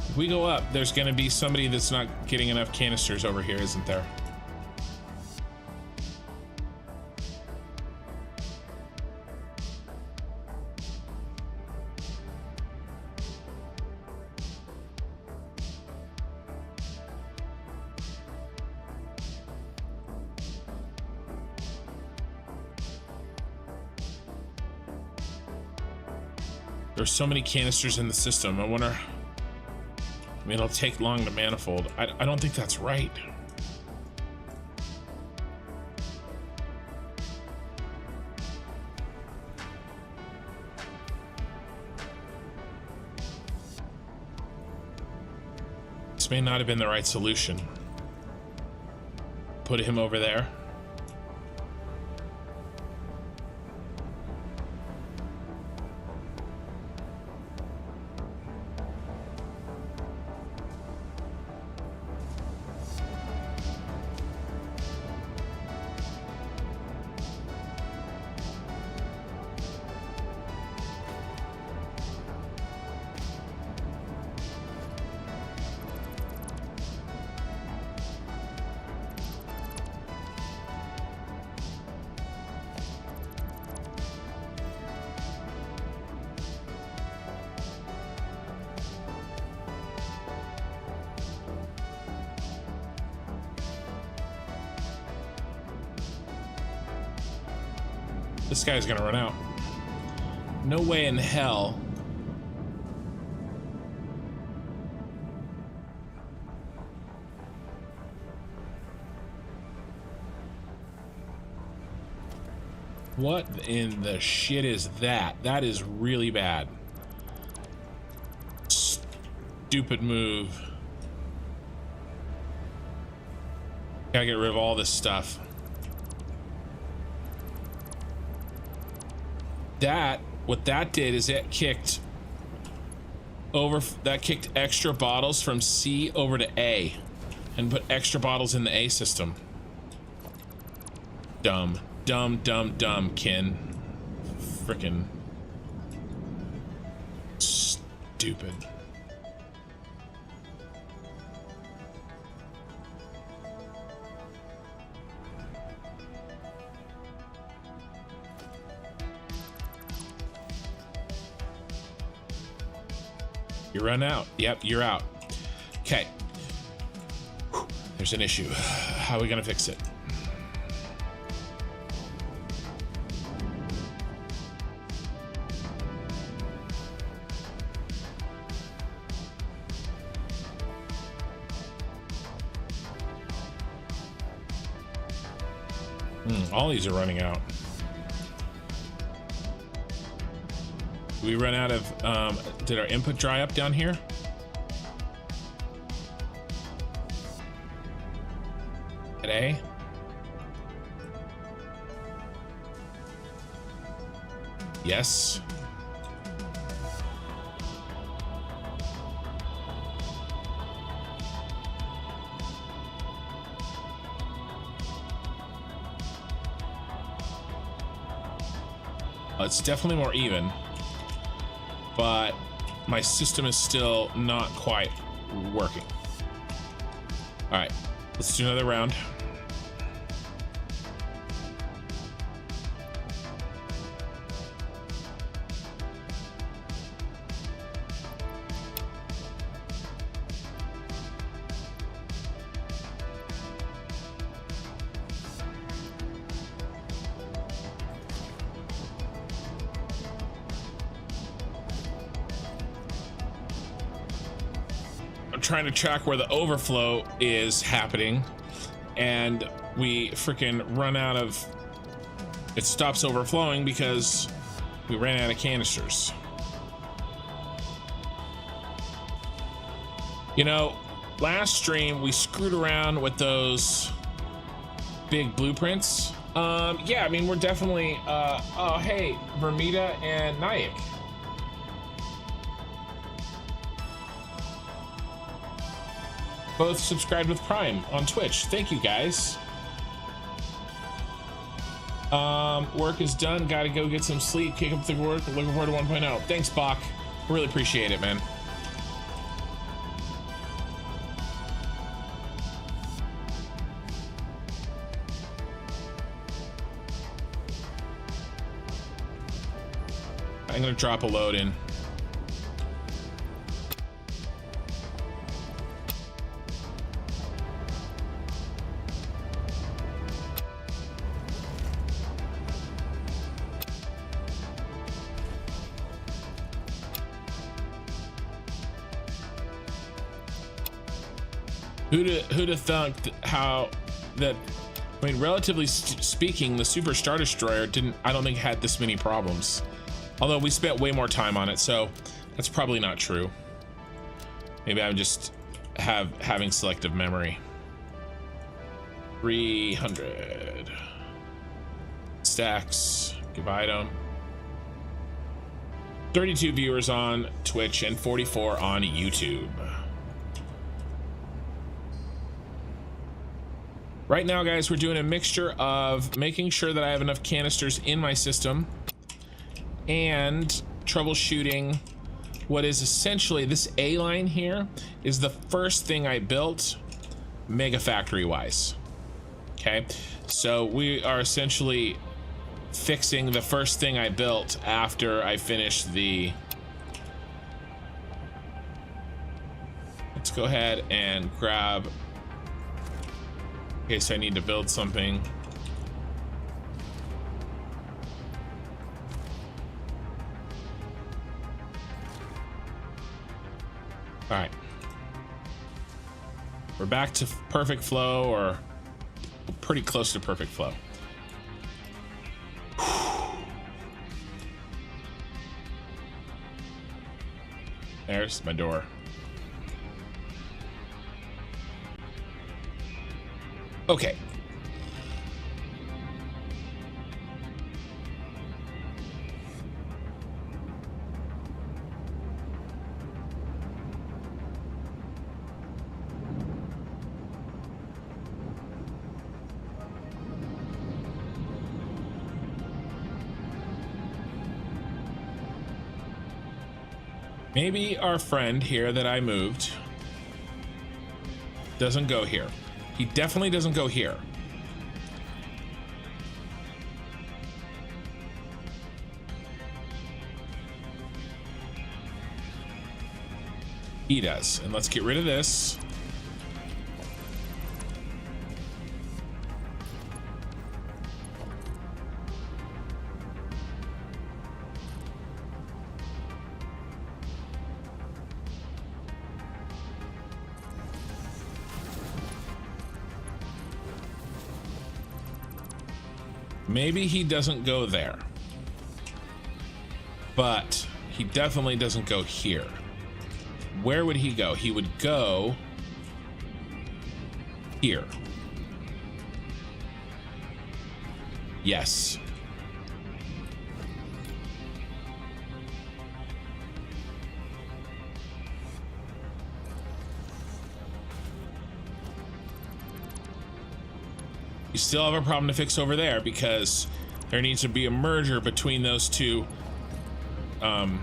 If we go up, there's going to be somebody that's not getting enough canisters over here, isn't there? There's so many canisters in the system. I wonder. I mean, it'll take long to manifold. I don't think that's right. This may not have been the right solution. Put him over there. This guy's gonna run out. No way in hell. What in the shit is that? That is really bad. Stupid move. Gotta get rid of all this stuff. What that did is it kicked extra bottles from C over to A and put extra bottles in the A system. Dumb, Kin. Frickin' stupid. You run out. Yep, you're out. Okay. There's an issue. How are we gonna fix it? All these are running out. We run out of, did our input dry up down here? At A? Yes. It's definitely more even, but my system is still not quite working. All right, let's do another round. Trying to track where the overflow is happening, and we freaking run out of, it stops overflowing because we ran out of canisters. You know, last stream we screwed around with those big blueprints. Yeah, I mean, we're definitely oh hey, Vermita and Nayik. Both subscribed with Prime on Twitch. Thank you, guys. Work is done. Gotta go get some sleep. Kick up the work. Looking forward to 1.0. Thanks, Bach. Really appreciate it, man. I'm gonna drop a load in. Who'd have thunk how that, I mean, relatively speaking, the Super Star Destroyer I don't think had this many problems. Although we spent way more time on it, so that's probably not true. Maybe I'm just having selective memory. 300 stacks, give item. 32 viewers on Twitch and 44 on YouTube. Right now, guys, we're doing a mixture of making sure that I have enough canisters in my system and troubleshooting what is essentially this A line here is the first thing I built mega factory wise. Okay, so we are essentially fixing the first thing I built after I finished the, let's go ahead and grab, in case I need to build something. All right. We're back to perfect flow, or pretty close to perfect flow. There's my door. Okay. Maybe our friend here that I moved doesn't go here. He definitely doesn't go here. He does. And let's get rid of this. Maybe he doesn't go there, but he definitely doesn't go here. Where would he go? He would go here. Yes. You still have a problem to fix over there because there needs to be a merger between those two. And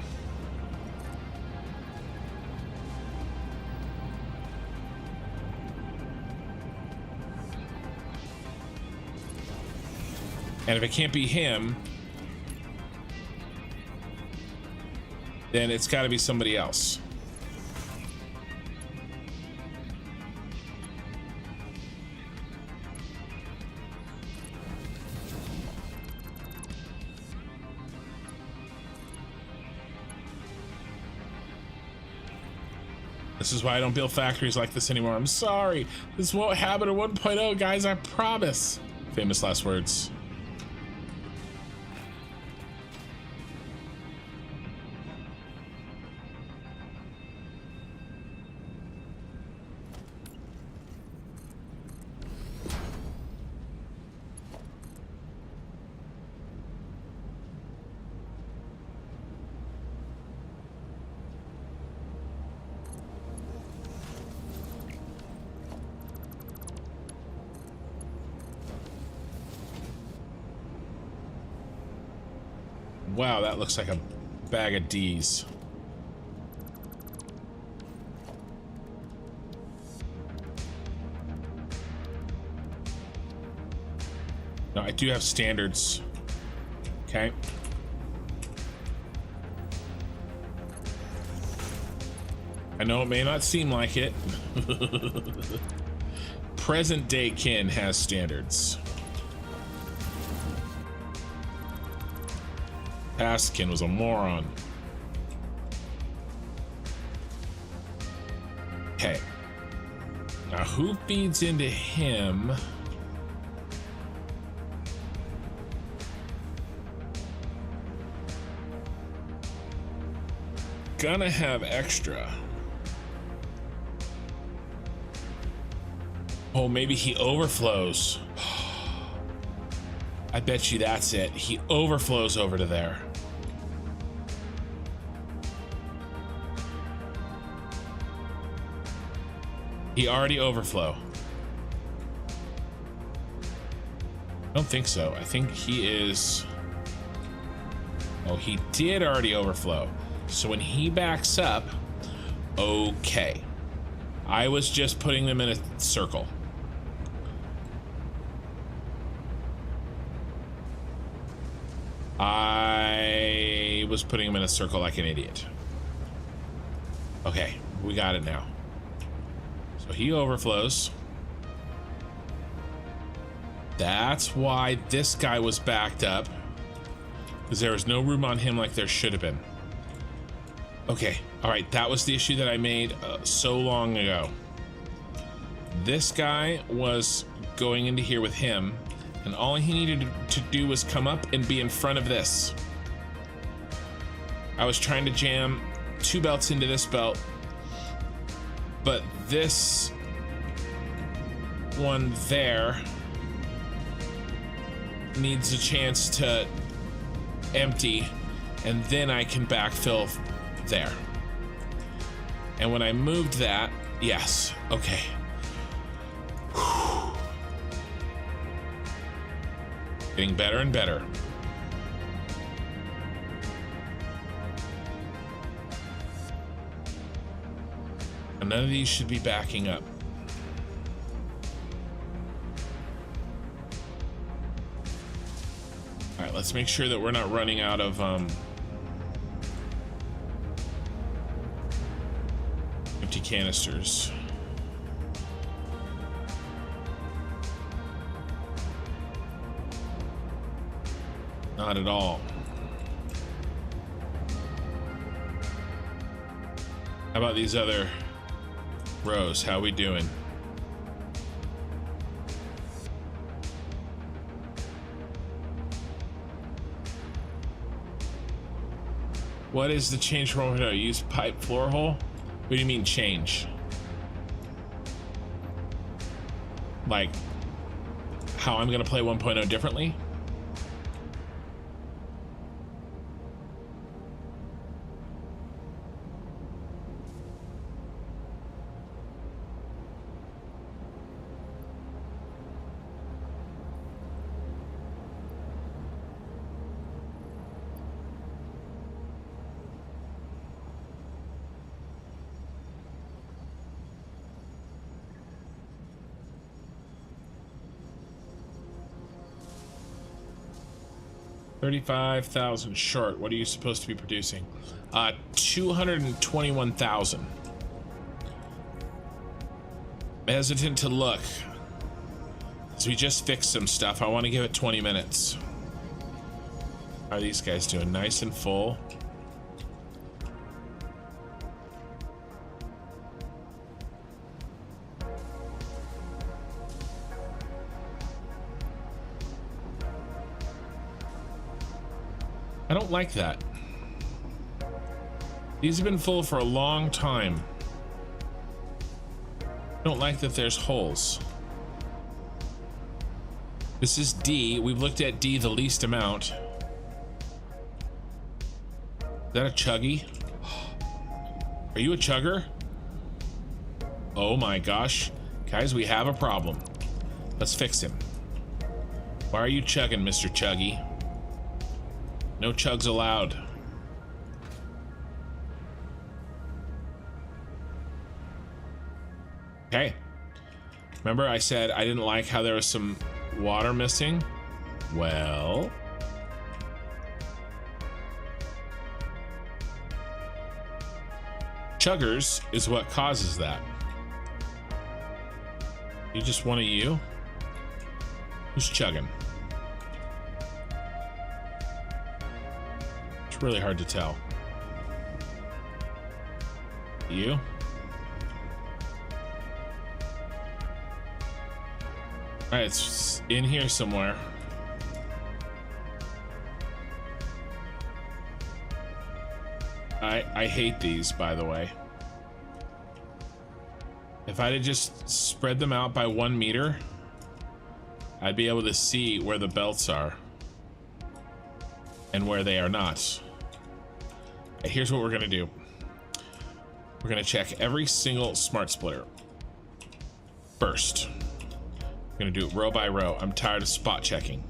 if it can't be him, then it's got to be somebody else. This is why I don't build factories like this anymore. I'm sorry. This won't happen at 1.0, guys. I promise. Famous last words. Wow, that looks like a bag of D's. No, I do have standards. Okay. I know it may not seem like it. Present day Kin has standards. Past Kin was a moron. Okay. Now who feeds into him? Gonna have extra. Oh, maybe he overflows. I bet you that's it. He overflows over to there. He already overflow. I don't think so. I think he is... Oh, he did already overflow. So when he backs up, okay. I was just putting them in a circle. I was putting him in a circle like an idiot. Okay, we got it now. So he overflows. That's why this guy was backed up, because there was no room on him like there should have been. Okay, all right, that was the issue that I made so long ago. This guy was going into here with him, and all he needed to do was come up and be in front of this. I was trying to jam 2 belts into this belt, but this one there needs a chance to empty, and then I can backfill there. And when I moved that, yes, okay. Whew. Getting better and better. And none of these should be backing up. All right, let's make sure that we're not running out of empty canisters. Not at all. How about these other rows? How we doing? What is the change from over? Use pipe floor hole? What do you mean change? Like how I'm gonna play 1.0 differently? $35,000 short. What are you supposed to be producing? 221,000. Hesitant to look. So we just fixed some stuff. I want to give it 20 minutes. How are these guys doing? Nice and full. I don't like that. These have been full for a long time. I don't like that there's holes. This is D. We've looked at D the least amount. Is that a chuggy? Are you a chugger? Oh my gosh. Guys, we have a problem. Let's fix him. Why are you chugging, Mr. Chuggy? No chugs allowed. Okay. Remember I said I didn't like how there was some water missing? Well, chuggers is what causes that. You just one of you? Who's chugging? It's really hard to tell. You? Alright, it's in here somewhere. I hate these, by the way. If I'd have just spread them out by 1 meter, I'd be able to see where the belts are and where they are not. Here's what we're gonna do. We're gonna check every single smart splitter first. We're gonna do it row by row. I'm tired of spot checking.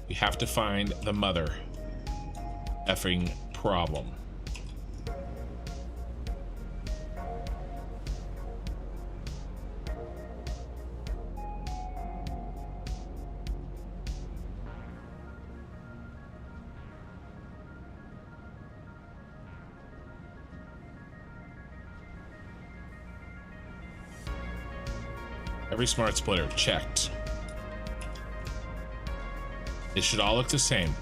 We have to find the mother effing problem. Every smart splitter checked. They should all look the same.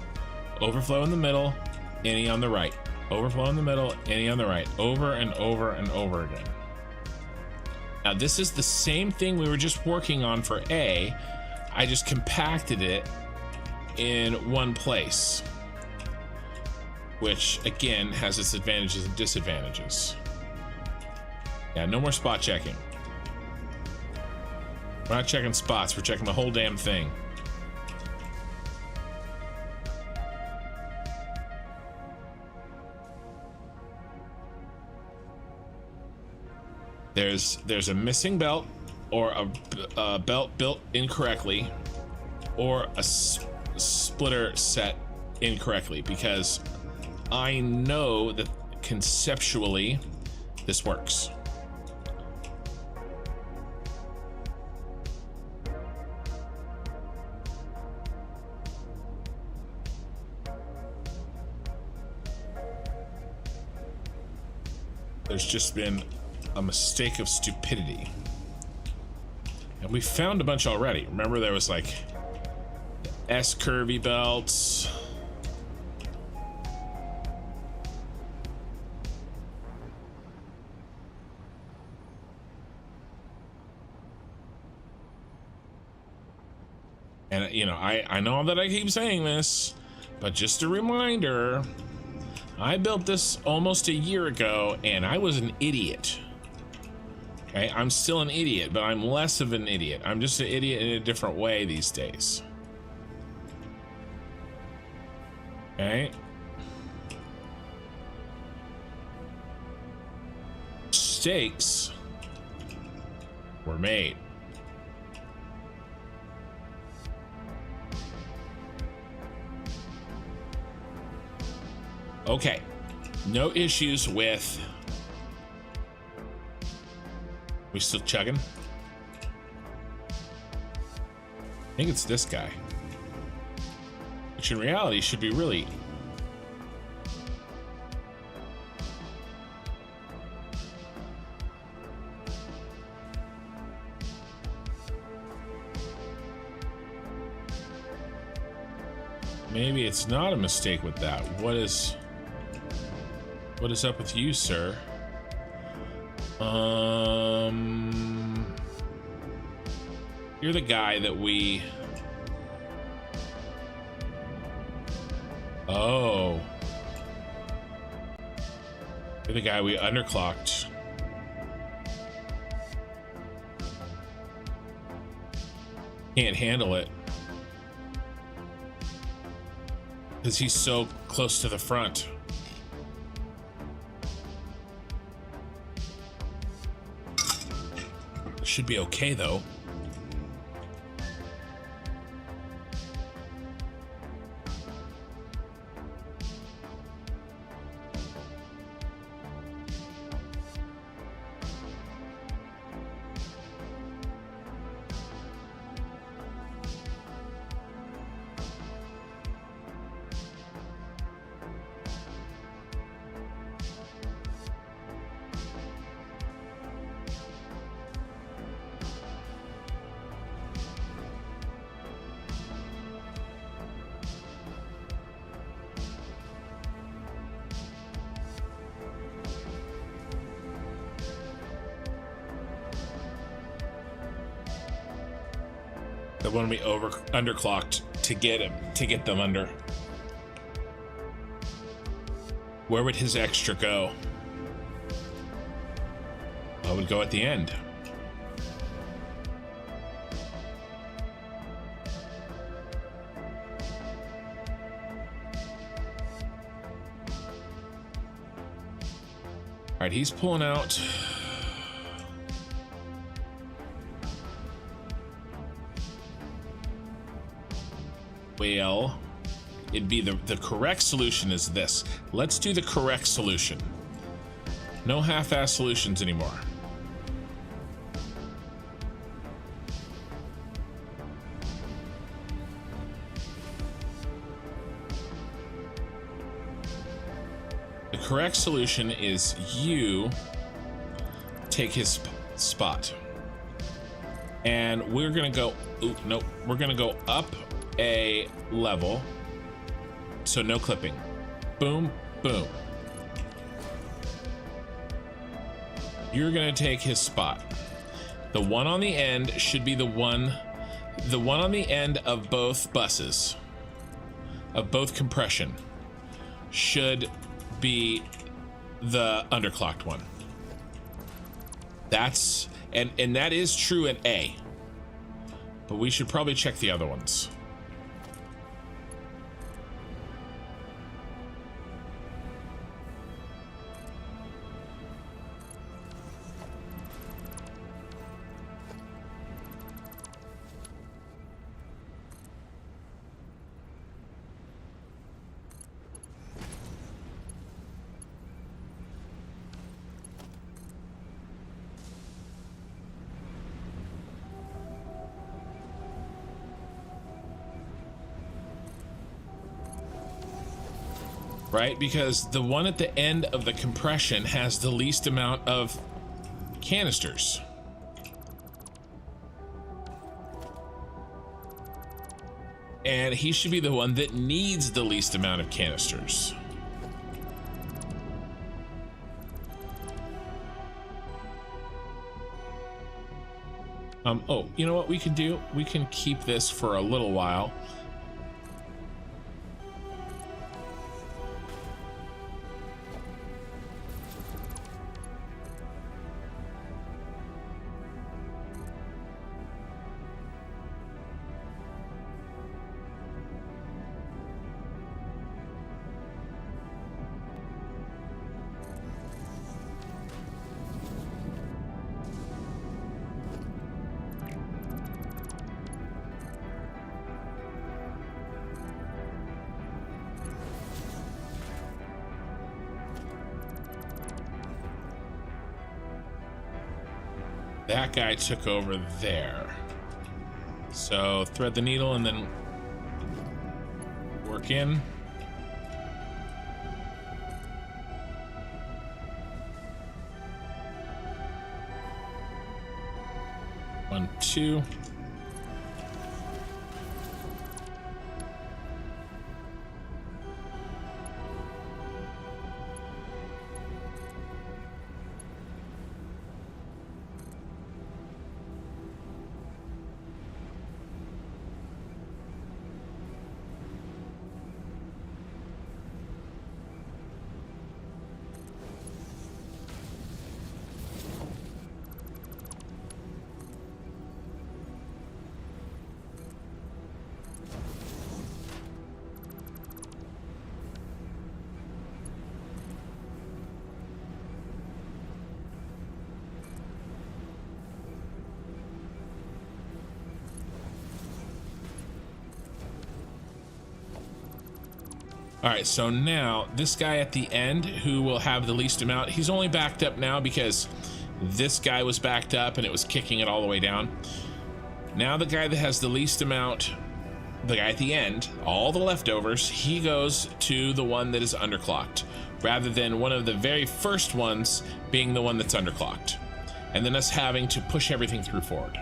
Overflow in the middle, any on the right. Overflow in the middle, any on the right, over and over and over again. Now this is the same thing we were just working on for A. I just compacted it in one place, which again has its advantages and disadvantages. Yeah, no more spot checking. We're not checking spots, we're checking the whole damn thing. There's a missing belt, or a belt built incorrectly, or a splitter set incorrectly, because I know that conceptually this works. There's just been a mistake of stupidity. And we found a bunch already. Remember, there was like S curvy belts. And you know, I know that I keep saying this, but just a reminder, I built this almost a year ago and I was an idiot. Okay, I'm still an idiot, but I'm less of an idiot. I'm just an idiot in a different way these days. Okay. Mistakes were made. Okay, no issues with... We still chugging? I think it's this guy. Which in reality should be really... Maybe it's not a mistake with that. What is up with you, sir? You're the guy that we... Oh. You're the guy we underclocked. Can't handle it. Because he's so close to the front. Should be okay though. The one we underclocked to get them under. Where would his extra go? Well, it would go at the end. All right, he's pulling out. Well, it'd be the correct solution is this. Let's do the correct solution. No half-ass solutions anymore. The correct solution is you take his spot. And we're gonna go, ooh, nope, we're gonna go up a level, so no clipping. Boom, boom. You're gonna take his spot. The one on the end should be the one on the end of both buses, of both compression, should be the underclocked one. That's, and that is true in A, but we should probably check the other ones. Right, because the one at the end of the compression has the least amount of canisters. And he should be the one that needs the least amount of canisters. Oh, you know what we can do? We can keep this for a little while. That guy took over there. So thread the needle and then work in. One, two. All right, so now this guy at the end who will have the least amount, he's only backed up now because this guy was backed up and it was kicking it all the way down. Now the guy that has the least amount, the guy at the end, all the leftovers, he goes to the one that is underclocked, rather than one of the very first ones being the one that's underclocked. And then us having to push everything through forward.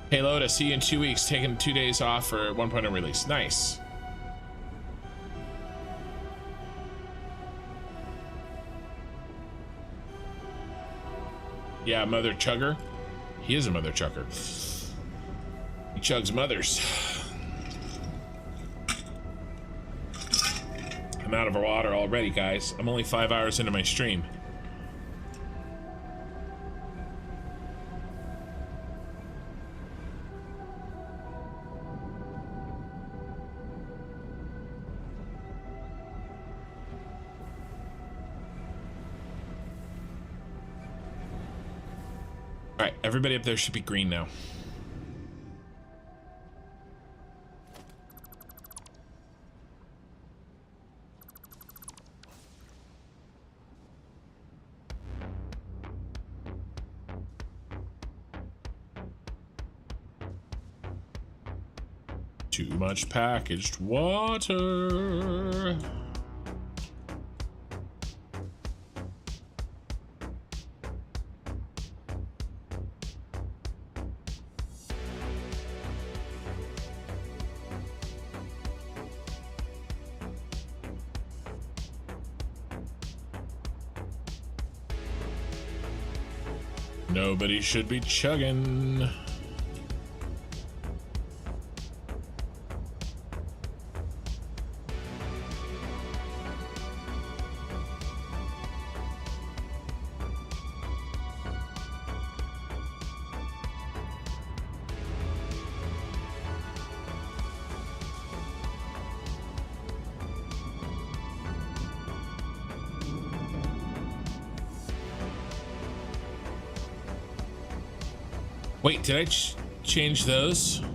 Hey Loda, see you in 2 weeks, taking 2 days off for 1.0 release. Nice. Yeah, Mother Chugger. He is a Mother Chugger. He chugs mothers. I'm out of water already, guys. I'm only 5 hours into my stream. All right, everybody up there should be green now. Too much packaged water. Nobody should be chugging. Wait, did I change those? All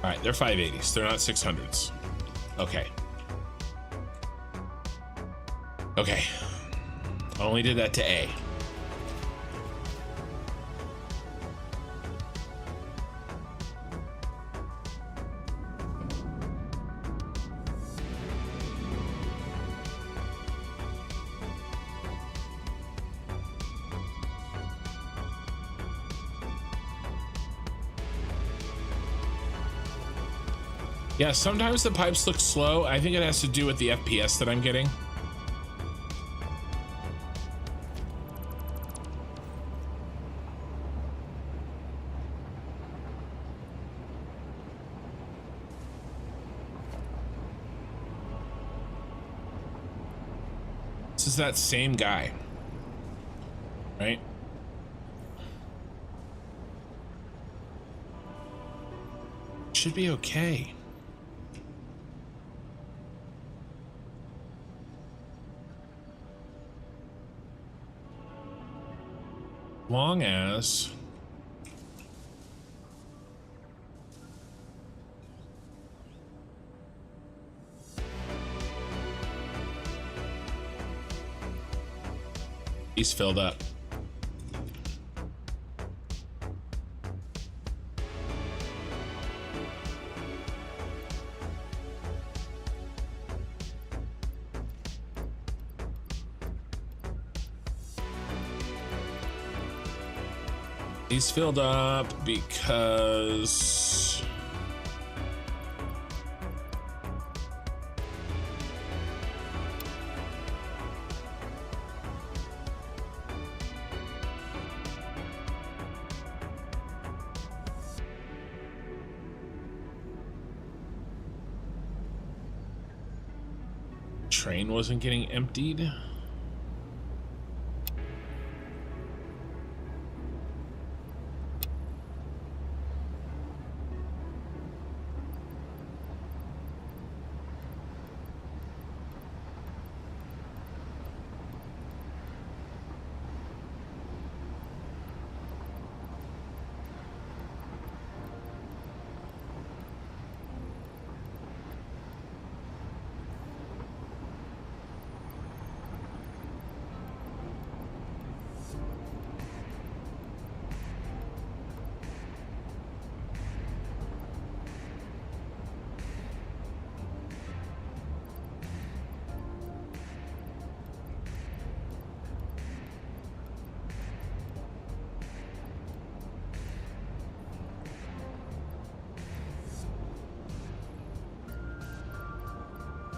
right, they're 580s. They're not 600s. Okay. Okay. I only did that to A. Yeah, sometimes the pipes look slow. I think it has to do with the FPS that I'm getting. This is that same guy, right? Should be okay. Long as he's filled up. He's filled up because train wasn't getting emptied.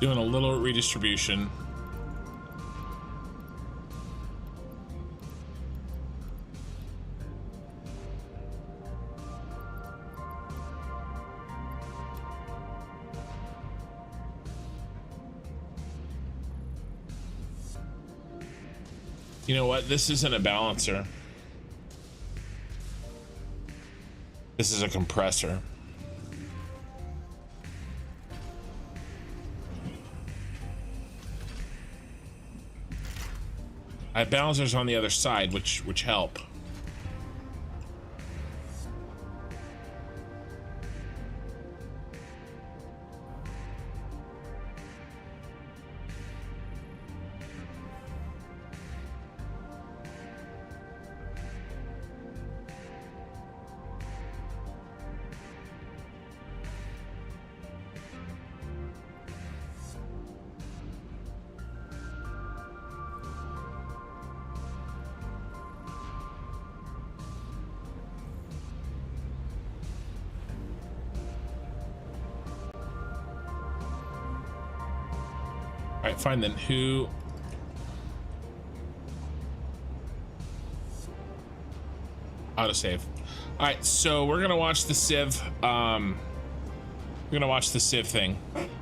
Doing a little redistribution. You know what? This isn't a balancer. This is a compressor. Balancers on the other side, which help. All right, fine then. Who? Autosave. All right, so we're gonna watch the Civ. We're gonna watch the Civ thing.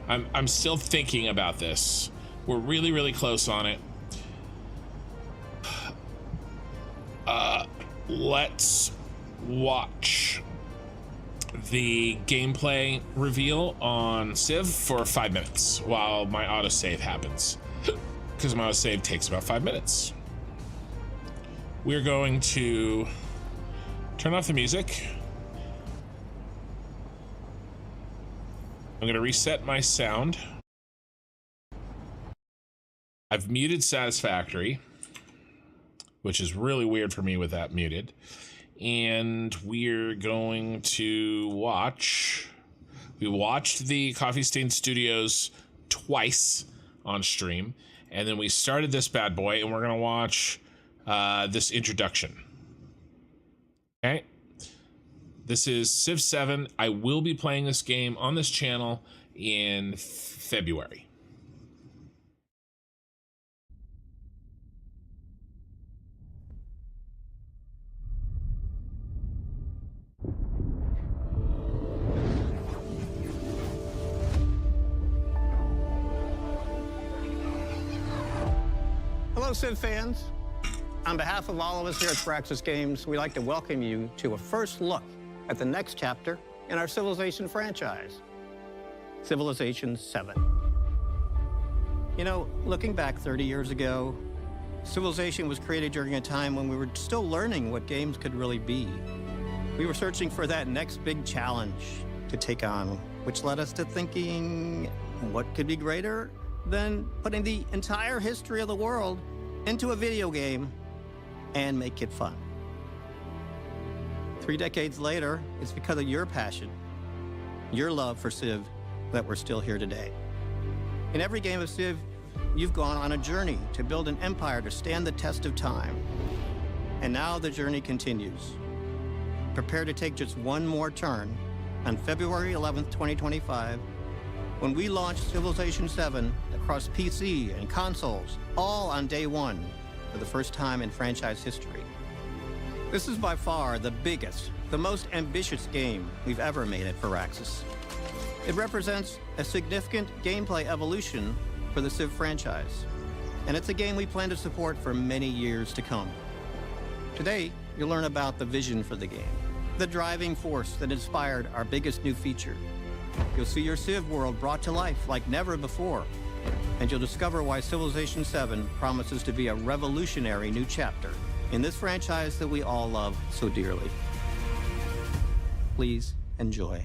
I'm still thinking about this. We're really, really close on it. Let's watch the gameplay reveal on Civ for 5 minutes while my autosave happens, because my autosave takes about 5 minutes. We're going to turn off the music. I'm gonna reset my sound. I've muted Satisfactory, which is really weird for me with that muted. And we're going to watch. We watched the Coffee Stain Studios twice on stream, and then we started this bad boy, and we're gonna watch this introduction. Okay. This is Civ 7. I will be playing this game on this channel in February. Hello, Civ fans. On behalf of all of us here at Firaxis Games, we'd like to welcome you to a first look at the next chapter in our Civilization franchise, Civilization 7. You know, looking back 30 years ago, Civilization was created during a time when we were still learning what games could really be. We were searching for that next big challenge to take on, which led us to thinking, what could be greater than putting the entire history of the world into a video game and make it fun? 3 decades later, it's because of your passion, your love for Civ, that we're still here today. In every game of Civ, you've gone on a journey to build an empire to stand the test of time. And now the journey continues. Prepare to take just one more turn on February 11th, 2025, when we launch Civilization 7 across PC and consoles, all on day one, for the first time in franchise history. This is by far the biggest, the most ambitious game we've ever made at Firaxis. It represents a significant gameplay evolution for the Civ franchise, and it's a game we plan to support for many years to come. Today, you'll learn about the vision for the game, the driving force that inspired our biggest new feature. You'll see your Civ world brought to life like never before, and you'll discover why Civilization 7 promises to be a revolutionary new chapter in this franchise that we all love so dearly. Please enjoy.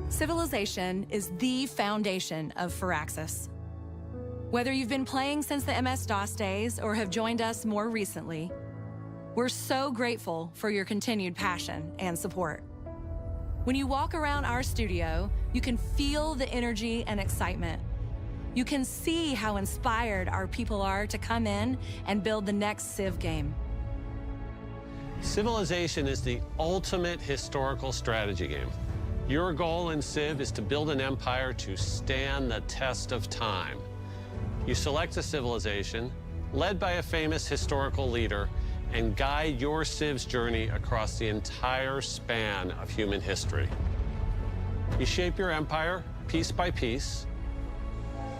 Civilization is the foundation of Firaxis. Whether you've been playing since the MS-DOS days or have joined us more recently, we're so grateful for your continued passion and support. When you walk around our studio, you can feel the energy and excitement. You can see how inspired our people are to come in and build the next Civ game. Civilization is the ultimate historical strategy game. Your goal in Civ is to build an empire to stand the test of time. You select a civilization, led by a famous historical leader, and guide your Civ's journey across the entire span of human history. You shape your empire piece by piece,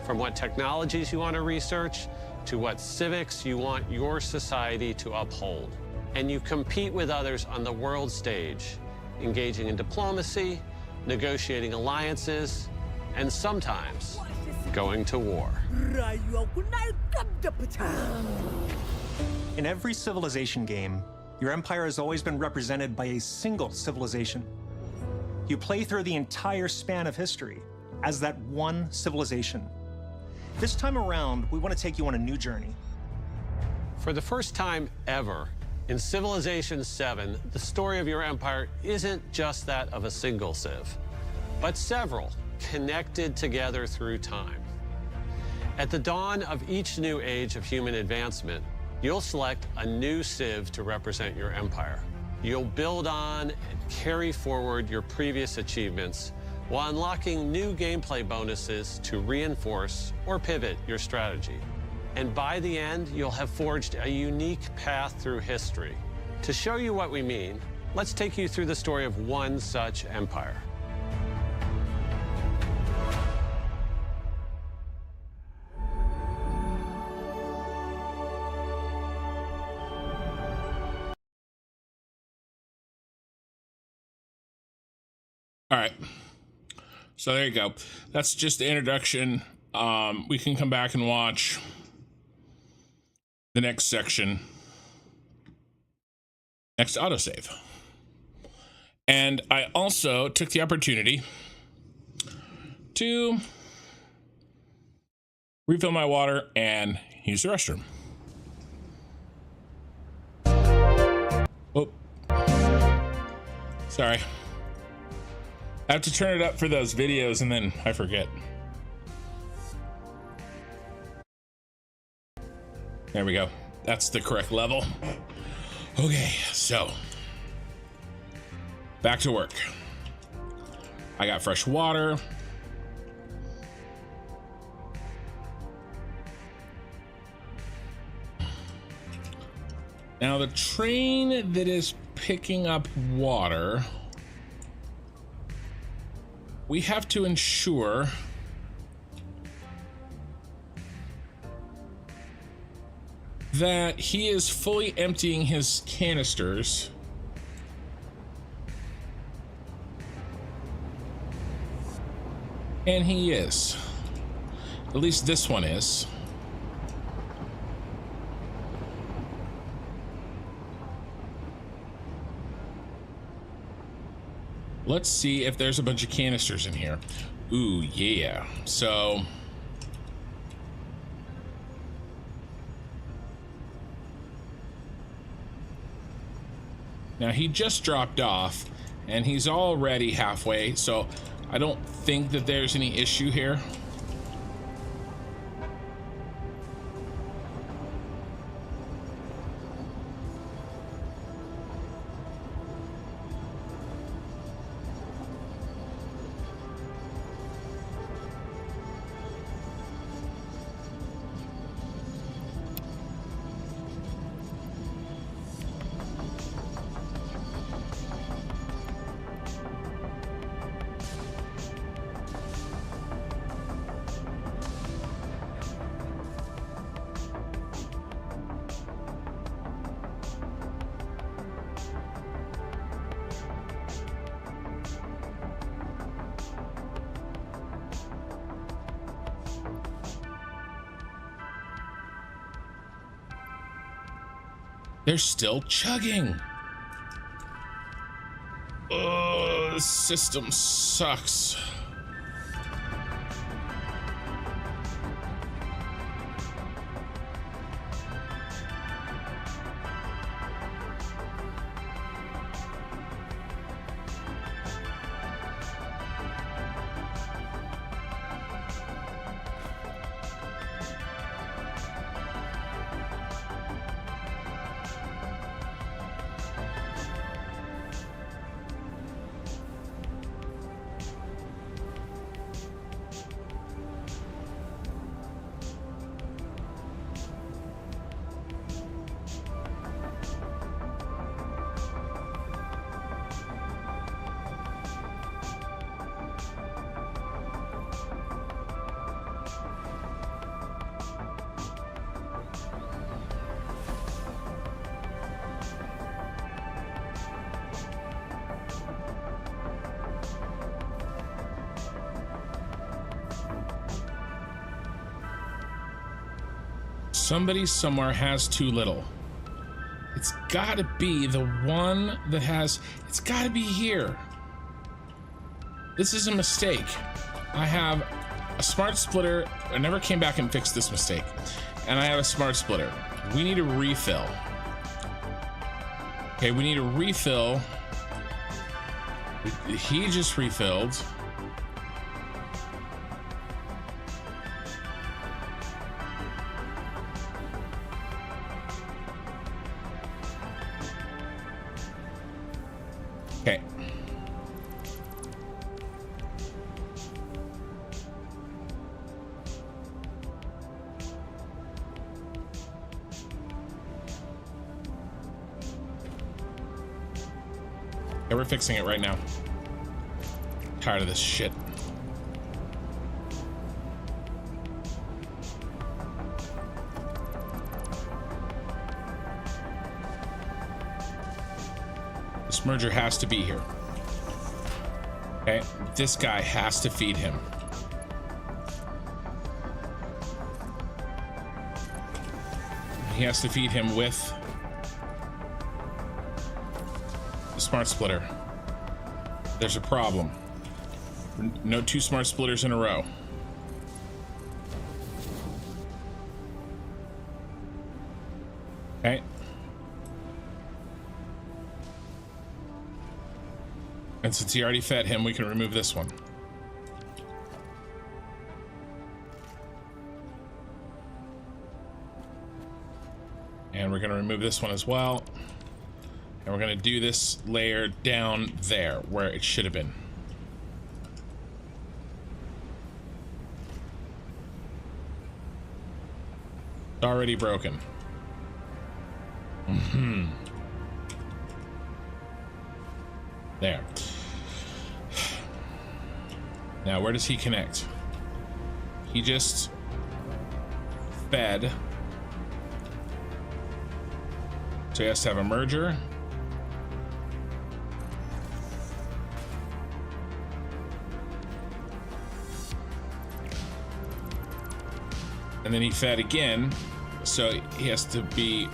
from what technologies you want to research to what civics you want your society to uphold. And you compete with others on the world stage, engaging in diplomacy, negotiating alliances, and sometimes going to war. In every Civilization game, your empire has always been represented by a single civilization. You play through the entire span of history as that one civilization. This time around, we want to take you on a new journey. For the first time ever, in Civilization 7, the story of your empire isn't just that of a single Civ, but several connected together through time. At the dawn of each new age of human advancement, you'll select a new Civ to represent your empire. You'll build on and carry forward your previous achievements while unlocking new gameplay bonuses to reinforce or pivot your strategy. And by the end, you'll have forged a unique path through history. To show you what we mean, let's take you through the story of one such empire. All right, so there you go. That's just the introduction. We can come back and watch the next section, next autosave. And I also took the opportunity to refill my water and use the restroom. Oh, sorry. I have to turn it up for those videos and then I forget. There we go. That's the correct level. Okay, so back to work. I got fresh water. Now the train that is picking up water, we have to ensure that he is fully emptying his canisters and he is. At least this one is. Let's see if there's a bunch of canisters in here. Ooh, yeah. So now he just dropped off and he's already halfway, so I don't think that there's any issue here. They're still chugging. Oh, the system sucks. Somebody somewhere has too little. It's gotta be the one that has, it's gotta be here. This is a mistake. I have a smart splitter. I never came back and fixed this mistake. And I have a smart splitter. We need a refill. Okay, we need a refill. He just refilled. Yeah, we're fixing it right now. Tired of this shit. This merger has to be here. Okay, this guy has to feed him. He has to feed him with the smart splitter. There's a problem. No 2 smart splitters in a row. Okay. And since he already fed him, we can remove this one. And we're going to remove this one as well. And we're going to do this layer down there where it should have been. It's already broken. There. Now, where does he connect? He just fed. So he has to have a merger. And then he fed again, so he has to be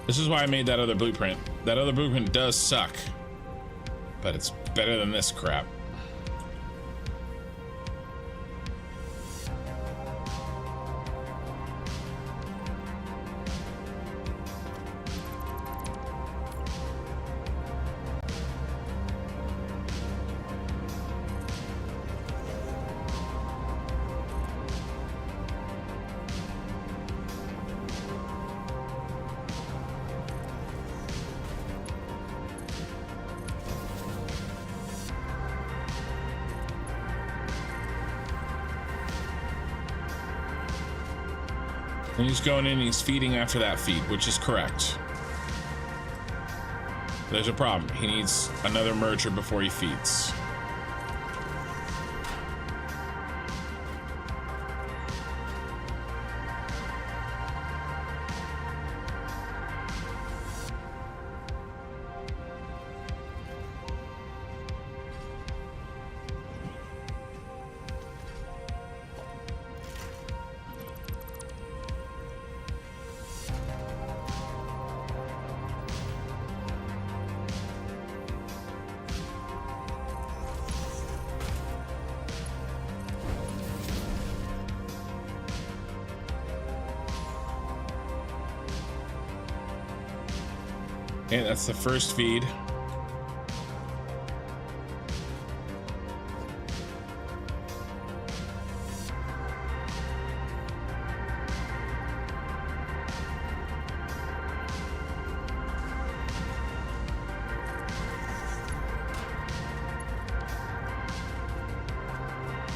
This is why I made that other blueprint. That other blueprint does suck, but it's better than this crap. And he's going in and he's feeding after that feed, which is correct. There's a problem. He needs another merger before he feeds. Okay, that's the first feed.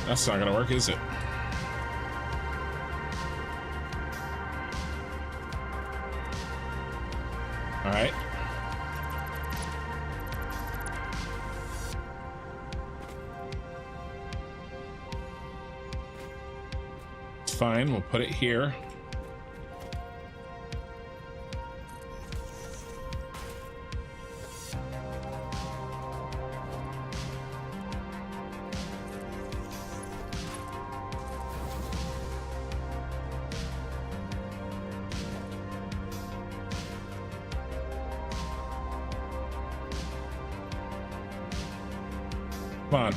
That's not gonna work, is it? All right. It's fine, we'll put it here. Come on.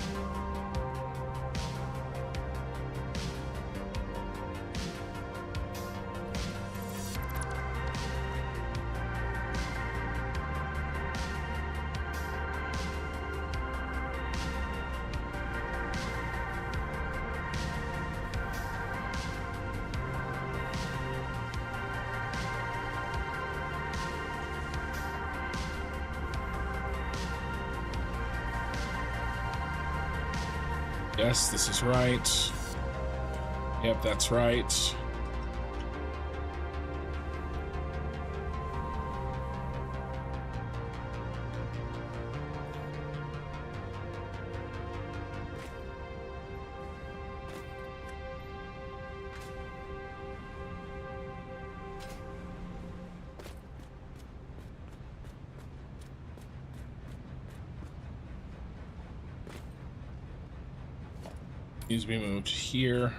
Yes, this is right. Yep, that's right. Needs to be moved here.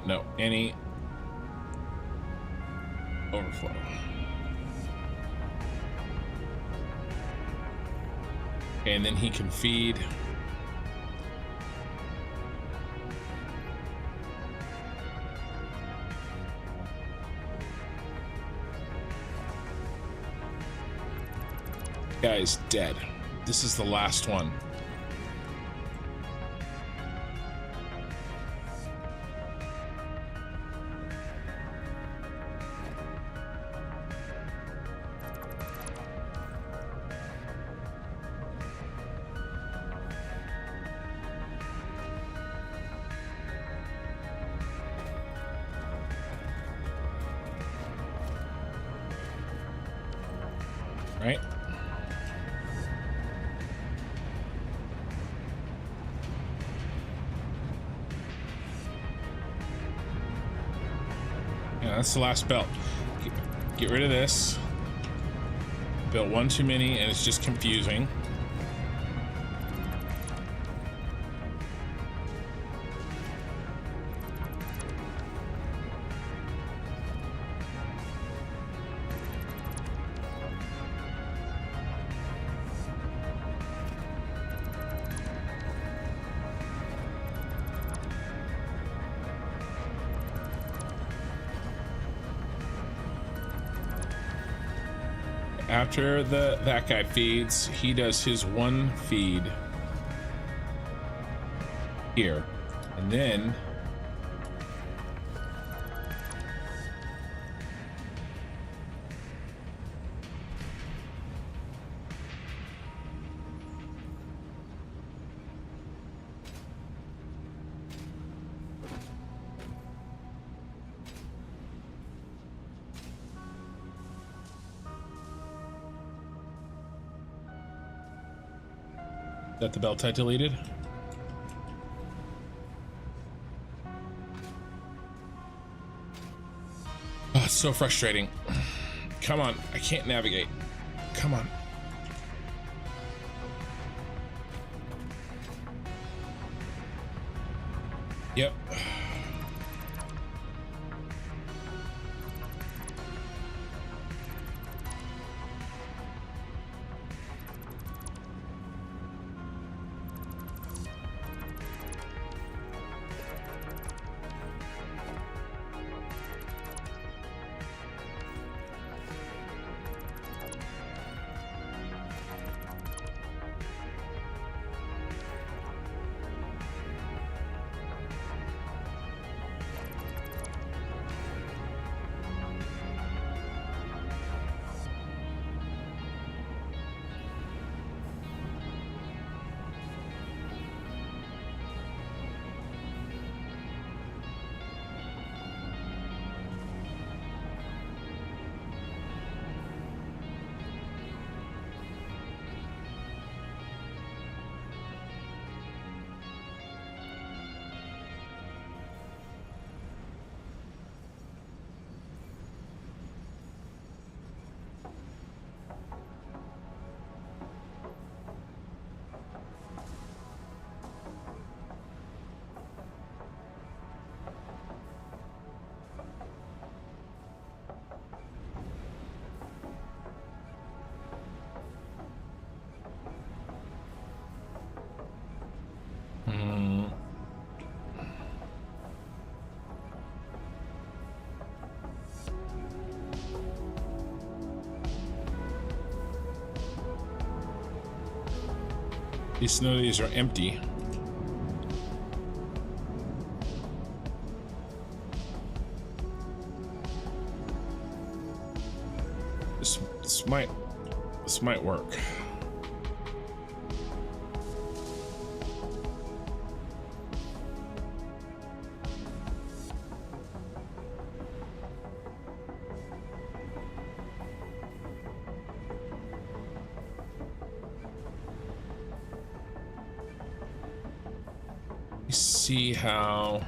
No, any overflow. And then he can feed. Guy's dead. This is the last one. Right? Yeah, that's the last belt. Get rid of this. Built one too many and it's just confusing. After that guy feeds, he does his one feed here, and then that the belt I deleted. Oh, it's so frustrating. Come on, I can't navigate. Come on. Yep. These none of these are empty. This might work. See how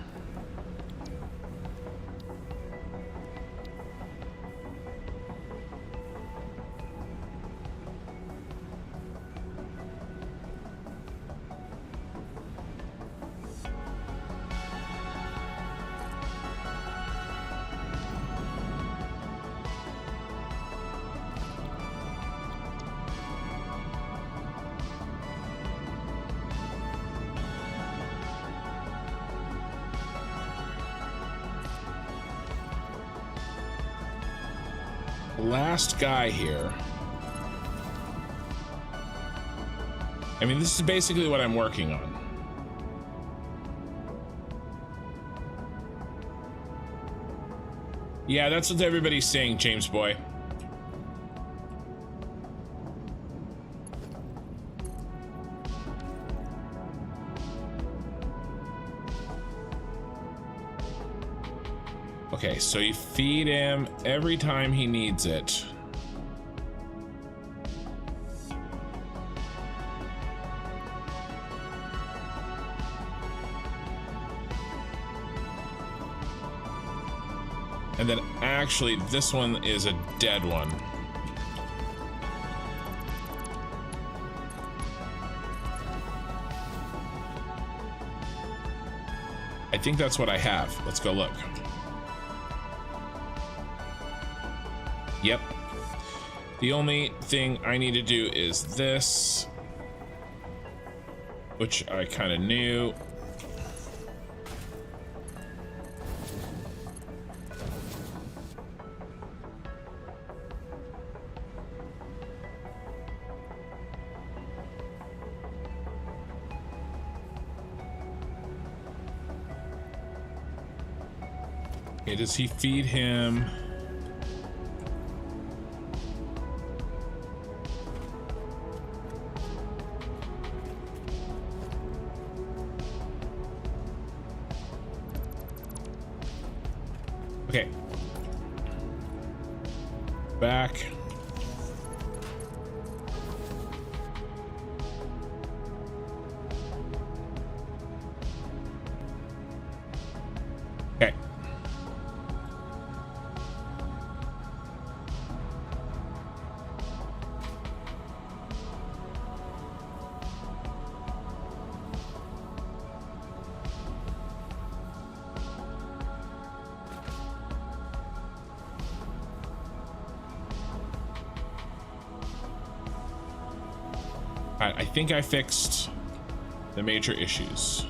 last guy here. I mean, this is basically what I'm working on. Yeah, that's what everybody's saying, James boy. Okay, so you feed him every time he needs it. And then actually, this one is a dead one. I think that's what I have. Let's go look. Yep. The only thing I need to do is this, which I kind of knew. Okay, does he feed him? Okay. Back. Okay. I think I fixed the major issues.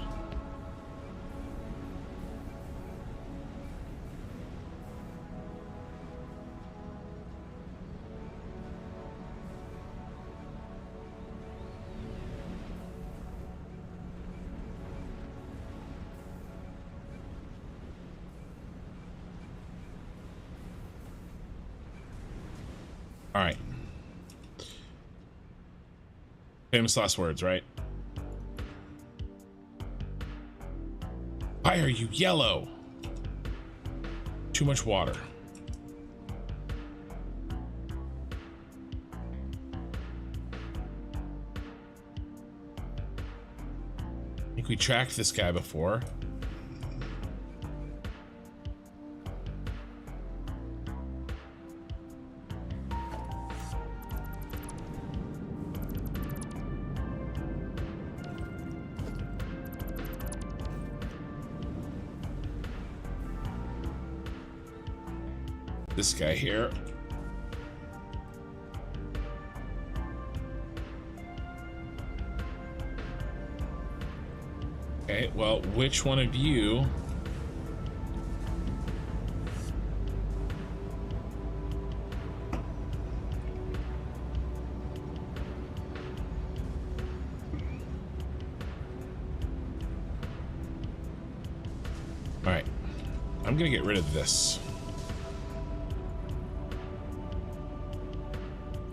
All right. Famous last words, right? Why are you yellow? Too much water. I think we tracked this guy before. This guy here. Okay, well, which one of you? All right, I'm gonna get rid of this.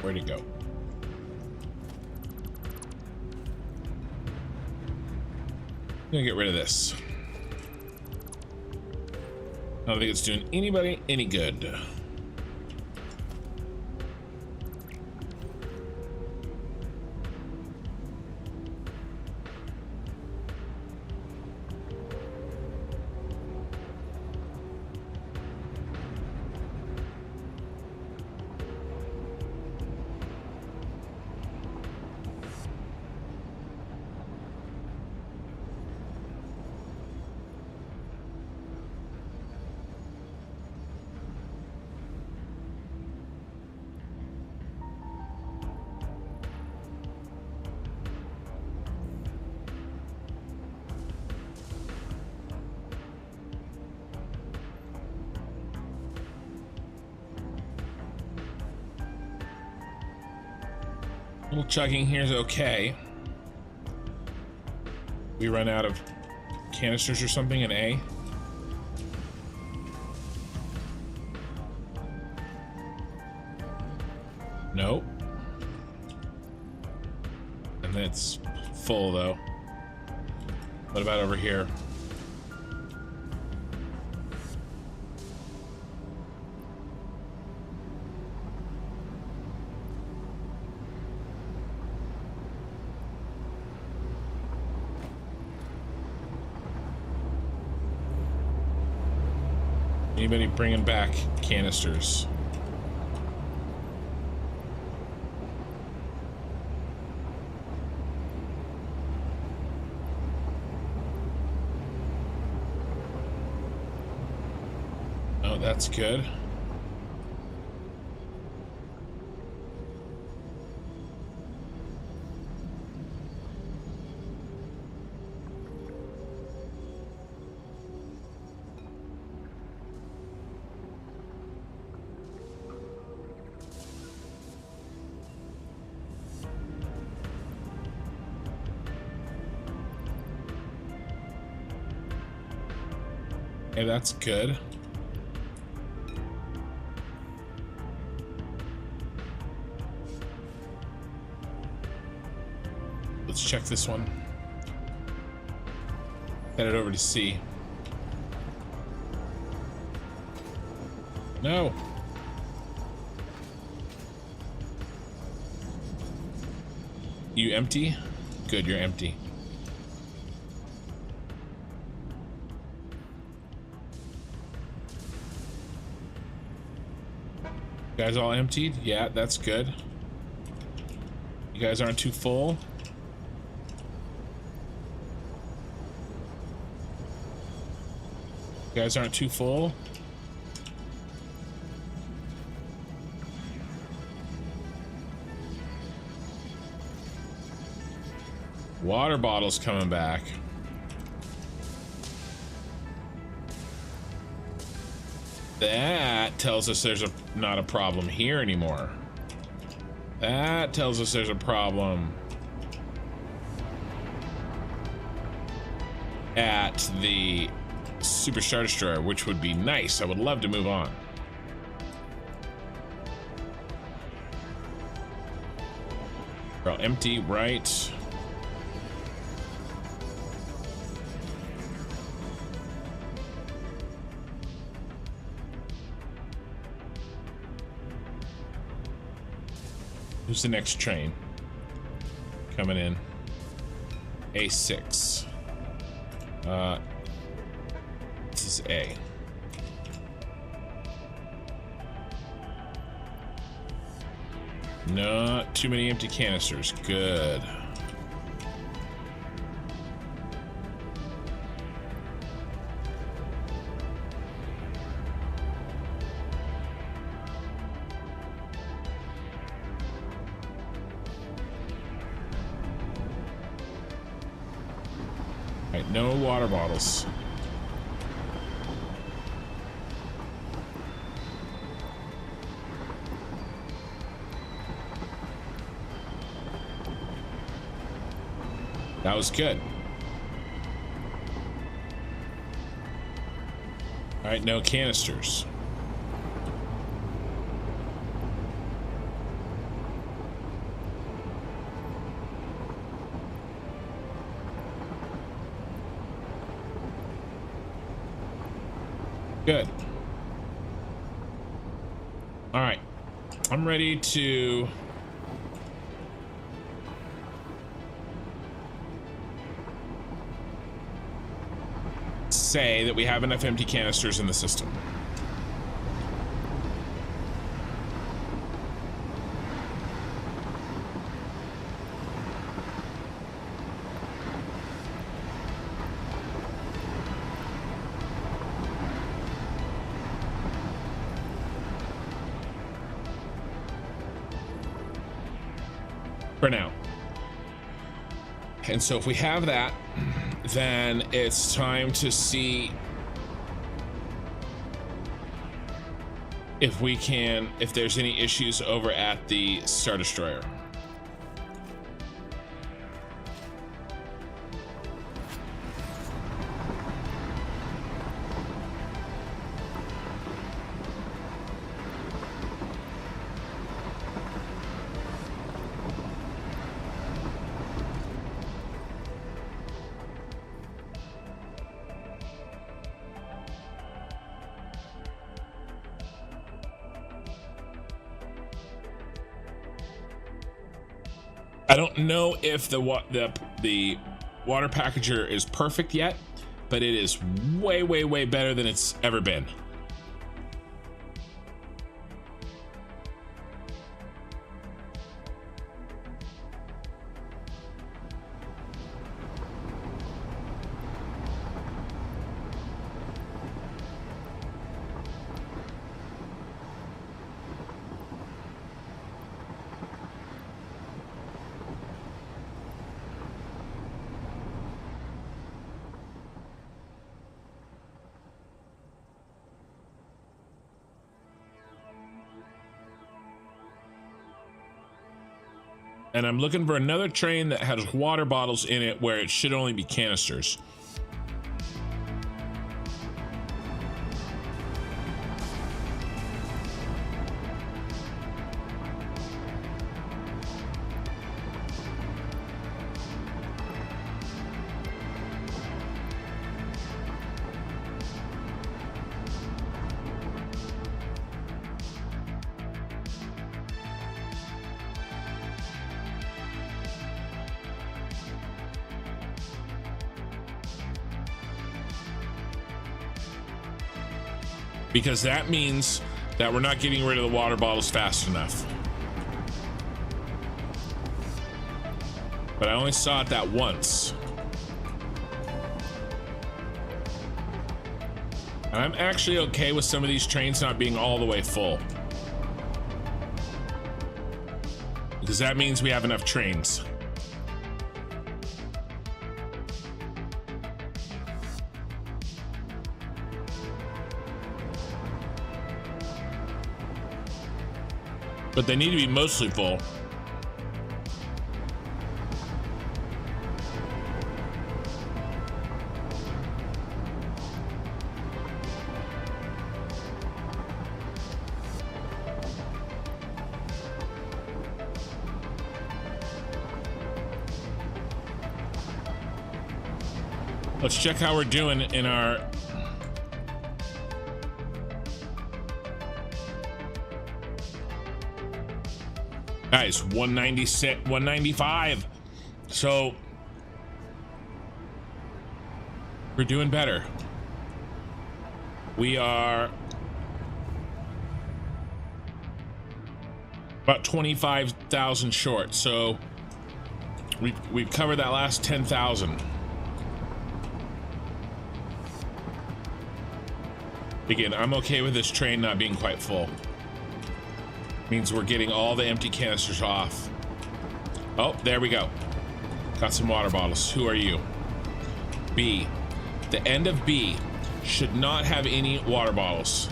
Where'd it go? I'm gonna get rid of this. I don't think it's doing anybody any good. A little chugging here is okay. We run out of canisters or something in A. Nope. And it's full though. What about over here? Anybody bringing back canisters? Oh, that's good. Okay, that's good. Let's check this one. Head it over to C. No. You empty? Good, you're empty. You guys all emptied? Yeah, that's good. You guys aren't too full? You guys aren't too full? Water bottles coming back. That tells us there's not a problem here anymore. That tells us there's a problem at the Super Star Destroyer, which would be nice. I would love to move on. We're all empty, right? Who's the next train coming in? A6. This is A. Not too many empty canisters. Good. No water bottles. That was good. All right, no canisters. Good. All right, I'm ready to say that we have enough empty canisters in the system. For now. And so if we have that, then it's time to see if we can, if there's any issues over at the Star Destroyer. I don't know if the water packager is perfect yet, but it is way, way, way better than it's ever been. And I'm looking for another train that has water bottles in it where it should only be canisters. Because that means that we're not getting rid of the water bottles fast enough. But I only saw it that once. And I'm actually okay with some of these trains not being all the way full. Because that means we have enough trains. But they need to be mostly full. Let's check how we're doing in our guys. 196, 195. So we're doing better. We are about 25,000 short. So we've covered that last 10,000. Again, I'm okay with this train not being quite full. Means we're getting all the empty canisters off. Oh, there we go. Got some water bottles. Who are you? B. The end of B should not have any water bottles.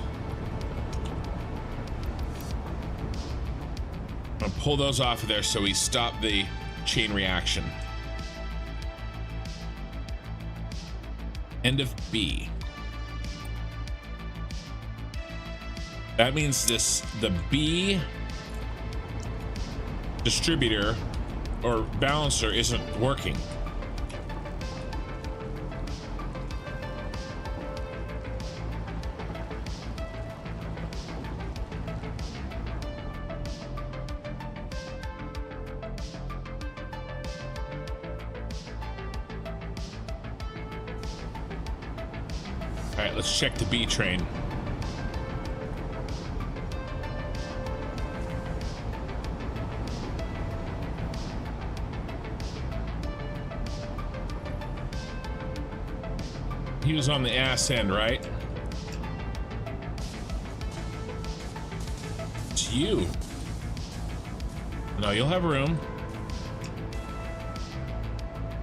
I'm gonna pull those off of there so we stop the chain reaction. End of B. That means the B distributor or balancer isn't working. All right, let's check the B train. He was on the ass end, right? It's you. No, you'll have room.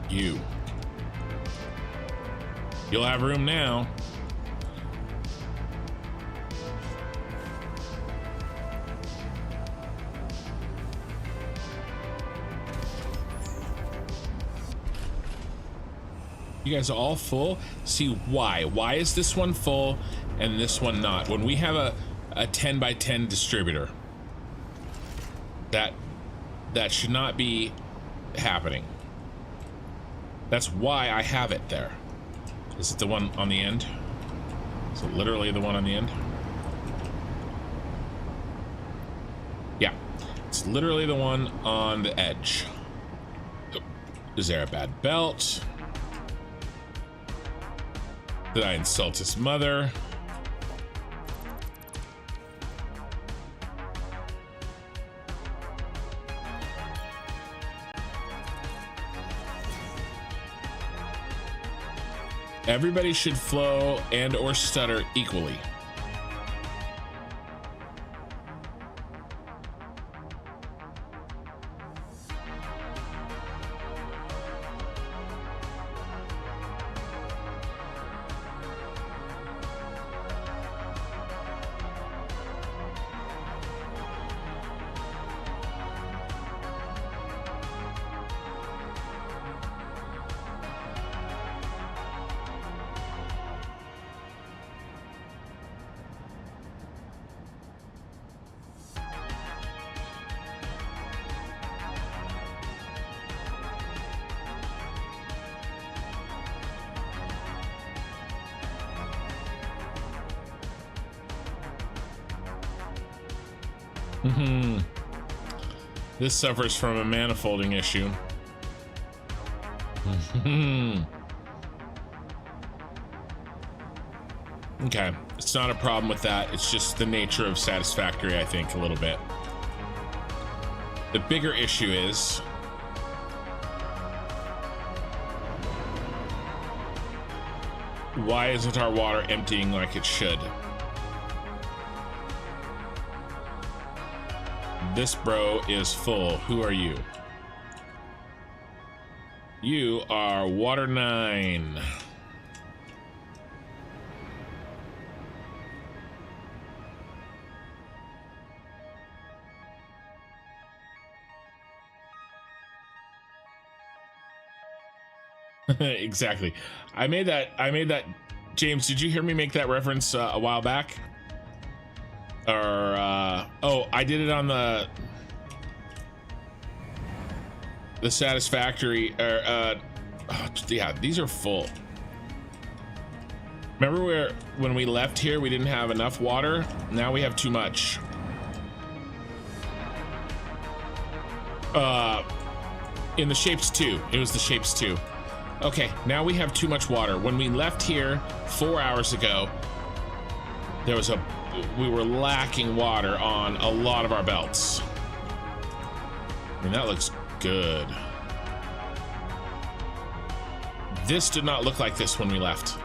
You. You'll have room now. You guys are all full. See why? Why is this one full and this one not? When we have a 10 by 10 distributor, that should not be happening. That's why I have it there. Is it the one on the end? Is it literally the one on the end? Yeah, it's literally the one on the edge. Is there a bad belt? Did I insult his mother? Everybody should flow and or stutter equally. This suffers from a manifolding issue. Okay, it's not a problem with that. It's just the nature of Satisfactory, I think, a little bit. The bigger issue is why isn't our water emptying like it should? This bro is full. Who are you? You are water 9. Exactly. I made that. James, did you hear me make that reference a while back? Or oh, I did it on the Satisfactory. Oh, yeah, these are full. Remember when we left here we didn't have enough water? Now we have too much. In the shapes 2. It was the shapes 2. Okay, now we have too much water. When we left here 4 hours ago, we were lacking water on a lot of our belts. I mean, that looks good. This did not look like this when we left.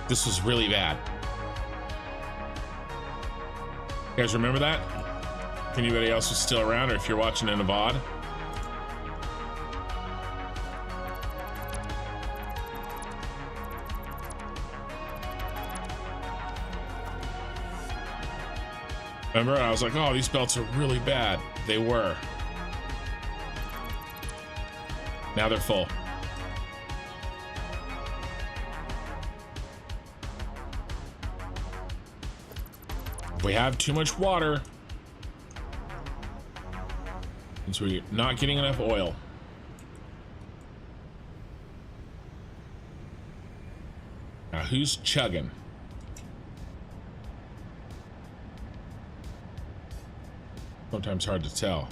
This was really bad. You guys remember that? If anybody else was still around, or if you're watching in a VOD. Remember, I was like, oh, these belts are really bad. They were. Now they're full. We have too much water. And so we're not getting enough oil. Now who's chugging? Sometimes hard to tell.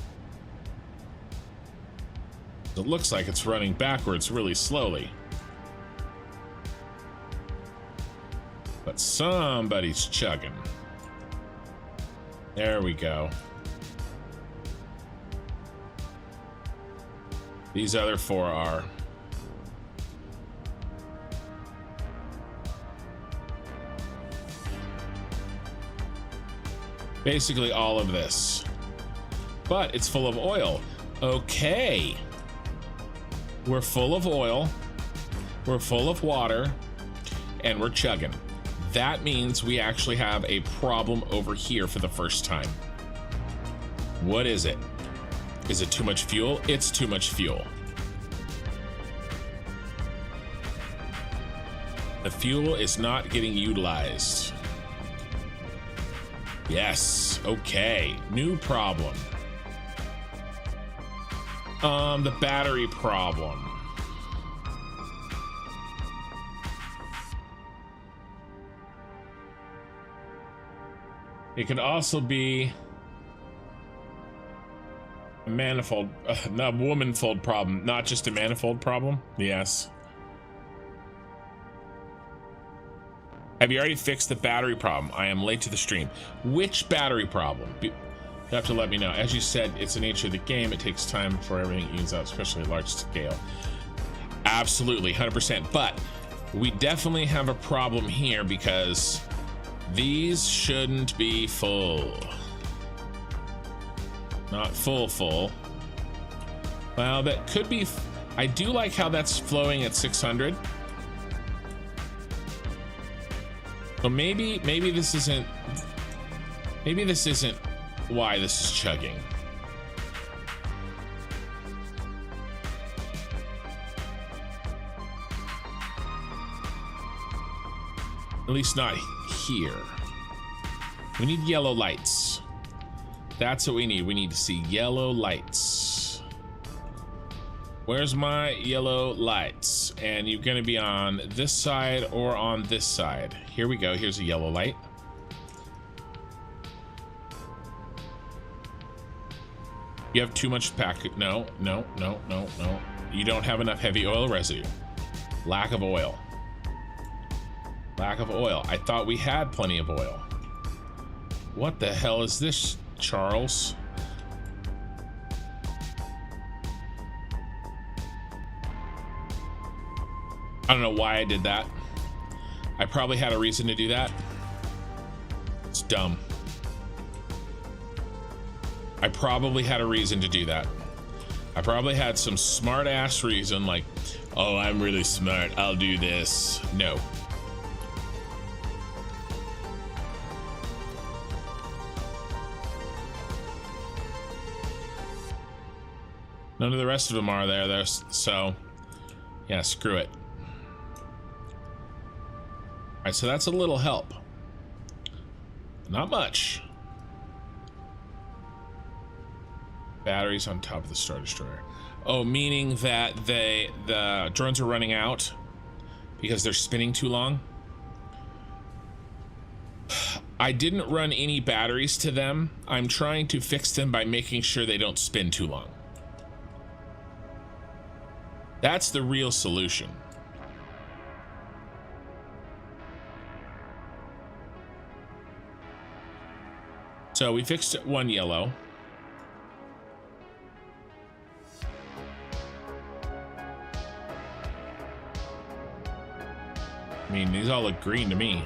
It looks like it's running backwards really slowly. But somebody's chugging. There we go. These other four are. Basically all of this. But it's full of oil. Okay. We're full of oil. We're full of water. And we're chugging. That means we actually have a problem over here for the first time. What is it? Is it too much fuel? It's too much fuel. The fuel is not getting utilized. Yes, okay. New problem. The battery problem. It could also be a manifold, not a womanfold problem, not just a manifold problem. Yes. Have you already fixed the battery problem? I am late to the stream. Which battery problem? You have to let me know. As you said, it's the nature of the game. It takes time for everything to ease out, especially at large scale. Absolutely, 100%. But we definitely have a problem here because these shouldn't be full. Not full. Well, that could be. I do like how that's flowing at 600. So maybe this isn't. Maybe this isn't why this is chugging. At least not here. We need yellow lights. That's what we need. We need to see yellow lights. Where's my yellow lights? And you're going to be on this side or on this side. Here we go. Here's a yellow light. You have too much packet. No. You don't have enough heavy oil residue. Lack of oil. Lack of oil. I thought we had plenty of oil. What the hell is this, Charles? I don't know why I did that. I probably had a reason to do that. It's dumb. I probably had a reason to do that. I probably had some smart ass reason like, oh, I'm really smart, I'll do this. No. None of the rest of them are there, so yeah, screw it. All right, so that's a little help. Not much. Batteries on top of the Star Destroyer. Oh, meaning that the drones are running out because they're spinning too long. I didn't run any batteries to them. I'm trying to fix them by making sure they don't spin too long. That's the real solution. So we fixed one yellow. I mean, these all look green to me.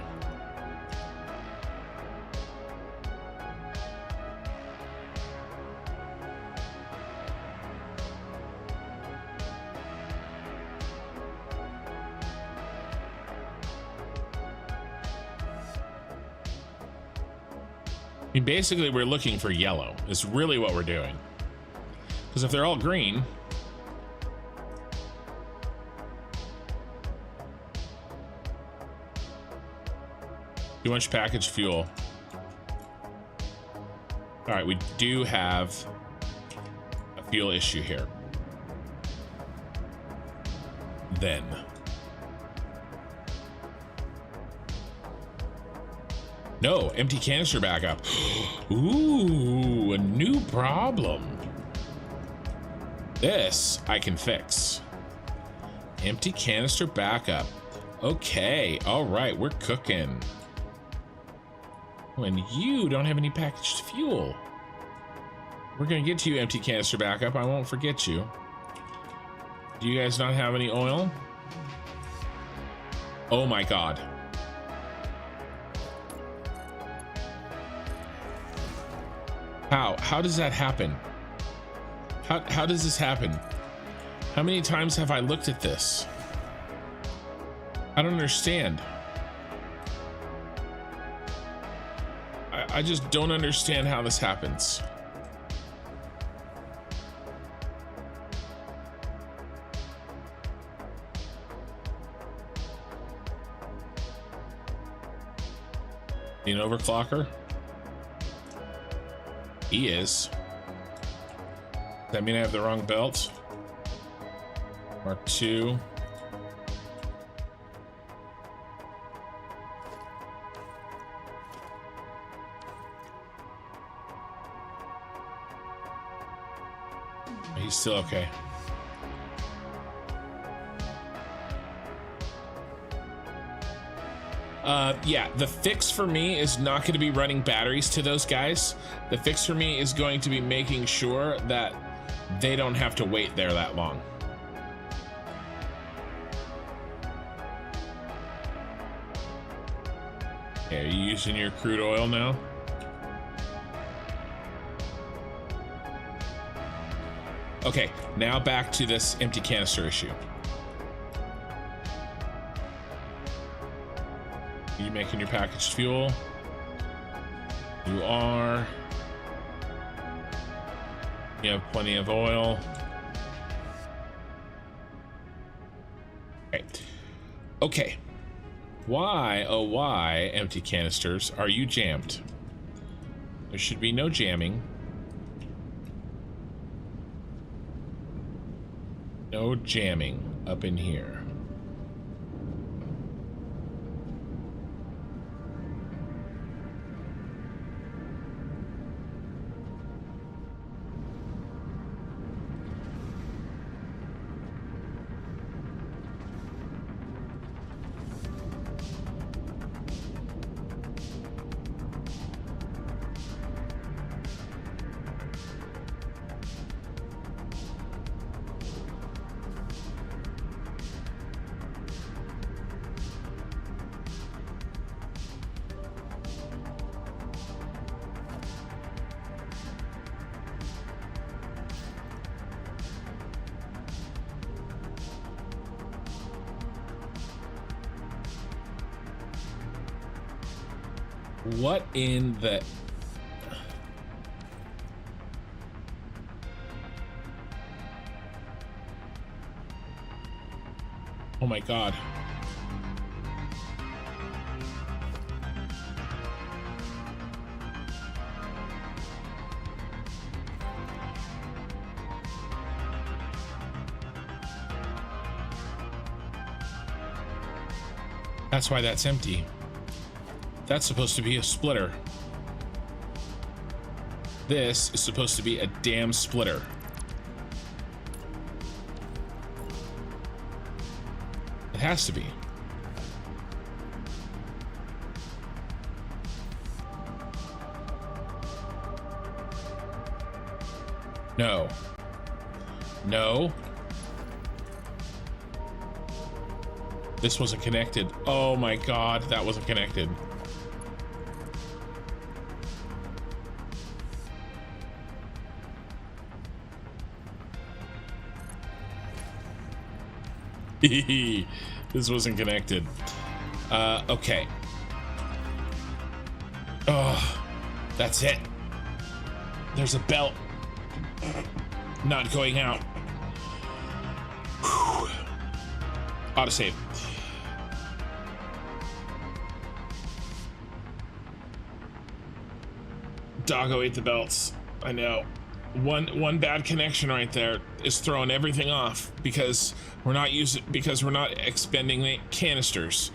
I mean, basically, we're looking for yellow. Is really what we're doing. Because if they're all green, too much packaged fuel. All right, we do have a fuel issue here. Then. No, empty canister backup. Ooh, a new problem. This I can fix. Empty canister backup. Okay, all right, we're cooking. When you don't have any packaged fuel. We're gonna get to you, empty canister backup. I won't forget you. Do you guys not have any oil? Oh my God. How does that happen? How does this happen? How many times have I looked at this? I don't understand. I just don't understand how this happens. An overclocker? He is. Does that mean I have the wrong belt? Mark II. He's still okay. Yeah, the fix for me is not going to be running batteries to those guys. The fix for me is going to be making sure that they don't have to wait there that long. Okay, are you using your crude oil now? Okay, now back to this empty canister issue. Are you making your packaged fuel? You are. You have plenty of oil. Okay. Okay. Why, oh why, empty canisters, are you jammed? There should be no jamming. No jamming up in here. What in the... Oh my God. That's why that's empty. That's supposed to be a splitter. This is supposed to be a damn splitter. It has to be. No. No. This wasn't connected. Oh my God, that wasn't connected. This wasn't connected. Okay. Oh, that's it. There's a belt not going out. Whew. Autosave. Doggo ate the belts. I know. One bad connection right there is throwing everything off because we're not expending the canisters,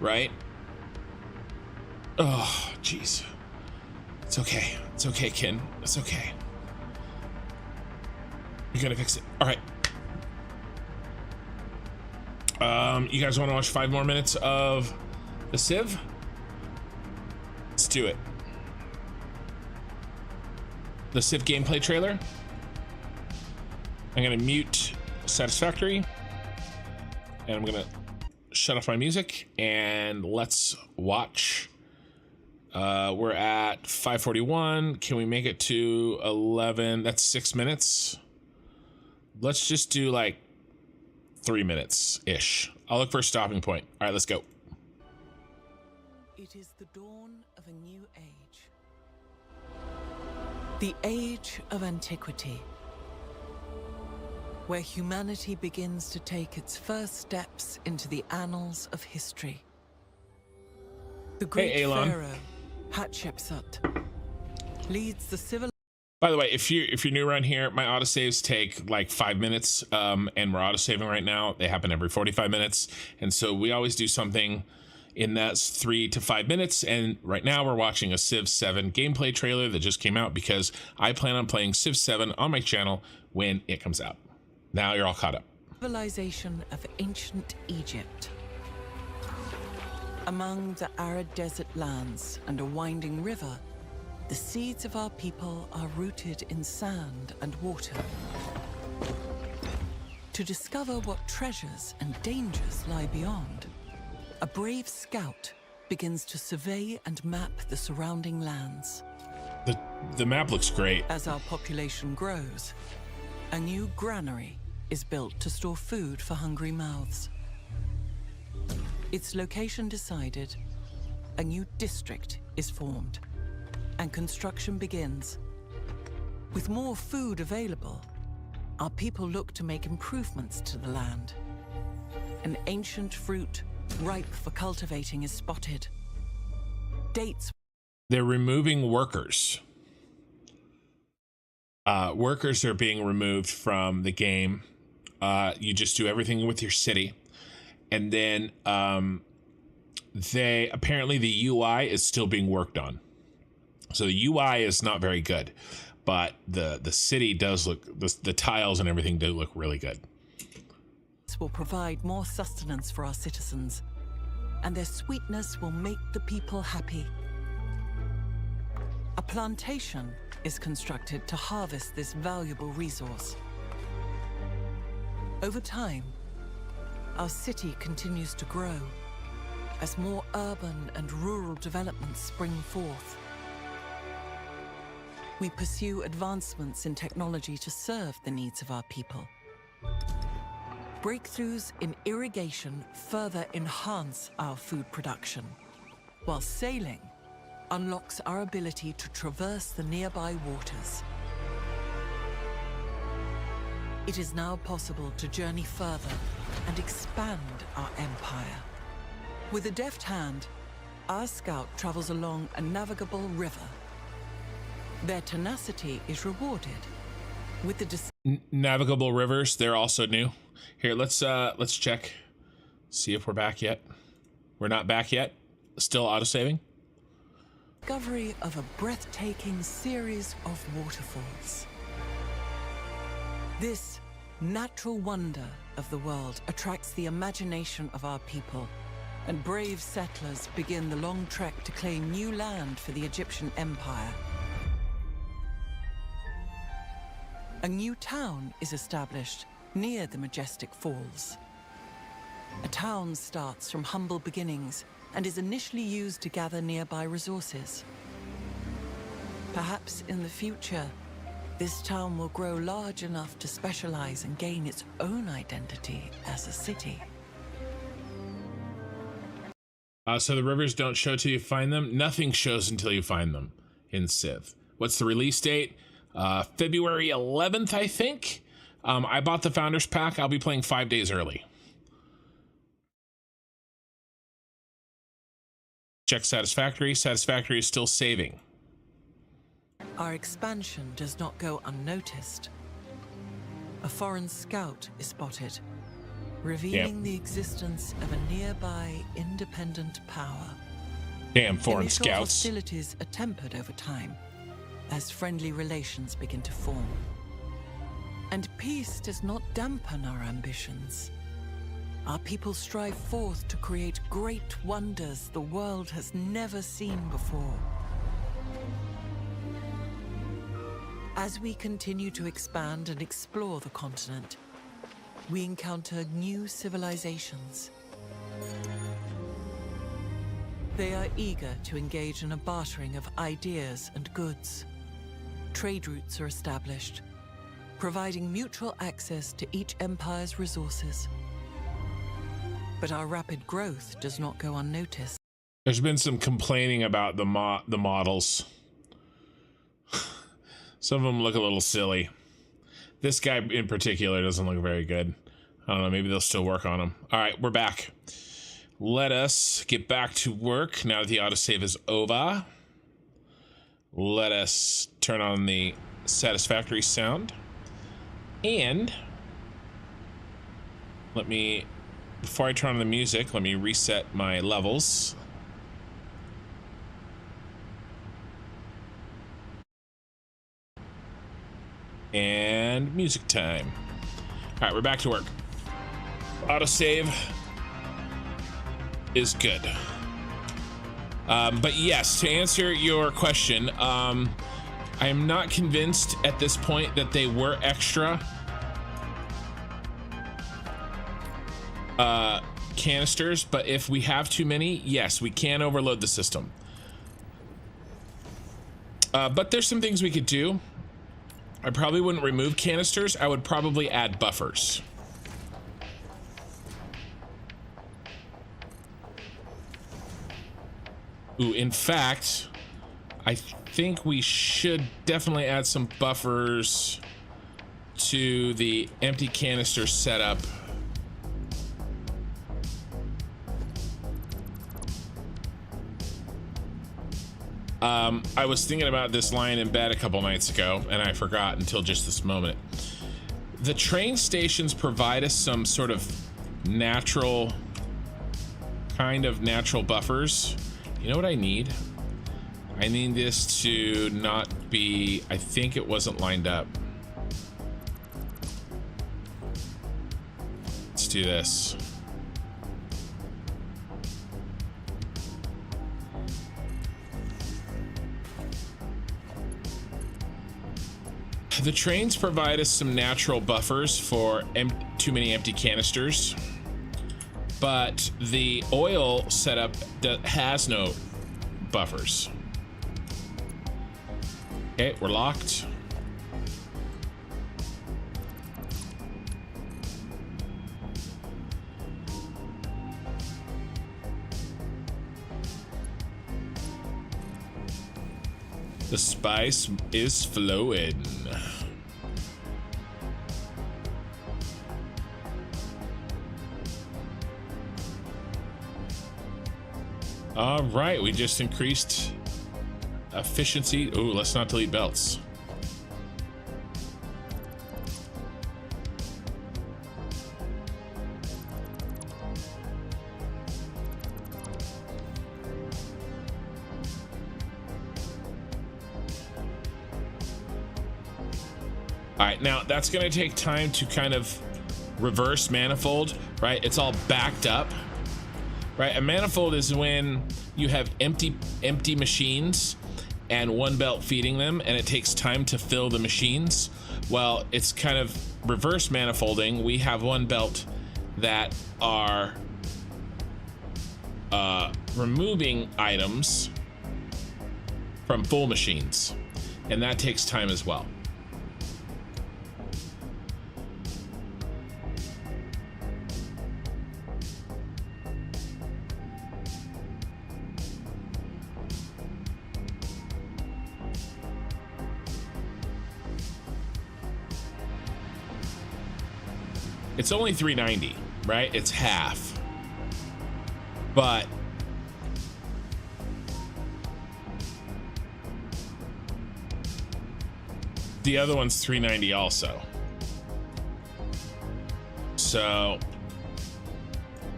right? Oh, jeez. It's okay. It's okay, Ken. It's okay. You're gonna fix it. All right. You guys want to watch 5 more minutes of the Civ? Let's do it. The Civ gameplay trailer. I'm gonna mute Satisfactory, and I'm gonna shut off my music, and let's watch. We're at 5:41. Can we make it to 11? That's 6 minutes. Let's just do like 3 minutes ish. I'll look for a stopping point. All right, let's go. It is the dawn of a new age. The age of antiquity, where humanity begins to take its first steps into the annals of history. The great pharaoh Hatshepsut leads the civil. By the way, if you're new around here, my autosaves take like 5 minutes, and we're autosaving right now. They happen every 45 minutes, and so we always do something in that 3 to 5 minutes. And right now we're watching a Civ 7 gameplay trailer that just came out because I plan on playing Civ 7 on my channel when it comes out. Now you're all caught up. Civilization of ancient Egypt. Among the arid desert lands and a winding river, the seeds of our people are rooted in sand and water. To discover what treasures and dangers lie beyond, a brave scout begins to survey and map the surrounding lands. The map looks great. As our population grows, a new granary is built to store food for hungry mouths. Its location decided, a new district is formed, and construction begins. With more food available, our people look to make improvements to the land. An ancient fruit ripe for cultivating is spotted. Dates. They're removing workers. Workers are being removed from the game. You just do everything with your city. And then apparently the UI is still being worked on. So the UI is not very good, but the city does look, the tiles and everything do look really good. This will provide more sustenance for our citizens, and their sweetness will make the people happy. A plantation is constructed to harvest this valuable resource. Over time, our city continues to grow as more urban and rural developments spring forth. We pursue advancements in technology to serve the needs of our people. Breakthroughs in irrigation further enhance our food production, while sailing unlocks our ability to traverse the nearby waters. It is now possible to journey further and expand our empire. With a deft hand, our scout travels along a navigable river. Their tenacity is rewarded with the navigable rivers. They're also new. Here, let's check, see if we're back yet. We're not back yet. Still autosaving. Discovery of a breathtaking series of waterfalls. This natural wonder of the world attracts the imagination of our people, and brave settlers begin the long trek to claim new land for the Egyptian Empire. A new town is established near the majestic falls. A town starts from humble beginnings and is initially used to gather nearby resources. Perhaps in the future, this town will grow large enough to specialize and gain its own identity as a city. So the rivers don't show till you find them. Nothing shows until you find them in Civ. What's the release date? February 11th, I think. I bought the Founders Pack. I'll be playing 5 days early. Check Satisfactory. Satisfactory is still saving. Our expansion does not go unnoticed. A foreign scout is spotted, revealing the existence of a nearby independent power. Damn foreign Initial scouts. hostilities are tempered over time as friendly relations begin to form. And peace does not dampen our ambitions. Our people strive forth to create great wonders the world has never seen before. As we continue to expand and explore the continent, we encounter new civilizations. They are eager to engage in a bartering of ideas and goods. Trade routes are established, providing mutual access to each empire's resources. But our rapid growth does not go unnoticed. There's been some complaining about the models. Some of them look a little silly. This guy in particular doesn't look very good. I don't know, maybe they'll still work on him. All right, we're back. Let us get back to work now that the autosave is over. Let us turn on the Satisfactory sound. And let me, before I turn on the music, let me reset my levels. And music time. All right, we're back to work. Autosave is good. But yes, to answer your question, I am not convinced at this point that they were extra canisters, but if we have too many, yes, we can overload the system. But there's some things we could do. I probably wouldn't remove canisters. I would probably add buffers. Ooh, in fact, I think we should definitely add some buffers to the empty canister setup. I was thinking about this lying in bed a couple nights ago, and I forgot until just this moment. The train stations provide us some sort of natural buffers. You know what I need? I need this to not be, I think it wasn't lined up. Let's do this. The trains provide us some natural buffers for too many empty canisters, but the oil setup has no buffers. Okay, we're locked. The spice is flowing. All right, we just increased efficiency. Ooh, let's not delete belts. All right, now that's going to take time to kind of reverse manifold, right? It's all backed up, right? A manifold is when you have empty machines and one belt feeding them, and it takes time to fill the machines. Well, it's kind of reverse manifolding. We have one belt that are removing items from full machines, and that takes time as well. It's only 390, right? It's half. But the other one's 390 also. So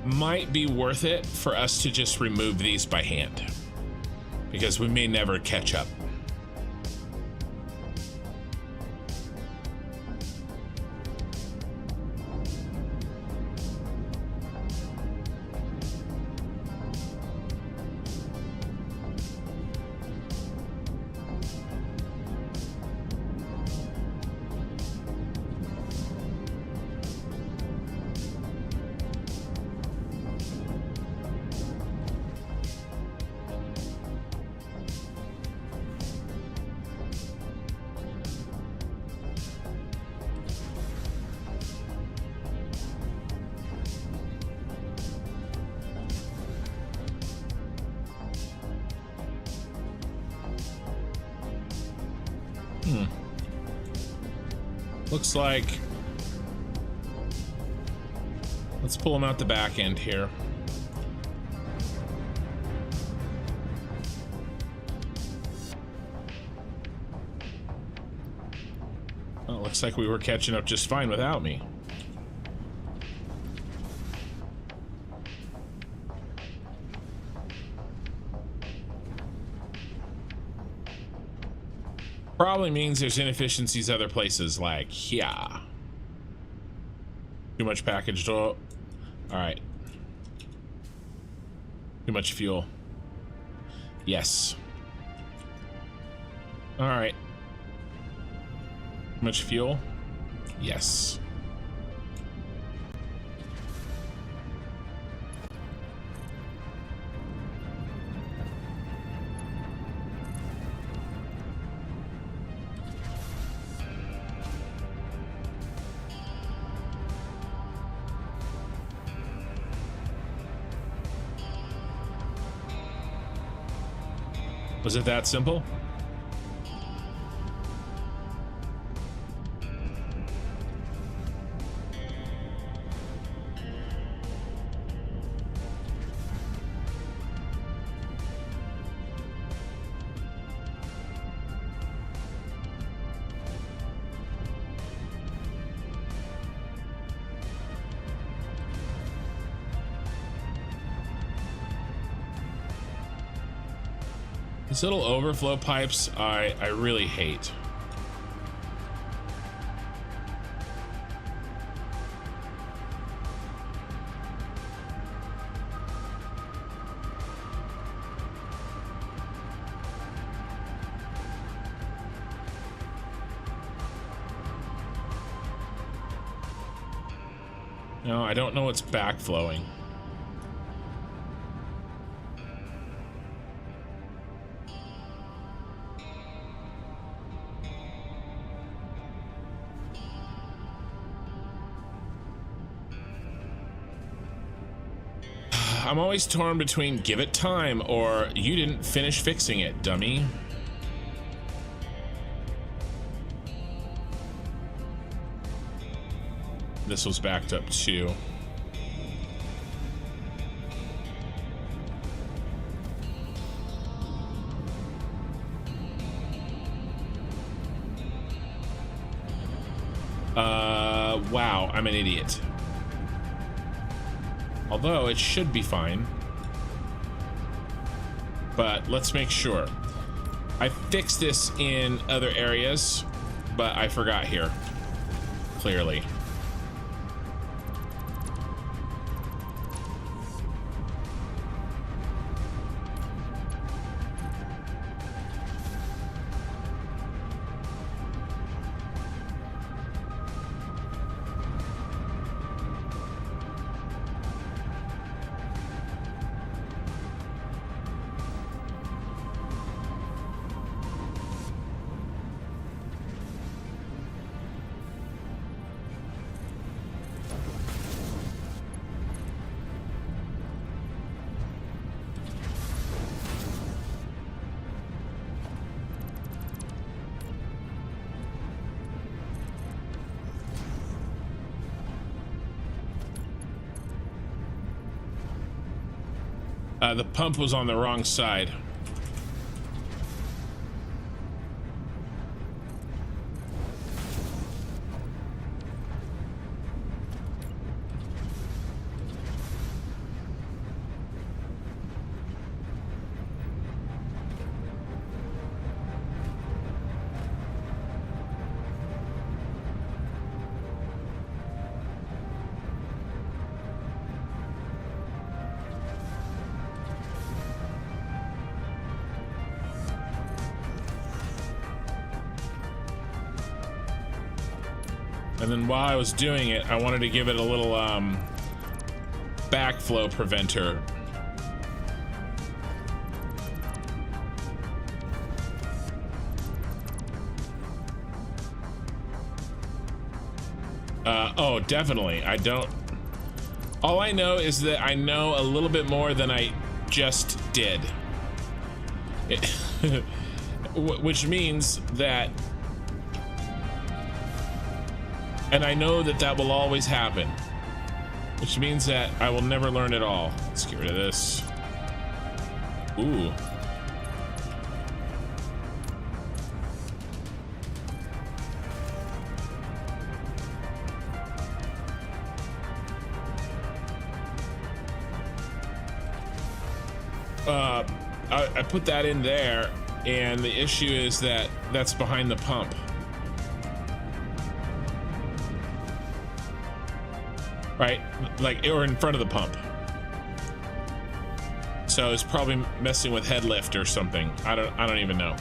might be worth it for us to just remove these by hand, because we may never catch up. Looks like, let's pull them out the back end here. Well, it looks like we were catching up just fine without me. Probably means there's inefficiencies other places, like here. Too much packaged oil. All right. Too much fuel. Yes. All right. Too much fuel. Yes. Was it that simple? These little overflow pipes, I really hate. No, I don't know what's backflowing. I'm always torn between give it time or you didn't finish fixing it, dummy. This was backed up too. Wow, I'm an idiot. Although it should be fine. But let's make sure. I fixed this in other areas, but I forgot here. Clearly. The pump was on the wrong side. And then while I was doing it, I wanted to give it a little backflow preventer. Oh, definitely. I don't. All I know is that I know a little bit more than I just did. Which means that, and I know that that will always happen, which means that I will never learn it all. Let's get rid of this. Ooh. I put that in there, and the issue is that that's behind the pump. Right? Like, or in front of the pump. So it's probably messing with head lift or something. I don't even know.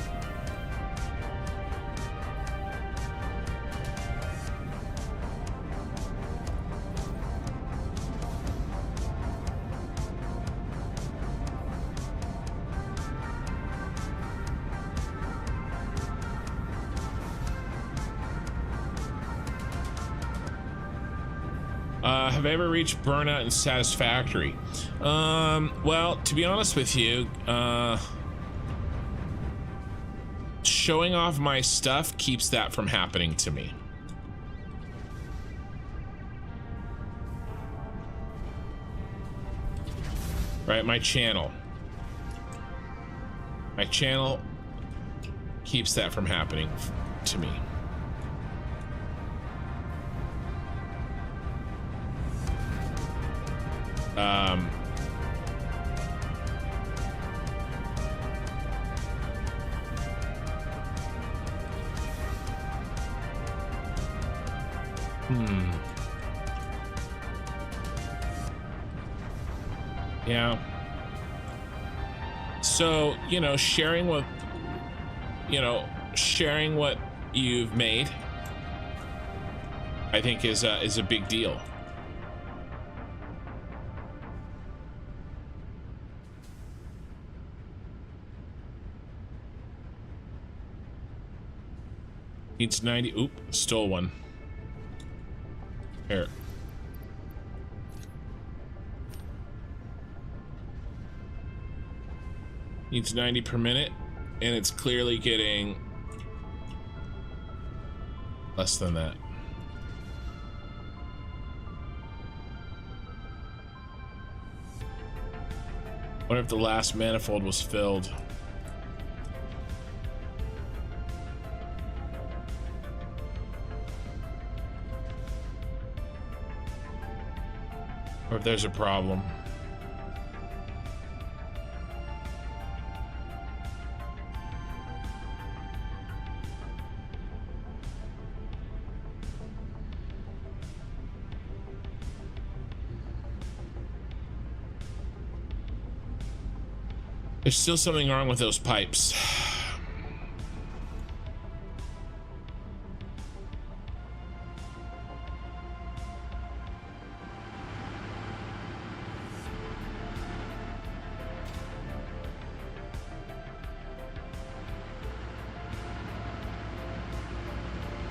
Have I ever reached burnout in Satisfactory? Well, to be honest with you, showing off my stuff keeps that from happening to me. Right, my channel keeps that from happening to me. Yeah. So, you know, sharing what you've made, I think is a big deal. Needs 90. Oop, stole one. Here. Needs 90 per minute, and it's clearly getting less than that. Wonder if the last manifold was filled. Or if there's a problem. There's still something wrong with those pipes.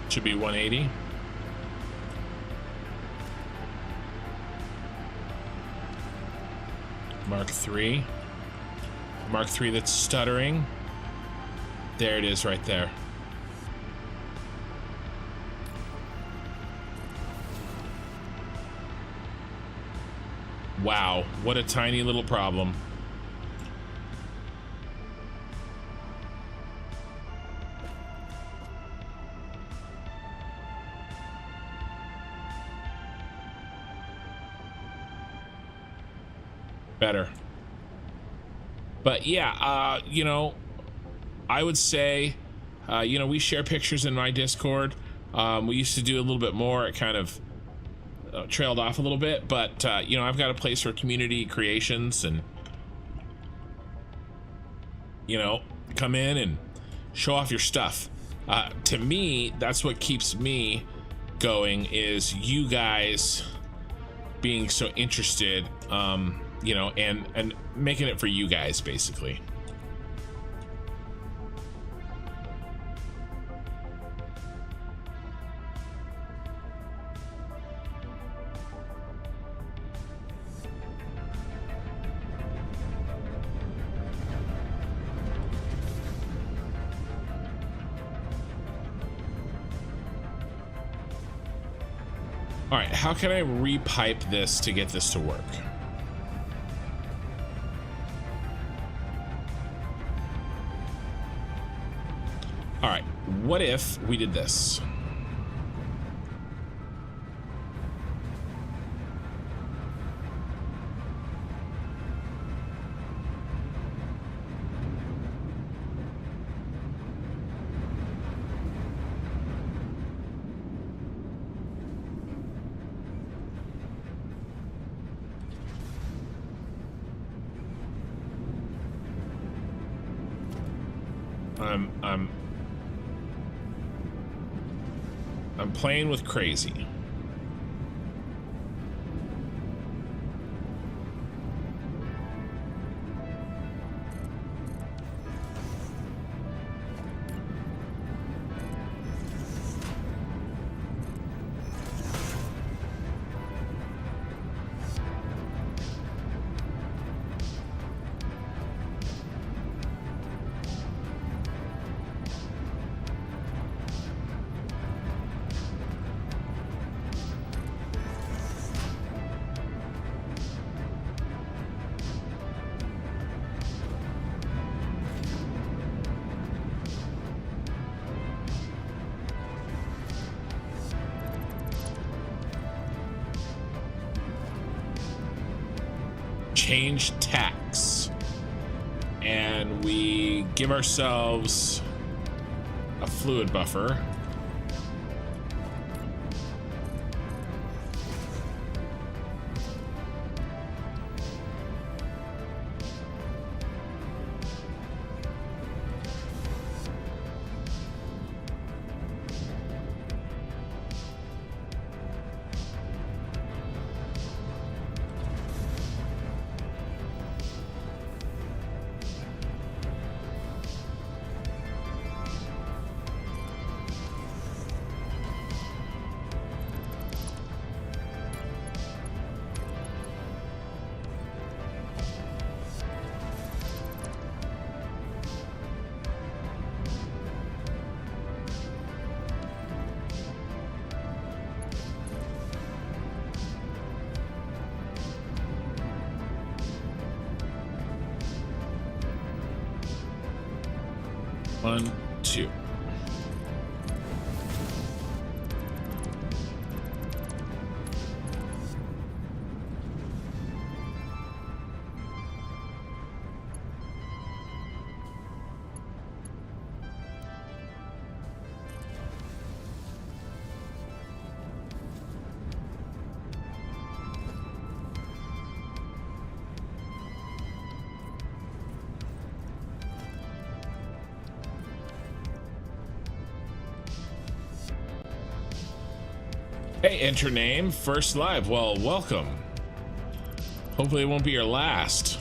Should be 180. Mark 3. Mark 3 that's stuttering. There it is right there. Wow, what a tiny little problem. Better. But yeah, you know, I would say, you know, we share pictures in my Discord. We used to do a little bit more. It kind of trailed off a little bit, but you know, I've got a place for community creations, and you know, come in and show off your stuff. To me, that's what keeps me going is you guys being so interested, you know, and making it for you guys, basically. All right, how can I repipe this to get this to work? All right, what if we did this? I'm playing with crazy. Change tax, and we give ourselves a fluid buffer. One, two. Hey, enter name, first live. Well, welcome. Hopefully it won't be your last.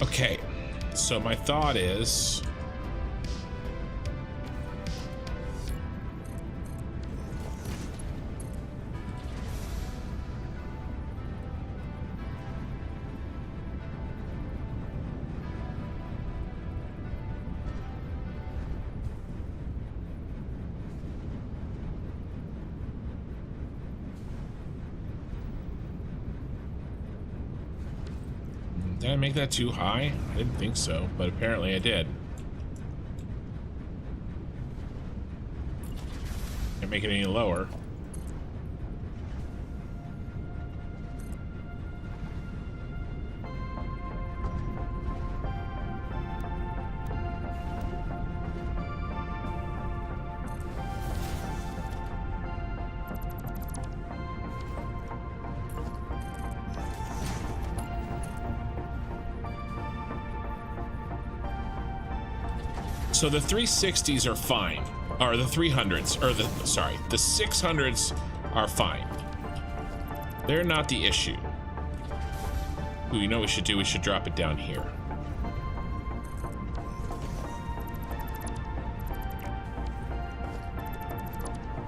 Okay, so my thought is Did I make that too high? I didn't think so, but apparently I did. Can't make it any lower. So the 360s are fine, or the 300s, or the 600s are fine. They're not the issue. Ooh, you know what we should do? We should drop it down here.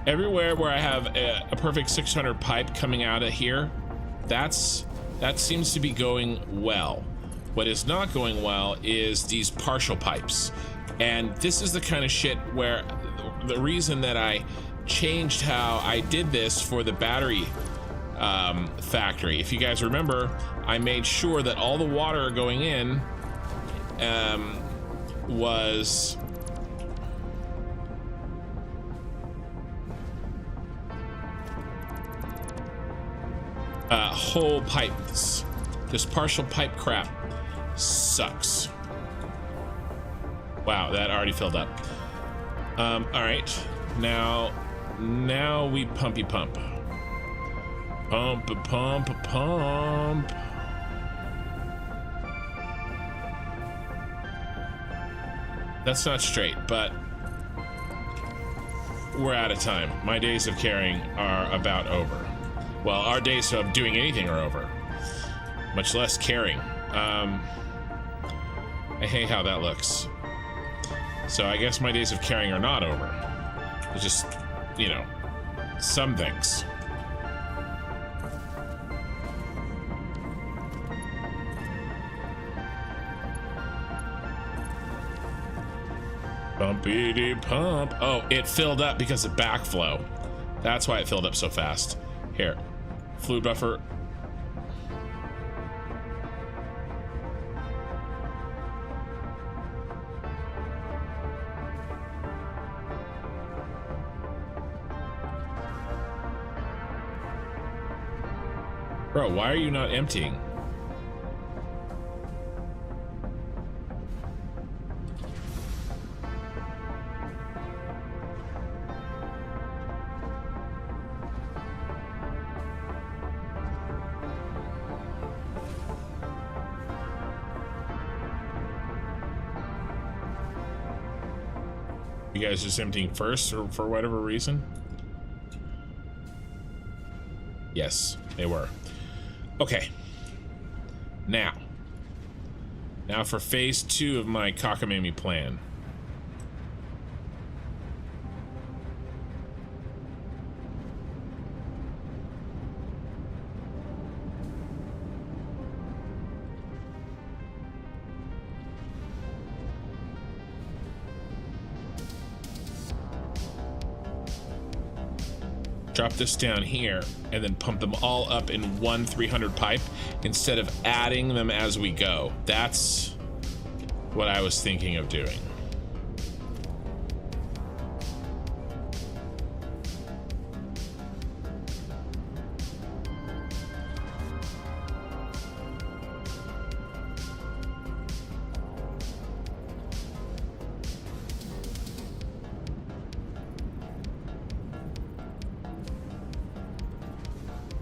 Everywhere where I have a perfect 600 pipe coming out of here, that seems to be going well. What is not going well is these partial pipes. And this is the kind of shit where the reason that I changed how I did this for the battery factory. If you guys remember, I made sure that all the water going in was whole pipes. This partial pipe crap sucks. Wow, that already filled up. All right, now we pumpy pump. Pump. That's not straight, but we're out of time. My days of carrying are about over. Well, our days of doing anything are over, much less carrying. I hate how that looks. So I guess my days of carrying are not over. It's just, you know, some things. Bumpity pump. Oh, it filled up because of backflow. That's why it filled up so fast. Here, fluid buffer. Bro, why are you not emptying? You guys just emptying first, or for whatever reason? Yes, they were. Okay. Now for phase 2 of my cockamamie plan. Drop this down here and then pump them all up in one 300 pipe instead of adding them as we go. That's what I was thinking of doing.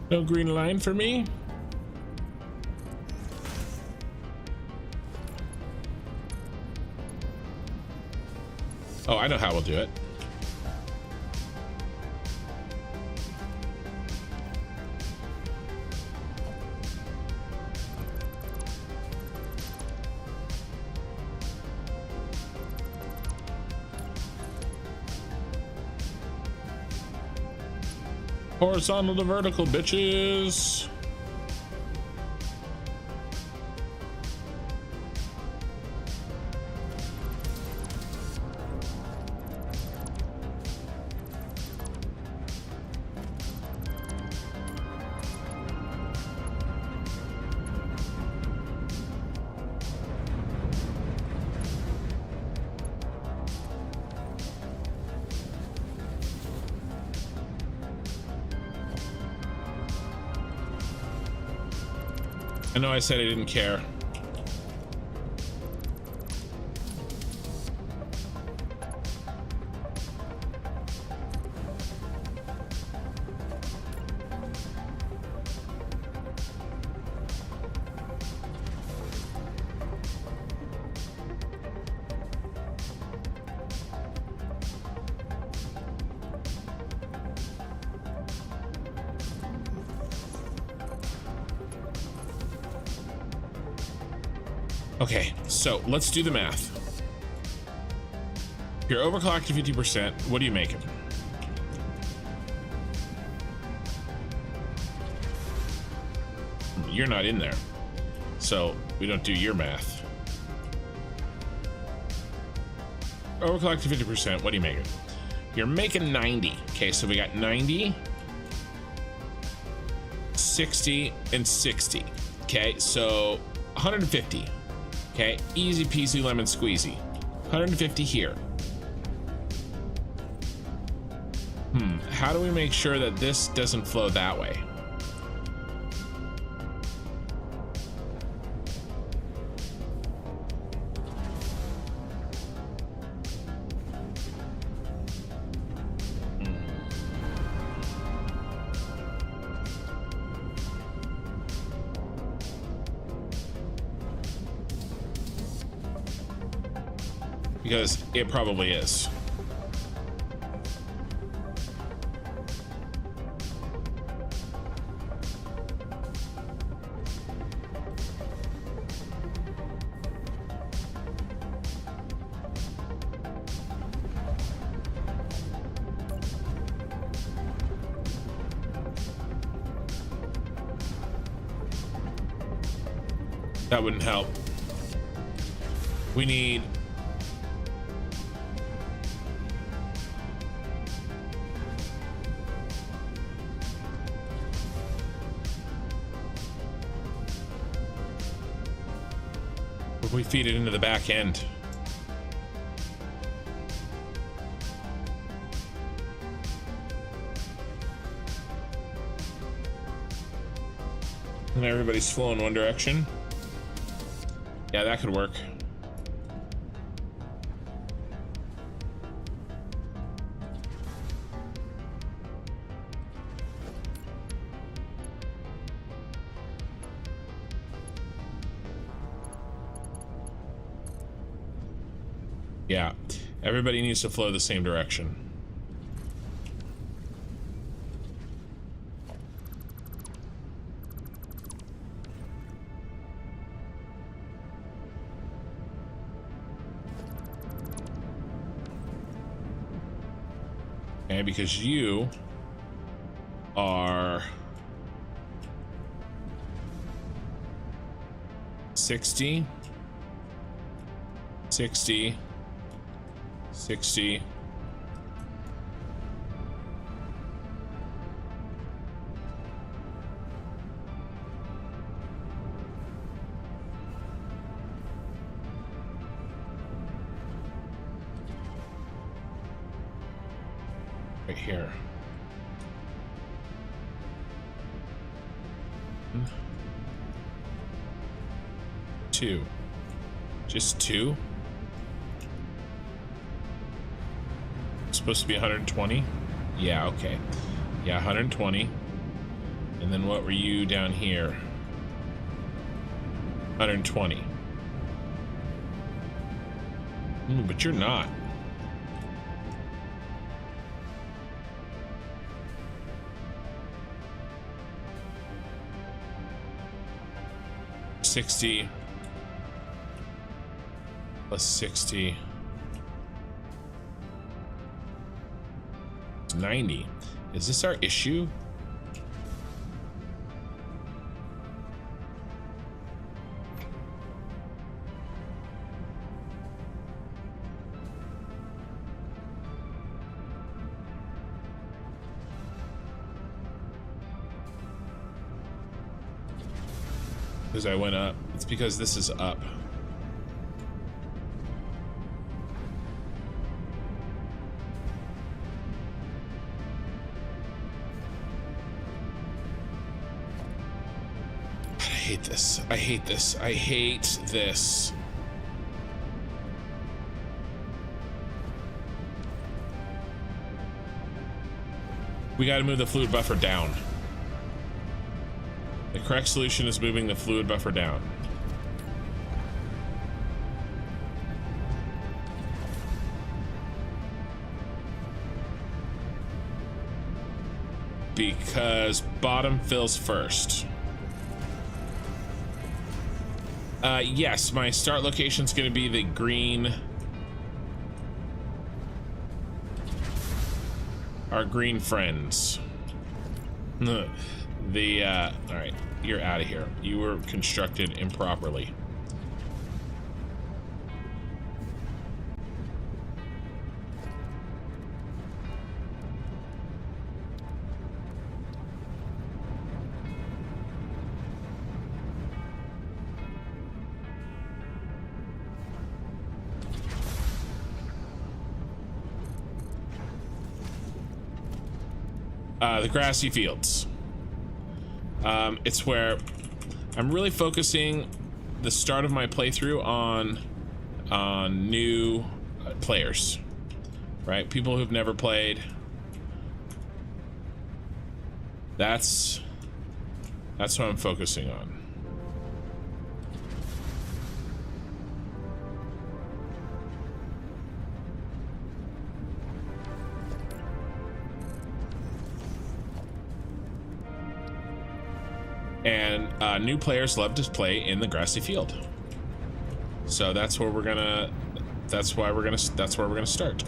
No green line for me? Oh, I know how we'll do it. Horizontal to vertical, bitches. I know I said I didn't care. Okay, so let's do the math. If you're overclocked to 50%, what do you make it? You're not in there, so we don't do your math. Overclocked to 50%, what do you make it? You're making 90. Okay, so we got 90, 60, and 60. Okay, so 150. Okay, easy peasy lemon squeezy. 150 here. How do we make sure that this doesn't flow that way? Because it probably is. That wouldn't help. We need we feed it into the back end. And everybody's flowing one direction. Yeah, that could work. Yeah, everybody needs to flow the same direction. Okay, because you are 60, 60, 60. Right here. Two. Just two? Supposed to be 120. Yeah, okay. Yeah, 120. And then what were you down here? 120. But you're not. $60 plus 60. 90. Is this our issue? Because I went up. It's because this is up. hate this. I hate this. I hate this. We got to move the fluid buffer down. The correct solution is moving the fluid buffer down. Because bottom fills first. Yes, my start location is going to be the green. Our green friends. All right, you're out of here. You were constructed improperly. The grassy fields. It's where I'm really focusing the start of my playthrough on new players, right? People who've never played. That's what I'm focusing on. And new players love to play in the grassy field, so that's where we're gonna. That's where we're gonna start.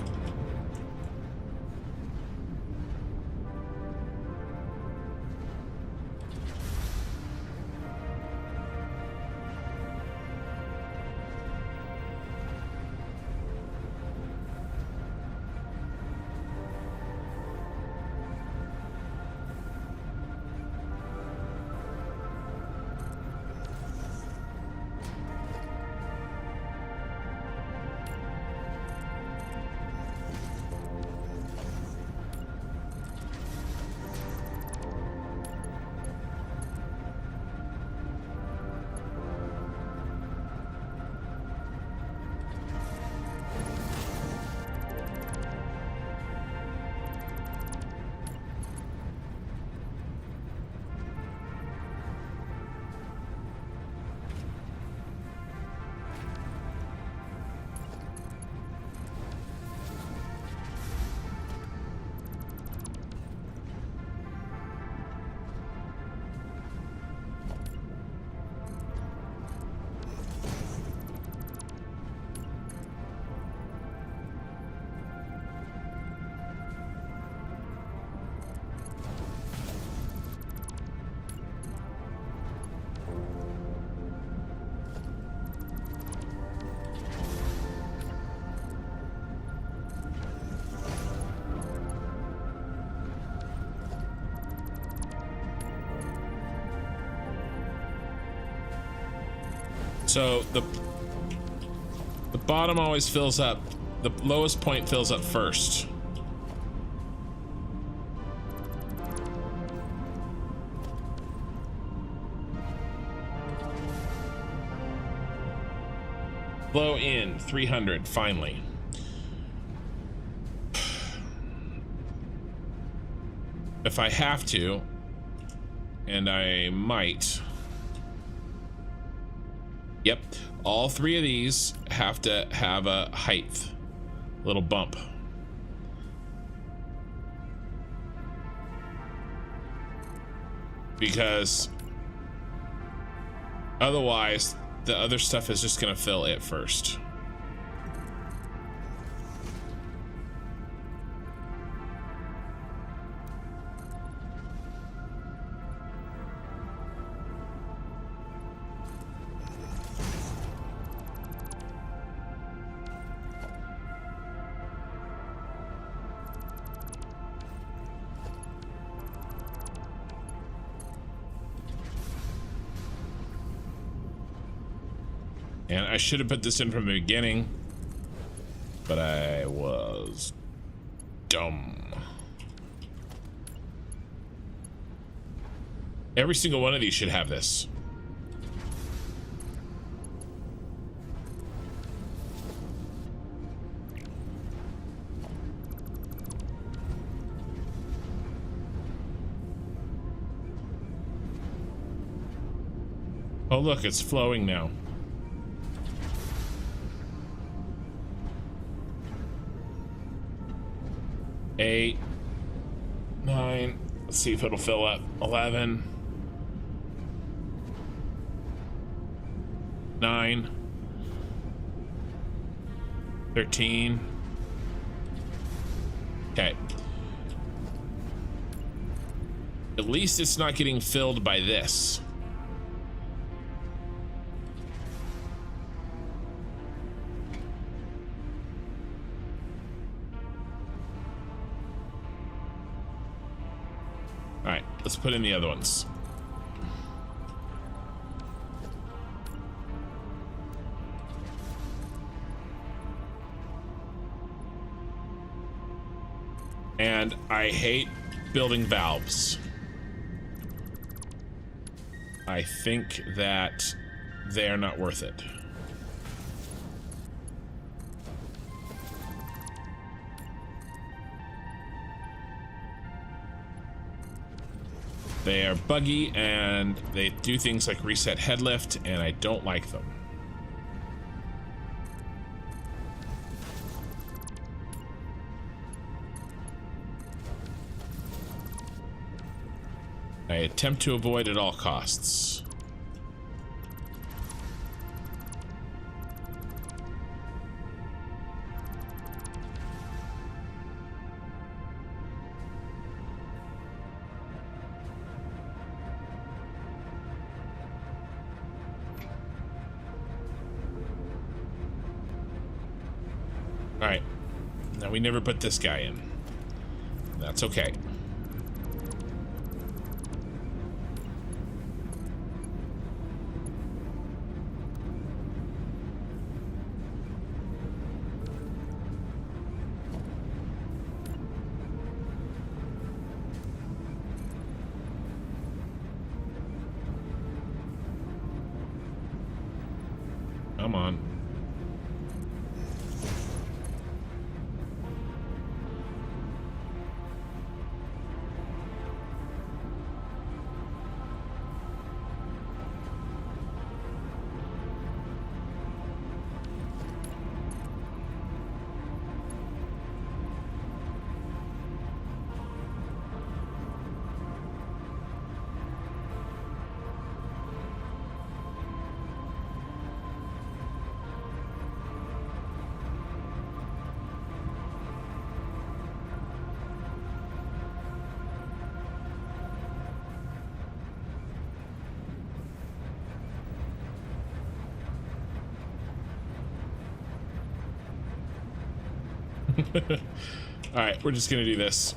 So the bottom always fills up. The lowest point fills up first. Blow in 300 finally. If I have to, and I might. Yep, all three of these have to have a height, little bump. Because otherwise, the other stuff is just gonna fill it first. And I should have put this in from the beginning, but I was dumb. Every single one of these should have this. Oh, look, it's flowing now. Eight, 9. Let's see if it'll fill up. 11, 9, 13. Okay. At least it's not getting filled by this. All right, let's put in the other ones. And I hate building valves. I think that they're not worth it. They are buggy and they do things like reset head lift, and I don't like them. I attempt to avoid at all costs. All right, now we never put this guy in. That's okay. Come on. All right, we're just gonna do this.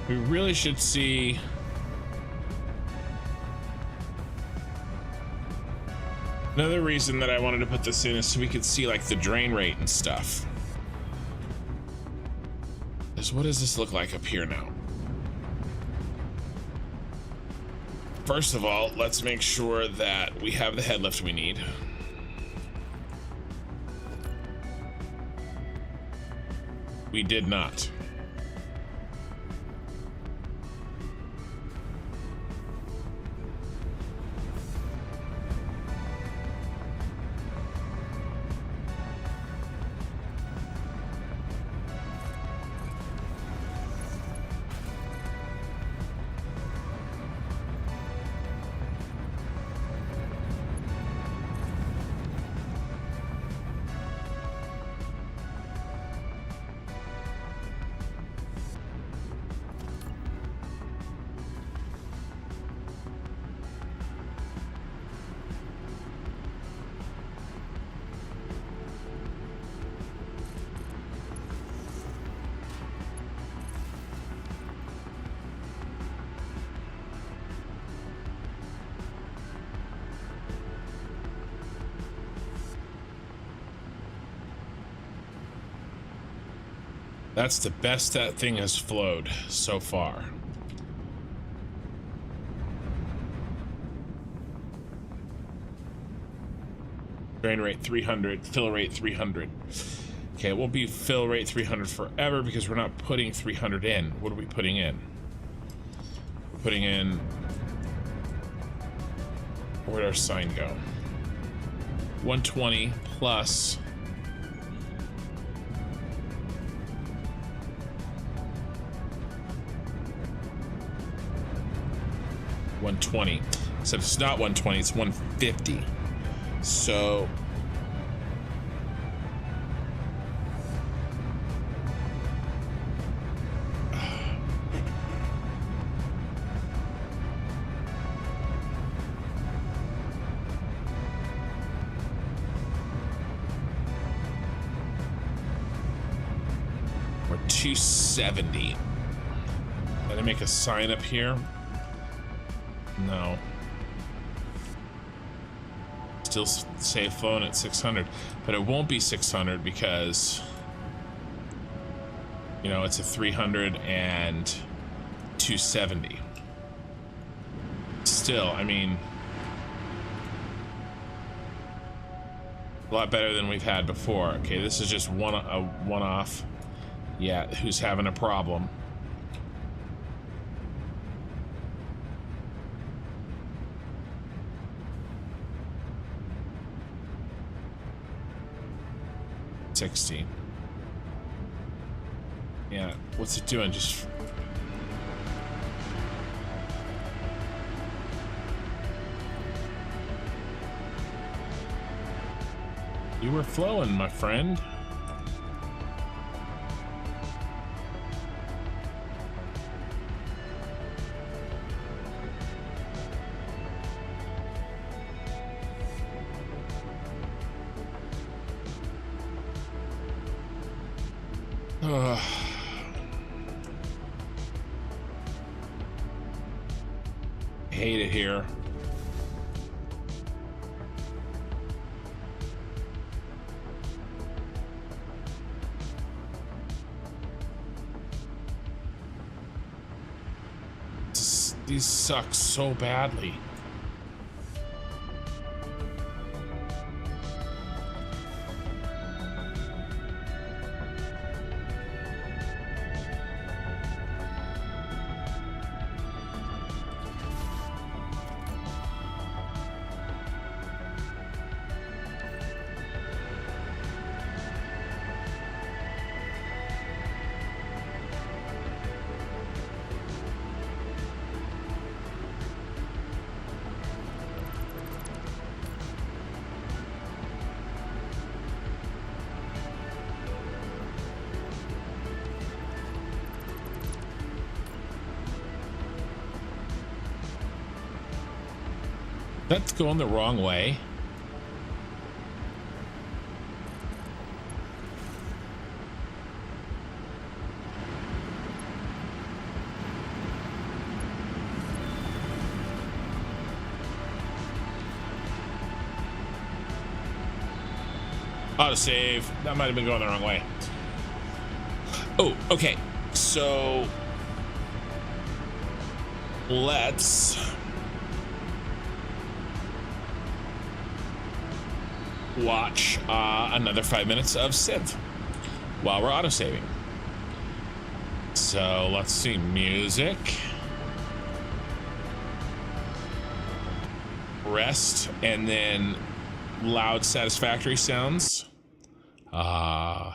We really should see another reason that I wanted to put this in is so we could see like the drain rate and stuff. Is what does this look like up here now? First of all, let's make sure that we have the head lift we need. We did not. That's the best that thing has flowed so far. Drain rate 300, fill rate 300. Okay, it won't be fill rate 300 forever because we're not putting 300 in. What are we putting in? We're putting in... Where'd our sign go? 120 plus... $120. Except it's not 120, it's 150. So we're 270. Did I make a sign up here? No. Still say phone at 600, but it won't be 600 because, you know, it's a 300 and 270. Still, I mean, a lot better than we've had before. Okay, this is just one-off. Yeah, who's having a problem? $60. Yeah, what's it doing? Just you were flowing, my friend. Hate it here. These suck so badly. That's going the wrong way. Autosave. That might have been going the wrong way. Oh, okay. So let's watch another 5 minutes of Civ while we're autosaving. So let's see, music, rest, and then loud Satisfactory sounds.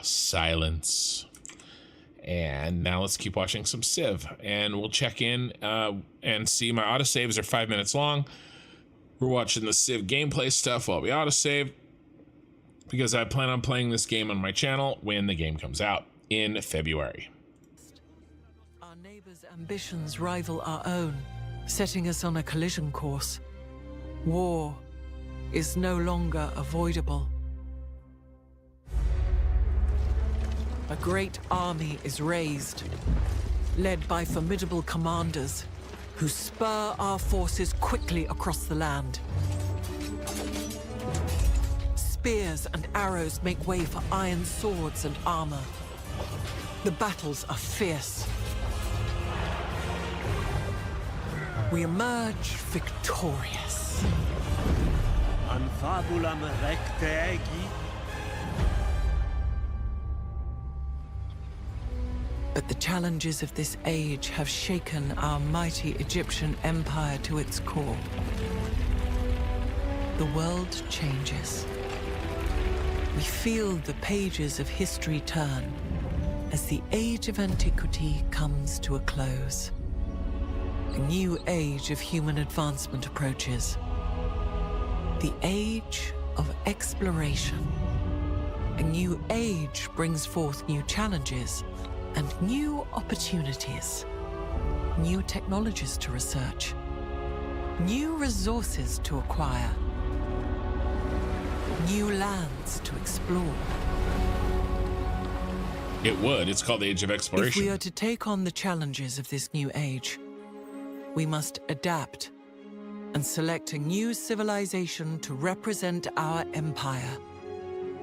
Silence. And now let's keep watching some Civ, and we'll check in and see. My autosaves are 5 minutes long. We're watching the Civ gameplay stuff while we autosave, because I plan on playing this game on my channel when the game comes out in February. Our neighbors' ambitions rival our own, setting us on a collision course. War is no longer avoidable. A great army is raised, led by formidable commanders who spur our forces quickly across the land. Spears and arrows make way for iron swords and armor. The battles are fierce. We emerge victorious. An fabulam recte egi. But the challenges of this age have shaken our mighty Egyptian empire to its core. The world changes. We feel the pages of history turn as the age of antiquity comes to a close. A new age of human advancement approaches. The age of exploration. A new age brings forth new challenges and new opportunities. New technologies to research. New resources to acquire. New lands to explore. It would. It's called the Age of Exploration. If we are to take on the challenges of this new age, we must adapt and select a new civilization to represent our empire.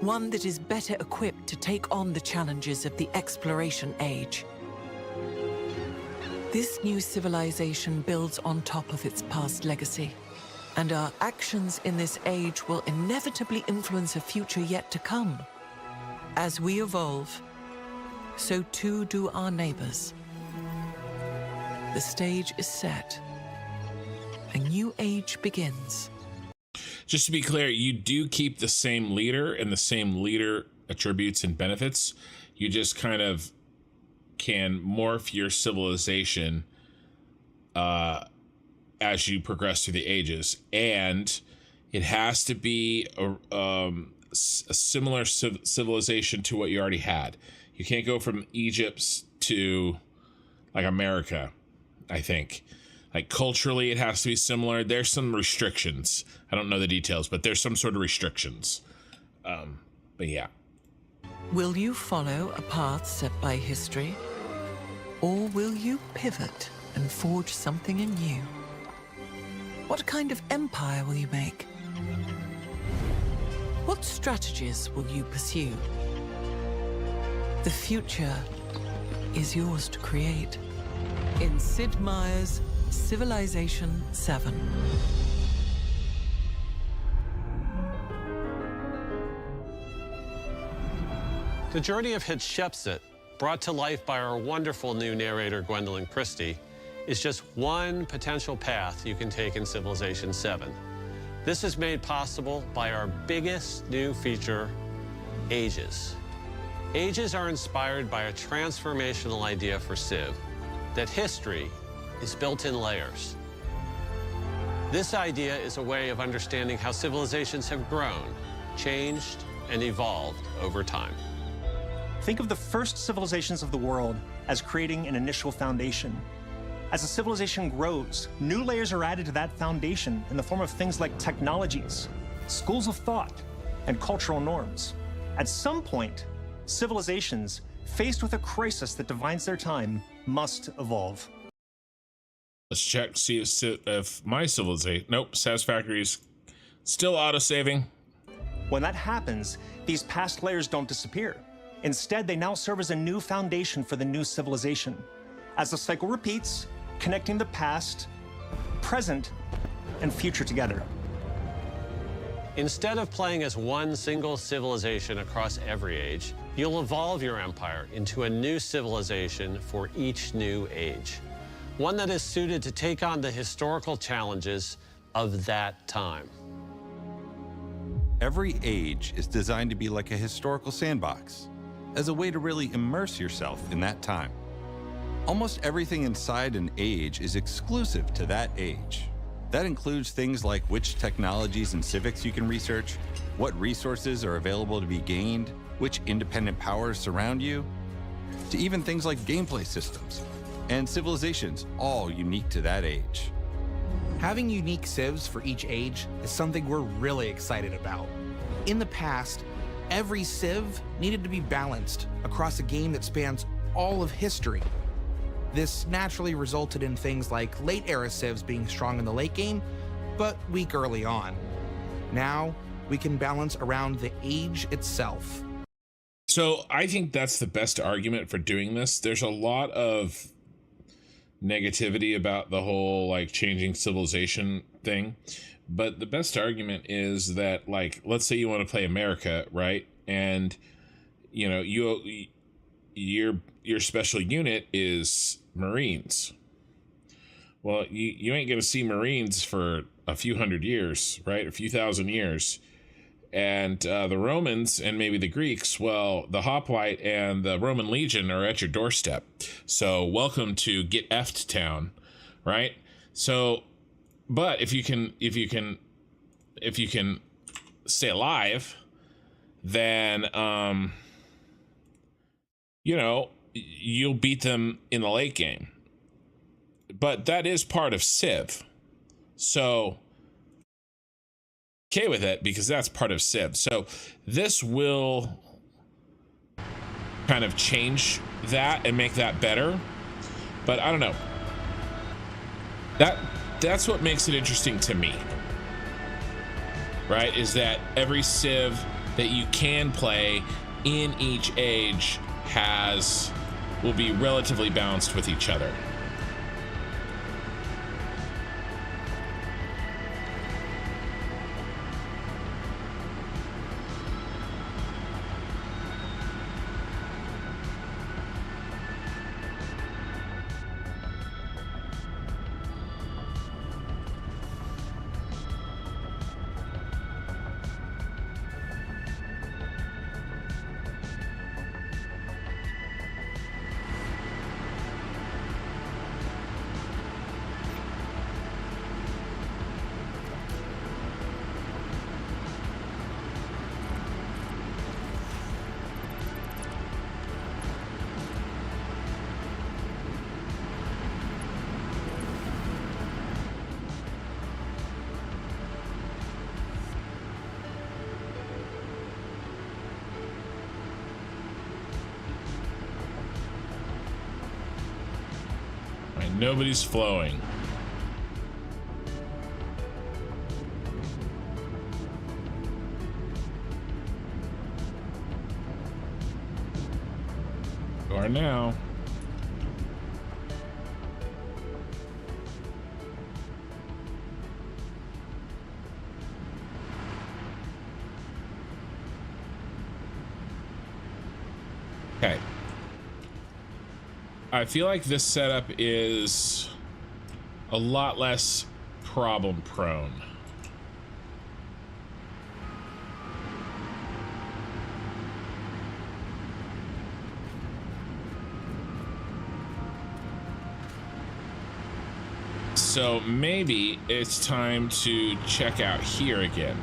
One that is better equipped to take on the challenges of the exploration age. This new civilization builds on top of its past legacy, and our actions in this age will inevitably influence a future yet to come. As we evolve, so too do our neighbors. The stage is set. A new age begins. Just to be clear, you do keep the same leader and the same leader attributes and benefits. You just kind of can morph your civilization as you progress through the ages. And it has to be a similar civilization to what you already had. You can't go from Egypt to like America, I think. Like culturally, it has to be similar. There's some restrictions. I don't know the details, but there's some sort of restrictions. But yeah. Will you follow a path set by history? Or will you pivot and forge something anew? What kind of empire will you make? What strategies will you pursue? The future is yours to create. In Sid Meier's Civilization 7. The journey of Hatshepsut, brought to life by our wonderful new narrator, Gwendolyn Christie, is just one potential path you can take in Civilization 7. This is made possible by our biggest new feature, Ages. Ages are inspired by a transformational idea for Civ, that history is built in layers. This idea is a way of understanding how civilizations have grown, changed, and evolved over time. Think of the first civilizations of the world as creating an initial foundation. As a civilization grows, new layers are added to that foundation in the form of things like technologies, schools of thought, and cultural norms. At some point, civilizations, faced with a crisis that defines their time, must evolve. Let's check, see if my civilization... Nope, Satisfactory is still auto-saving. When that happens, these past layers don't disappear. Instead, they now serve as a new foundation for the new civilization. As the cycle repeats, connecting the past, present, and future together. Instead of playing as one single civilization across every age, you'll evolve your empire into a new civilization for each new age. One that is suited to take on the historical challenges of that time. Every age is designed to be like a historical sandbox, as a way to really immerse yourself in that time. Almost everything inside an age is exclusive to that age. That includes things like which technologies and civics you can research, what resources are available to be gained, which independent powers surround you, to even things like gameplay systems and civilizations, all unique to that age. Having unique civs for each age is something we're really excited about. In the past, every civ needed to be balanced across a game that spans all of history. This naturally resulted in things like late-era civs being strong in the late game, but weak early on. Now, we can balance around the age itself. So I think that's the best argument for doing this. There's a lot of negativity about the whole like changing civilization thing, but the best argument is that, like, let's say you want to play America, right? And you know, your special unit is Marines. Well, you ain't gonna see Marines for a few hundred years, right? A few thousand years. And the Romans and maybe the Greeks, well, the Hoplite and the Roman Legion are at your doorstep. So welcome to Get Effed Town, right? So, but if you can stay alive, then you know, you'll beat them in the late game. But that is part of Civ, so okay with it, because that's part of Civ. So this will kind of change that and make that better, but I don't know. That's what makes it interesting to me, right? Is that every Civ that you can play in each age will be relatively balanced with each other. Nobody's flowing. You are now. Okay. I feel like this setup is a lot less problem prone. So maybe it's time to check out here again.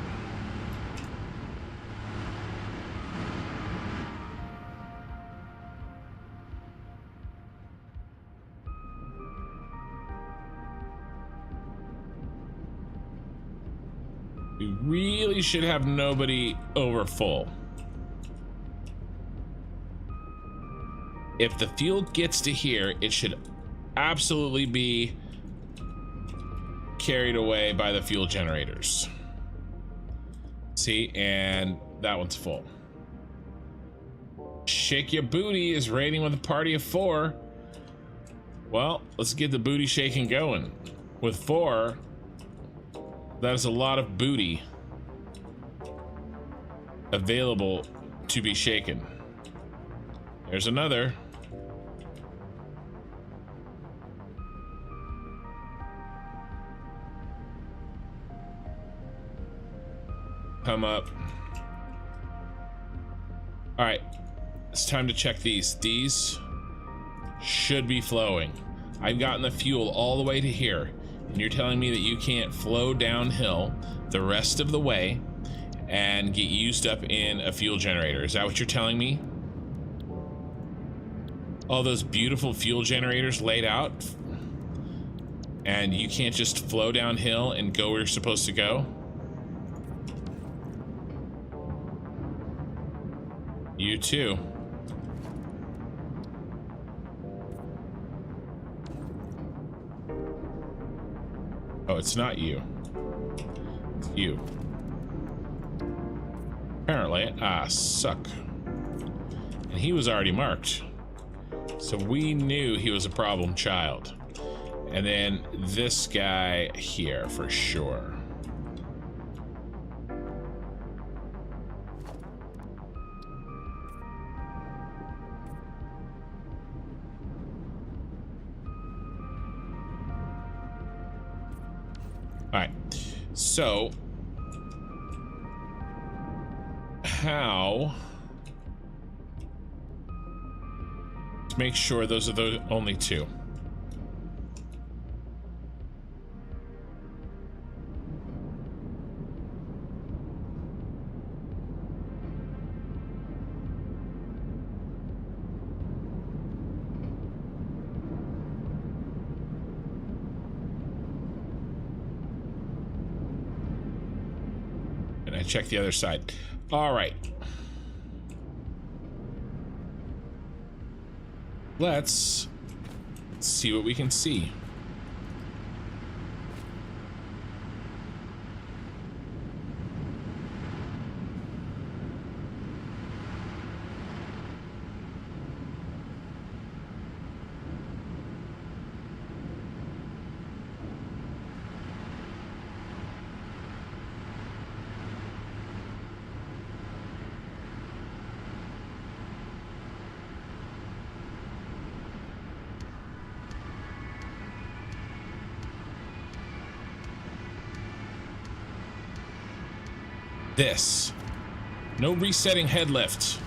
We really should have nobody over full. If the fuel gets to here, it should absolutely be carried away by the fuel generators. See, and that one's full. Shake Your Booty is raiding with a party of 4. Well, let's get the booty shaking going. With 4, that is a lot of booty available to be shaken. There's another. Come up. All right, it's time to check these. These should be flowing. I've gotten the fuel all the way to here, and you're telling me that you can't flow downhill the rest of the way and get used up in a fuel generator. Is that what you're telling me? All those beautiful fuel generators laid out, and you can't just flow downhill and go where you're supposed to go? You too. Oh, it's not you. It's you. Apparently. Ah, suck. And he was already marked. So we knew he was a problem child. And then this guy here for sure. All right, so how to make sure those are the only two. And I check the other side. All right. Let's see what we can see. This. No resetting head lift.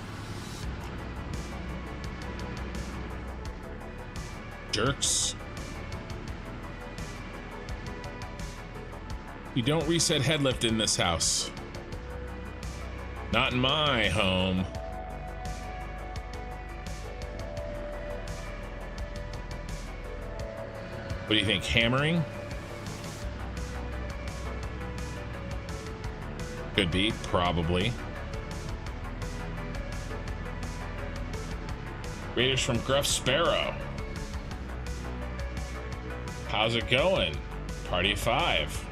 Jerks. You don't reset head lift in this house. Not in my home. What do you think? Hammering? Could be, probably. Greetings from Gruff Sparrow. How's it going? Party 5.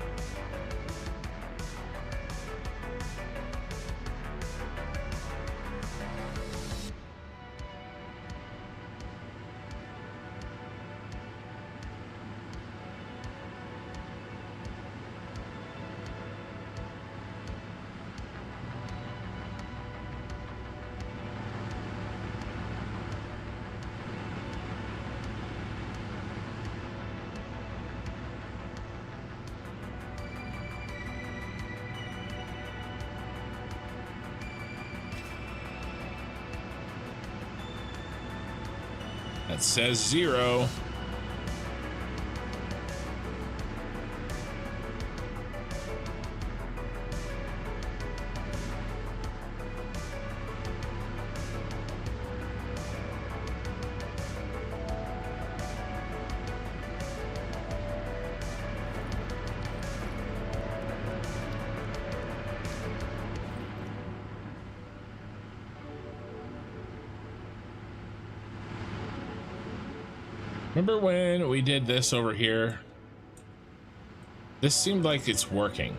That says 0. Remember when we did this over here? This seemed like it's working.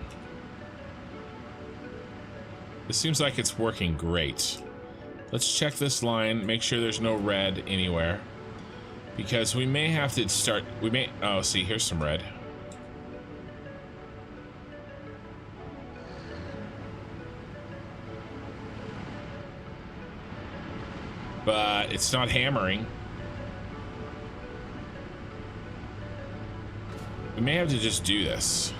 This seems like it's working great. Let's check this line, make sure there's no red anywhere. Because we may have to start, oh, see, here's some red. But it's not hammering. We may have to just do this.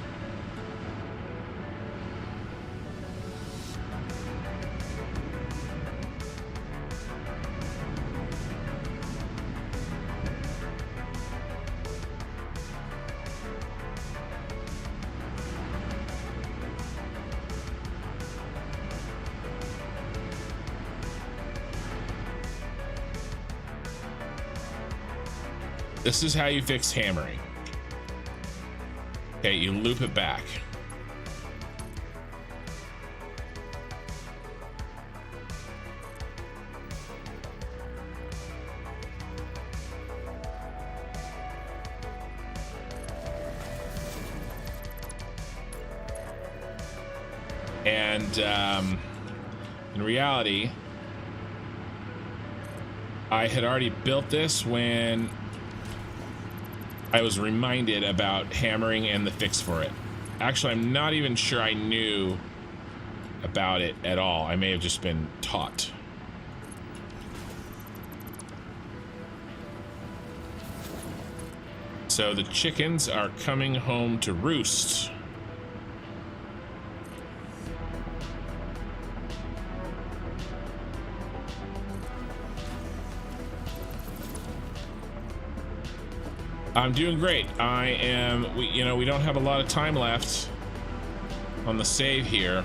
This is how you fix hammering. Okay, you loop it back. And in reality, I had already built this when I was reminded about hammering and the fix for it. Actually, I'm not even sure I knew about it at all. I may have just been taught. So the chickens are coming home to roost. I'm doing great. I am, we don't have a lot of time left on the save here.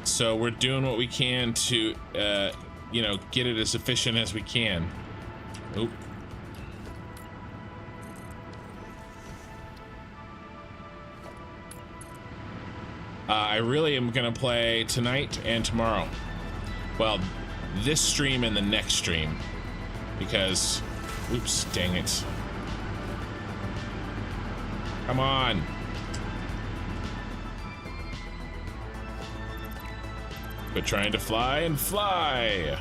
So we're doing what we can to, get it as efficient as we can. Oop. I really am gonna play tonight and tomorrow. Well, this stream and the next stream. Because, oops, dang it. Come on. Quit trying to fly and fly.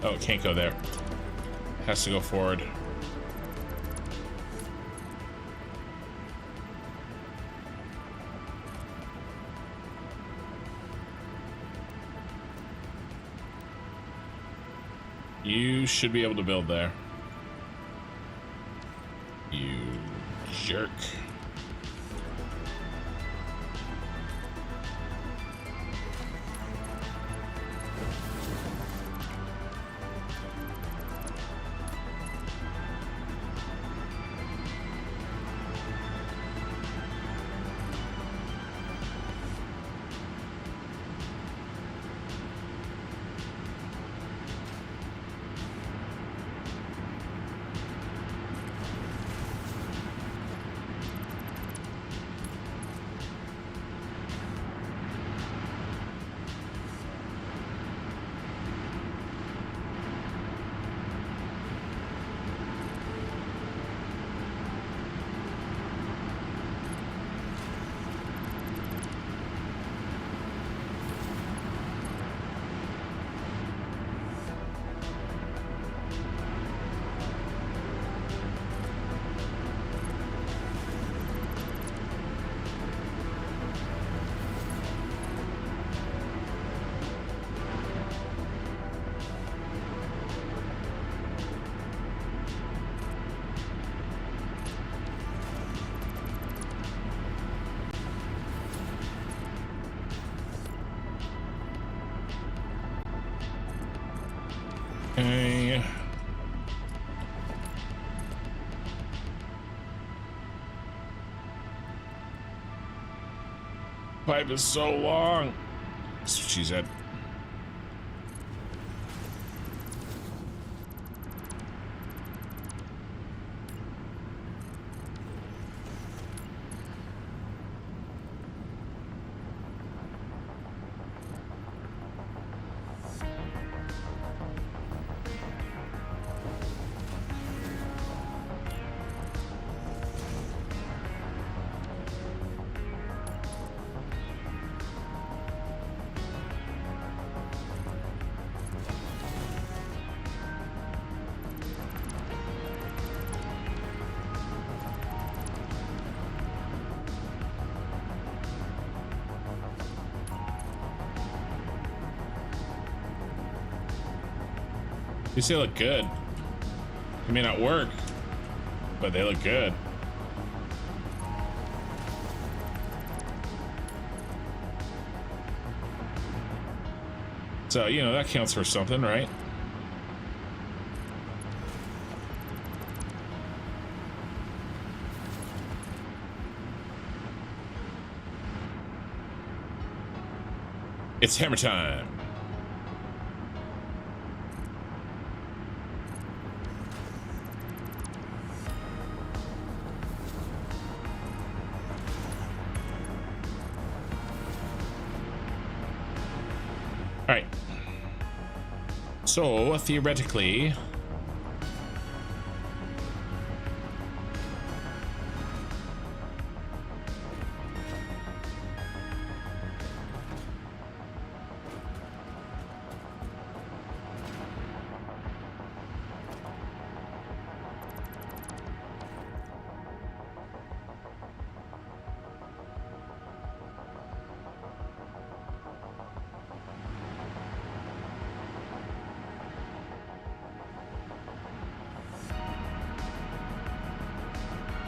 Oh, it can't go there. Has to go forward. You should be able to build there. You jerk. Okay. Pipe is so long. That's what she said. These they look good. They may not work, but they look good. So, you know, that counts for something, right? It's hammer time. So theoretically,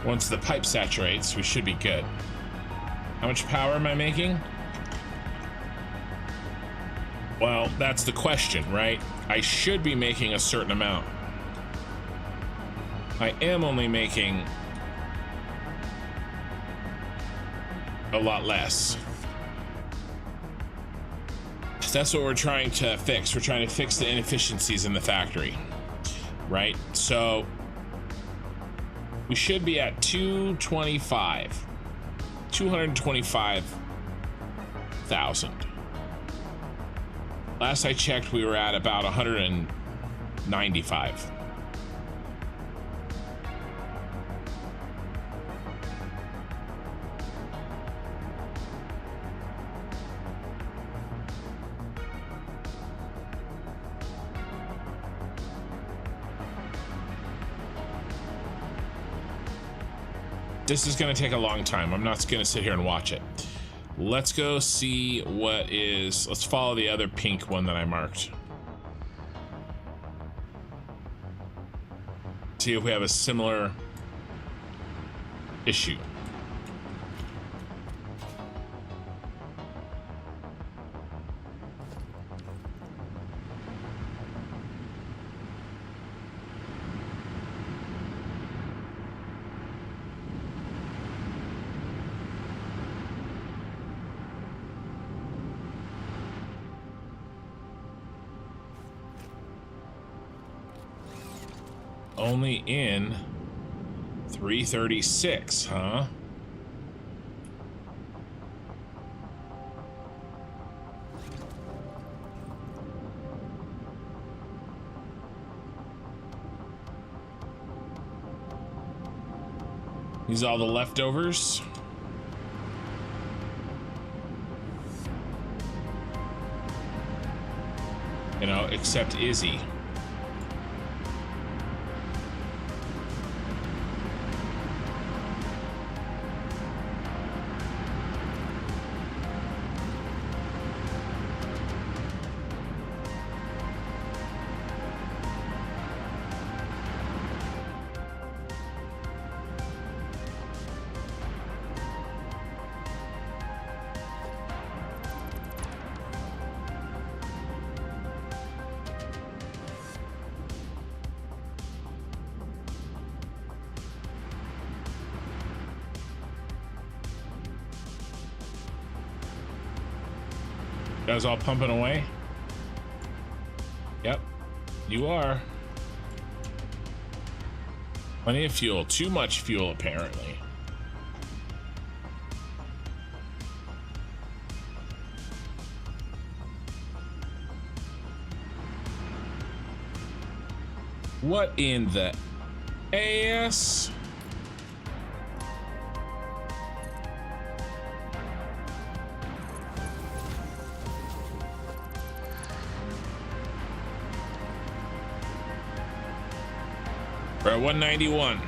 once the pipe saturates, we should be good. How much power am I making? Well, that's the question, right? I should be making a certain amount. I am only making a lot less. That's what we're trying to fix. We're trying to fix the inefficiencies in the factory, right? So we should be at 225,000. Last I checked, we were at about 195. This is going to take a long time. I'm not going to sit here and watch it. Let's go see what is... Let's follow the other pink one that I marked. See if we have a similar issue. Only in 336, huh? These are all the leftovers. You know, except Izzy. Guys all pumping away? Yep, you are. Plenty of fuel. Too much fuel, apparently. What in the ass? We're at 191.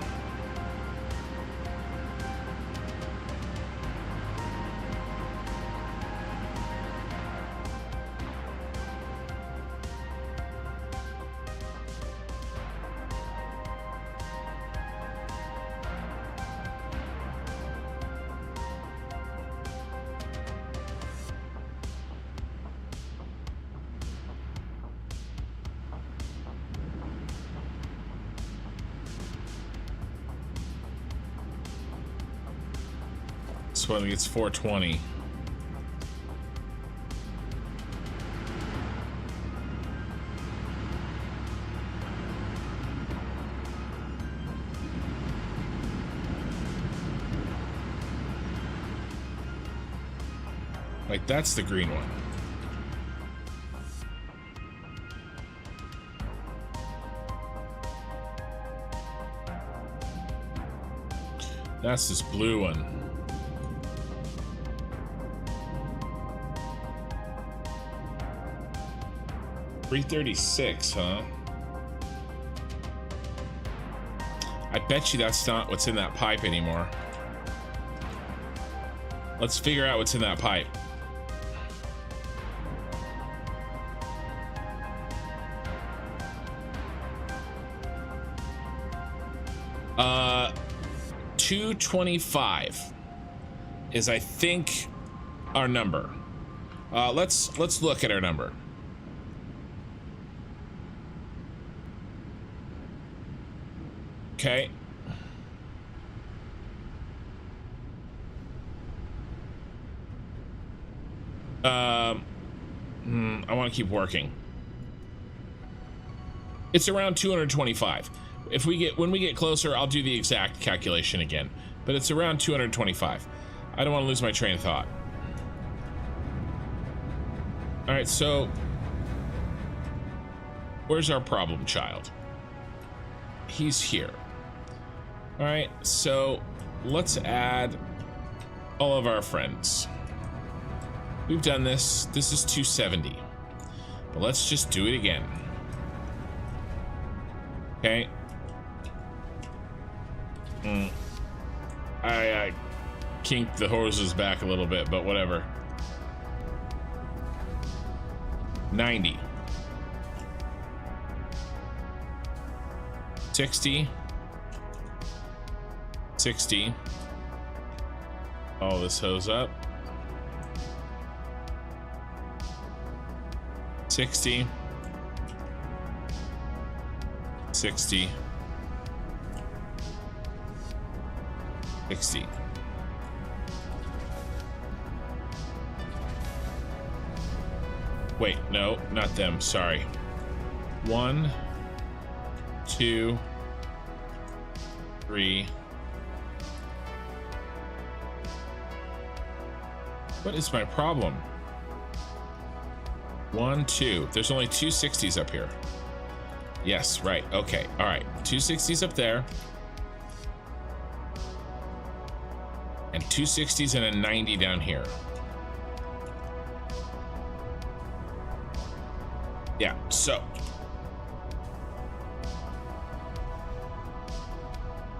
This one gets 420. Wait, that's the green one. That's this blue one. $336, huh? I bet you that's not what's in that pipe anymore. Let's figure out what's in that pipe. Uh, 225 is, I think, our number. Let's look at our number. Okay. I want to keep working. It's around 225. When we get closer, I'll do the exact calculation again, but it's around 225. I don't want to lose my train of thought. All right, so where's our problem child? He's here. All right, so let's add all of our friends. We've done this. This is 270. But let's just do it again. Okay. I kinked the horses back a little bit, but whatever. 90. 60. 60. All this hose up. 60. 60. 60. Wait, no, not them, sorry. 1, 2, 3. What is my problem? 1, 2. There's only 2 60s up here. Yes, right. Okay. All right. 2 60s up there. And 2 60s and a 90 down here. Yeah, so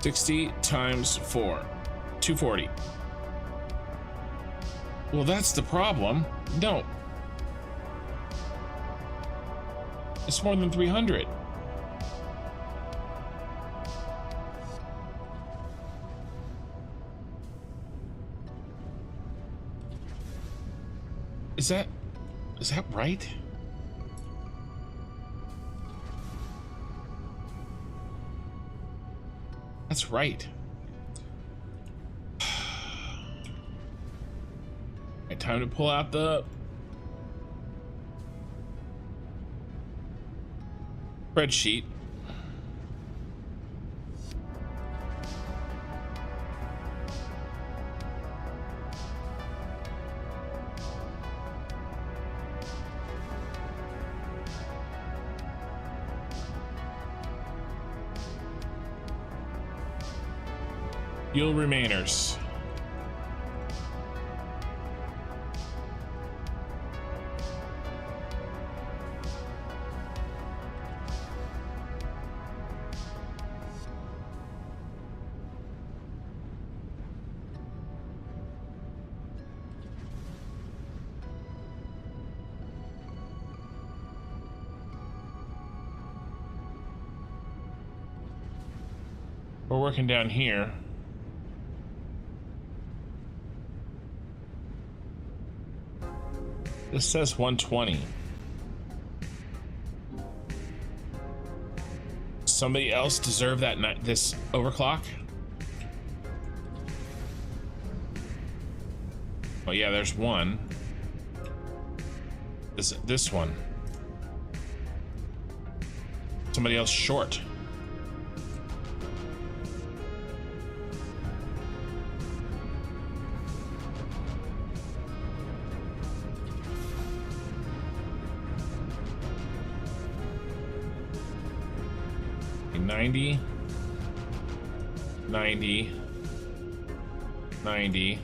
60 times 4, 240. Well, that's the problem. No. It's more than 300. Is that right? That's right. Right, time to pull out the spreadsheet. Fuel remainers. We're working down here. This says 120. Somebody else deserve that this overclock? Oh yeah, there's one. This one. Somebody else short. $90, $90, 90.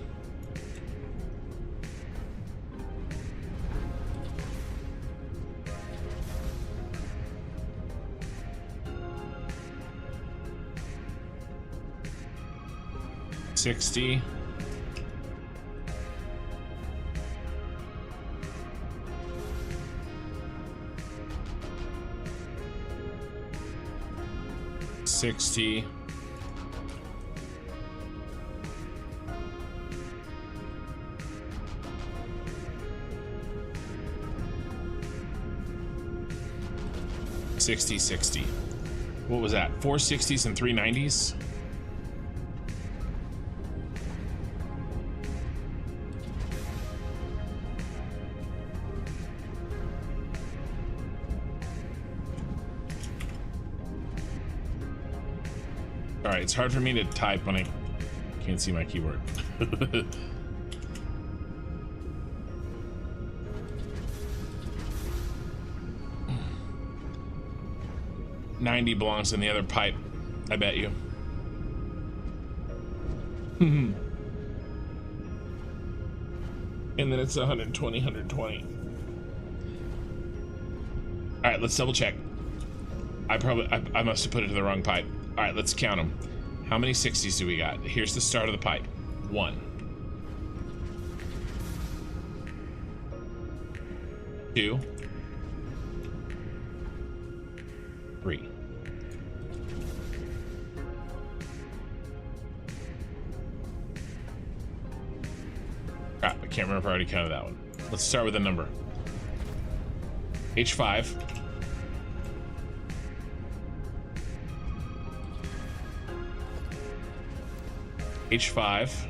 $60. $60. $60. What was that? 4 60s and 3 90s? Alright, it's hard for me to type when I can't see my keyboard. 90 belongs in the other pipe, I bet you. And then it's 120, 120. All right, let's double check. I must have put it in the wrong pipe. All right, let's count them. How many 60s do we got? Here's the start of the pipe. 1. 2. 3. Crap, I can't remember if I already counted that one. Let's start with a number. H5. H5.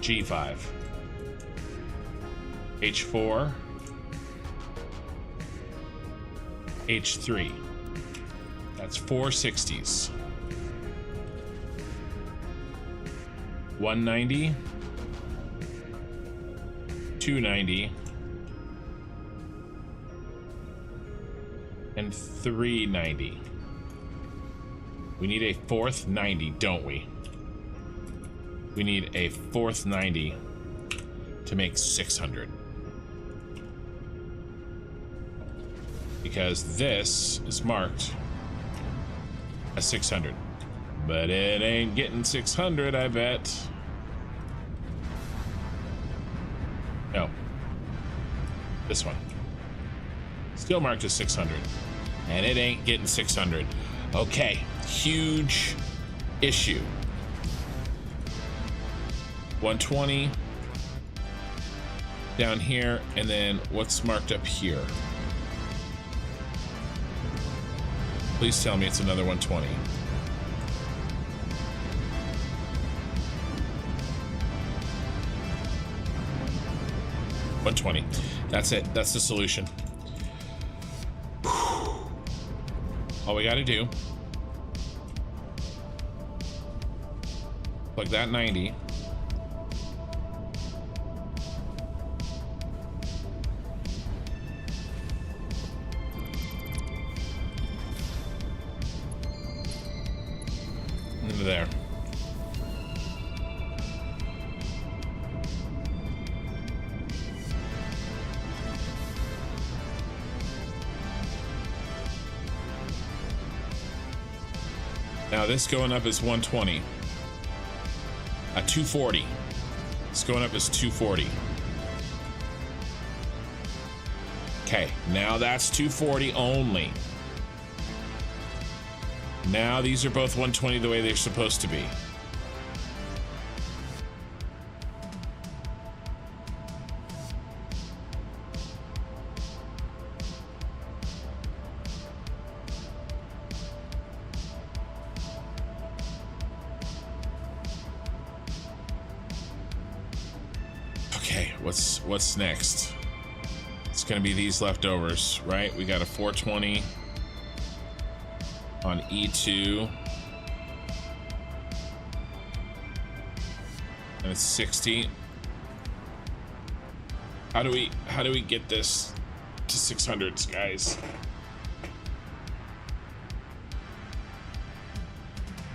G5. H4. H3. That's 4 60s. 190. 290. And 390. We need a fourth 90, don't we? We need a fourth 90 to make 600. Because this is marked as 600. But it ain't getting 600, I bet. No. This one. Still marked as 600. And it ain't getting 600. Okay. Huge issue. 120 down here, and then what's marked up here? Please tell me it's another 120. $120. That's it. That's the solution. All we got to do, plug that 90. Into there. Now this going up is 120. 240. It's going up as 240. Okay, now that's 240 only. Now these are both 120 the way they're supposed to be. What's next? It's gonna be these leftovers, right? We got a 420 on E2, and it's 60. How do we get this to 600s, guys?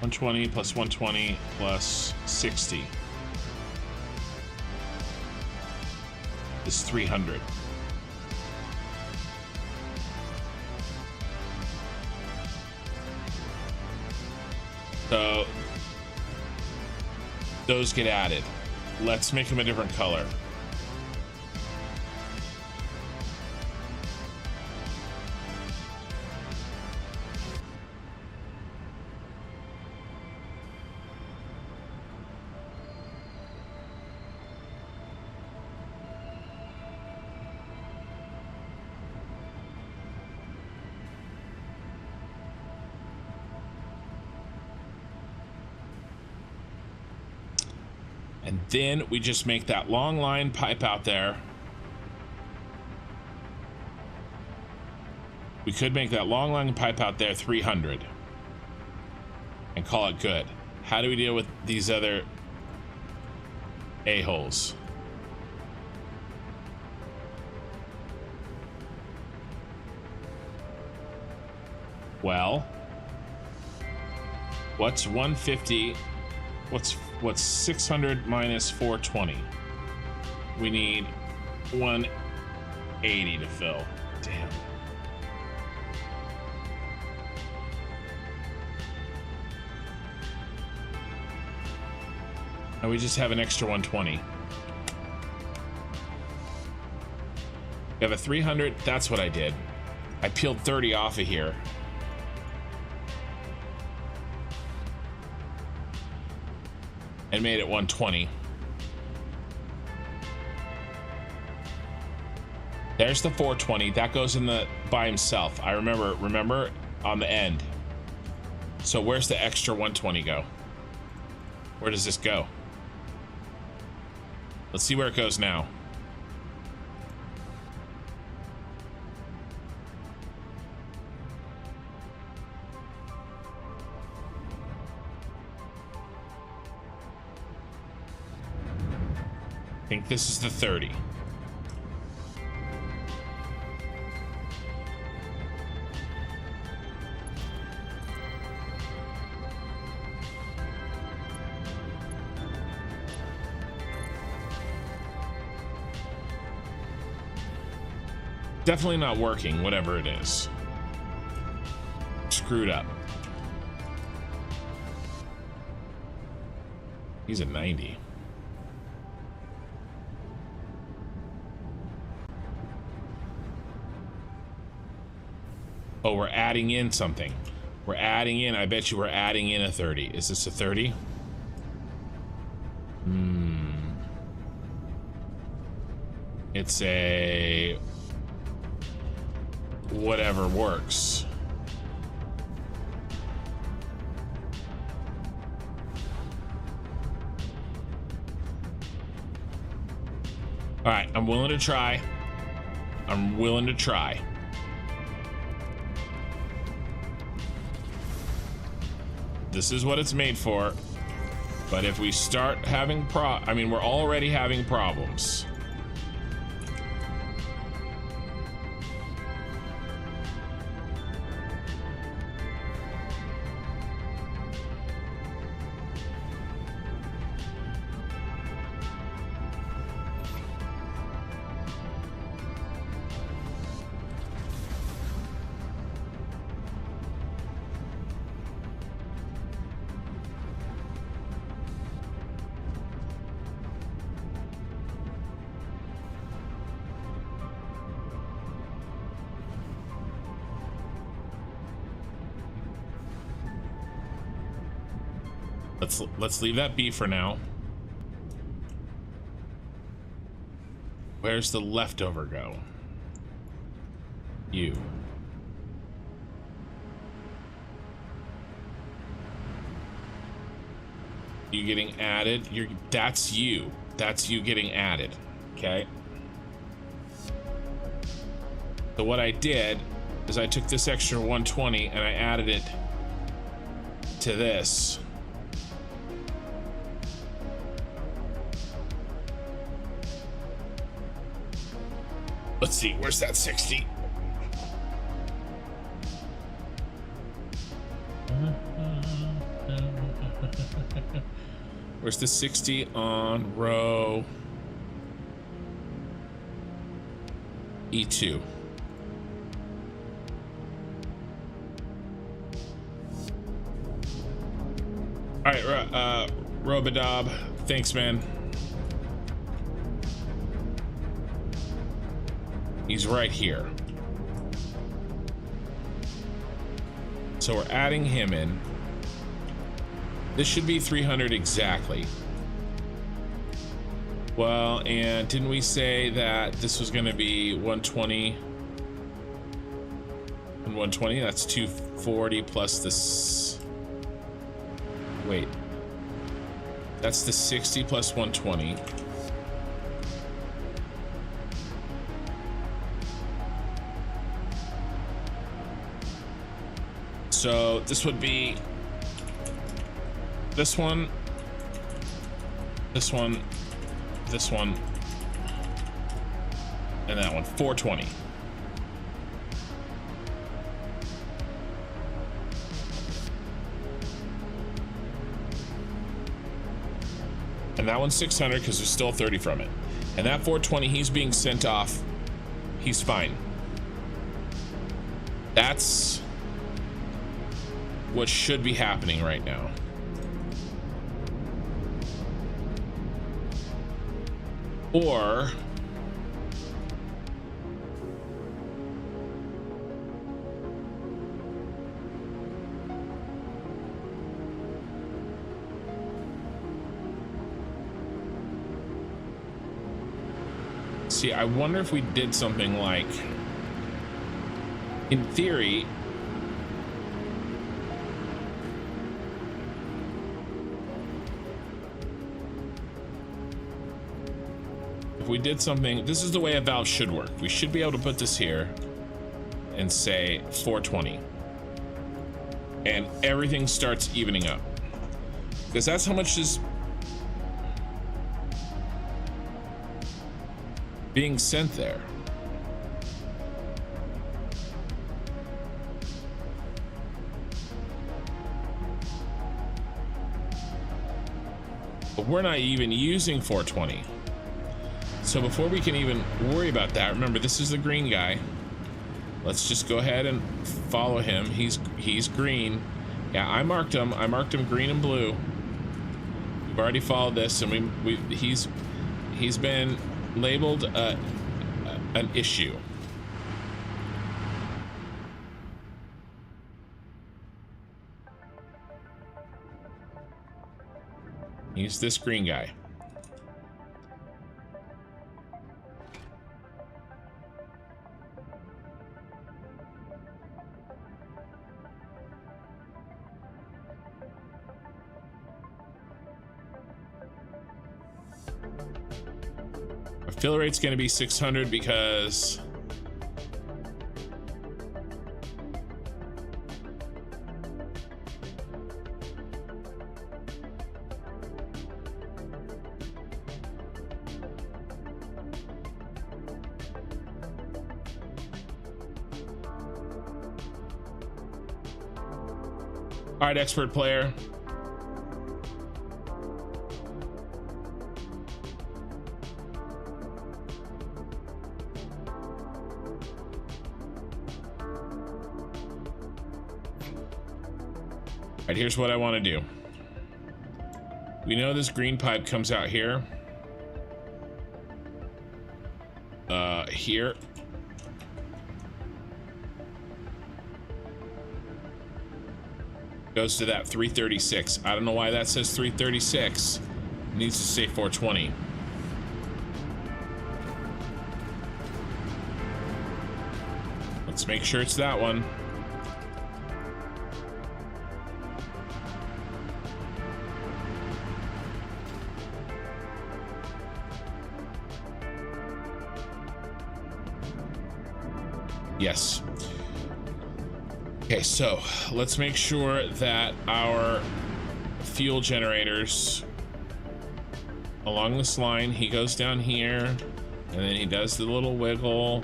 120 plus 120 plus 60 is 300. So those get added. Let's make them a different color. And then we just make that long line pipe out there. We could make that long line pipe out there 300 and call it good. How do we deal with these other a-holes? Well, what's 150? What's 600 minus 420? We need 180 to fill. Damn. And we just have an extra 120. We have a 300. That's what I did. I peeled 30 off of here. And made it 120. There's the 420. That goes in the by himself. I remember on the end. So where's the extra 120 go? Where does this go? Let's see where it goes now. I think this is the 30. Definitely not working, whatever it is. Screwed up. He's at 90. Oh, we're adding in something. We're adding in, I bet you we're adding in a 30. Is this a 30? It's a... whatever works. All right, I'm willing to try. I'm willing to try. This is what it's made for. But if we start having I mean, we're already having problems. Let's leave that be for now. Where's the leftover go? You. You getting added? That's you. That's you getting added. Okay. So what I did is I took this extra 120 and I added it to this. Let's see, where's that 60? Where's the 60 on row E2? All right, Robodob, thanks, man. He's right here. So we're adding him in. This should be 300 exactly. Well, and didn't we say that this was going to be 120 and 120? That's 240 plus this. Wait. That's the 60 plus 120. So this would be this one, this one, this one, and that one. 420. And that one's 600 because there's still 30 from it. And that 420, he's being sent off. He's fine. That's what should be happening right now. Or see, I wonder if we did something like, in theory, we did something. This is the way a valve should work. We should be able to put this here and say 420, and everything starts evening up, because that's how much is being sent there. But we're not even using 420. So before we can even worry about that, remember, this is the green guy. Let's just go ahead and follow him. He's green. Yeah, I marked him. I marked him green and blue. We've already followed this, and he's been labeled an issue. He's this green guy. Fill rate's going to be 600 because all right, expert player. All right, here's what I want to do. We know this green pipe comes out here. Here. Goes to that 336. I don't know why that says 336. It needs to say 420. Let's make sure it's that one. Yes. Okay, so let's make sure that our fuel generators along this line, he goes down here, and then he does the little wiggle,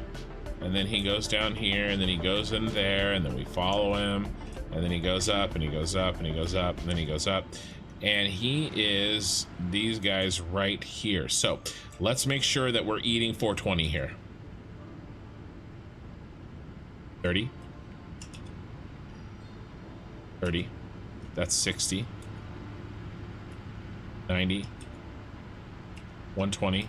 and then he goes down here, and then he goes in there, and then we follow him, and then he goes up, and he goes up, and he goes up, and then he goes up. and he is these guys right here. So let's make sure that we're eating 420 here. 30. 30. That's 60. 90. 120.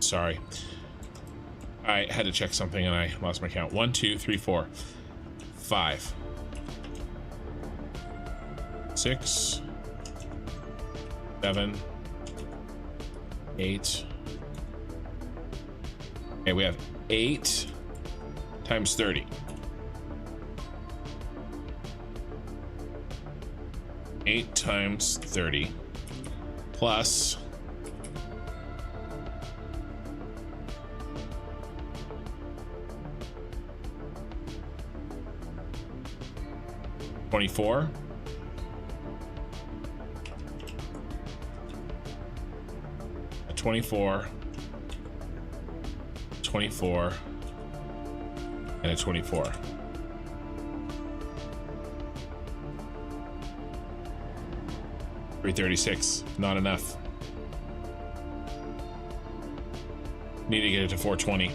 Sorry, I had to check something and I lost my count. 1, 2, 3, 4, 5, 6, 7, 8. Okay, we have 8 times 30. 8 times 30 plus 24. A 24. 24. And a 24. $336. Not enough. Need to get it to 420.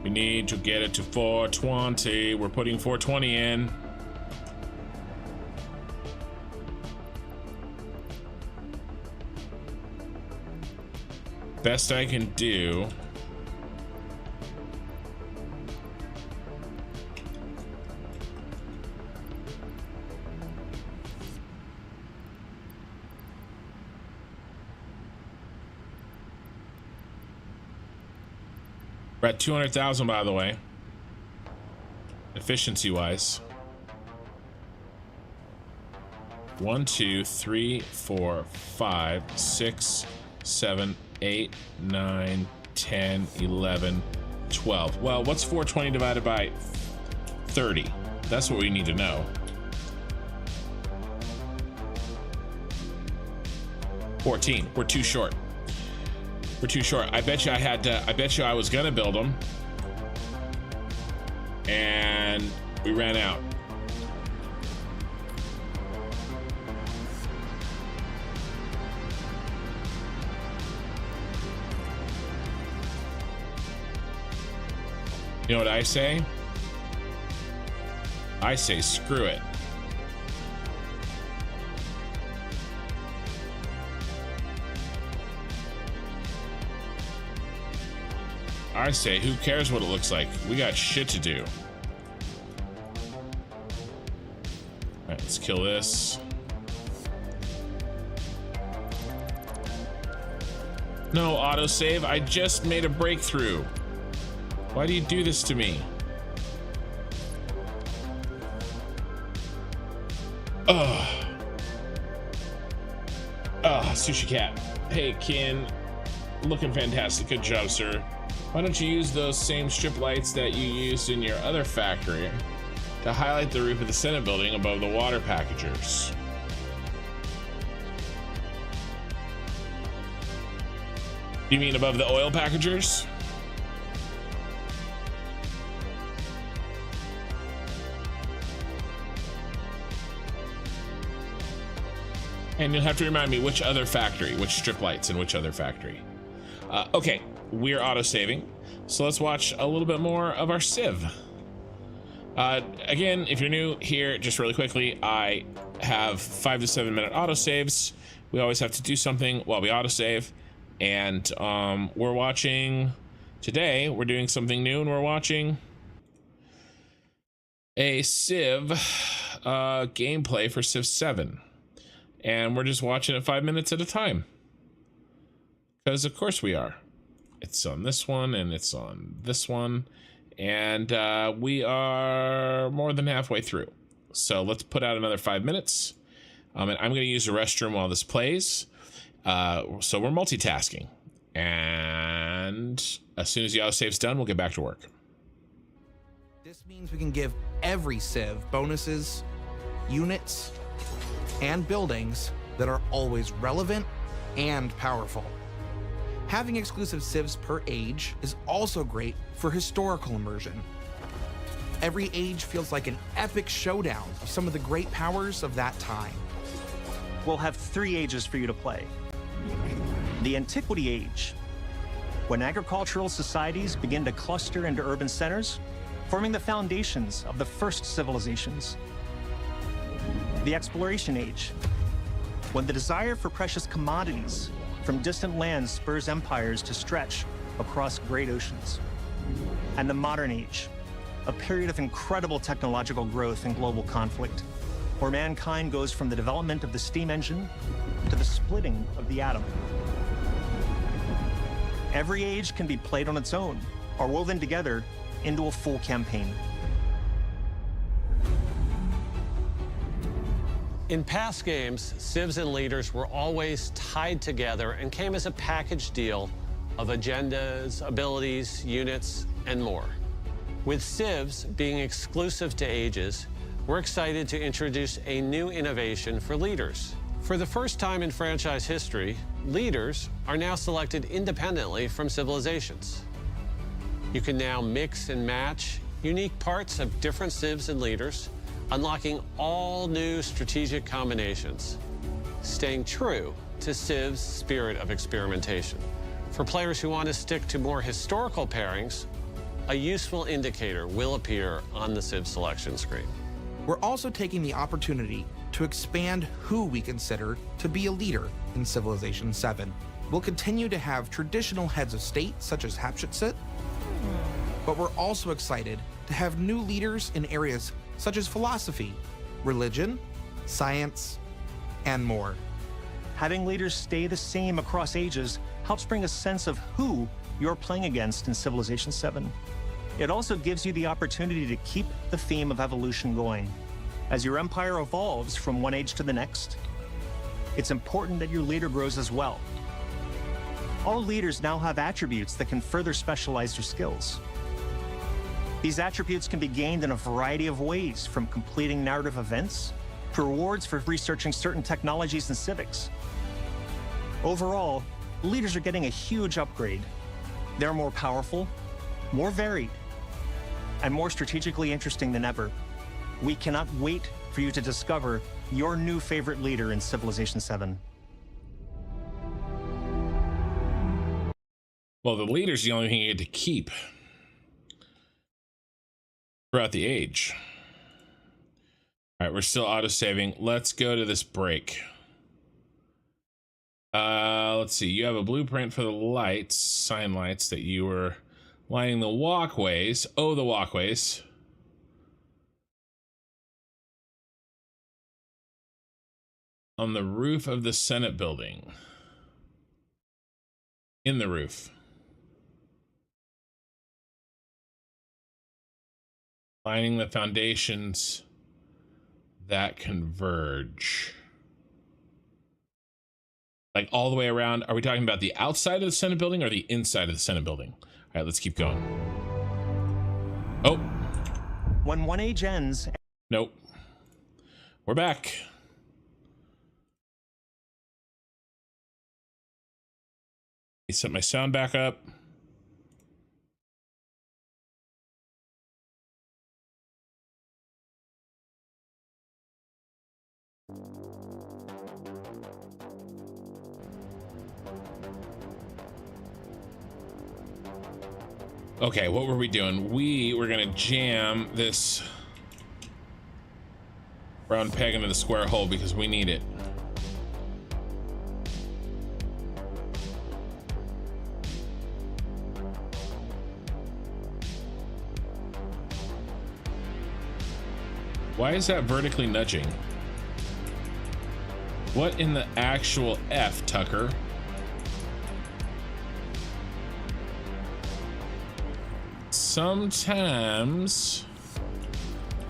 We need to get it to 420. We're putting 420 in. Best I can do. We're at 200,000, by the way, efficiency wise. 1, 2, 3, 4, 5, 6, 7, 8, 9, 10, 11, 12. Well, what's 420 divided by 30? That's what we need to know. 14. We're too short. We're too short. I bet you I had to, I bet you I was gonna build them and we ran out. You know what I say? I say screw it. I say, who cares what it looks like? We got shit to do. All right, let's kill this. No, autosave. I just made a breakthrough. Why do you do this to me? Ugh. Sushi Cat. Hey, Kin. Looking fantastic. Good job, sir. Why don't you use those same strip lights that you used in your other factory to highlight the roof of the Senate building above the water packagers? You mean above the oil packagers? And you'll have to remind me which other factory, which strip lights in which other factory. Okay, we're auto-saving. So let's watch a little bit more of our Civ. Again, if you're new here, just really quickly, I have 5 to 7 minute autosaves. We always have to do something while we autosave. And we're watching, today, we're doing something new and we're watching a Civ gameplay for Civ 7. And we're just watching it 5 minutes at a time. Because of course we are. It's on this one and it's on this one. And we are more than halfway through. So let's put out another 5 minutes. And I'm going to use the restroom while this plays. So we're multitasking. And as soon as the autosave's done, we'll get back to work. This means we can give every Civ bonuses, units, and buildings that are always relevant and powerful. Having exclusive civs per age is also great for historical immersion. Every age feels like an epic showdown of some of the great powers of that time. We'll have 3 ages for you to play. The Antiquity Age, when agricultural societies begin to cluster into urban centers, forming the foundations of the first civilizations. The Exploration Age, when the desire for precious commodities from distant lands spurs empires to stretch across great oceans. And the Modern Age, a period of incredible technological growth and global conflict, where mankind goes from the development of the steam engine to the splitting of the atom. Every age can be played on its own or woven together into a full campaign. In past games, civs and leaders were always tied together and came as a package deal of agendas, abilities, units, and more. With civs being exclusive to ages, we're excited to introduce a new innovation for leaders. For the first time in franchise history, leaders are now selected independently from civilizations. You can now mix and match unique parts of different civs and leaders, unlocking all new strategic combinations, staying true to Civ's spirit of experimentation. For players who want to stick to more historical pairings, a useful indicator will appear on the Civ selection screen. We're also taking the opportunity to expand who we consider to be a leader in Civilization 7. We'll continue to have traditional heads of state, such as Hatshepsut, but we're also excited to have new leaders in areas such as philosophy, religion, science, and more. Having leaders stay the same across ages helps bring a sense of who you're playing against in Civilization 7. It also gives you the opportunity to keep the theme of evolution going. As your empire evolves from one age to the next, it's important that your leader grows as well. All leaders now have attributes that can further specialize their skills. These attributes can be gained in a variety of ways, from completing narrative events to rewards for researching certain technologies and civics. Overall, leaders are getting a huge upgrade. They're more powerful, more varied, and more strategically interesting than ever. We cannot wait for you to discover your new favorite leader in Civilization 7. Well, the leader's the only thing you get to keep throughout the age. All right, we're still auto-saving. Let's go to this break. Let's see. You have a blueprint for the lights, sign lights that you were lining the walkways. Oh, the walkways. On the roof of the Senate building. In the roof. Lining the foundations that converge. Like all the way around. Are we talking about the outside of the Senate building or the inside of the Senate building? All right, let's keep going. Oh. When one age ends... Nope. We're back. Set my sound back up. Okay, what were we doing? We were gonna jam this round peg into the square hole because we need it. Why is that vertically nudging? What in the actual F, Tucker? Sometimes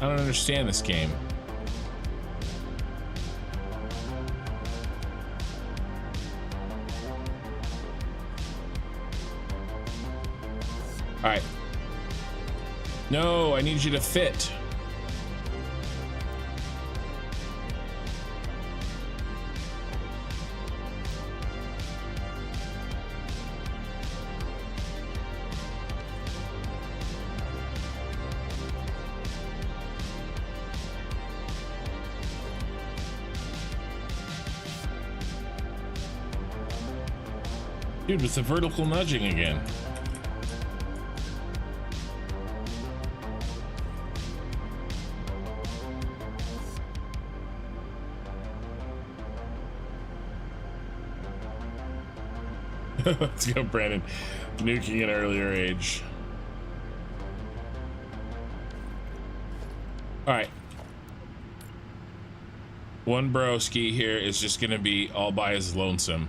I don't understand this game. All right. No, I need you to fit. Dude, it's the vertical nudging again. Let's go, Brandon. Nuking an earlier age. All right. One broski here is just gonna be all by his lonesome.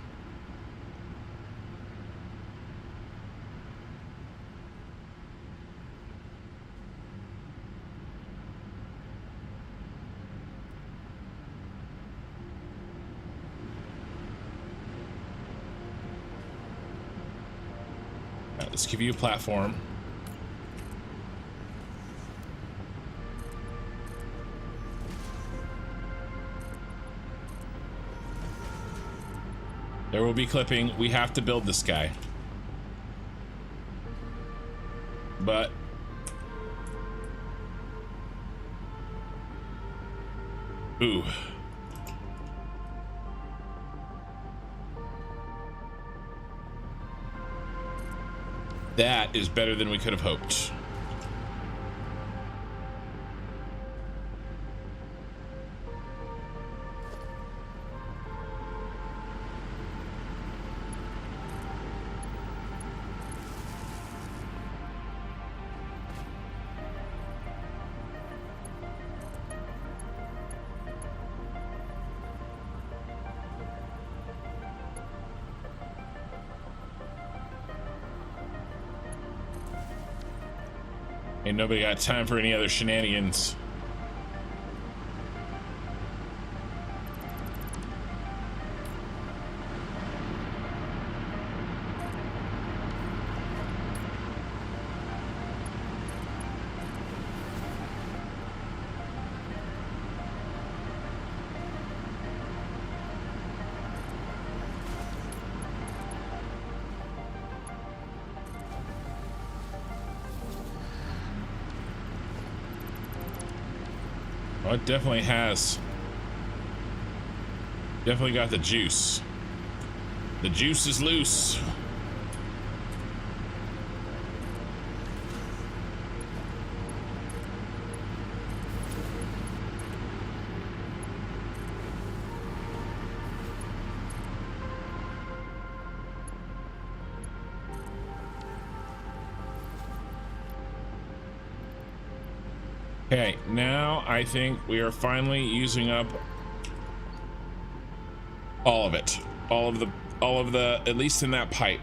All right, let's give you a platform. There will be clipping. We have to build this guy. But ooh. That is better than we could have hoped. Ain't nobody got time for any other shenanigans. Oh, it definitely has. Definitely got the juice. The juice is loose. Okay, now I think we are finally using up all of it. All of the, at least in that pipe.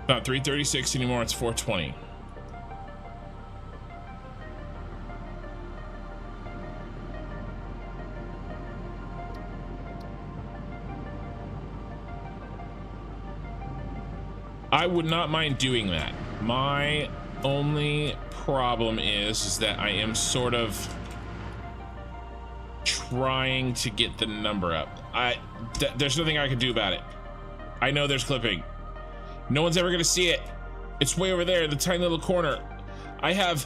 Not 336 anymore, it's 420. I would not mind doing that. My only problem is that I am sort of trying to get the number up. There's nothing I can do about it. I know there's clipping. No one's ever gonna see it. It's way over there in the tiny little corner. I have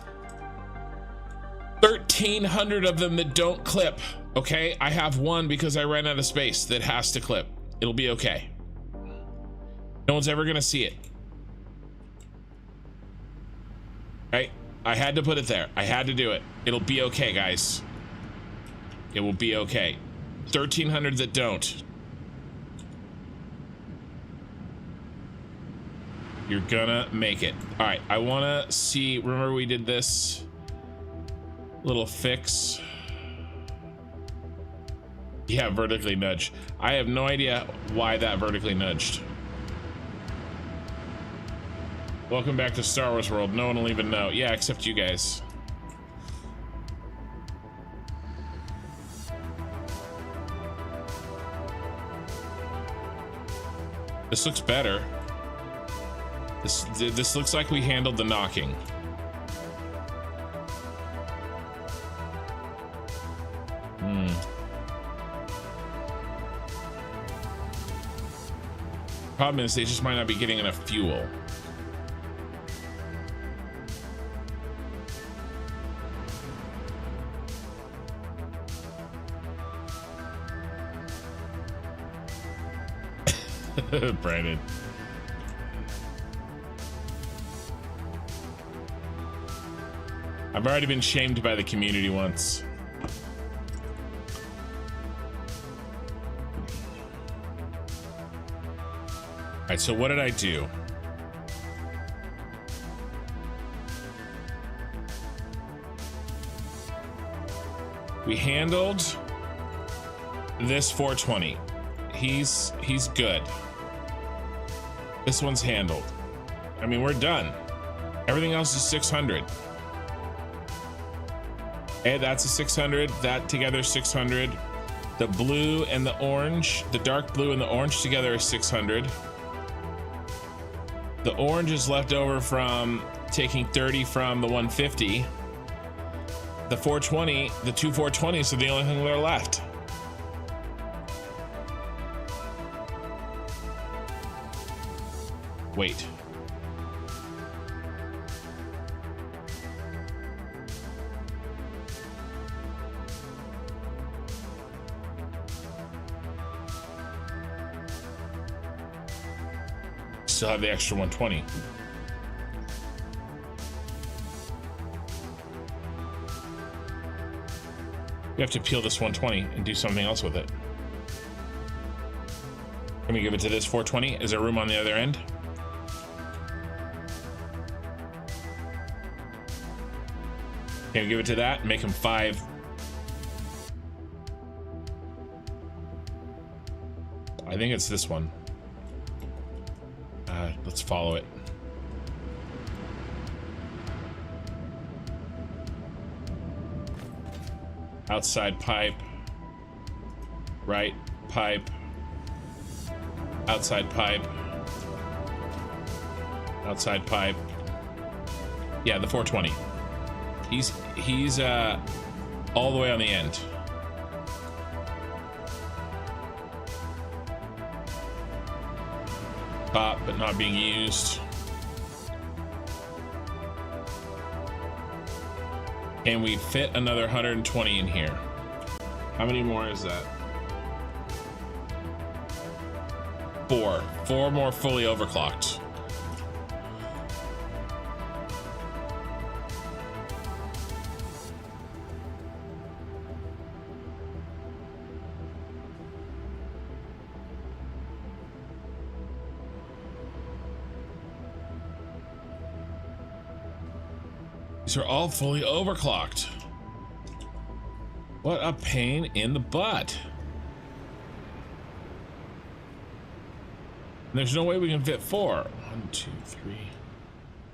1,300 of them that don't clip, okay? I have one because I ran out of space that has to clip. It'll be okay. No one's ever gonna see it. Right? I had to put it there. I had to do it. It'll be okay, guys. It will be okay. 1,300 that don't. You're gonna make it. All right, I wanna see, remember we did this little fix? Yeah, vertically nudge. I have no idea why that vertically nudged. Welcome back to Star Wars World. No one will even know. Yeah, except you guys. This looks better. This looks like we handled the knocking. Problem is they just might not be getting enough fuel. Brandon. I've already been shamed by the community once. All right, so what did I do? We handled this 420. He's good. This one's handled. I mean, we're done. Everything else is 600. Hey, that's a 600. That together is 600. The blue and the orange, the dark blue and the orange together is 600. The orange is left over from taking 30 from the 150. The 420, the two 420s are the only thing that are left. Wait. Still have the extra 120. We have to peel this 120 and do something else with it. Can we give it to this 420? Is there room on the other end? Can we give it to that? Make him 5. I think it's this one. Let's follow it. Outside pipe. Right pipe. Outside pipe. Outside pipe. Yeah, the 420. He's all the way on the end. Top, but not being used. And we fit another 120 in here. How many more is that? 4. 4 more fully overclocked. These are all fully overclocked. What a pain in the butt. And there's no way we can fit 4. 1, 2, 3.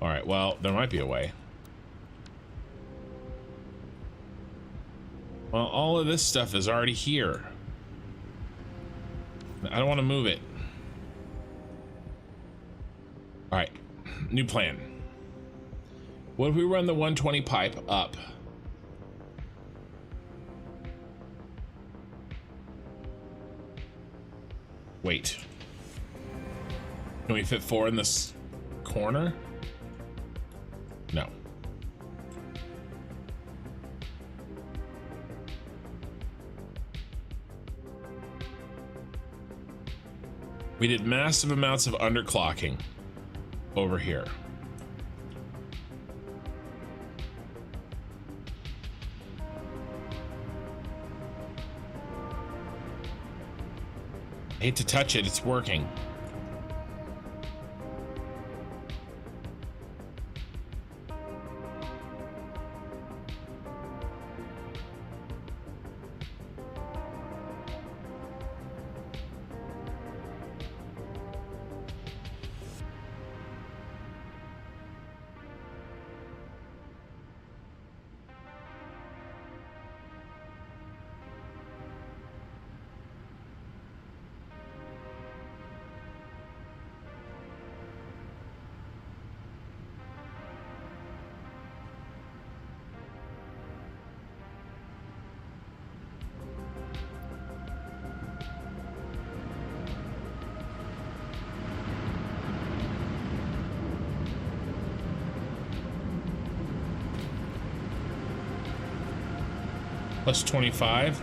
All right, well, there might be a way. Well, all of this stuff is already here. I don't want to move it. All right, new plan. What if we run the 120 pipe up? Wait. Can we fit 4 in this corner? No. We did massive amounts of underclocking over here. I hate to touch it, it's working. Plus 25.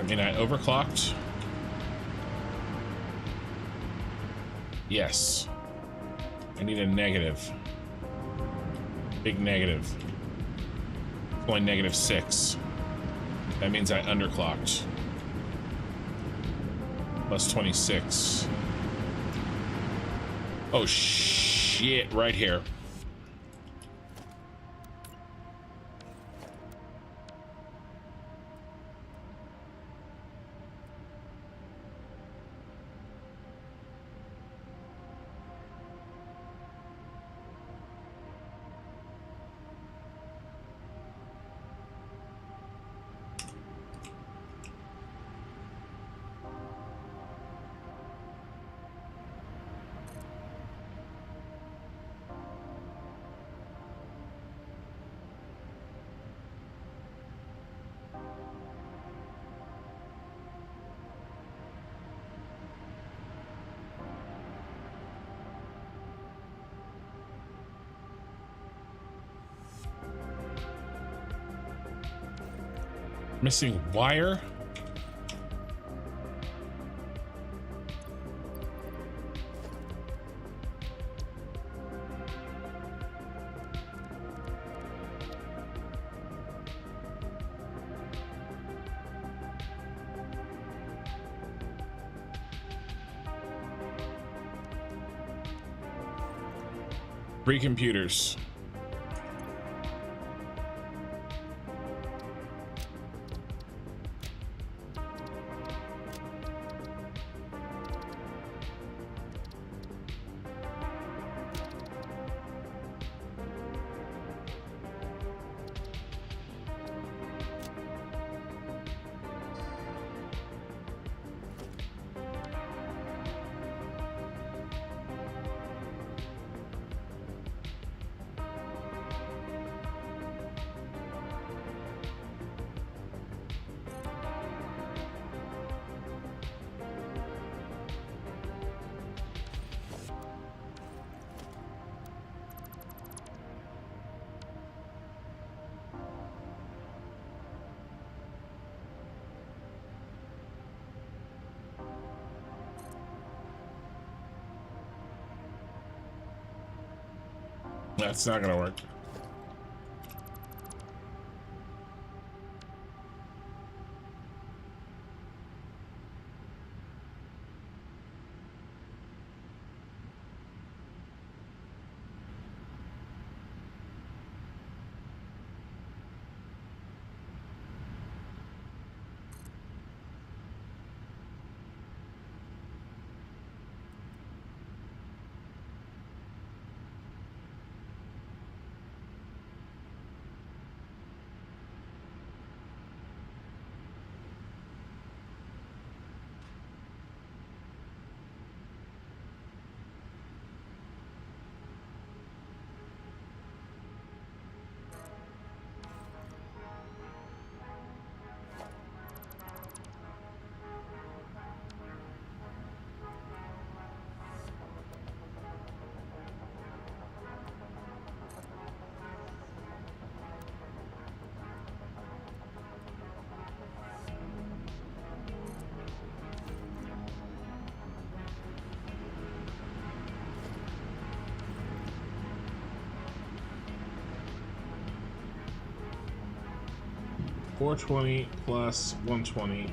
I mean, I overclocked. Yes. I need a negative. Big negative. Going -6. That means I underclocked. Plus 26. Oh shit, right here. Missing wire. Three computers. That's not gonna work. $420 plus 120.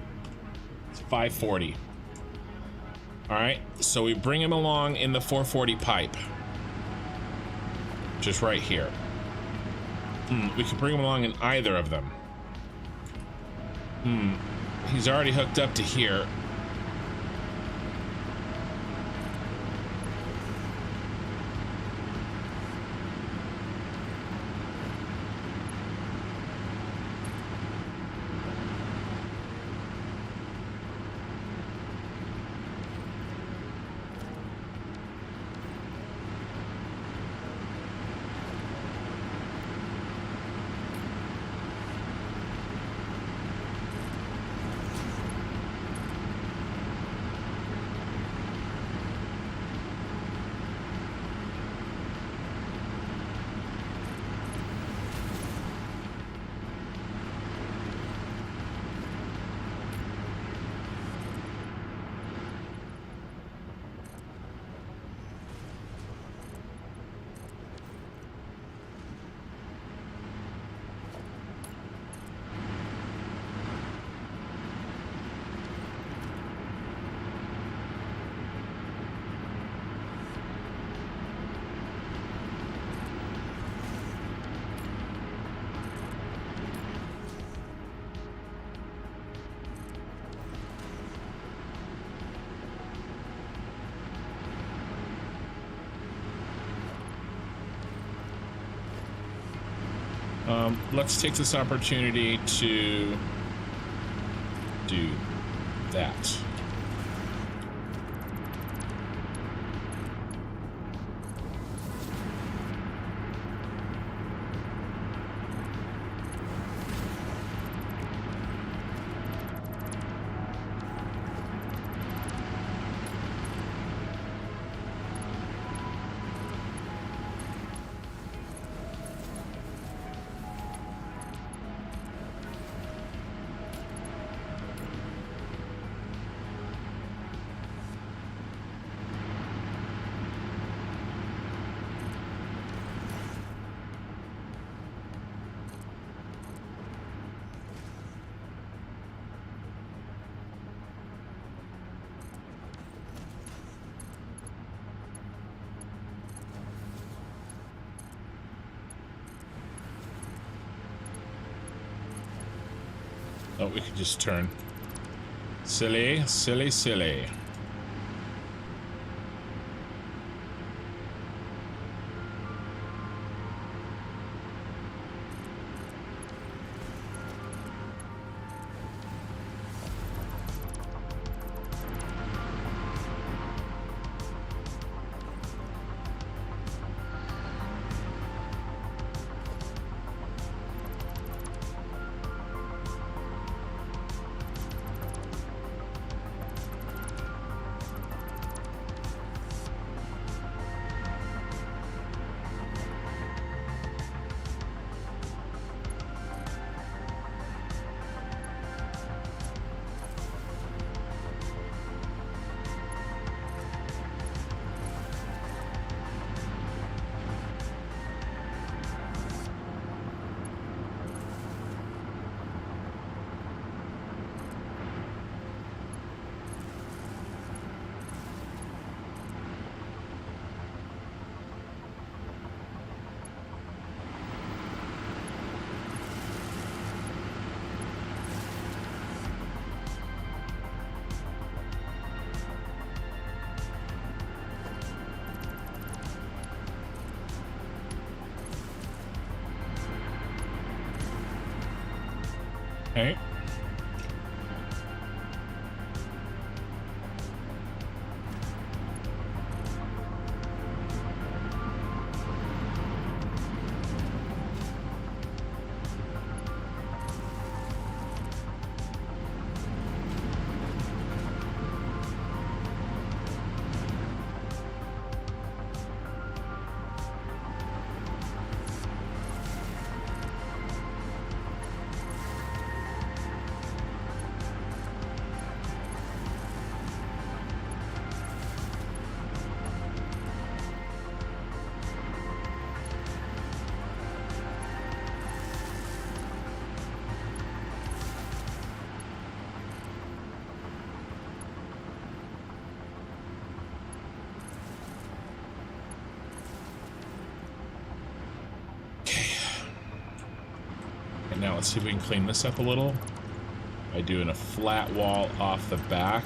It's 540. All right, so we bring him along in the 440 pipe. Just right here. We can bring him along in either of them. He's already hooked up to here. Let's take this opportunity to do that. Oh, we could just turn. Silly, silly, silly. Okay. Now let's see if we can clean this up a little by doing a flat wall off the back.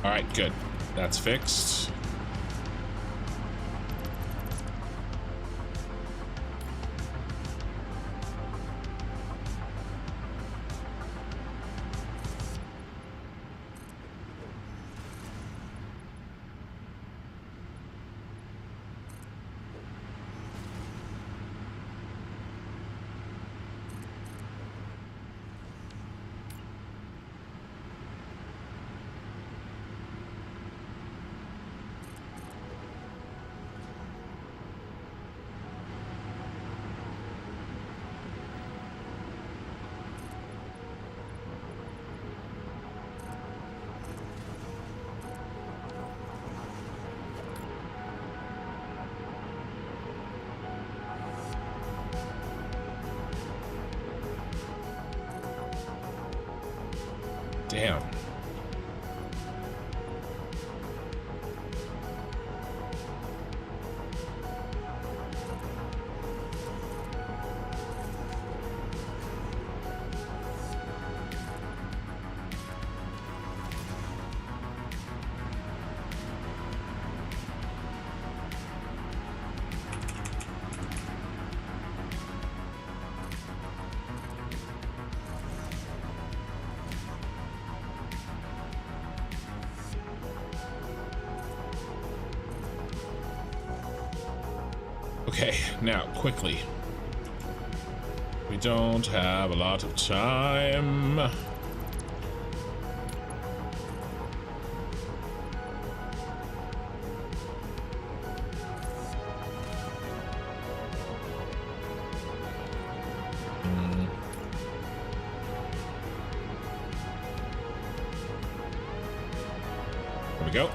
All right, good. That's fixed. Damn. Okay, now quickly. We don't have a lot of time. There we go.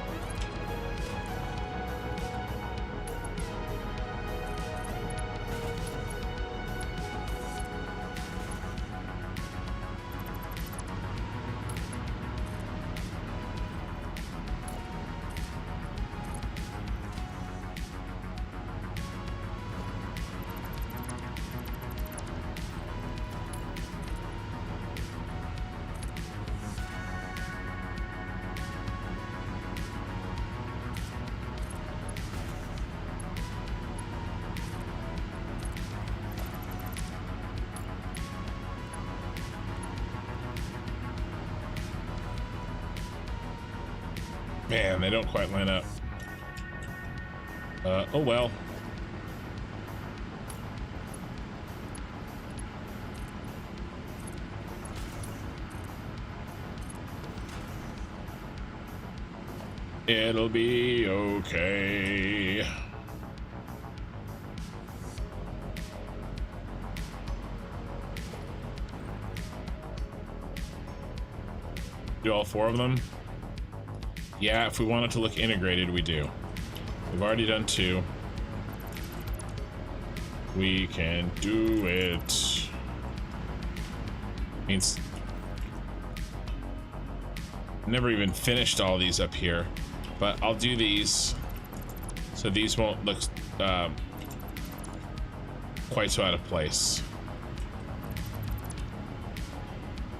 Man, they don't quite line up. Oh well. It'll be okay. Do all 4 of them? Yeah, if we want it to look integrated, we do. We've already done 2. We can do it. Means never even finished all these up here, but I'll do these so these won't look quite so out of place.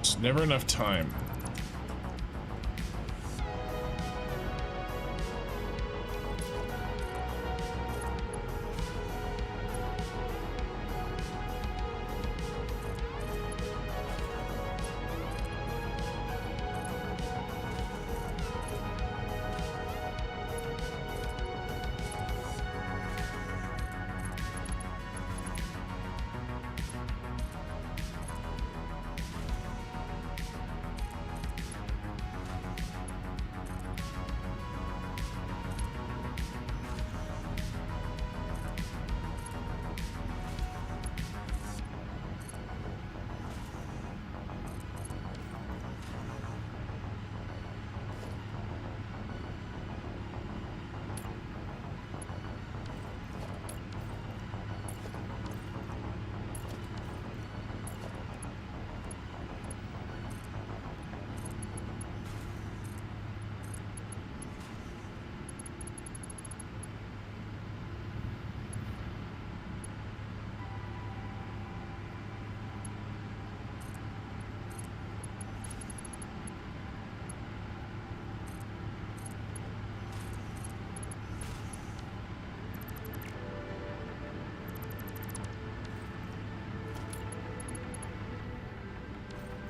There's never enough time.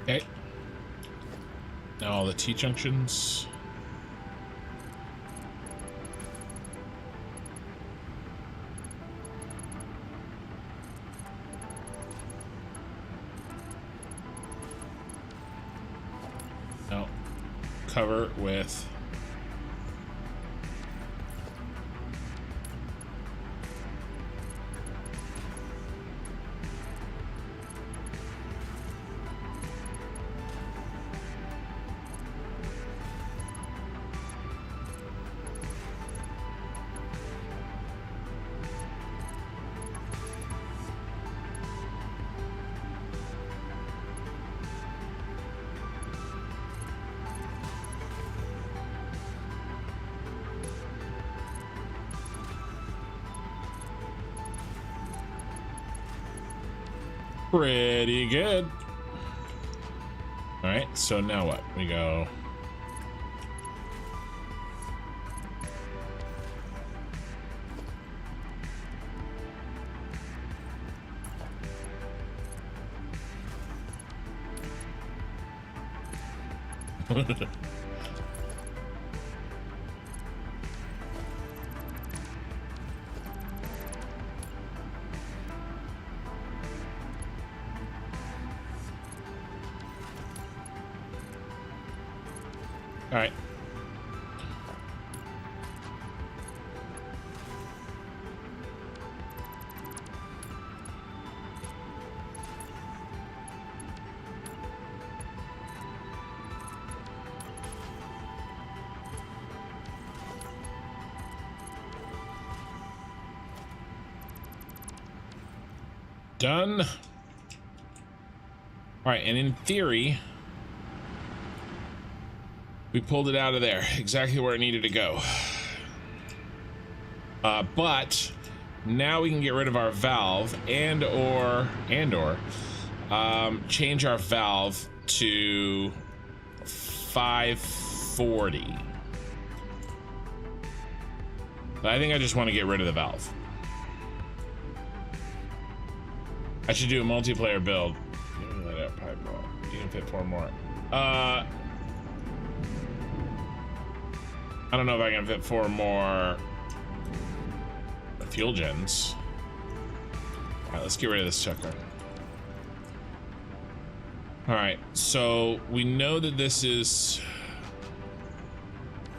Okay. Now all the T-junctions. Now cover with pretty good. All right, so now what? We go. All right. Done. All right, and in theory, we pulled it out of there, exactly where it needed to go. But now we can get rid of our valve and or change our valve to 540. But I think I just want to get rid of the valve. I should do a multiplayer build. You can fit 4 more. I don't know if I can fit 4 more fuel gens. All right, let's get rid of this sucker. All right, so we know that this is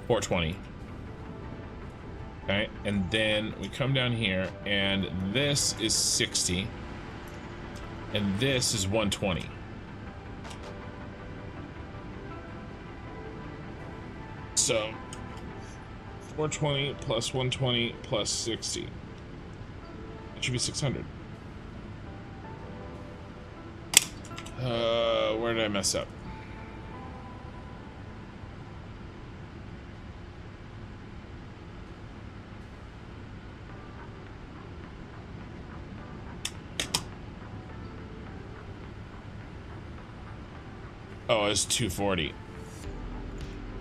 420. Okay, and then we come down here and this is 60. And this is 120. So 420 plus 120 plus 60. It should be 600. Where did I mess up? Oh, it's 240.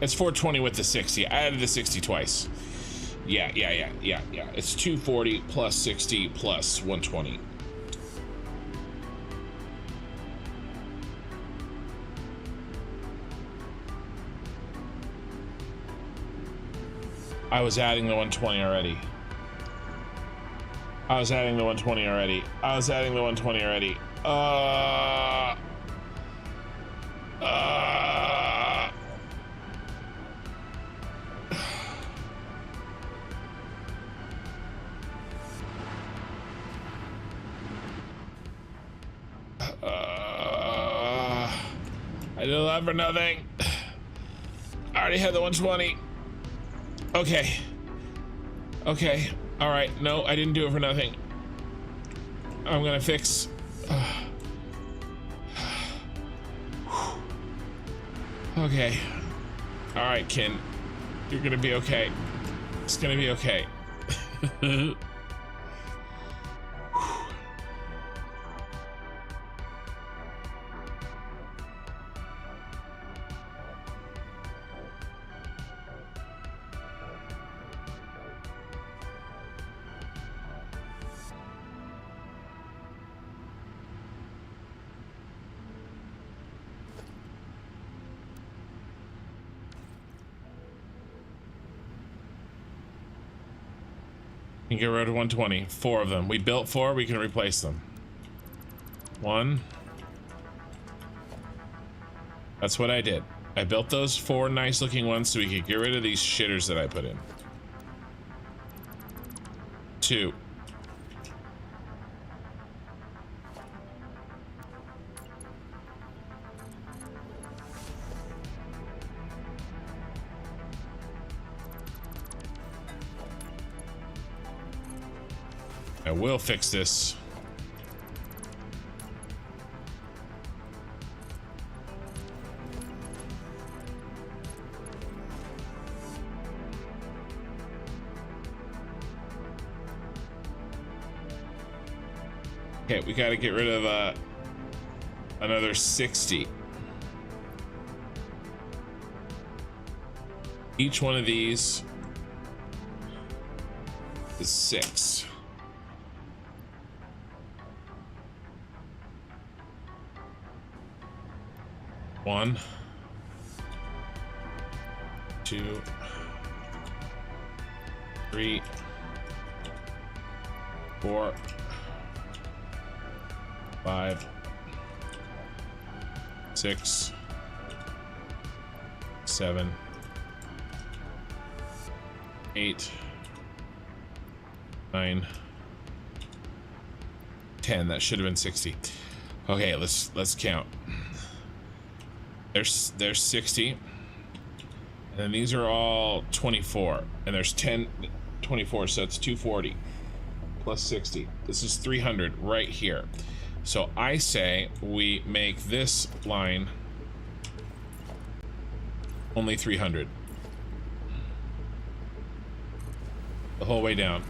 It's 420 with the 60. I added the 60 twice. Yeah. It's 240 plus 60 plus 120. I was adding the 120 already. I did a lot for nothing. I already had the 120. Okay. All right. No, I didn't do it for nothing. I'm gonna fix. Okay. All right, Ken. You're gonna be okay. It's gonna be okay. You can get rid of 120. 4 of them. We built 4. We can replace them. 1. That's what I did. I built those 4 nice looking ones so we could get rid of these shitters that I put in. 2. I will fix this. Okay, we gotta get rid of another 60. Each one of these is 6. One, 2, 3, 4, 5, 6, 7, 8, 9, 10. That should have been 60. Okay, let's count. There's 60, and then these are all 24, and there's 10, 24, so that's 240 plus 60. This is 300 right here. So I say we make this line only 300 the whole way down.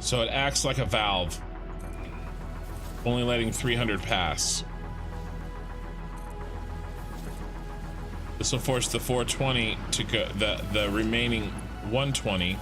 So it acts like a valve, only letting 300 pass. This will force the 420 to go, the remaining 120.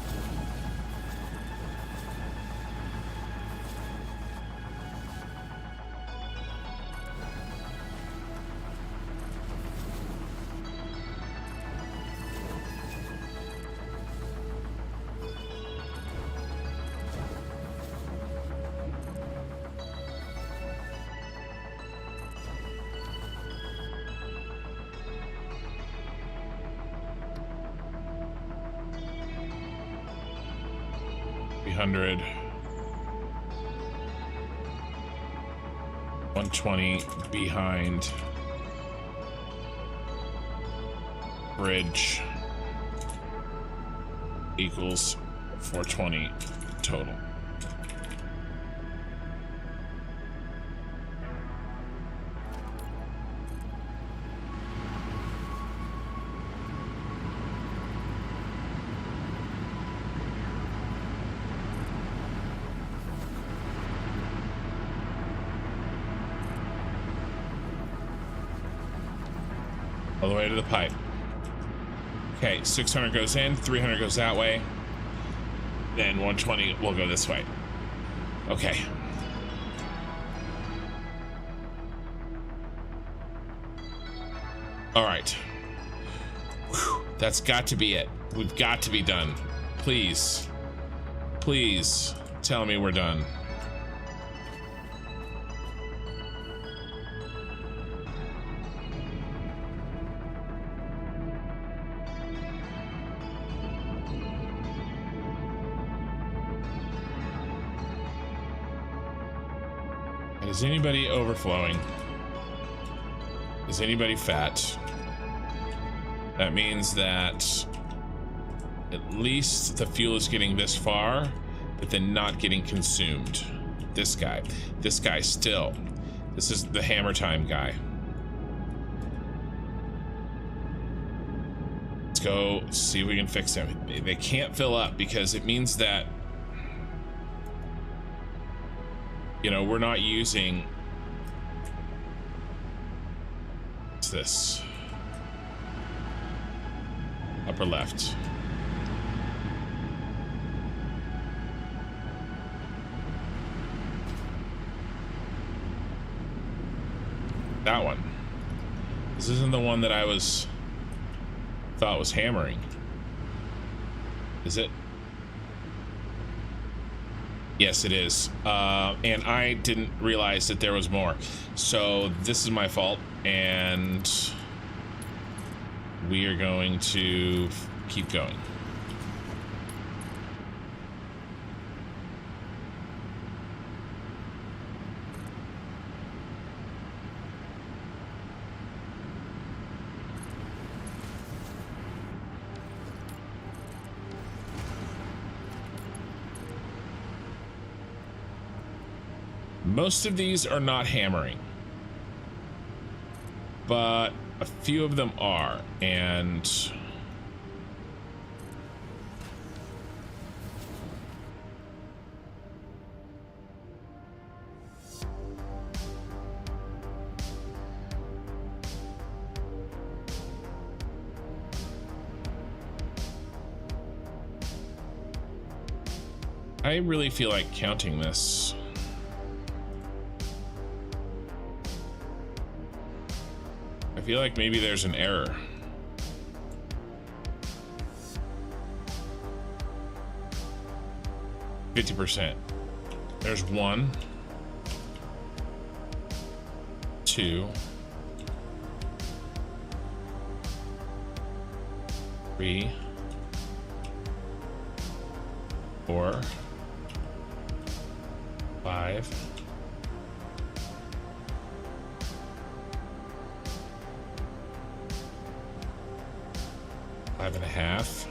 $300, 120 behind bridge equals 420 total. All the way to the pipe. Okay, 600 goes in, 300 goes that way. Then 120 will go this way. Okay. All right. Whew. That's got to be it. We've got to be done. Please. Please tell me we're done. Is anybody overflowing? Is anybody fat? That means that at least the fuel is getting this far, but then not getting consumed. This guy still. This is the hammer time guy. Let's go see if we can fix them. They can't fill up because it means that, you know, we're not using, what's this? Upper left. That one. This isn't the one that I thought was hammering. Is it? Yes, it is. And I didn't realize that there was more. So this is my fault, and we are going to keep going. Most of these are not hammering. but a few of them are, and I really feel like counting this. I feel like maybe there's an error. %. There's 1, 2, 3, 4, 5, 5.5.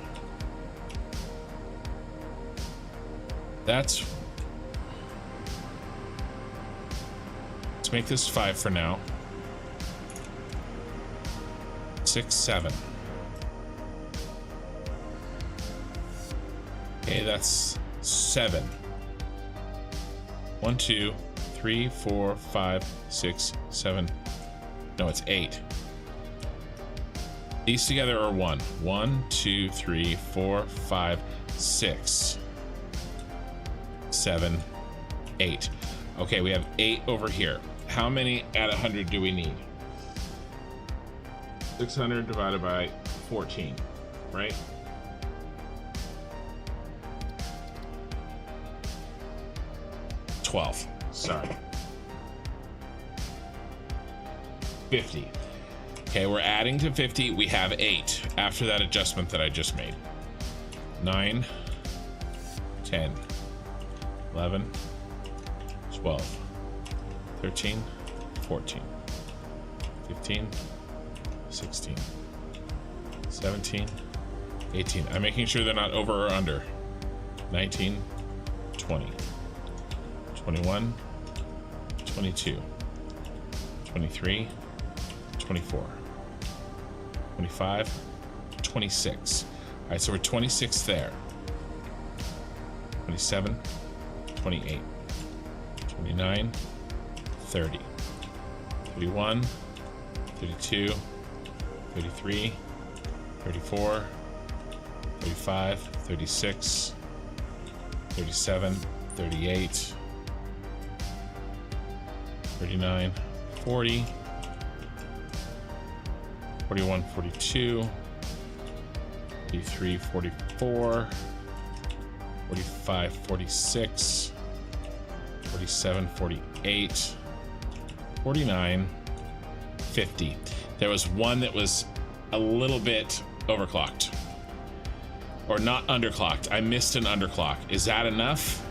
Let's make this 5 for now. 6, 7. Okay, that's 7. 1, 2, 3, 4, 5, 6, 7. No, it's 8. These together are 1. 1, 2, 3, 4, 5, 6, 7, 8. Okay, we have 8 over here. How many at 100 do we need? 600 divided by 14, right? Sorry. 50. Okay, we're adding to 50. We have 8 after that adjustment that I just made. 9, 10, 11, 12, 13, 14, 15, 16, 17, 18. I'm making sure they're not over or under. 19, 20, 21, 22, 23, 24, 25, 26. All right, so we're 26 there. 27, 28, 29, 30, 31, 32, 33, 34, 35, 36, 37, 38, 39, 40, 41, 42, 43, 44, 45, 46, 47, 48, 49, 50. There was one that was a little bit overclocked. Or not underclocked. I missed an underclock. Is that enough?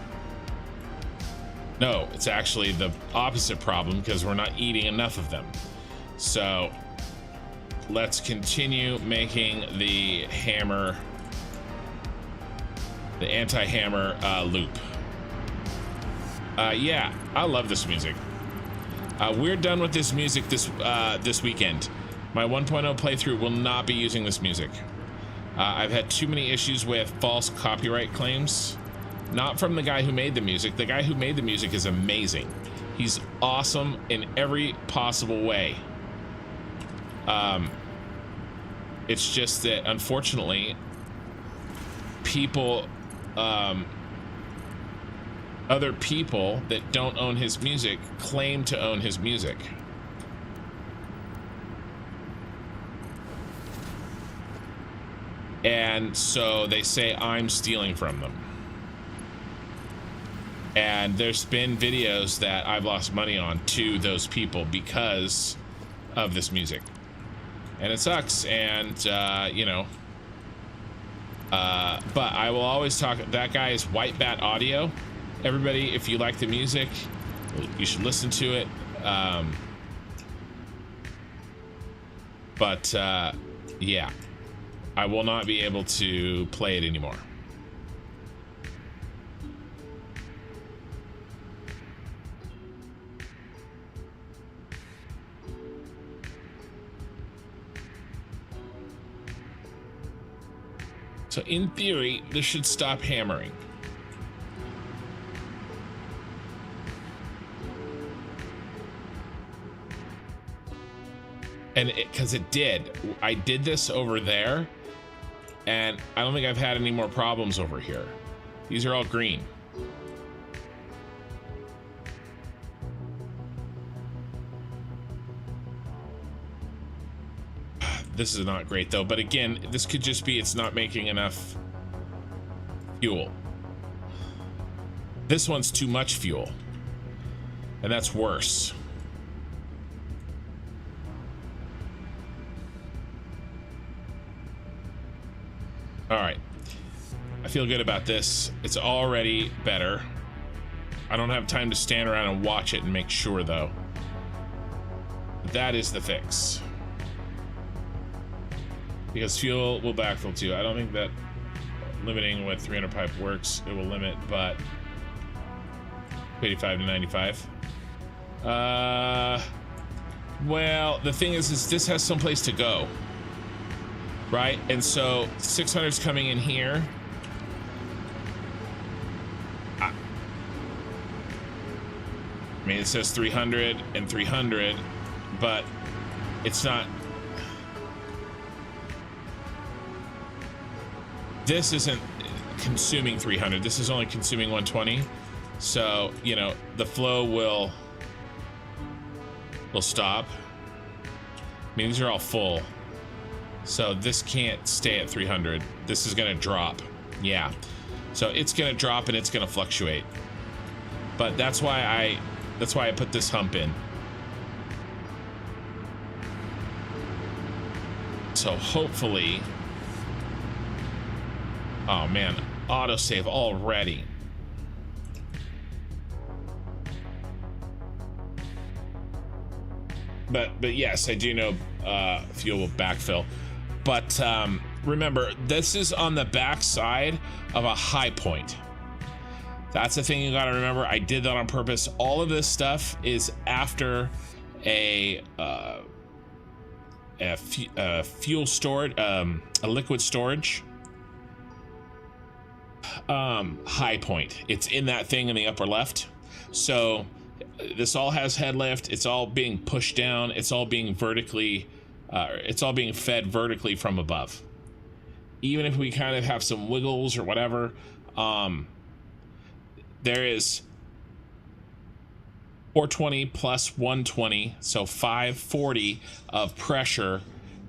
No, it's actually the opposite problem because we're not eating enough of them. So let's continue making the hammer, the anti-hammer loop. Yeah, I love this music. We're done with this music this weekend. My 1.0 playthrough will not be using this music. I've had too many issues with false copyright claims. Not from the guy who made the music. The guy who made the music is amazing. He's awesome in every possible way. It's just that, unfortunately, people, other people that don't own his music claim to own his music. And so they say I'm stealing from them. And there's been videos that I've lost money on to those people because of this music. And it sucks, and you know, but I will always talk. That guy is White Bat Audio. Everybody, if you like the music, you should listen to it. But yeah, I will not be able to play it anymore. So in theory, this should stop hammering. And because it did. I did this over there, and I don't think I've had any more problems over here. These are all green. This is not great though, but again, this could just be it's not making enough fuel. This one's too much fuel, and that's worse. All right, I feel good about this. It's already better. I don't have time to stand around and watch it and make sure though. That is the fix. Because fuel will backfill too. I don't think that limiting with 300 pipe works. It will limit, but 85 to 95. Well, the thing is this has someplace to go, right? And so 600 is coming in here. I mean, it says 300 and 300, but it's not. This isn't consuming 300. This is only consuming 120. So, you know, the flow will stop. I mean, these are all full. So this can't stay at 300. This is gonna drop. Yeah. So it's gonna drop and it's gonna fluctuate. But that's why I put this hump in. So hopefully. Oh man, autosave already. But yes, I do know fuel will backfill. But remember, this is on the back side of a high point. That's the thing you gotta remember. I did that on purpose. All of this stuff is after a fuel storage, a liquid storage. High point. It's in that thing in the upper left. So this all has head lift. It's all being pushed down. It's all being vertically, it's all being fed vertically from above. Even if we kind of have some wiggles or whatever, there is 420 plus 120, so 540 of pressure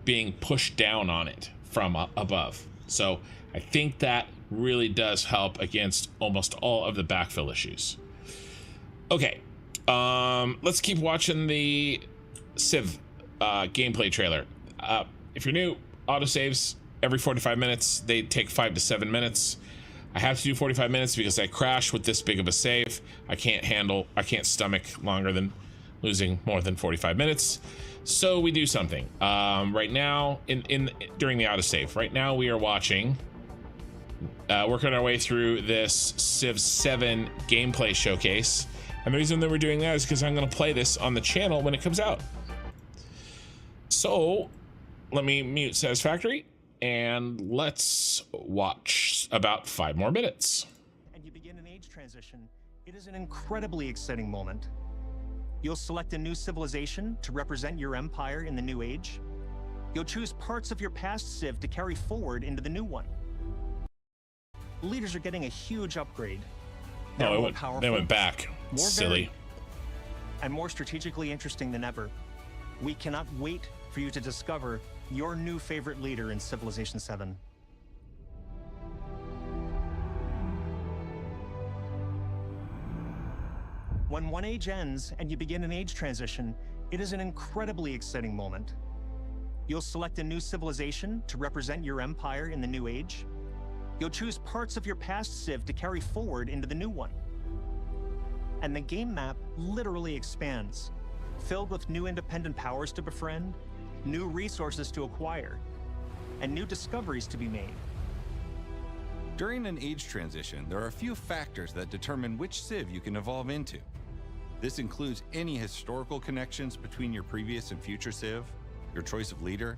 being pushed down on it from above. So I think that really does help against almost all of the backfill issues. Okay, let's keep watching the Civ gameplay trailer. If you're new, autosaves every 45 minutes. They take 5 to 7 minutes. I have to do 45 minutes because I crash with this big of a save. I can't stomach longer than losing more than 45 minutes. So we do something. Right now, during the autosave, right now we are watching, working our way through this Civ 7 gameplay showcase. And the reason that we're doing that is because I'm going to play this on the channel when it comes out. So let me mute Satisfactory and let's watch about 5 more minutes. And you begin an age transition. It is an incredibly exciting moment. You'll select a new civilization to represent your empire in the new age. You'll choose parts of your past Civ to carry forward into the new one. Leaders are getting a huge upgrade. They're more powerful, they went back. more Silly. varied, and more strategically interesting than ever. We cannot wait for you to discover your new favorite leader in Civilization 7. When one age ends and you begin an age transition, it is an incredibly exciting moment. You'll select a new civilization to represent your empire in the new age. You'll choose parts of your past Civ to carry forward into the new one. And the game map literally expands, filled with new independent powers to befriend, new resources to acquire, and new discoveries to be made. During an age transition, there are a few factors that determine which Civ you can evolve into. This includes any historical connections between your previous and future Civ, your choice of leader,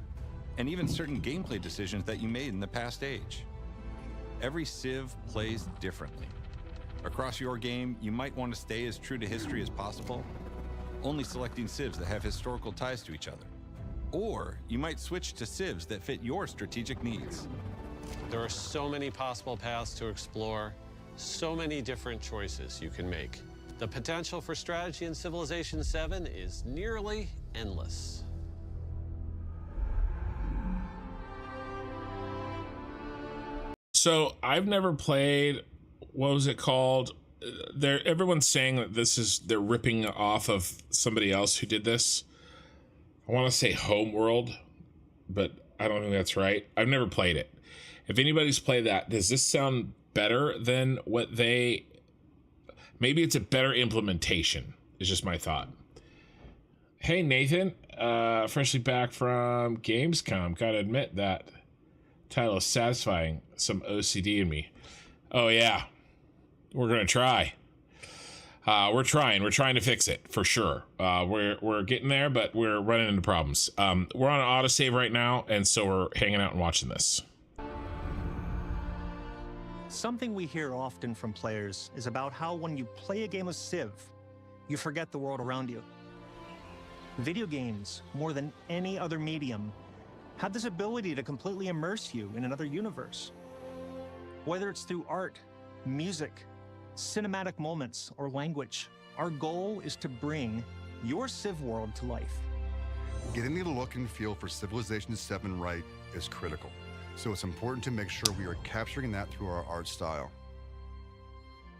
and even certain gameplay decisions that you made in the past age. every Civ plays differently. Across your game, you might want to stay as true to history as possible, only selecting Civs that have historical ties to each other. Or you might switch to Civs that fit your strategic needs. There are so many possible paths to explore, so many different choices you can make. The potential for strategy in Civilization 7 is nearly endless. So I've never played, what was it called? Everyone's saying that they're ripping off of somebody else who did this. I want to say Homeworld, but I don't think that's right. I've never played it. If anybody's played that, does this sound better than what they... Maybe it's a better implementation, is just my thought. Hey, Nathan. Freshly back from Gamescom. Gotta admit that title is satisfying some OCD in me. Oh, yeah. We're gonna try. We're trying to fix it for sure. We're getting there, but we're running into problems. We're on an autosave right now, and so we're hanging out and watching this. Something we hear often from players is about how when you play a game of Civ, you forget the world around you. Video games, more than any other medium, have this ability to completely immerse you in another universe. Whether it's through art, music, cinematic moments, or language, our goal is to bring your Civ world to life. Getting the look and feel for Civilization 7 right is critical, so it's important to make sure we are capturing that through our art style.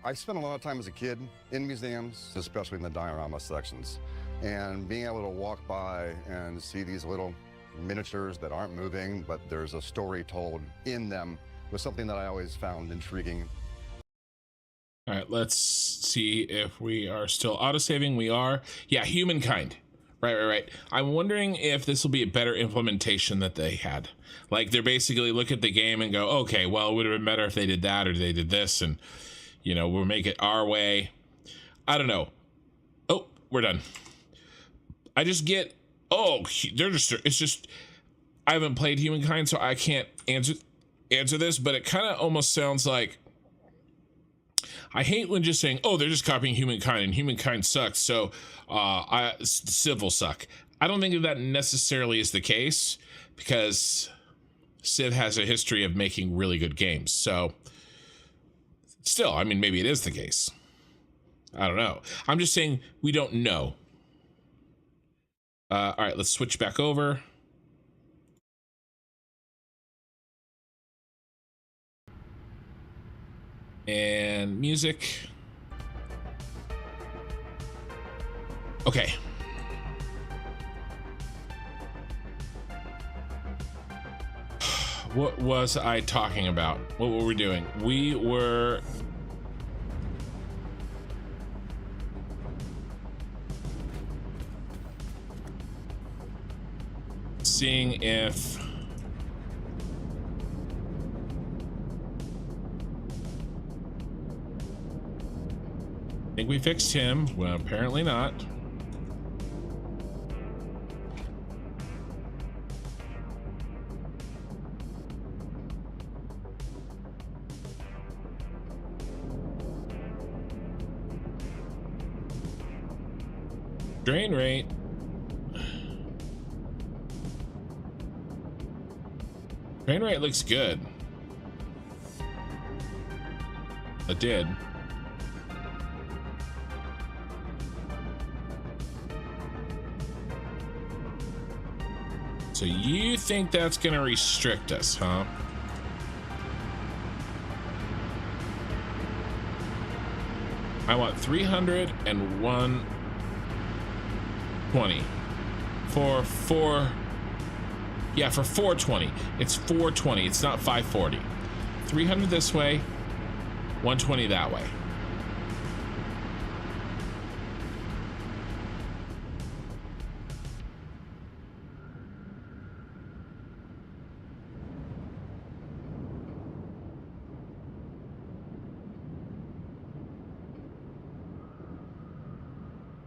I spent a lot of time as a kid in museums, especially in the diorama sections, and being able to walk by and see these little miniatures that aren't moving, but there's a story told in them, was something that I always found intriguing. All right, let's see if we are still autosaving. We are. Yeah, humankind. Right. I'm wondering if this will be a better implementation that they had. Like, they're basically look at the game and go, okay, well, it would have been better if they did that or they did this, and, you know, we'll make it our way. I don't know. Oh, we're done. I just get, it's just, I haven't played Humankind, so I can't answer this, but it kind of almost sounds like, I hate when just saying, oh, they're just copying Humankind and Humankind sucks, so Civ will suck. I don't think that necessarily is the case, because Civ has a history of making really good games. So still, I mean, maybe it is the case. I don't know. I'm just saying we don't know. All right, let's switch back over. And music. Okay. What was I talking about? What were we doing? We were seeing if I think we fixed him. Well, apparently not. Drain rate. Drain rate looks good. It did. So you think that's gonna restrict us, huh? I want 300 and 120 for 420. It's 420. It's not 540. 300 this way, 120 that way.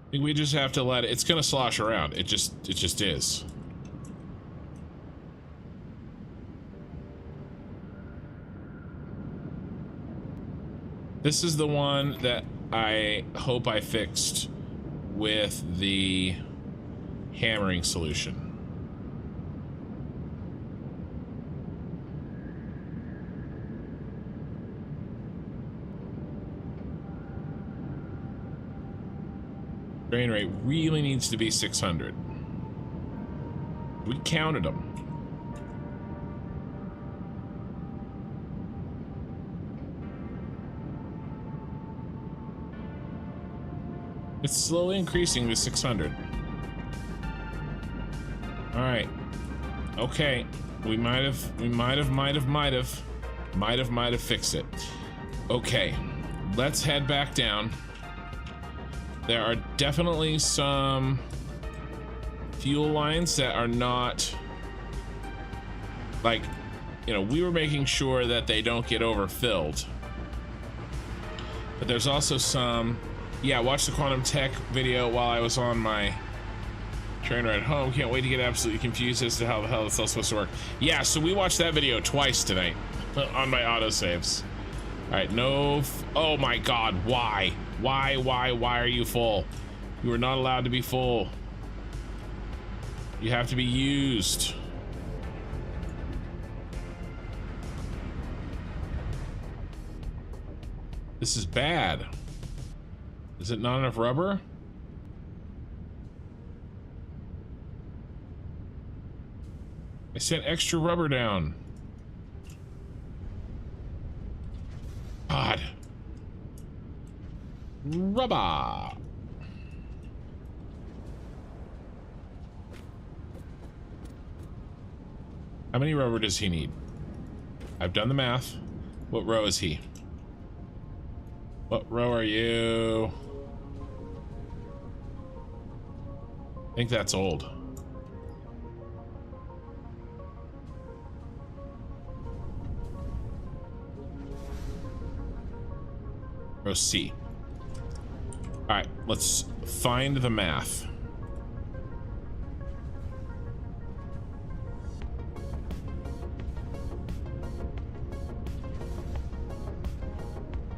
I think we just have to let it, it's gonna slosh around. It just is. This is the one that I hope I fixed with the hammering solution. Drain rate really needs to be 600. We counted them. It's slowly increasing to 600. All right. Okay. We might have fixed it. Okay. Let's head back down. There are definitely some fuel lines that are not, like, you know, we were making sure that they don't get overfilled. But there's also some, yeah, watch the Quantum Tech video while I was on my train ride home. Can't wait to get absolutely confused as to how the hell it's all supposed to work. Yeah, so we watched that video twice tonight on my autosaves. All right, no, oh my God, why? Why are you full? You are not allowed to be full. You have to be used. This is bad. Is it not enough rubber? I sent extra rubber down. God. Rubber. How many rubber does he need? I've done the math. What row is he? What row are you? I think that's old. Row C. All right, let's find the math.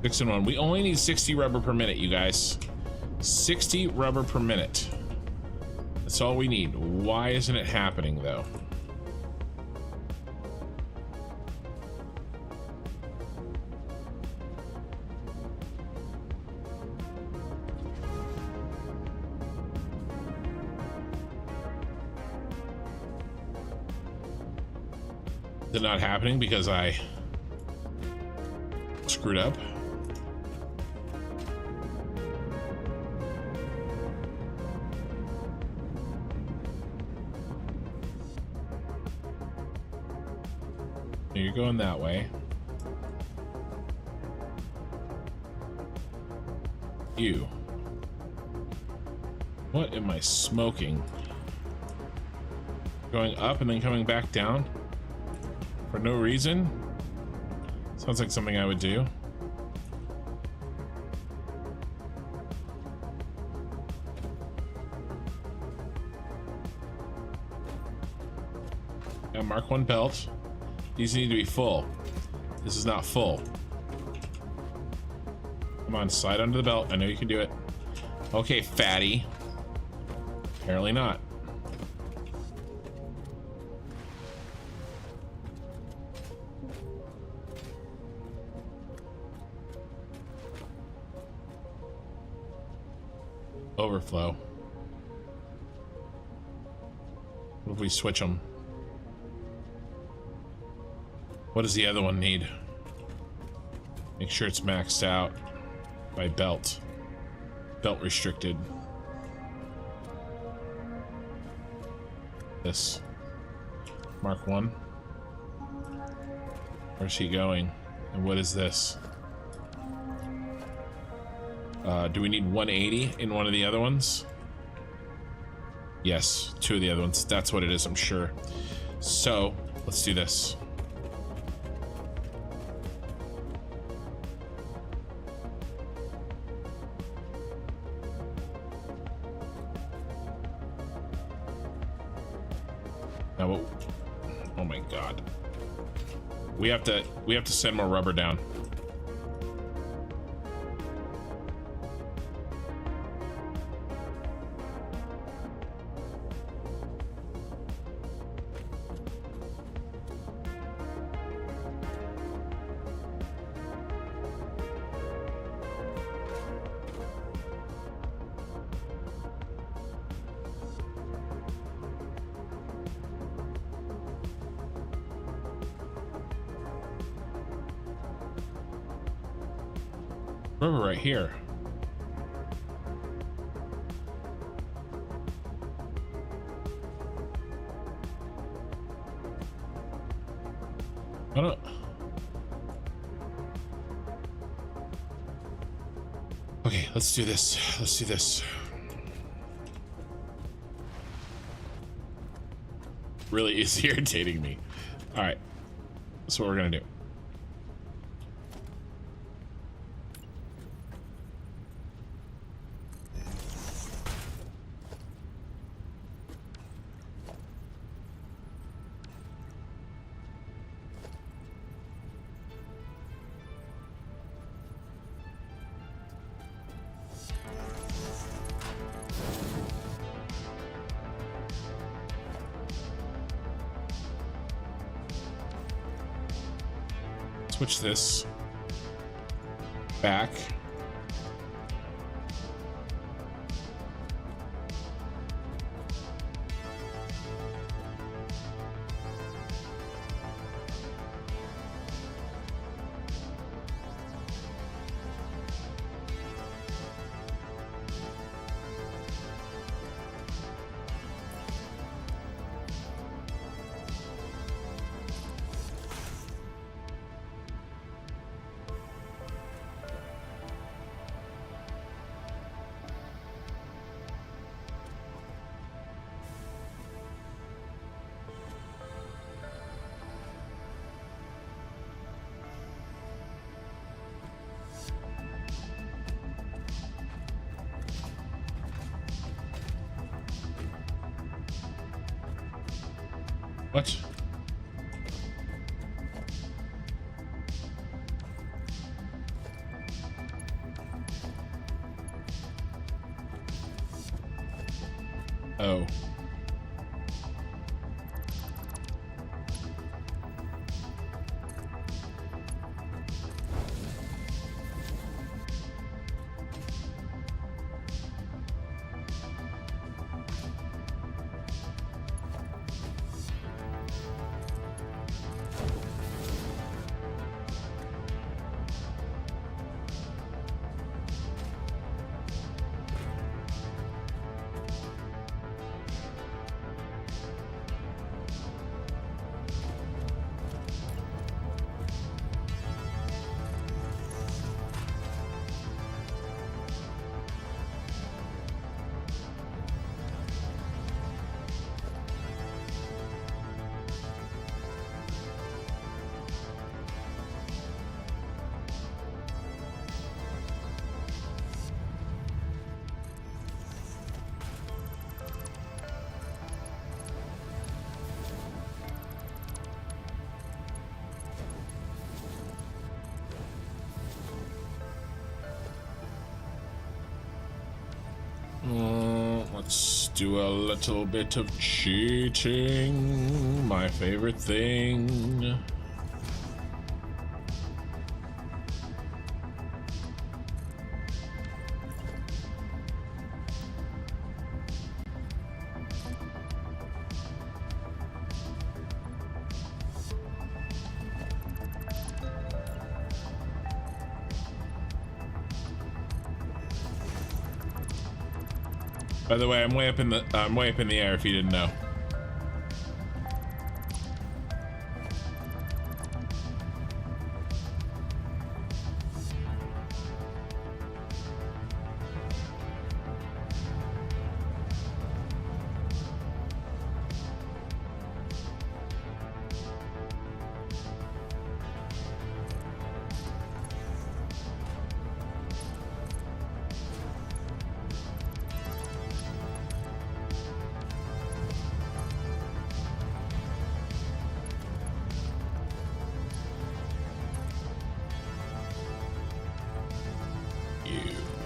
Six and one. We only need 60 rubber per minute, you guys. 60 rubber per minute. That's all we need. Why isn't it happening, though? Is it not happening because I screwed up? You're going that way. You. What am I smoking? Going up and then coming back down? For no reason? Sounds like something I would do. Now mark one belt. These need to be full. This is not full. Come on, slide under the belt. I know you can do it. Okay, fatty. Apparently not. Overflow. What if we switch them? What does the other one need? Make sure it's maxed out by belt. Belt restricted. This. Mark one. Where's he going? And what is this? Do we need 180 in one of the other ones? Yes, two of the other ones. That's what it is, I'm sure. So, let's do this. Now, what? Oh my God. We have to send more rubber down. river right here. I don't. Okay, let's do this. Let's do this. Really is irritating me. All right, that's what we're gonna do. Switch this back. What? Oh. Let's do a little bit of cheating. My favorite thing. By the way, I'm way up in the air if you didn't know.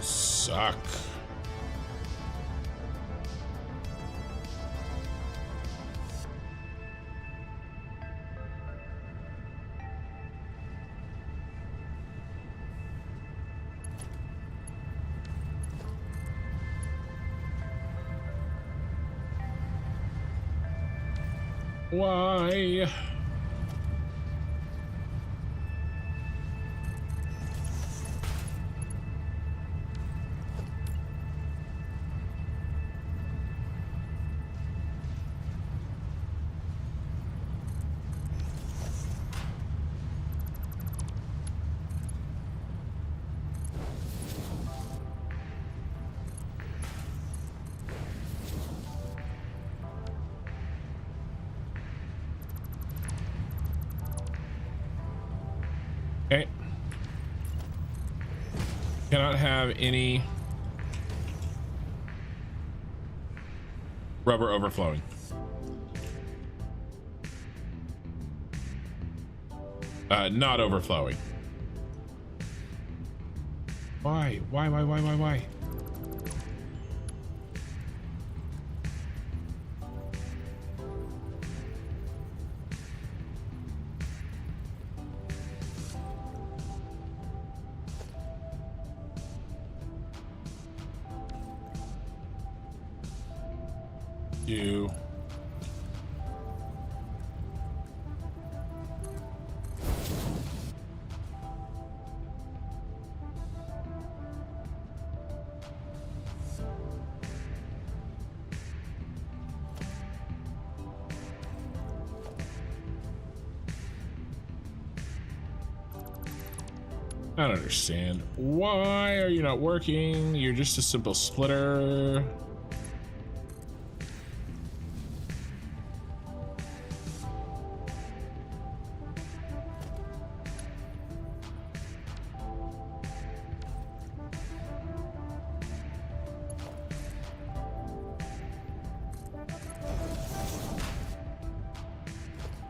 Suck. Why? Okay. Cannot have any rubber overflowing. Not overflowing. Why? Why? You. I don't understand. Why are you not working? You're just a simple splitter.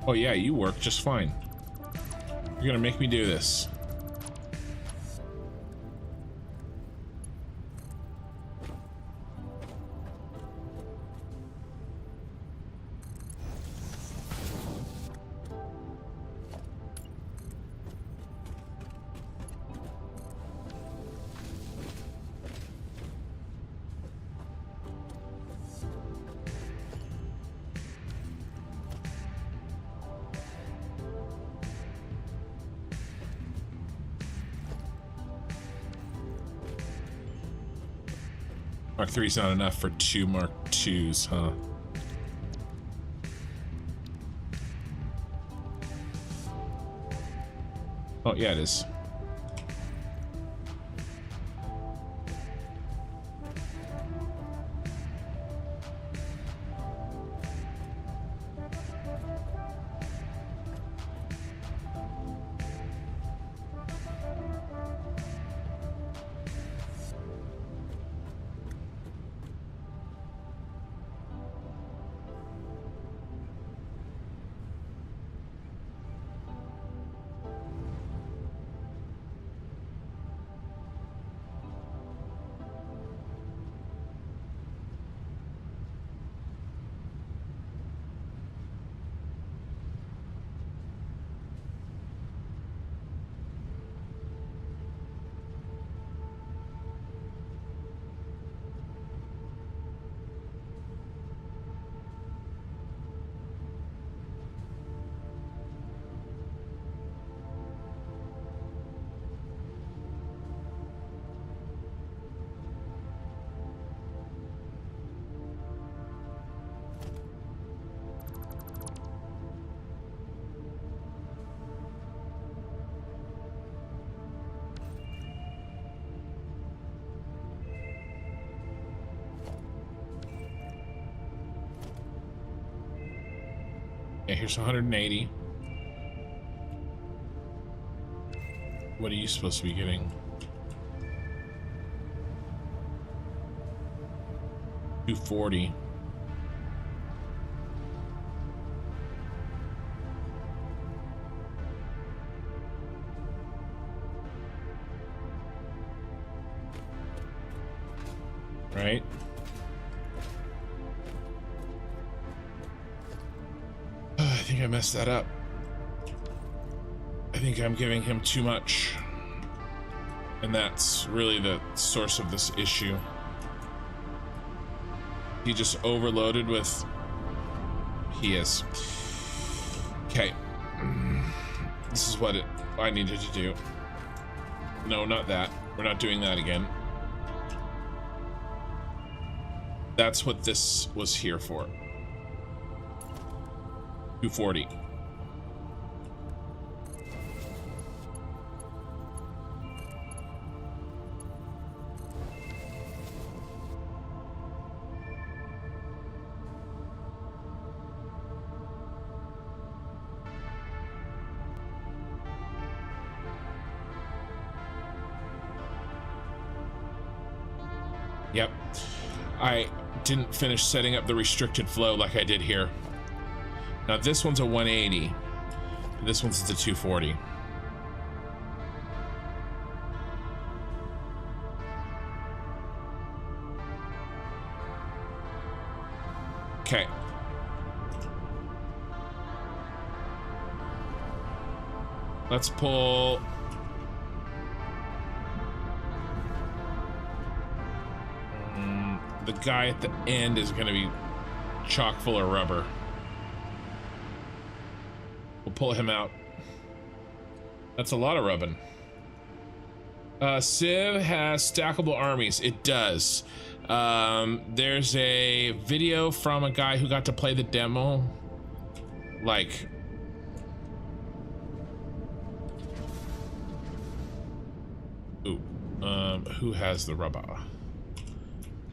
Oh yeah, you work just fine. You're gonna make me do this. Mark 3's not enough for 2 Mark 2s, huh? Oh, yeah, it is. Yeah, here's 180. What are you supposed to be getting? 240. Right? I think I messed that up. I think I'm giving him too much. And that's really the source of this issue. He just overloaded with... He is. Okay. This is what I needed to do. No, not that. We're not doing that again. That's what this was here for. 240. Yep. I didn't finish setting up the restricted flow like I did here. Now this one's a 180. This one's the 240. Okay. Let's pull. The guy at the end is going to be chock full of rubber. We'll pull him out. That's a lot of rubbing. Civ has stackable armies. It does. There's a video from a guy who got to play the demo. Like, ooh, who has the rubber?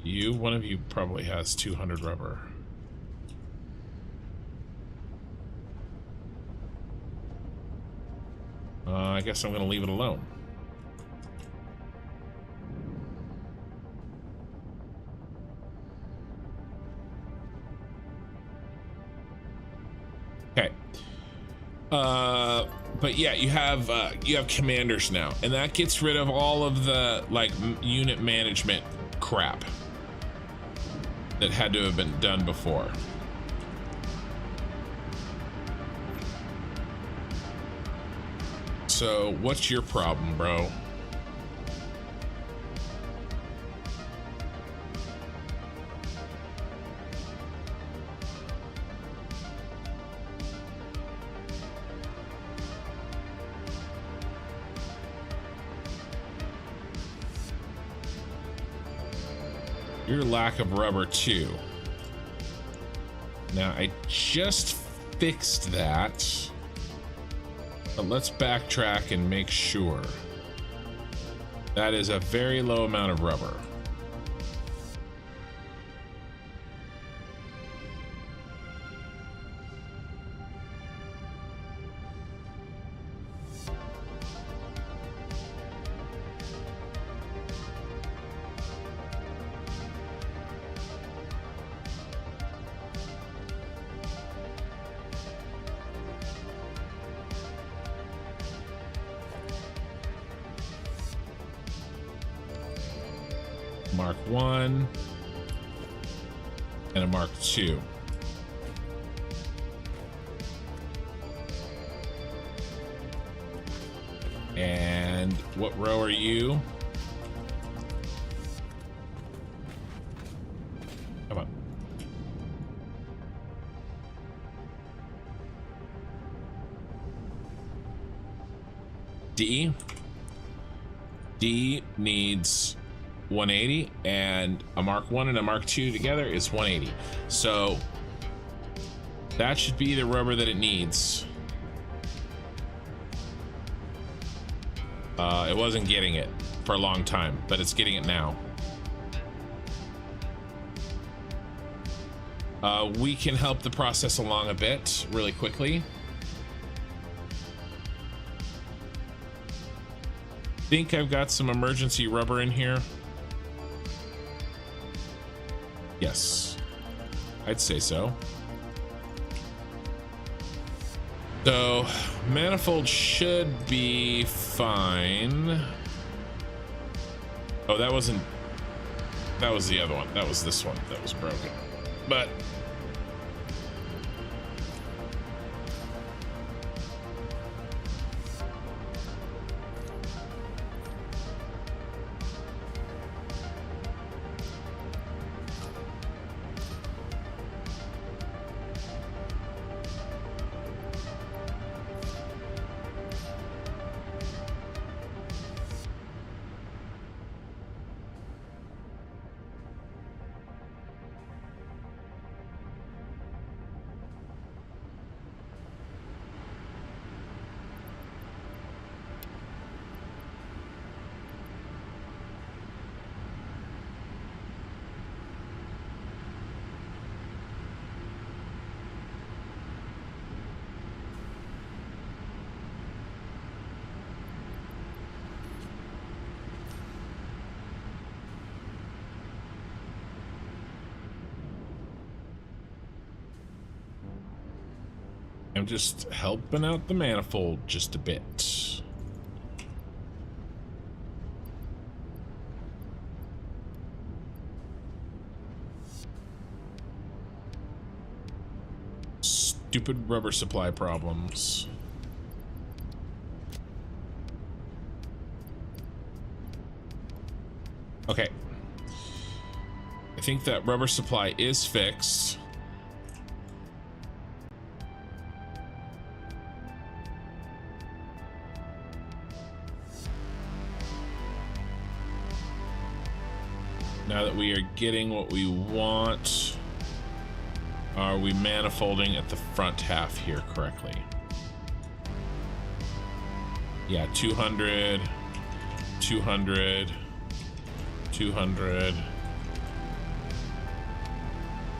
You, one of you probably has 200 rubber. I guess I'm gonna leave it alone. Okay. But yeah, you have commanders now, and that gets rid of all of the like unit management crap that had to have been done before. So, what's your problem, bro? Your lack of rubber too. Now I just fixed that, but let's backtrack and make sure. That is a very low amount of rubber. Mark 1 and a Mark 2. And what row are you? Come on. D. D needs 180, and a Mark 1 and a Mark 2 together is 180. So that should be the rubber that it needs. It wasn't getting it for a long time, but it's getting it now. We can help the process along a bit really quickly. Think I've got some emergency rubber in here. Yes, I'd say so. So manifold should be fine. Oh, that wasn't, that was the other one. That was this one that was broken. But I'm just helping out the manifold just a bit. Stupid rubber supply problems. Okay. I think that rubber supply is fixed. Now that we are getting what we want, are we manifolding at the front half here correctly? Yeah, 200, 200, 200.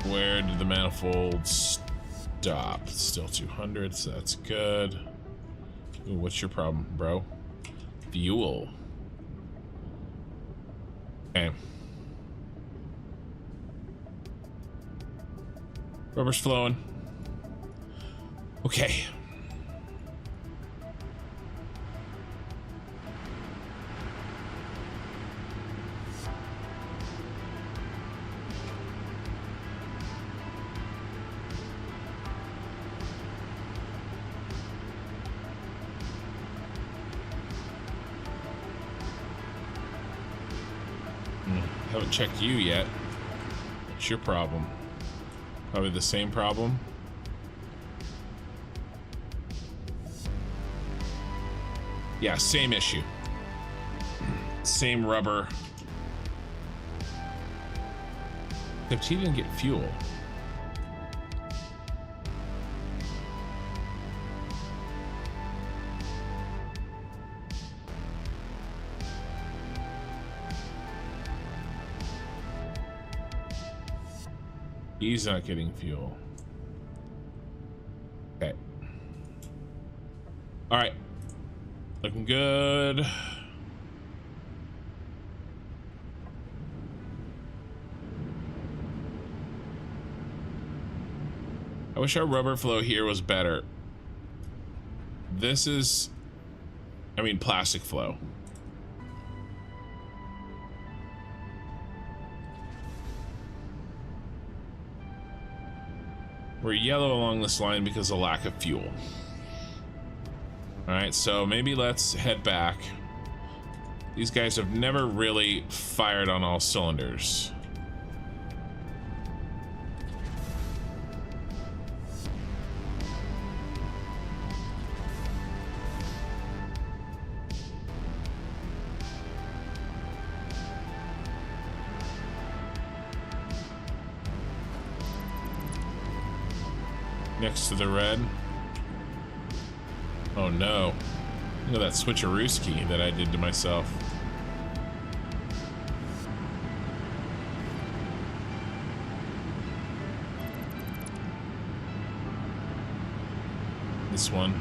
Where did the manifold stop? Still 200, so that's good. Ooh, what's your problem, bro? Fuel. Okay. Rubber's flowing. Okay. Haven't checked you yet. What's your problem? Probably the same problem. Yeah, same issue. Same rubber. Except he didn't get fuel. He's not getting fuel. Okay. All right. Looking good. I wish our rubber flow here was better. This is, I mean, plastic flow. We're yellow along this line because of lack of fuel. All right, so maybe let's head back. These guys have never really fired on all cylinders. Next to the red. Oh no. Look at that switcherooski that I did to myself. This one.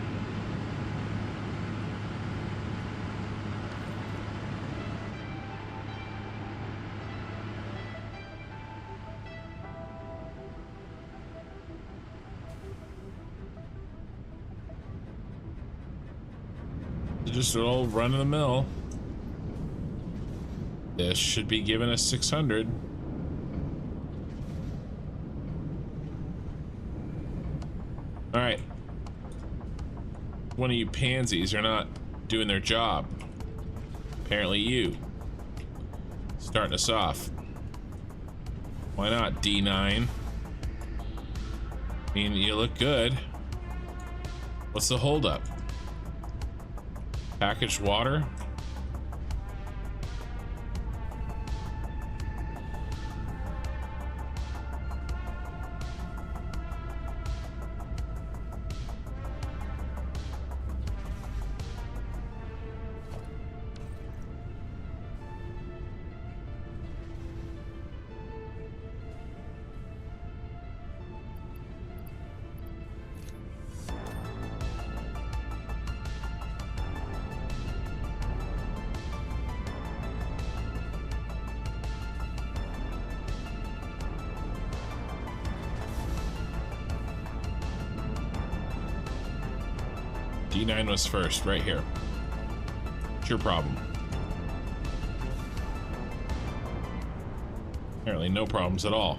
Just an old run-of-the-mill. This should be giving us 600. All right. One of you pansies are not doing their job. Apparently you. Starting us off. Why not, D9? I mean, you look good. What's the holdup? Packaged water? D9 was first, right here. It's your problem. Apparently no problems at all.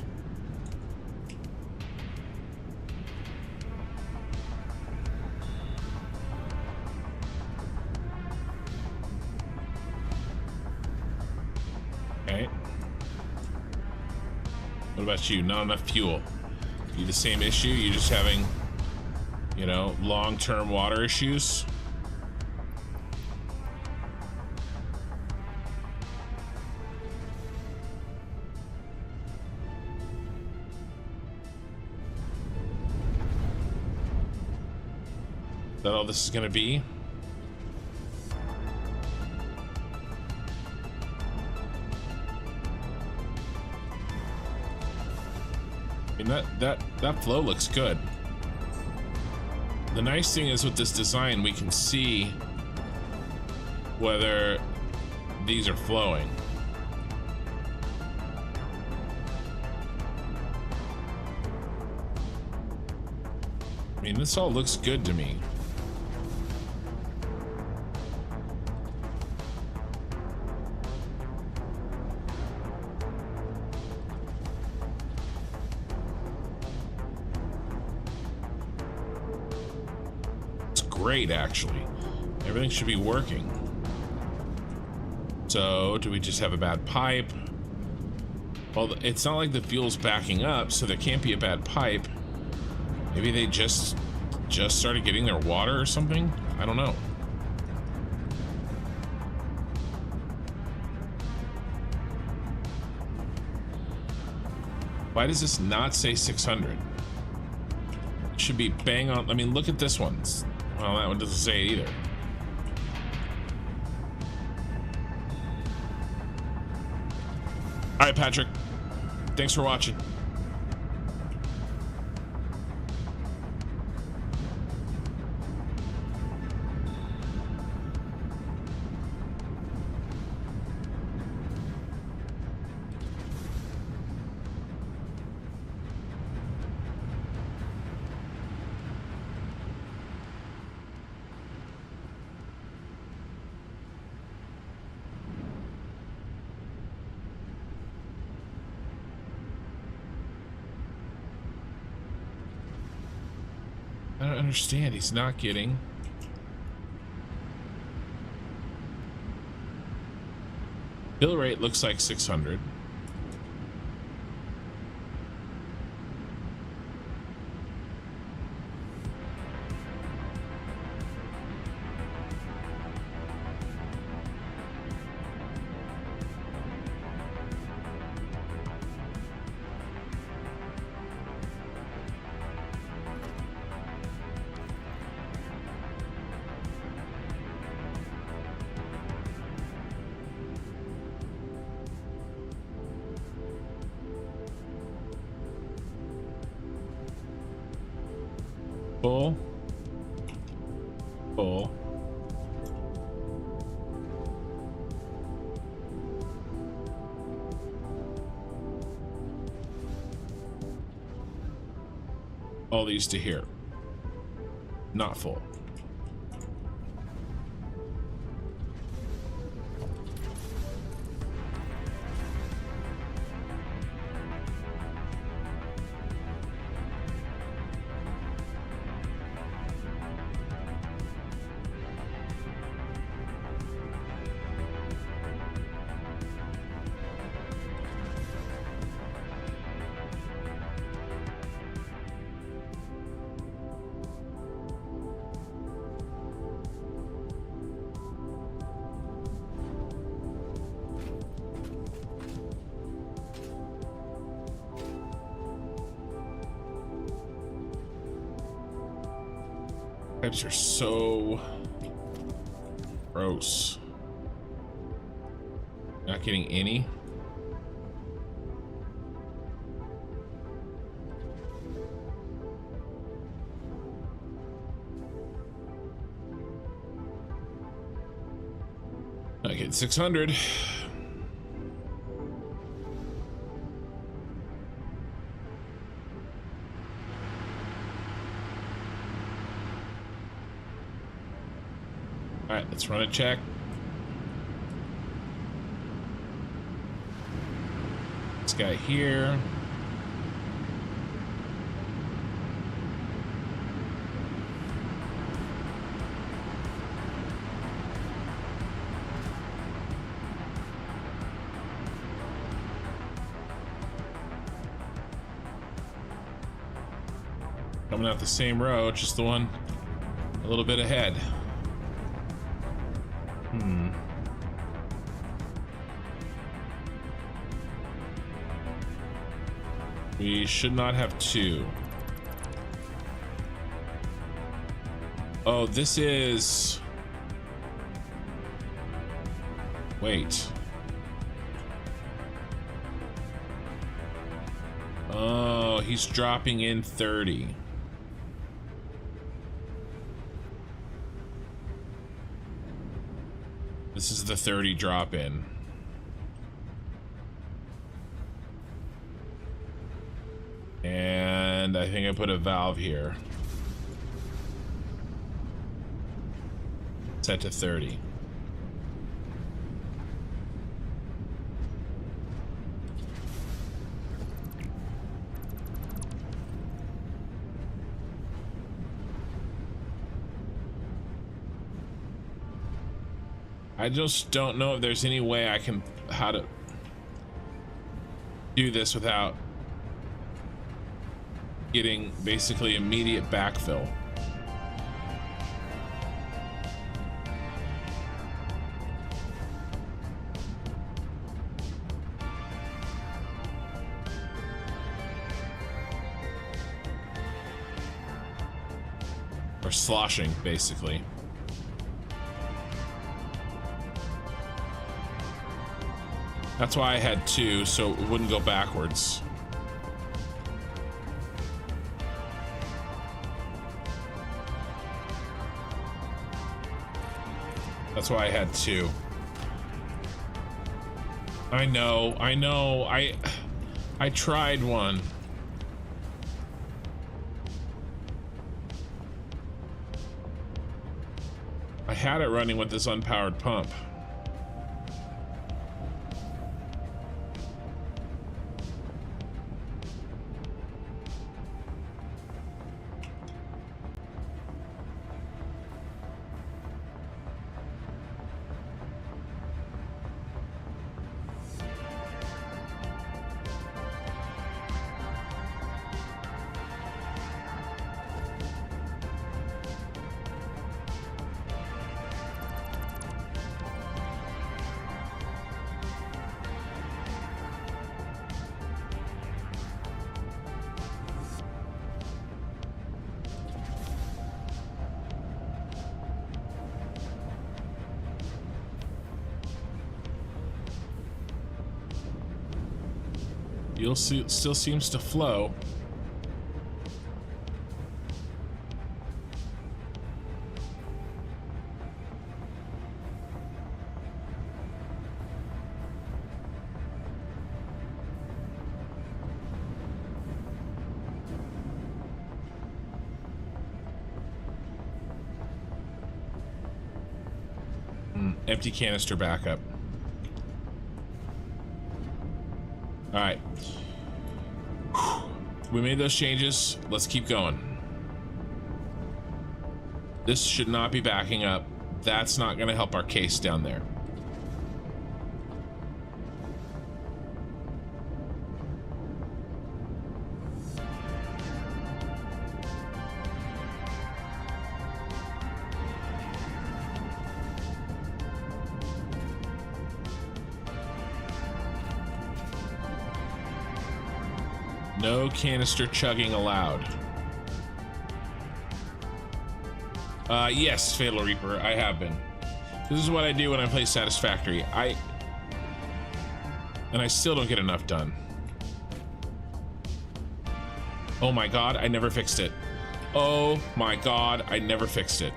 Okay. What about you? Not enough fuel. You the same issue? You just having, you know, long-term water issues? Is that all this is gonna be? I mean, that flow looks good. The nice thing is with this design, we can see whether these are flowing. I mean, this all looks good to me. Great, actually. Everything should be working. So, do we just have a bad pipe? Well, it's not like the fuel's backing up, so there can't be a bad pipe. Maybe they just started getting their water or something? I don't know. Why does this not say 600? It should be bang on. I mean, look at this one. Well, that one doesn't say it either. All right, Patrick. Thanks for watching. I don't understand. He's not getting. Bill rate looks like 600. Full. Full. All these to here. Not full. Pipes are so gross. Not getting any. I get 600. All right, let's run a check. This guy here. Coming out the same road, just the one a little bit ahead. We should not have two. Oh, this is... Wait. Oh, he's dropping in 30. This is the 30 drop in. And I think I put a valve here. Set to 30. I just don't know if there's any way I can how to do this without getting basically immediate backfill. Or sloshing, basically. That's why I had two, so it wouldn't go backwards. That's why I had two. I know. I tried one. I had it running with this unpowered pump. You'll see, it still seems to flow. Empty canister backup. All right. We made those changes. Let's keep going. This should not be backing up. That's not going to help our case down there. No canister chugging allowed. Yes, Fatal Reaper, I have been. This is what I do when I play Satisfactory. And I still don't get enough done. Oh my god, I never fixed it. Oh my god, I never fixed it.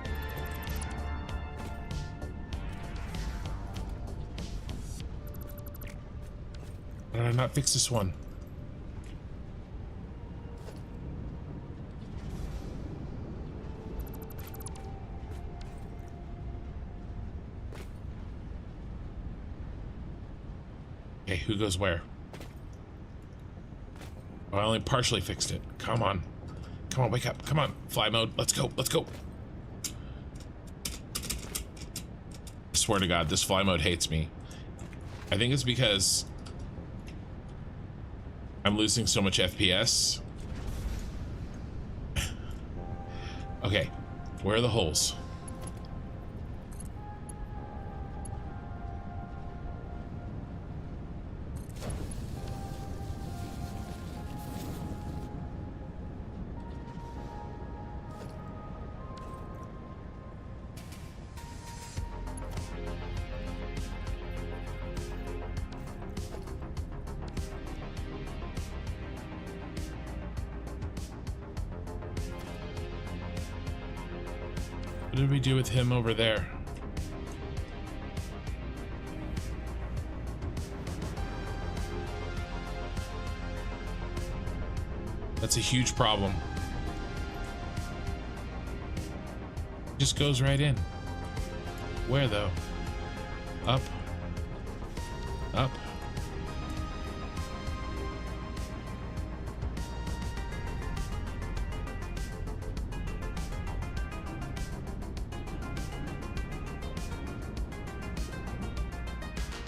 Why did I not fix this one? Okay, who goes where? Oh, I only partially fixed it. Come on. Come on, wake up. Come on. Fly mode. Let's go. Let's go. I swear to God, this fly mode hates me. I think it's because I'm losing so much FPS. Okay, where are the holes? What did we do with him over there? That's a huge problem. Just goes right in. Where though? Up. Up.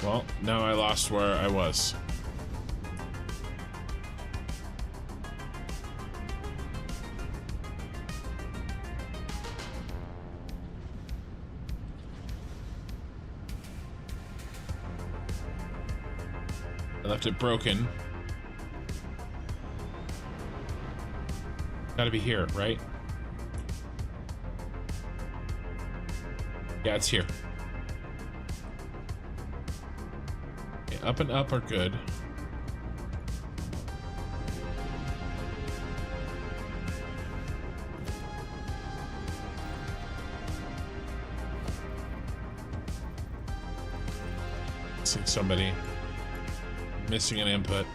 Well, now I lost where I was. I left it broken. Gotta be here, right? Yeah, it's here. Up and up are good. Missing somebody. Missing an input.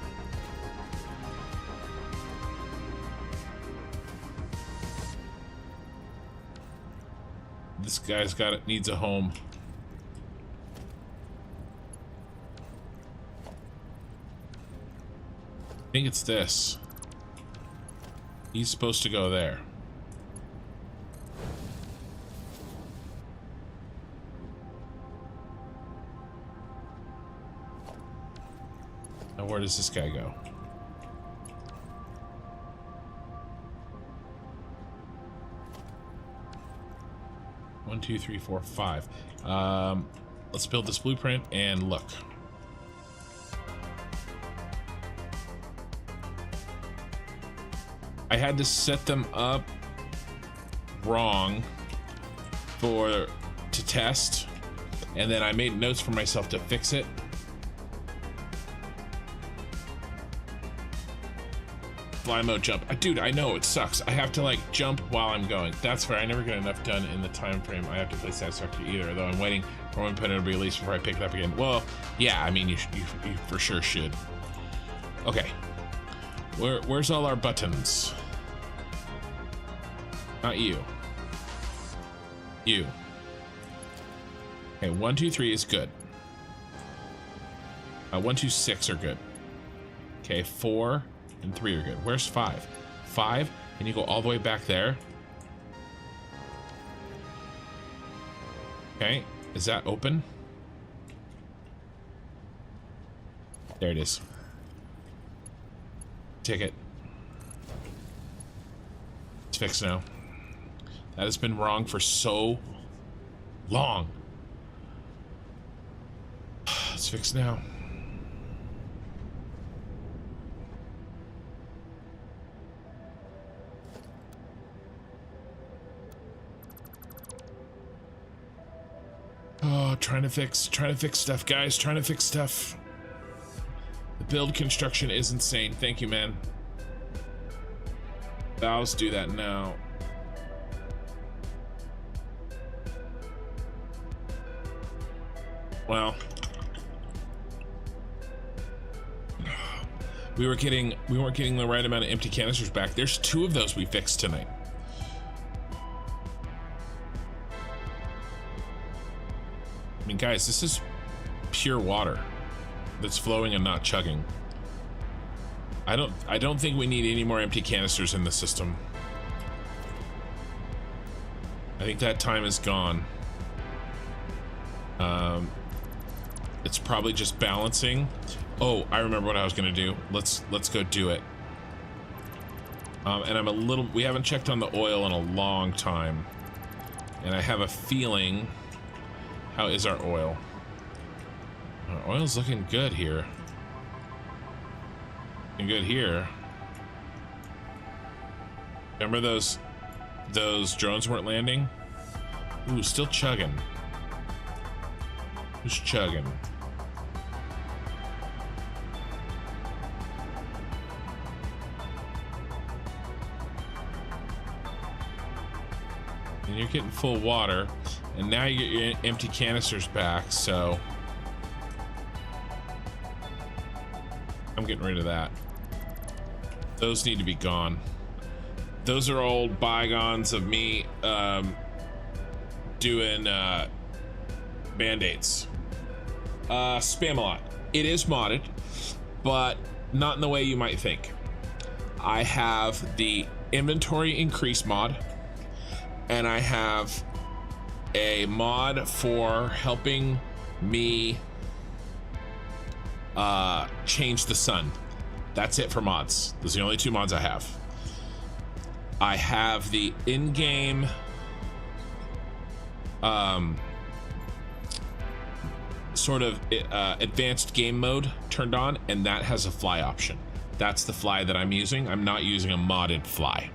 This guy's got it, needs a home. I think it's this. He's supposed to go there. Now where does this guy go? One, two, three, four, five. Let's build this blueprint and look. I had to set them up wrong to test, and then I made notes for myself to fix it. Fly mode jump. Dude, I know it sucks. I have to like jump while I'm going. That's fair. I never get enough done in the time frame I have to play Satisfactory either, though I'm waiting for one put it to be released before I pick it up again. Well, yeah, I mean, you for sure should. Okay. Where's all our buttons? Not you. You. Okay, 1, 2, 3 is good. 1, 2, 6 are good. Okay, 4 and 3 are good. Where's 5? 5, and you go all the way back there. Okay, is that open? There it is. Ticket. It's fixed now. That has been wrong for so long. It's fixed now. Oh, trying to fix stuff, guys. Trying to fix stuff. The build construction is insane. Thank you, man. Valves do that now. Well, we weren't getting the right amount of empty canisters back. There's 2 of those we fixed tonight. I mean, guys, this is pure water. that's flowing and not chugging. I don't think we need any more empty canisters in the system. I think that time is gone. It's probably just balancing. Oh, I remember what I was gonna do. Let's go do it. And we haven't checked on the oil in a long time. And I have a feeling, how is our oil? Our oil's looking good here. And good here. Remember those drones weren't landing? Ooh, still chugging. Who's chugging? And you're getting full water, and now you get your empty canisters back, so I'm getting rid of that. Those need to be gone. Those are old bygones of me doing band-aids. Spam-A-Lot. It is modded, but not in the way you might think. I have the inventory increase mod, and I have a mod for helping me change the sun. That's it for mods. Those are the only two mods I have. I have the in-game sort of advanced game mode turned on, and that has a fly option. That's the fly that I'm using. I'm not using a modded fly.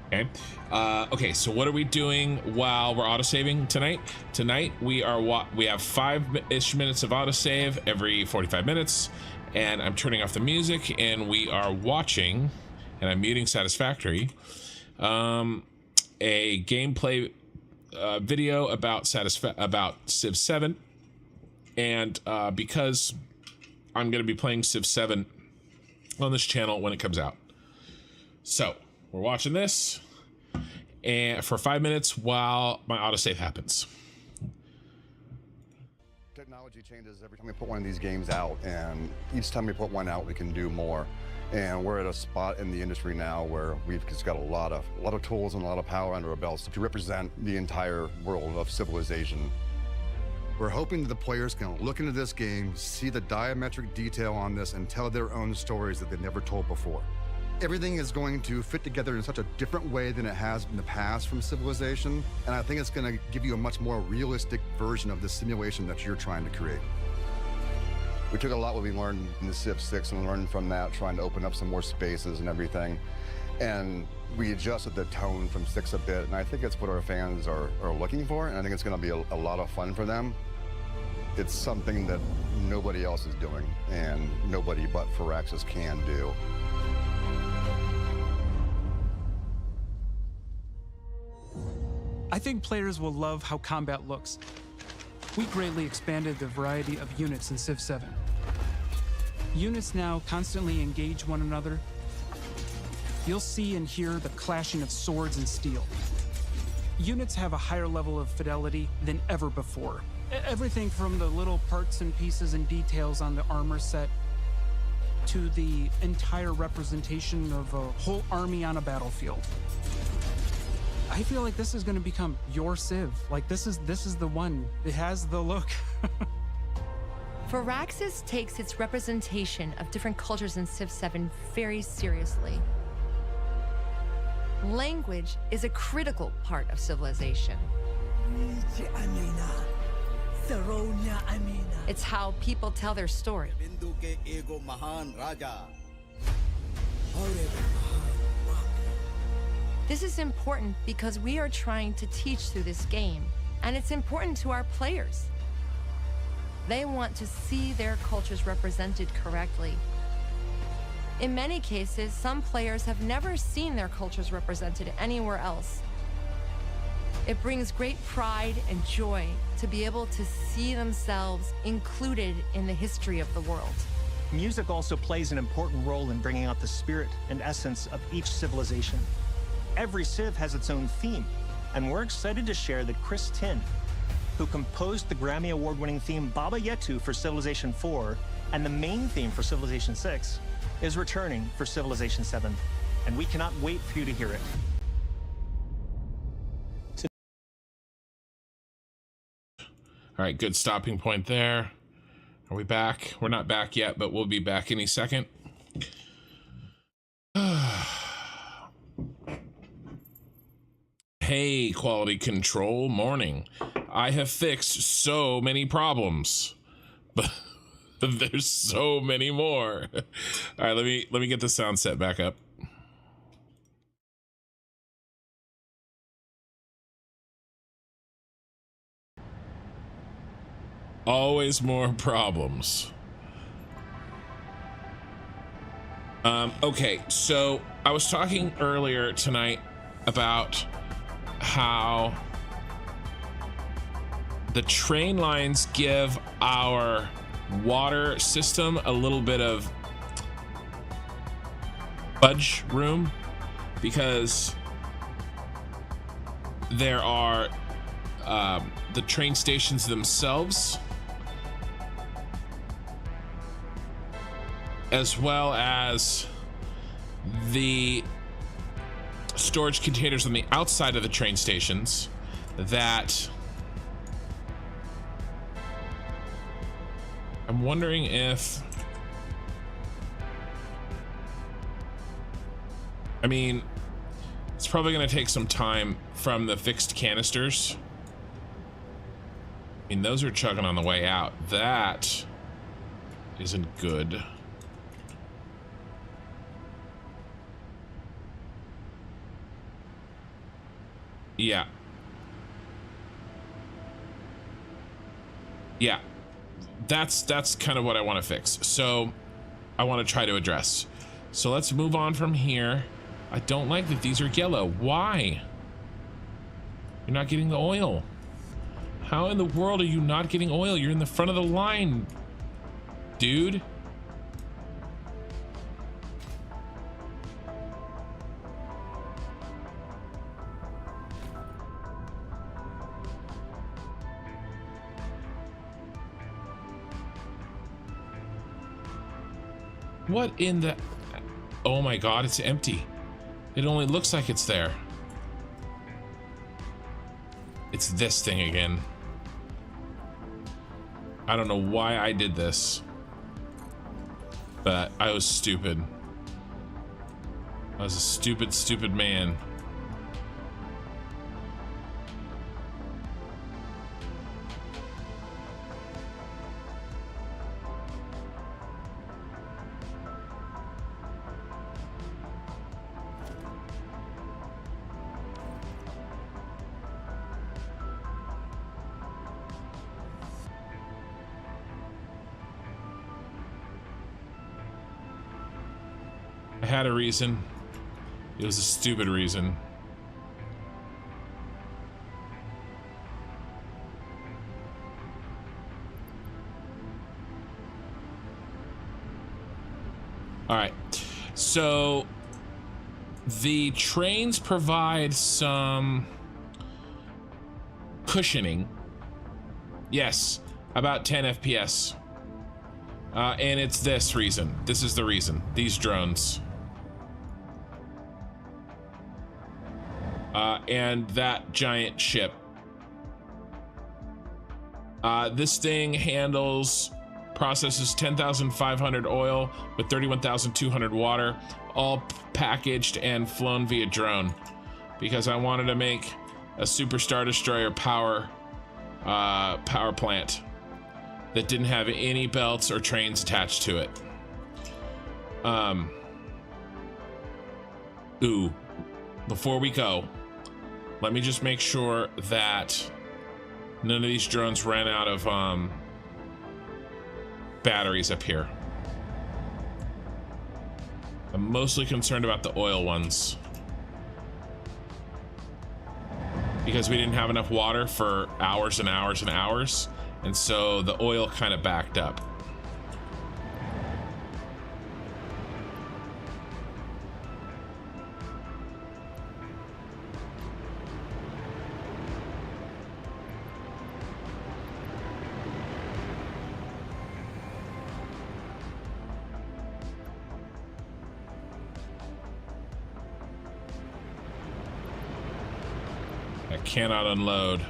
Okay. Okay, so what are we doing while we're autosaving tonight? Tonight we have 5-ish minutes of autosave every 45 minutes, and I'm turning off the music, and we are watching, and I'm muting Satisfactory, a gameplay video about Civ 7, and because I'm going to be playing Civ 7 on this channel when it comes out. So we're watching this and for 5 minutes while my autosave happens. Technology changes every time we put one of these games out, and each time we put one out, we can do more. And we're at a spot in the industry now where we've just got a lot of tools and a lot of power under our belts to represent the entire world of civilization. We're hoping that the players can look into this game, see the diametric detail on this, and tell their own stories that they've never told before. Everything is going to fit together in such a different way than it has in the past from Civilization, and I think it's going to give you a much more realistic version of the simulation that you're trying to create. We took a lot what we learned in the Civ 6 and learned from that, trying to open up some more spaces and everything, and we adjusted the tone from 6 a bit, and I think it's what our fans are looking for, and I think it's going to be a lot of fun for them. It's something that nobody else is doing, and nobody but Firaxis can do. I think players will love how combat looks. We greatly expanded the variety of units in Civ 7. Units now constantly engage one another. You'll see and hear the clashing of swords and steel. Units have a higher level of fidelity than ever before. Everything from the little parts and pieces and details on the armor set to the entire representation of a whole army on a battlefield. I feel like this is going to become your Civ. Like this is the one. It has the look. Firaxis takes its representation of different cultures in Civ 7 very seriously. Language is a critical part of civilization. It's how people tell their story. This is important because we are trying to teach through this game, and it's important to our players. They want to see their cultures represented correctly. In many cases, some players have never seen their cultures represented anywhere else. It brings great pride and joy to be able to see themselves included in the history of the world. Music also plays an important role in bringing out the spirit and essence of each civilization. Every Civ has its own theme, and we're excited to share that Chris Tin, who composed the Grammy Award-winning theme Baba Yetu for Civilization 4 and the main theme for Civilization 6, is returning for Civilization 7, and we cannot wait for you to hear it. All right, good stopping point there. Are we back? We're not back yet, but we'll be back any second. Hey, quality control, morning. I have fixed so many problems, but there's so many more. All right, let me get the sound set back up. Always more problems. Okay, so I was talking earlier tonight about how the train lines give our water system a little bit of fudge room, because there are the train stations themselves, as well as the storage containers on the outside of the train stations that I'm wondering if, I mean, it's probably going to take some time from the fixed canisters. I mean, those are chugging on the way out. That isn't good. Yeah. Yeah. That's kind of what I want to fix. So I want to try to address. So let's move on from here. I don't like that these are yellow. Why? You're not getting the oil. How in the world are you not getting oil? You're in the front of the line, dude. What in the... Oh my god, it's empty. It only looks like it's there. It's this thing again. I don't know why I did this, but I was stupid. I was a stupid, stupid man. I had a reason. It was a stupid reason. All right. So the trains provide some cushioning. Yes, about 10 FPS. And it's this reason. This is the reason. These drones. And that giant ship. This thing processes 10,500 oil with 31,200 water, all packaged and flown via drone, because I wanted to make a Super Star Destroyer power plant that didn't have any belts or trains attached to it. Ooh, before we go, let me just make sure that none of these drones ran out of batteries up here. I'm mostly concerned about the oil ones, because we didn't have enough water for hours and hours and hours, and so the oil kind of backed up. cannot unload.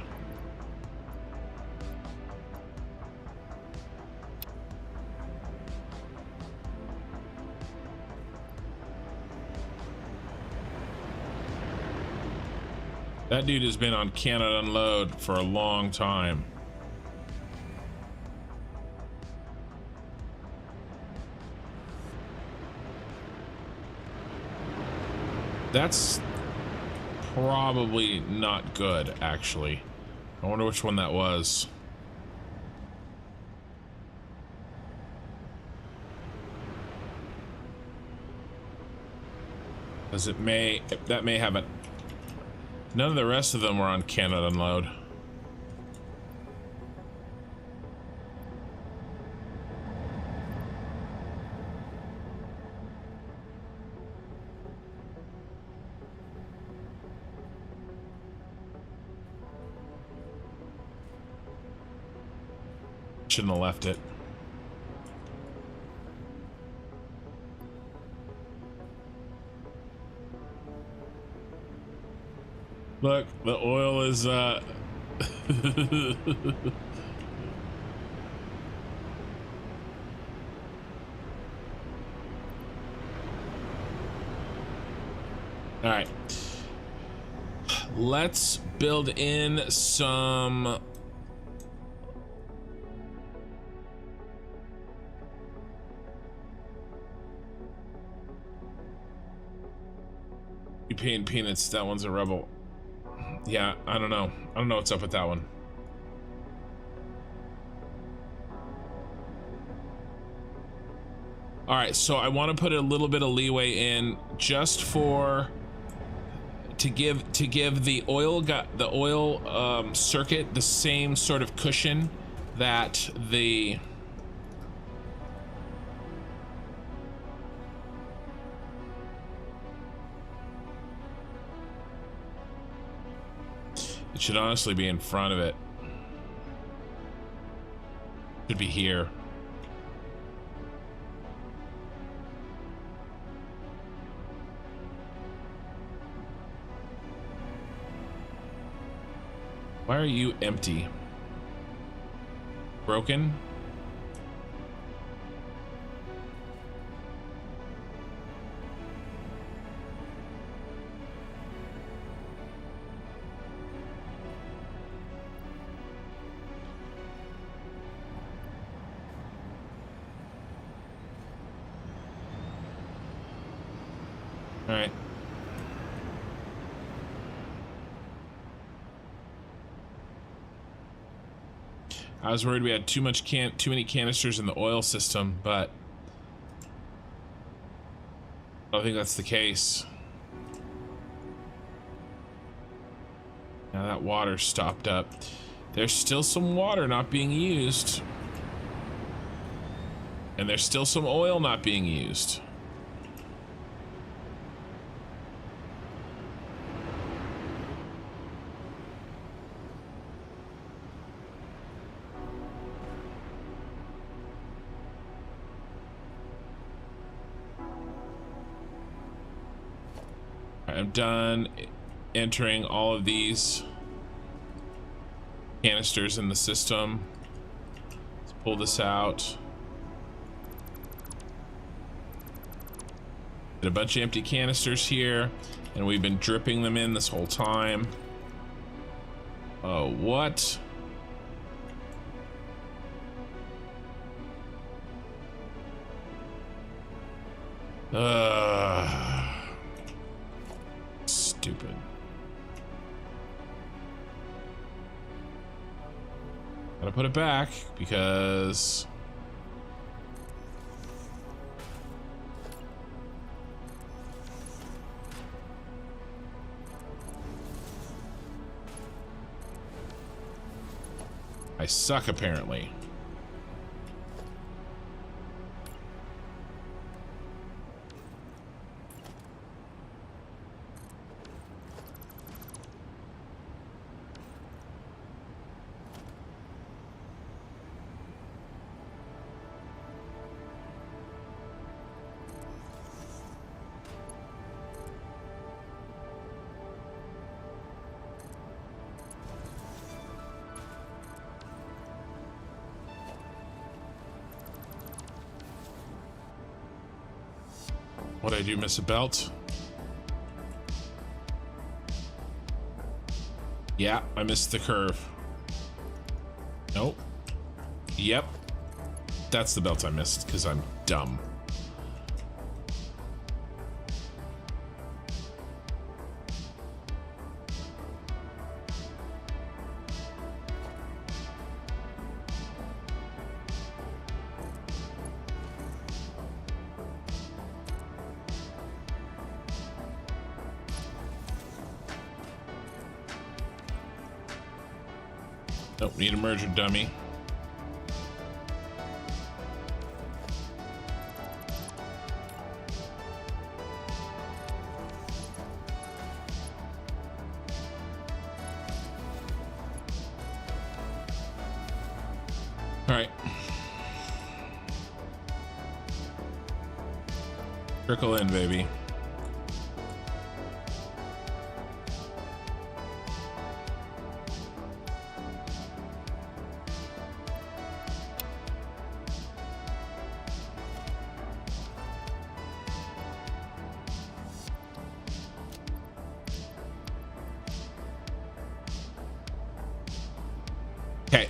That dude has been on cannot unload for a long time. That's probably not good, actually. I wonder which one that was. Because that may have a... None of the rest of them were on cannot unload. Shouldn't have left it. Look, the oil is all right. Let's build in some you paying peanuts. That one's a rebel. Yeah, I don't know. I don't know what's up with that one. All right, so I want to put a little bit of leeway in just for to give the oil circuit the same sort of cushion that the it should honestly be in front of it. Should be here. Why are you empty? Broken? All right. I was worried we had too many canisters in the oil system, but I don't think that's the case. Now that water stopped up. There's still some water not being used. And there's still some oil not being used. I'm done entering all of these canisters in the system. Let's pull this out. Got a bunch of empty canisters here, and we've been dripping them in this whole time. Oh, what? Stupid. Gotta put it back because I suck apparently. What did I do? Miss a belt? Yeah, I missed the curve. Nope. Yep. That's the belt I missed because I'm dumb. Nope, need a merger dummy. All right. Trickle in, baby. Okay.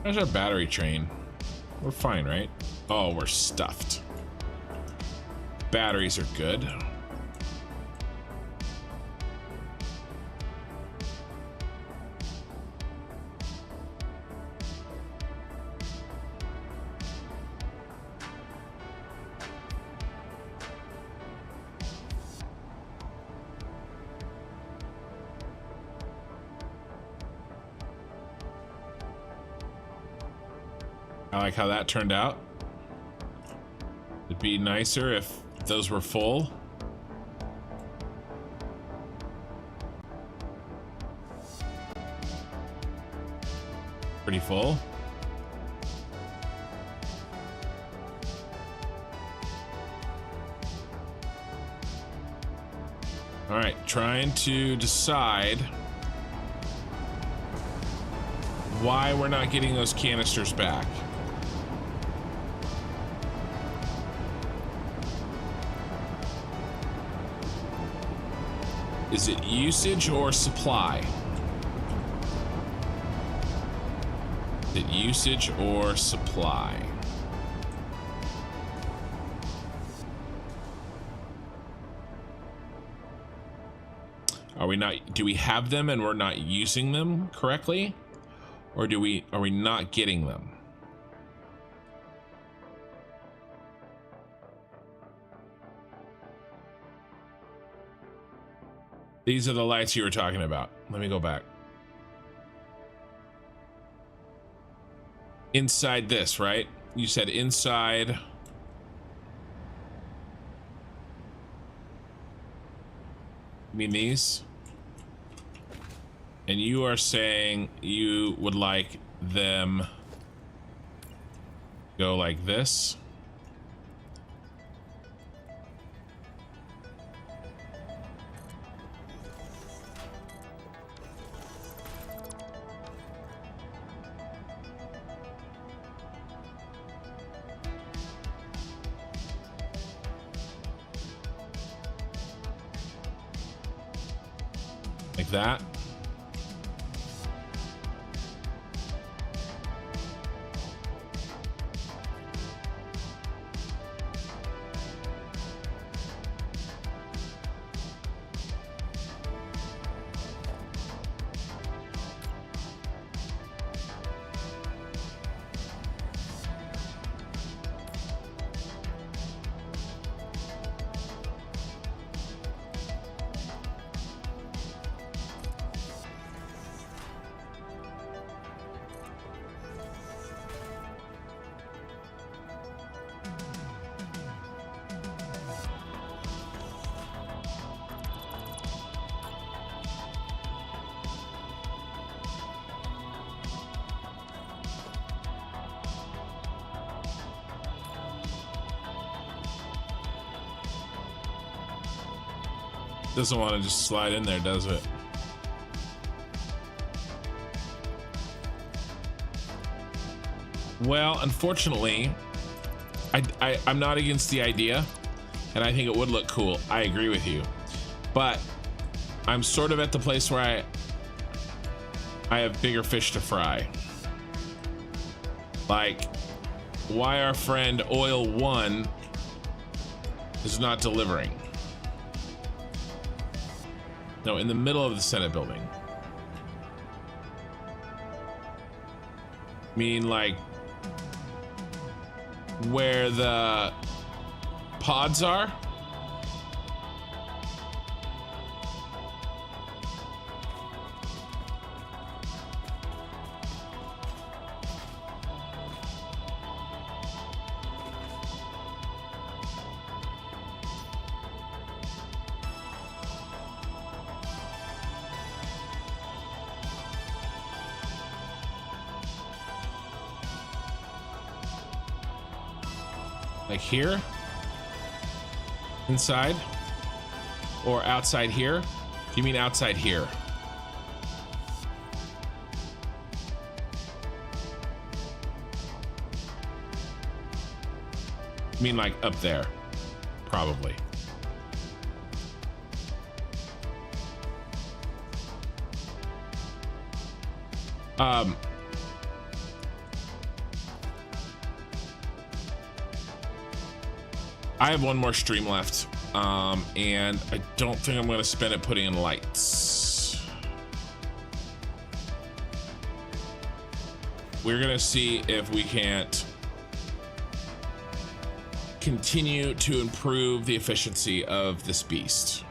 There's our battery train. We're fine, right? Oh, we're stuffed. Batteries are good. I like how that turned out. It'd be nicer if those were full. Pretty full. All right, trying to decide why we're not getting those canisters back. Is it usage or supply? Is it usage or supply? Are we not, do we have them and we're not using them correctly? Or are we not getting them? These are the lights you were talking about. Let me go back. Inside this, right? You said inside. You mean these? And you are saying you would like them go like this? Like that. Doesn't want to just slide in there, does it? Well, unfortunately, I'm not against the idea, and I think it would look cool. I agree with you, but I'm sort of at the place where I have bigger fish to fry. Like, why our friend Oil One is not delivering. No, in the middle of the Senate building. I mean, like, where the pods are? Like here? Inside? Or outside here? You mean outside here? You mean like up there? Probably. I have one more stream left, and I don't think I'm going to spend it putting in lights. We're going to see if we can't continue to improve the efficiency of this beast.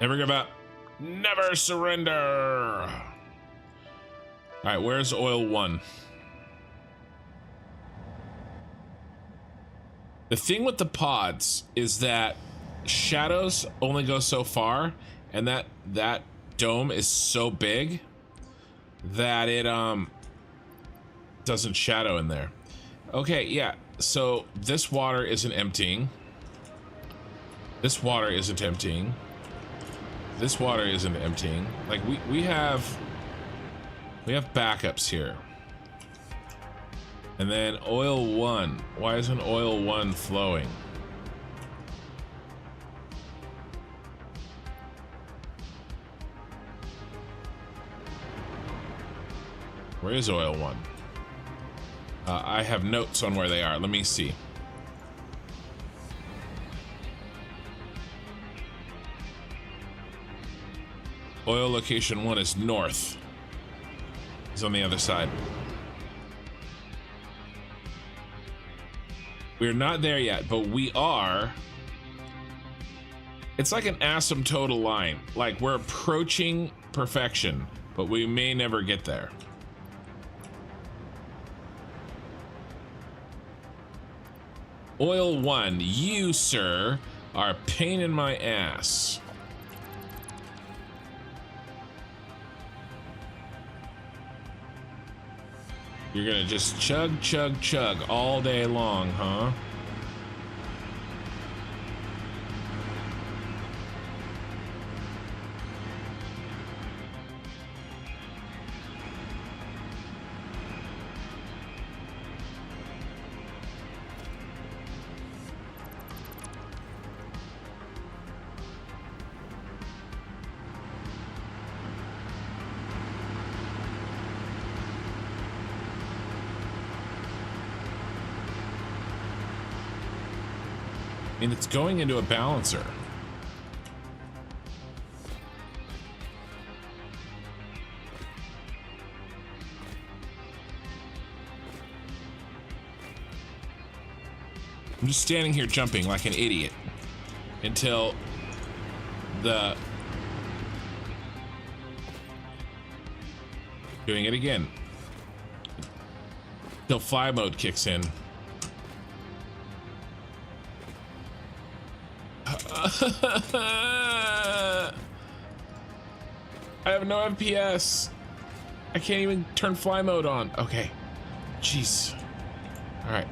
Never give up. Never surrender. All right, where's Oil One? The thing with the pods is that shadows only go so far, and that dome is so big that it doesn't shadow in there. Okay, yeah. So this water isn't emptying. This water isn't emptying. This water isn't emptying. Like we have backups here. And then Oil One. Why isn't Oil One flowing? Where is Oil One? I have notes on where they are. Let me see. Oil location 1 is north. It's on the other side. We're not there yet, but we are. It's like an asymptotal line. Like we're approaching perfection, but we may never get there. Oil One, you, sir, are a pain in my ass. You're gonna just chug, chug, chug all day long, huh? I mean, it's going into a balancer. I'm just standing here jumping like an idiot until doing it again. Till fly mode kicks in. I have no FPS. I can't even turn fly mode on. Okay. Jeez. All right.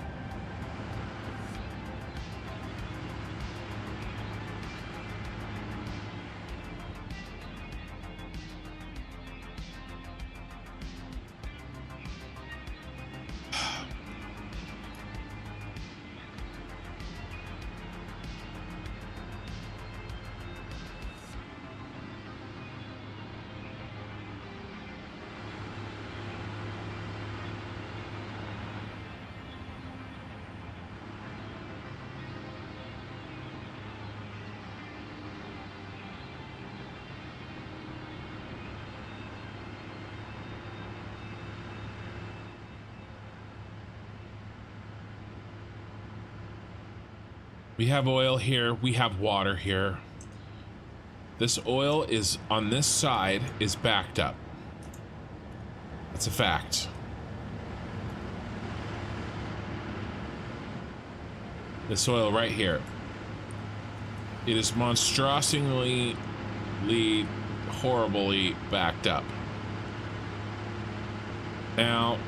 We have oil here. We have water here. This oil is on this side is backed up. That's a fact. This oil right here. It is monstrosely, horribly backed up. Now,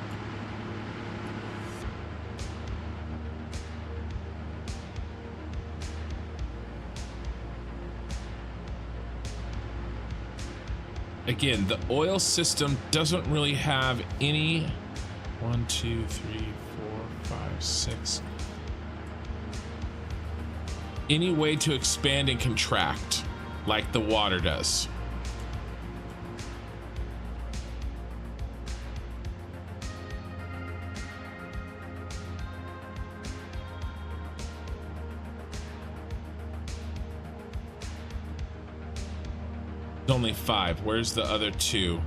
again, the oil system doesn't really have any 1, 2, 3, 4, 5, 6 any way to expand and contract like the water does. There's only 5. Where's the other 2?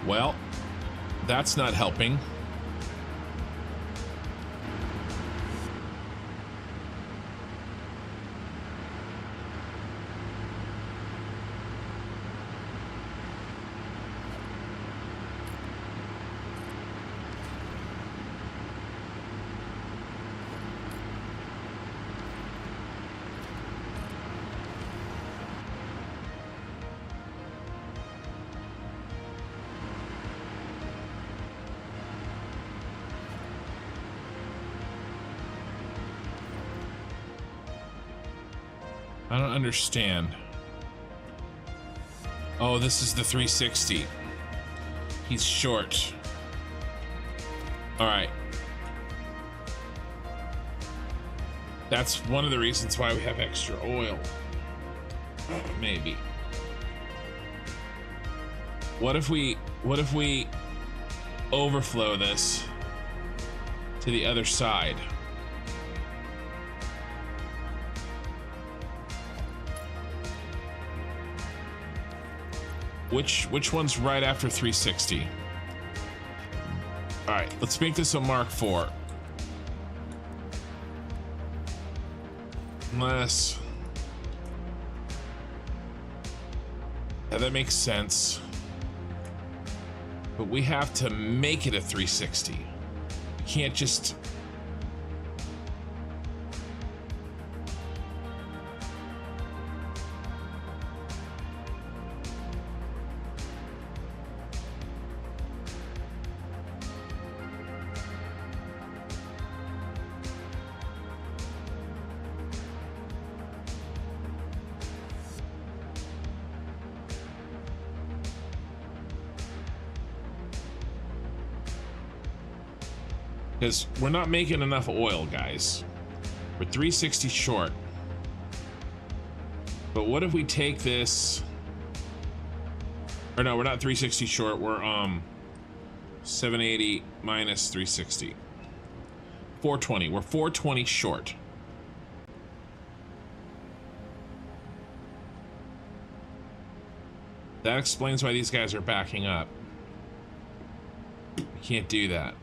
Well, that's not helping. I don't understand. Oh, this is the 360. He's short. All right. That's one of the reasons why we have extra oil. Maybe. What if we overflow this to the other side? Which one's right after 360? All right, let's make this a Mark IV. Unless, yeah, that makes sense. But we have to make it a 360. You can't just. Because we're not making enough oil, guys. We're 360 short. But what if we take this? Or no, we're not 360 short. We're 780 minus 360. 420. We're 420 short. That explains why these guys are backing up. We can't do that.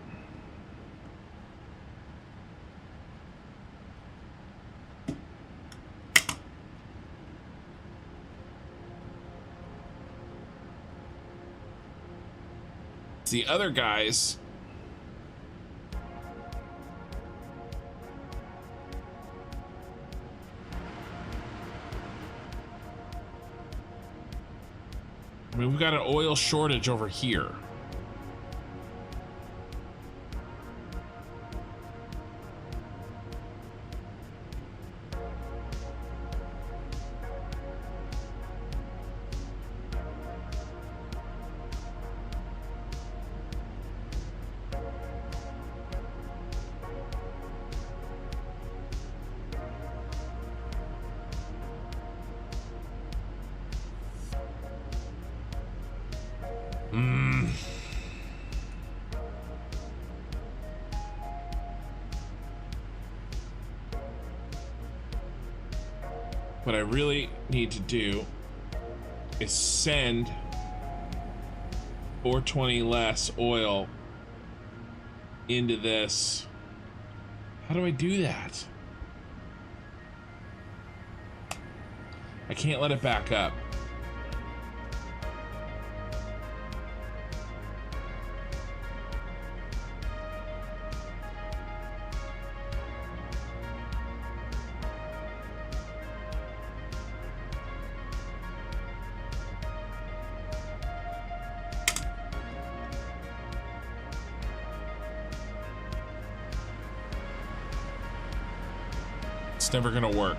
The other guys I mean, we've got an oil shortage over here. What I really need to do is send 420 less oil into this. How do I do that? I can't let it back up. It's never gonna work.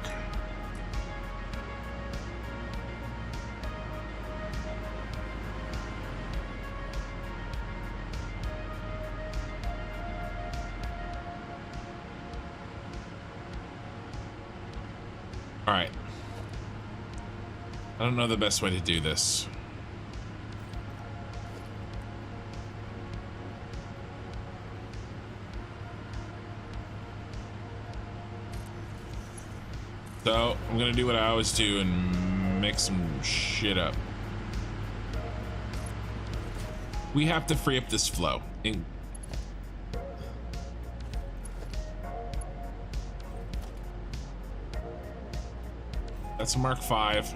All right. I don't know the best way to do this. So I'm gonna do what I always do and mix some shit up. We have to free up this flow. That's a Mark V.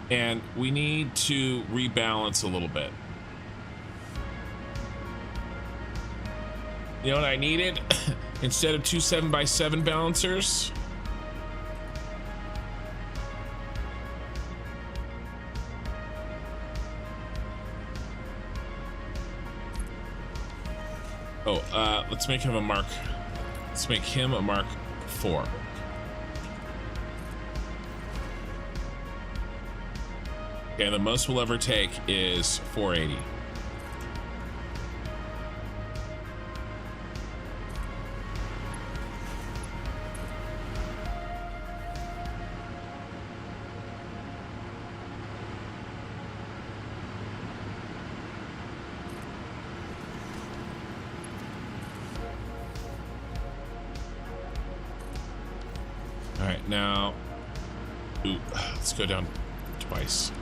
And we need to rebalance a little bit. You know what I needed? Instead of 2 7x7 balancers, let's make him a Mark. Let's make him a Mark IV. Okay, the most we'll ever take is 480. Now, let's go down twice.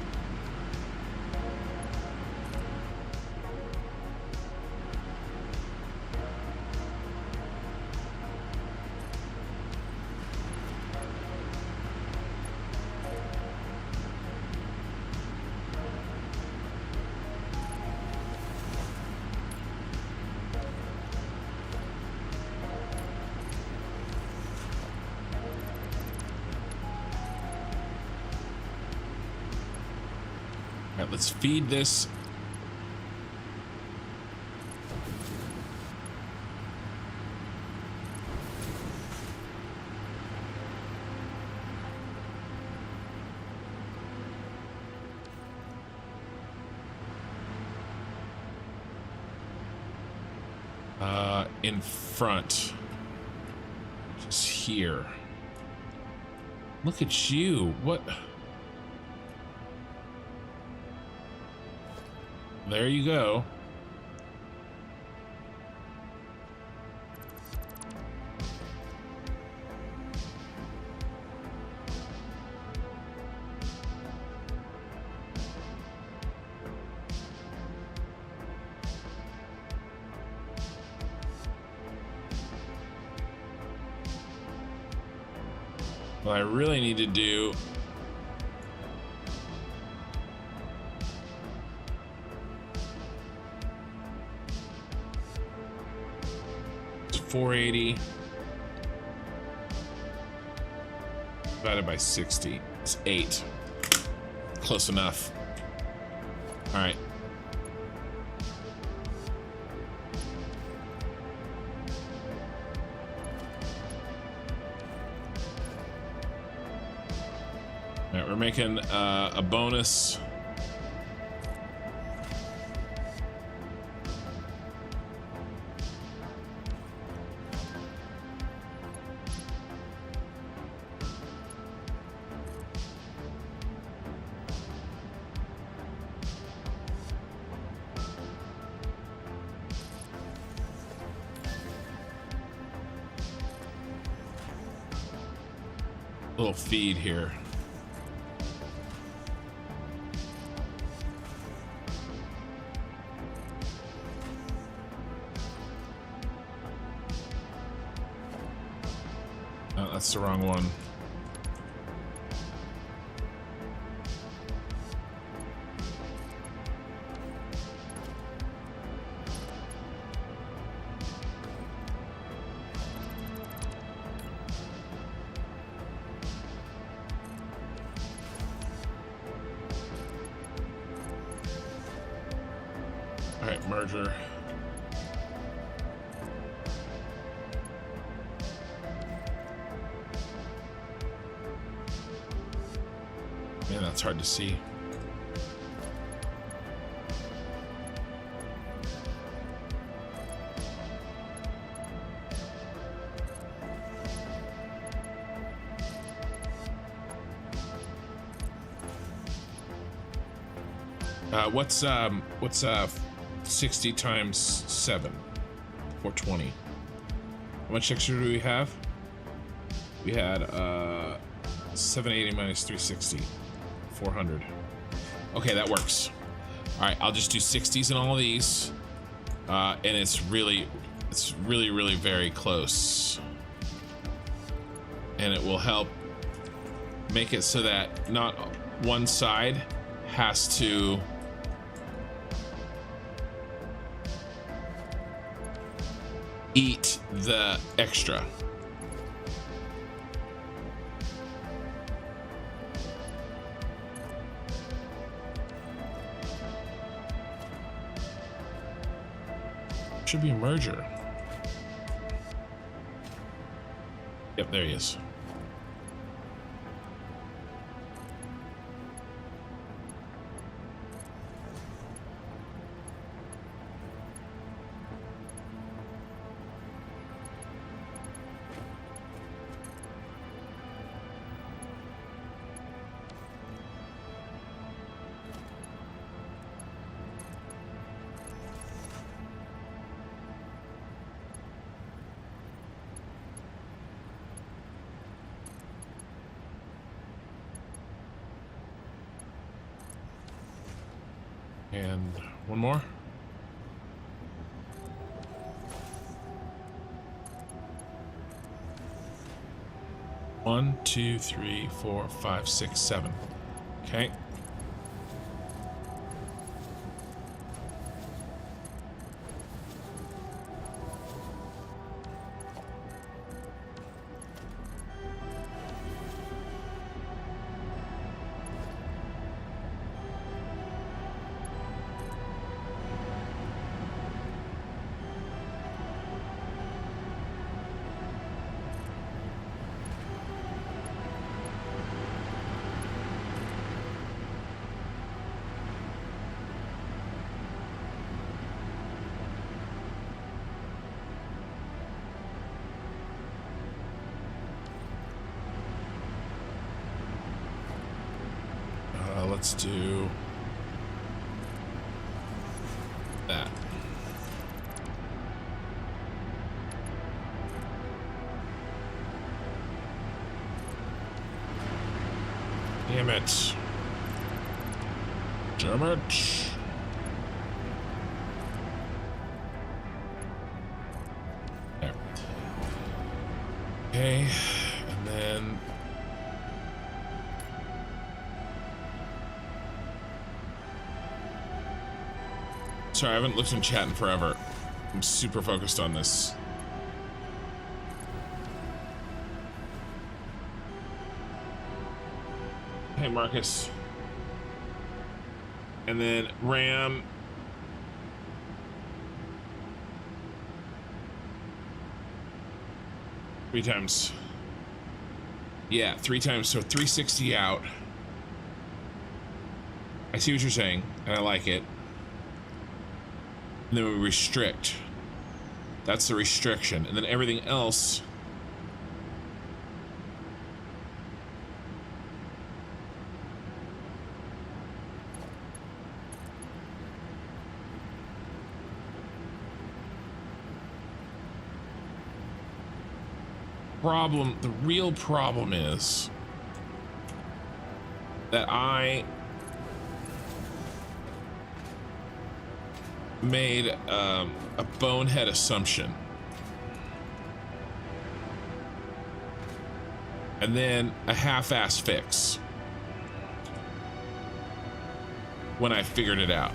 Let's feed this. In front. Just here. Look at you. What? There you go. What I really need to do is 480 divided by 60. It's 8. Close enough. All right. All right, we're making a bonus. little feed here. Oh, that's the wrong one. All right, merger. Man, that's hard to see. What's 60 times 7? 420. How much extra do we have? We had 780 minus 360. 400. Okay, that works. All right, I'll just do 60s in all of these, and it's really very close, and it will help make it so that not one side has to eat the extra. Should be a merger. Yep, there he is. And one more. One, two, three, 4, 5, 6, 7. Okay. Let's do that. Damn it. Damn it. There. Okay, and then sorry, I haven't looked in chat in forever. I'm super focused on this. Hey, Marcus. And then RAM. Three times. Yeah, 3 times. So 360 out. I see what you're saying, and I like it. And then we restrict. That's the restriction. And then everything else. The real problem is that I made a bonehead assumption. And then a half-ass fix when I figured it out.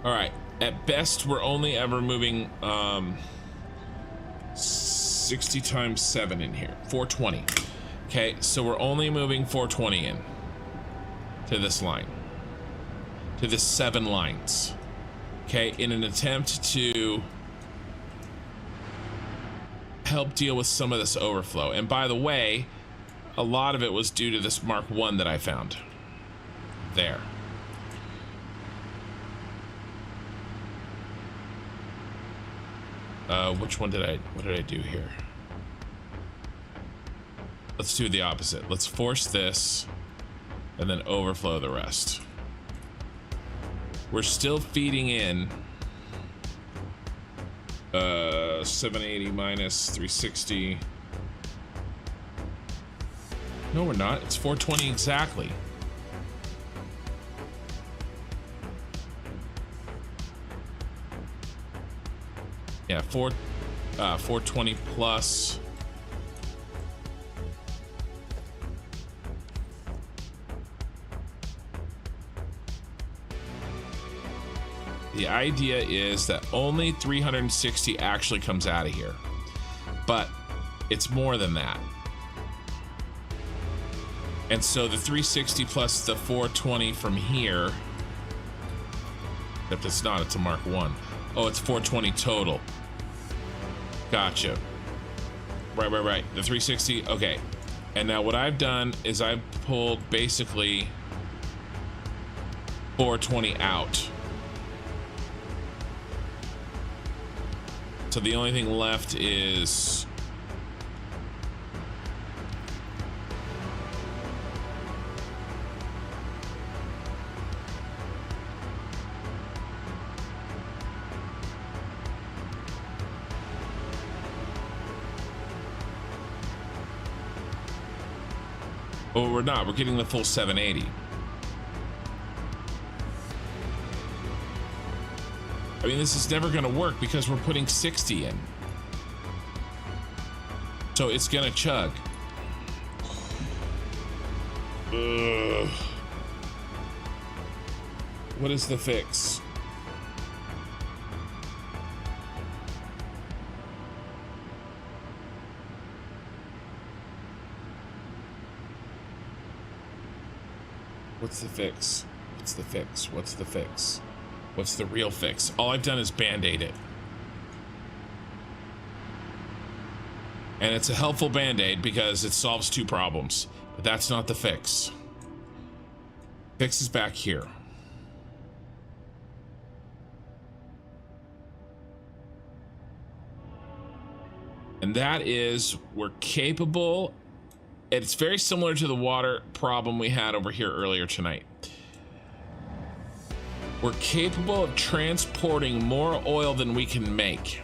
All right, at best, we're only ever moving 60 times 7 in here, 420. Okay, so we're only moving 420 in to this line, to the 7 lines. Okay, in an attempt to help deal with some of this overflow. And by the way, a lot of it was due to this Mark 1 that I found there. Which one did what did I do here? Let's do the opposite. Let's force this and then overflow the rest. We're still feeding in 780 minus 360. No, we're not. It's 420 exactly. Yeah, 420 plus. The idea is that only 360 actually comes out of here, but it's more than that. And so the 360 plus the 420 from here, except it's not, it's a Mark 1. Oh, it's 420 total. Gotcha. Right. The 360, okay. And now what I've done is I've pulled basically 420 out. So the only thing left is oh, we're not. We're getting the full 780. I mean, this is never going to work because we're putting 60 in. So it's going to chug. Ugh. What is the fix? What's the fix? What's the fix? What's the fix? What's the real fix? All I've done is band-aid it. And it's a helpful band-aid because it solves 2 problems. But that's not the fix. Fix is back here. And that is, we're capable. It's very similar to the water problem we had over here earlier tonight. We're capable of transporting more oil than we can make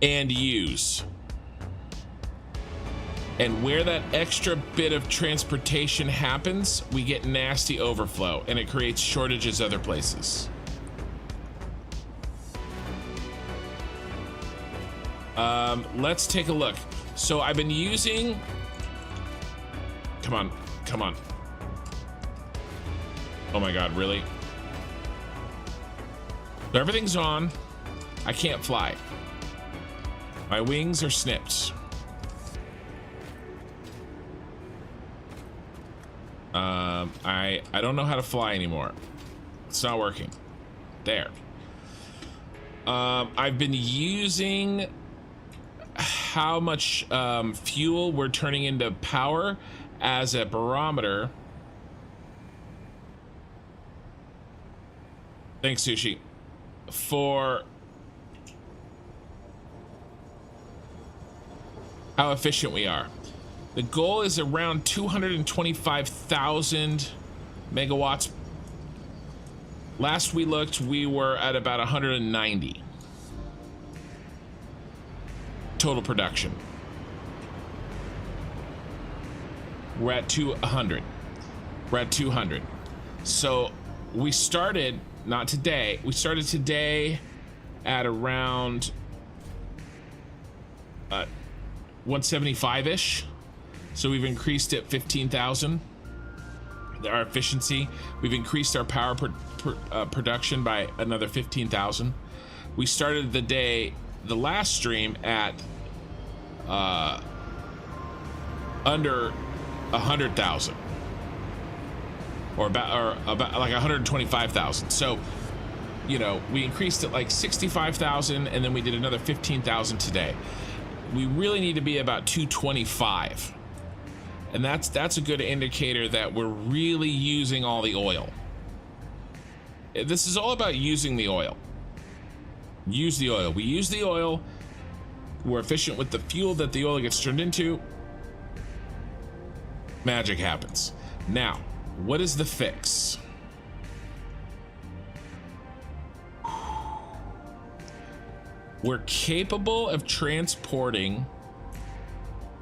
and use. And where that extra bit of transportation happens, we get nasty overflow and it creates shortages other places. Let's take a look. So I've been using, come on. Oh my God, really? So everything's on. I can't fly. My wings are snipped. I don't know how to fly anymore. It's not working. There. I've been using how much fuel we're turning into power as a barometer. Thanks, Sushi. For how efficient we are. The goal is around 225,000 megawatts. Last we looked, we were at about 190 total production. We're at 200. We're at 200. So we started, not today, we started today at around 175-ish. So we've increased it 15,000. Our efficiency. We've increased our power production by another 15,000. We started the last stream at under 100,000, or about like 125,000. So, you know, we increased it like 65,000, and then we did another 15,000 today. We really need to be about 225. And that's a good indicator that we're really using all the oil. This is all about using the oil. Use the oil. We use the oil. We're efficient with the fuel that the oil gets turned into. Magic happens. Now, what is the fix? We're capable of transporting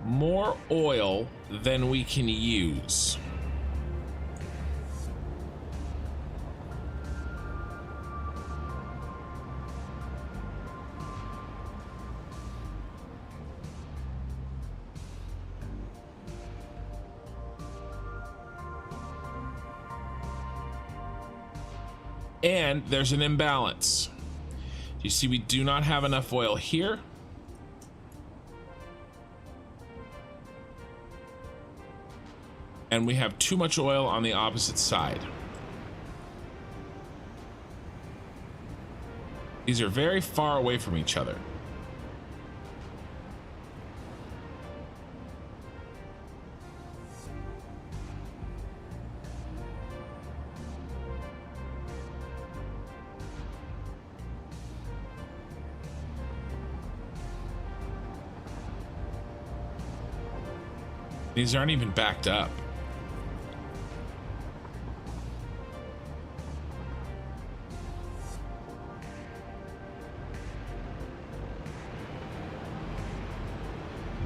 more oil than we can use. And there's an imbalance. You see, we do not have enough oil here. And we have too much oil on the opposite side. These are very far away from each other. These aren't even backed up.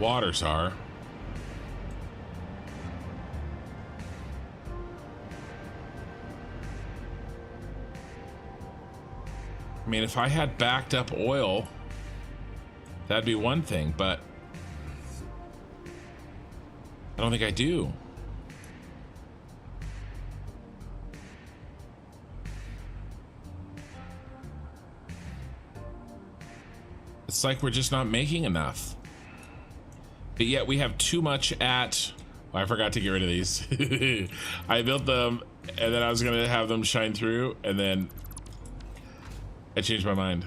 Waters are. I mean, if I had backed up oil, that'd be one thing, but I don't think I do. It's like we're just not making enough. But yet we have too much at... Oh, I forgot to get rid of these. I built them, and then I was gonna have them shine through, and then I changed my mind.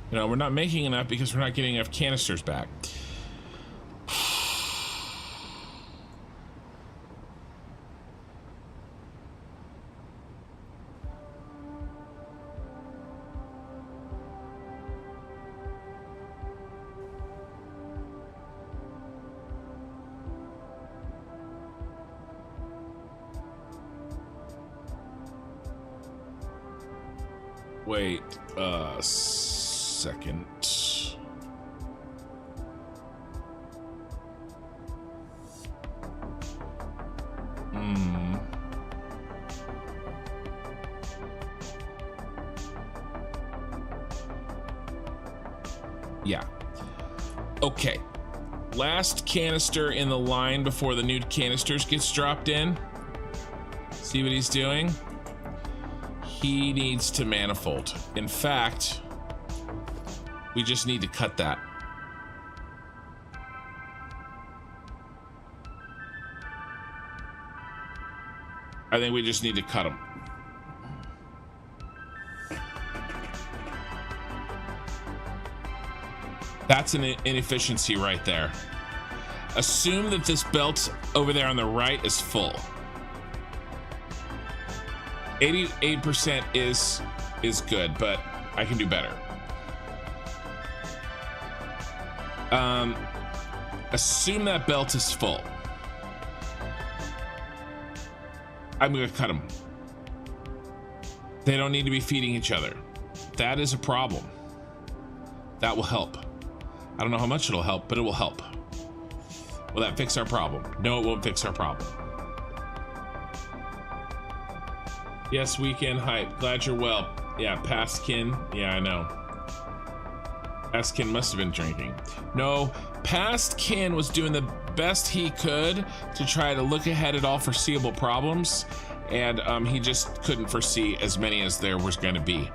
You know, we're not making enough because we're not getting enough canisters back. Wait a second. Yeah. Okay. Last canister in the line before the new canisters gets dropped in. See what he's doing? He needs to manifold. In fact, we just need to cut that. I think we just need to cut them. That's an inefficiency right there. Assume that this belt over there on the right is full. 88% is good, but I can do better. Assume that belt is full. I'm gonna cut them. They don't need to be feeding each other. That is a problem. That will help. I don't know how much it'll help, but it will help. Will that fix our problem? No, it won't fix our problem. Yes, weekend hype. Glad you're well. Yeah, past kin. Yeah, I know. Past kin must have been drinking. No, past kin was doing the best he could to try to look ahead at all foreseeable problems, and he just couldn't foresee as many as there was going to be.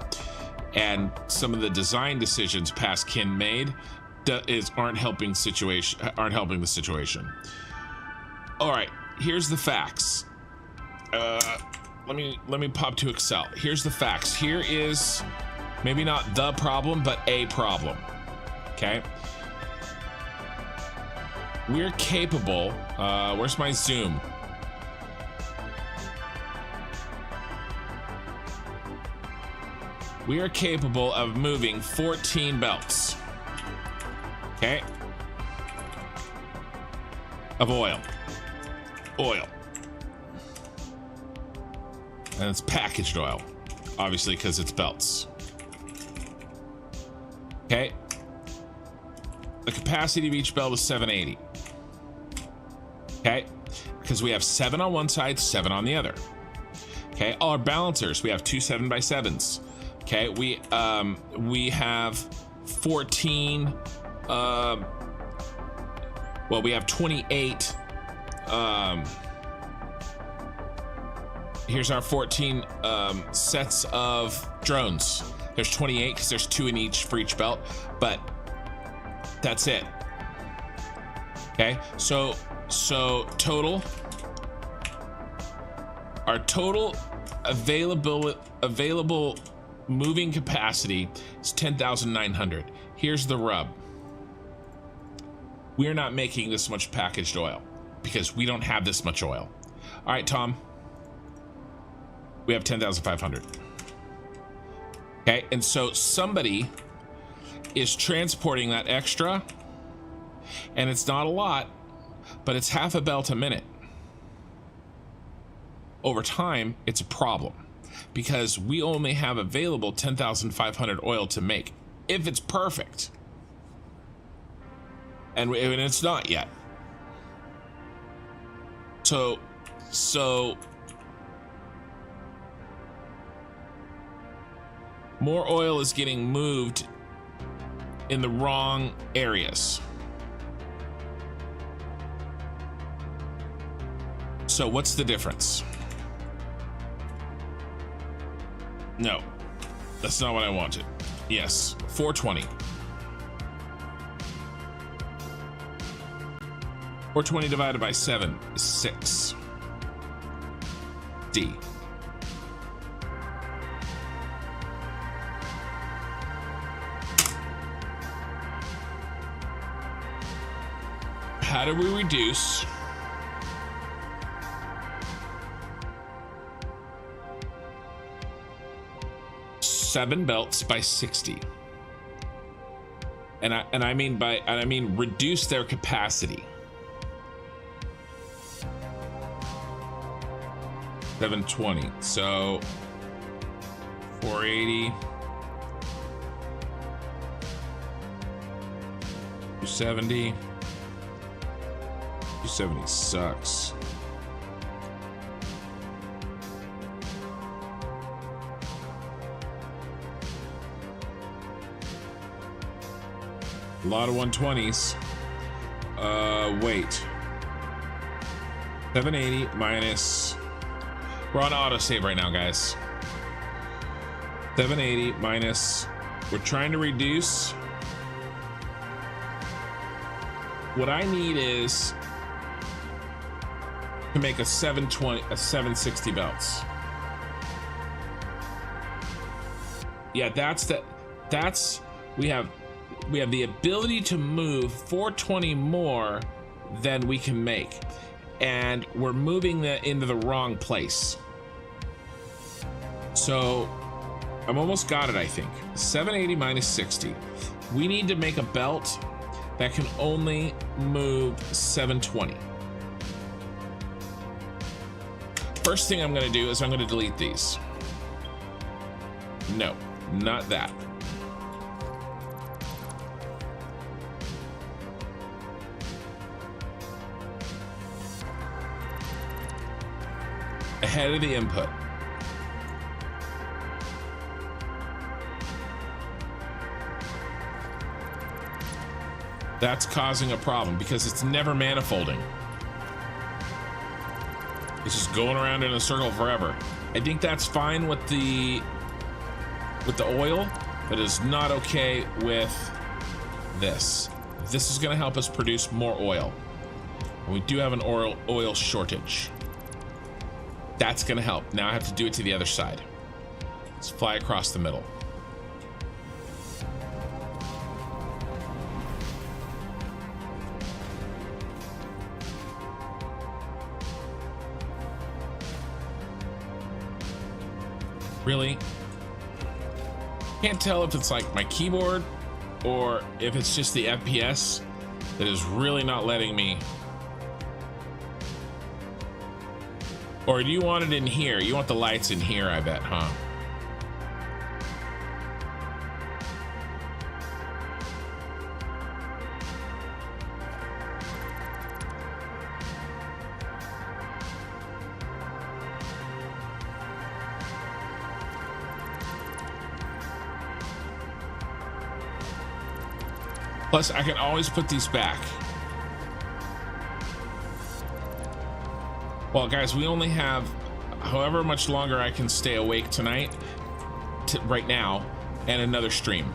And some of the design decisions past kin made aren't helping the situation. All right, here's the facts. Let me pop to Excel. Here's the facts. Here is maybe not the problem, but a problem. Okay. We're capable. Where's my zoom? We are capable of moving 14 belts. Okay. Of oil. And it's packaged oil, obviously, because it's belts. Okay. The capacity of each belt is 780. Okay. Because we have 7 on one side, 7 on the other. Okay. All our balancers, we have 2 7x7s. Okay. We have 14. Well, we have 28. Here's our 14 sets of drones. There's 28 because there's 2 in each for each belt, but that's it. Okay, so total, our total available moving capacity is 10,900. Here's the rub. We're not making this much packaged oil because we don't have this much oil. All right, Tom. We have 10,500. Okay, and so somebody is transporting that extra, and it's not a lot, but it's half a belt a minute. Over time, it's a problem because we only have available 10,500 oil to make if it's perfect. And it's not yet. So more oil is getting moved in the wrong areas. So what's the difference? No, that's not what I wanted. Yes, 420. 420 divided by 7 is 6. D. How do we reduce seven belts by 60? And I mean reduce their capacity. 720. So 480. 270. 270 sucks. A lot of 120s. Wait. 780 minus. We're on autosave right now, guys. 780 minus. We're trying to reduce. What I need is to make a 760 belts. Yeah, we have we have the ability to move 420 more than we can make, and we're moving that into the wrong place. So I'm almost got it, I think. 780 minus 60. We need to make a belt that can only move 720. First thing I'm going to do is I'm going to delete these. No, not that. Ahead of the input. That's causing a problem because it's never manifolding. It's just going around in a circle forever. I think that's fine with the oil, but it's not okay with this. This is going to help us produce more oil. And we do have an oil shortage. That's going to help. Now I have to do it to the other side. Let's fly across the middle. Really? Can't tell if it's like my keyboard or if it's just the FPS that is really not letting me. Or do you want it in here? You want the lights in here, I bet, huh? Plus, I can always put these back. Well, guys, we only have however much longer I can stay awake tonight, right now, and another stream.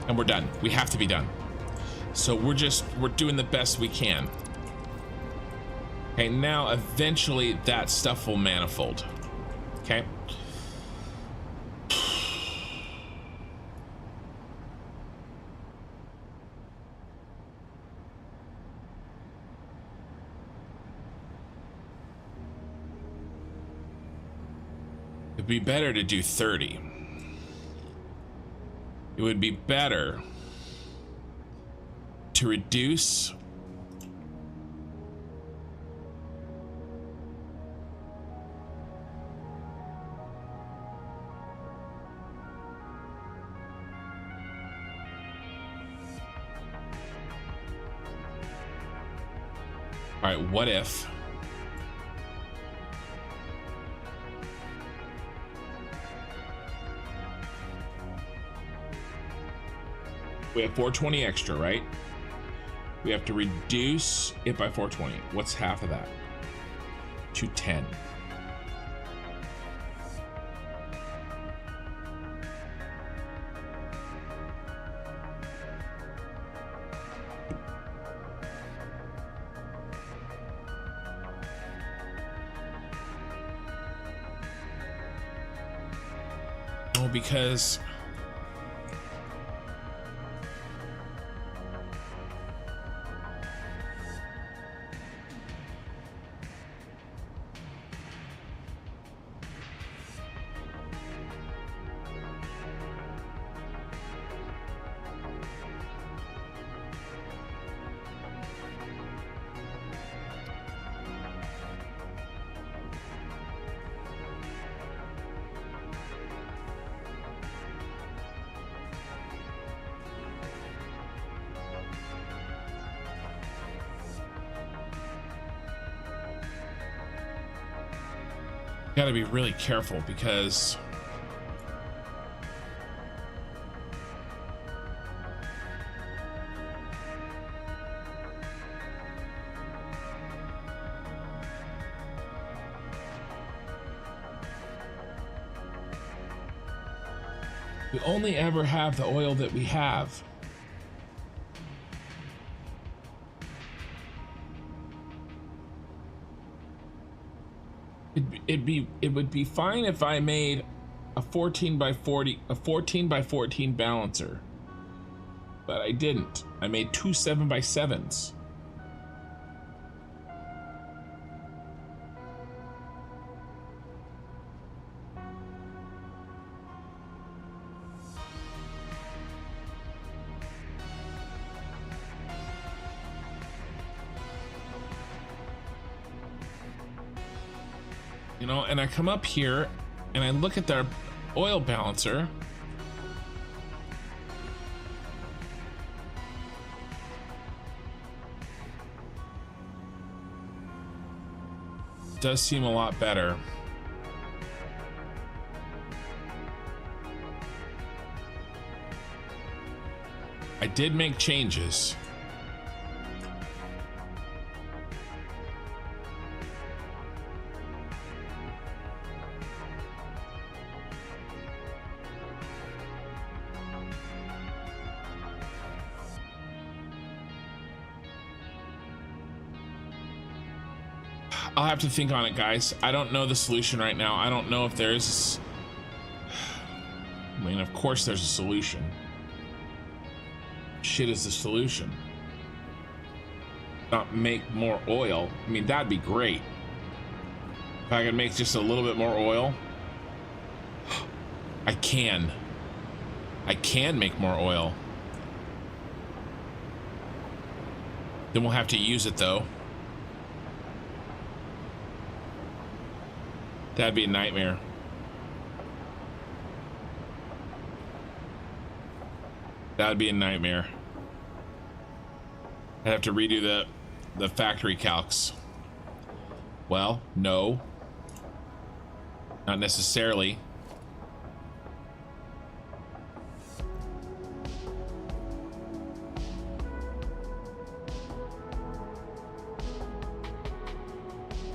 And we're done. We have to be done. So we're doing the best we can. Okay, now eventually that stuff will manifold. Okay. It'd be better to do 30. It would be better to reduce all right, what if we have 420 extra, right? We have to reduce it by 420. What's half of that? 210. Oh, because gotta be really careful because we only ever have the oil that we have. It would be fine if I made a 14 by 14 balancer. but I didn't. I made 2 7x7s. You know, and I come up here and I look at their oil balancer. Does seem a lot better. I did make changes. I'll have to think on it, guys. I don't know the solution right now. I don't know if there's... I mean, of course there's a solution. Shit is the solution. Not make more oil. I mean, that'd be great. If I could make just a little bit more oil. I can make more oil. Then we'll have to use it though. That'd be a nightmare. That'd be a nightmare. I'd have to redo the factory calcs. Well, no. Not necessarily.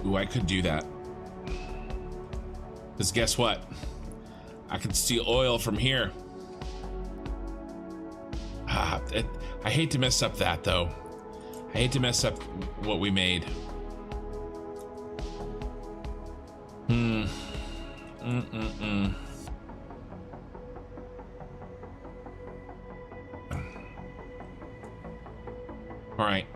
Ooh, I could do that. Because guess what? I can steal oil from here. I hate to mess up that though. I hate to mess up what we made. All right.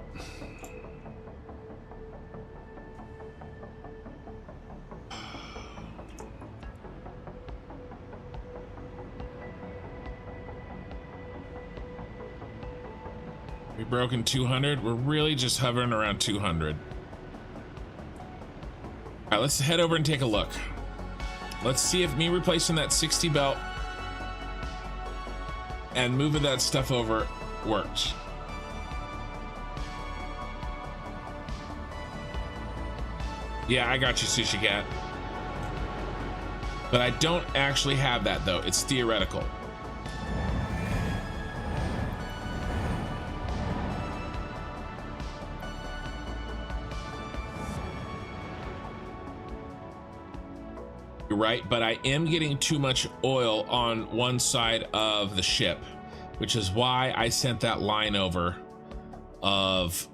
We broken 200. We're really just hovering around 200. All right, let's head over and take a look. Let's see if me replacing that 60 belt and moving that stuff over works. Yeah, I got you, Sushi Cat. But I don't actually have that though. It's theoretical. You're right, but I am getting too much oil on one side of the ship, which is why I sent that line over of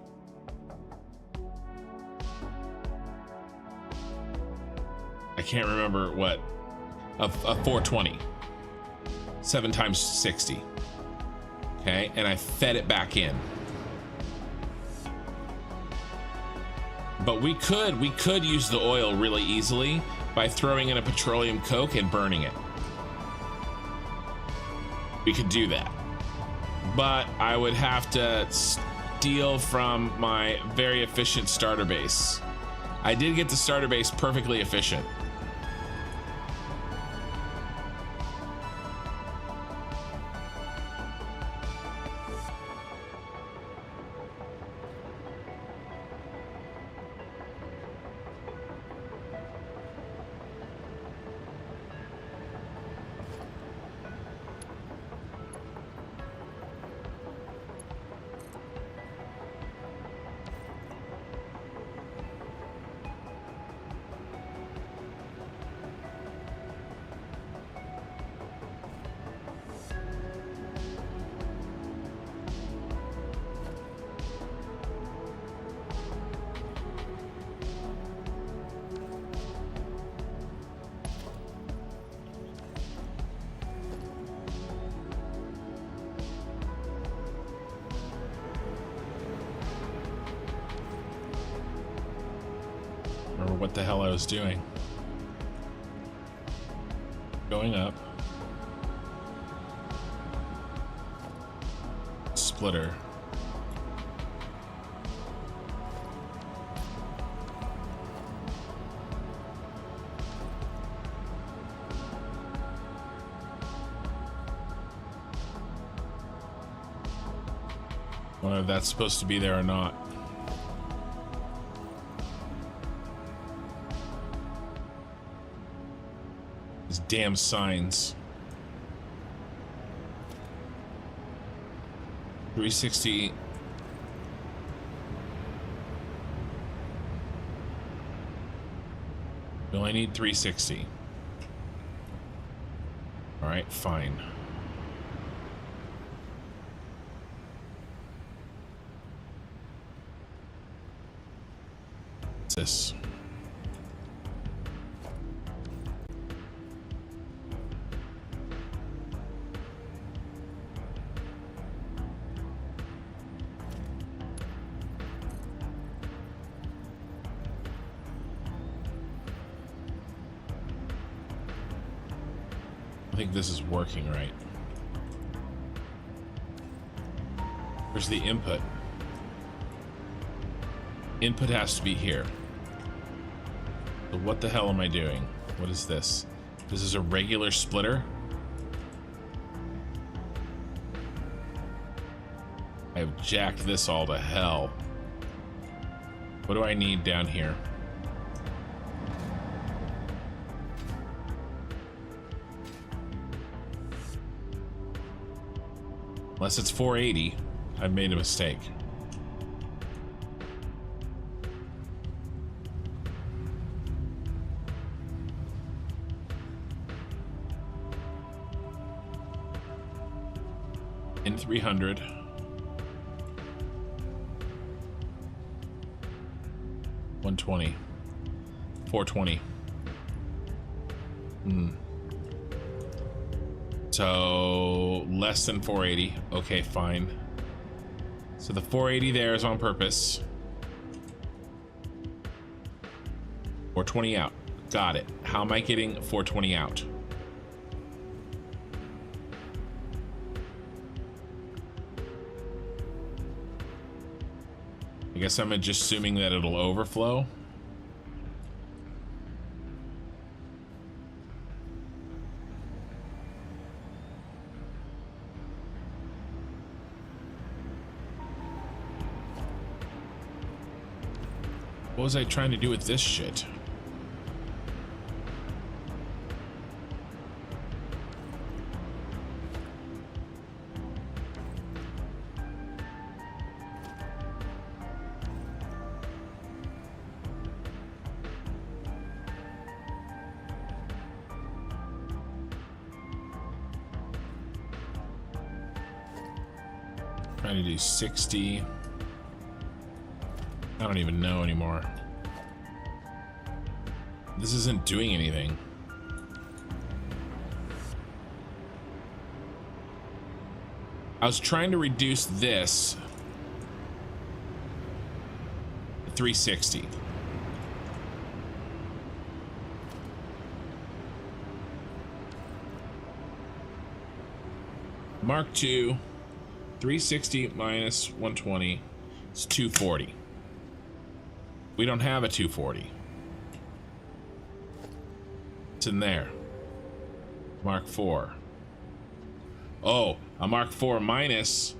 I can't remember what of 420 7 times 60. Okay, and I fed it back in. But we could use the oil really easily by throwing in a petroleum coke and burning it. We could do that. But I would have to steal from my very efficient starter base. I did get the starter base perfectly efficient. what the hell I was doing. Going up. Splitter. Whether that's supposed to be there or not. These damn signs. 360. We only need 360. All right, fine. What's this? I think this is working right. Where's the input? Input has to be here. So what the hell am I doing? What is this? This is a regular splitter? I've jacked this all to hell. What do I need down here? Unless it's 480, I've made a mistake. In 300. 120. 420. So less than 480. Okay, fine. So the 480 there is on purpose. 420 out. Got it. How am I getting 420 out? I guess I'm just assuming that it'll overflow. What was I trying to do with this shit? Trying to do 60. I don't even know anymore. This isn't doing anything. I was trying to reduce this to 360. Mark II, 360 minus 120 is 240. We don't have a 240. It's in there. Mark IV. Oh, a Mark IV minus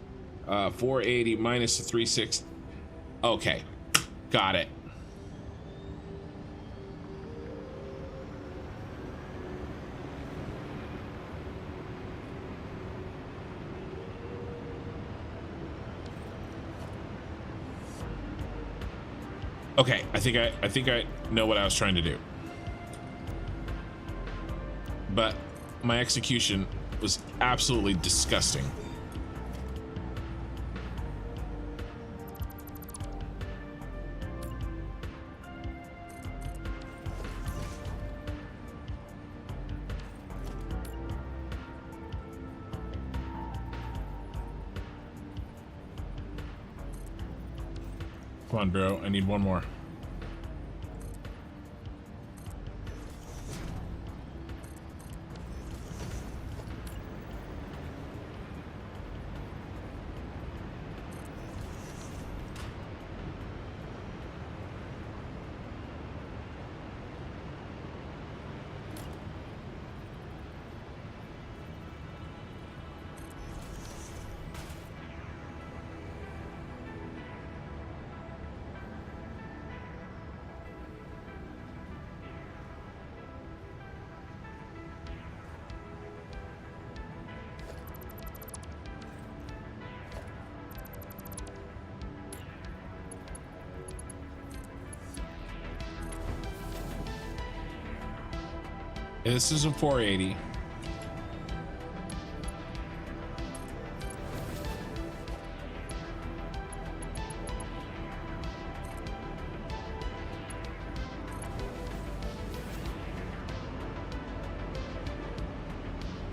480 minus the 360. Okay, got it. Okay, I think I know what I was trying to do. But my execution was absolutely disgusting. Come on, bro. I need one more. This is a 480.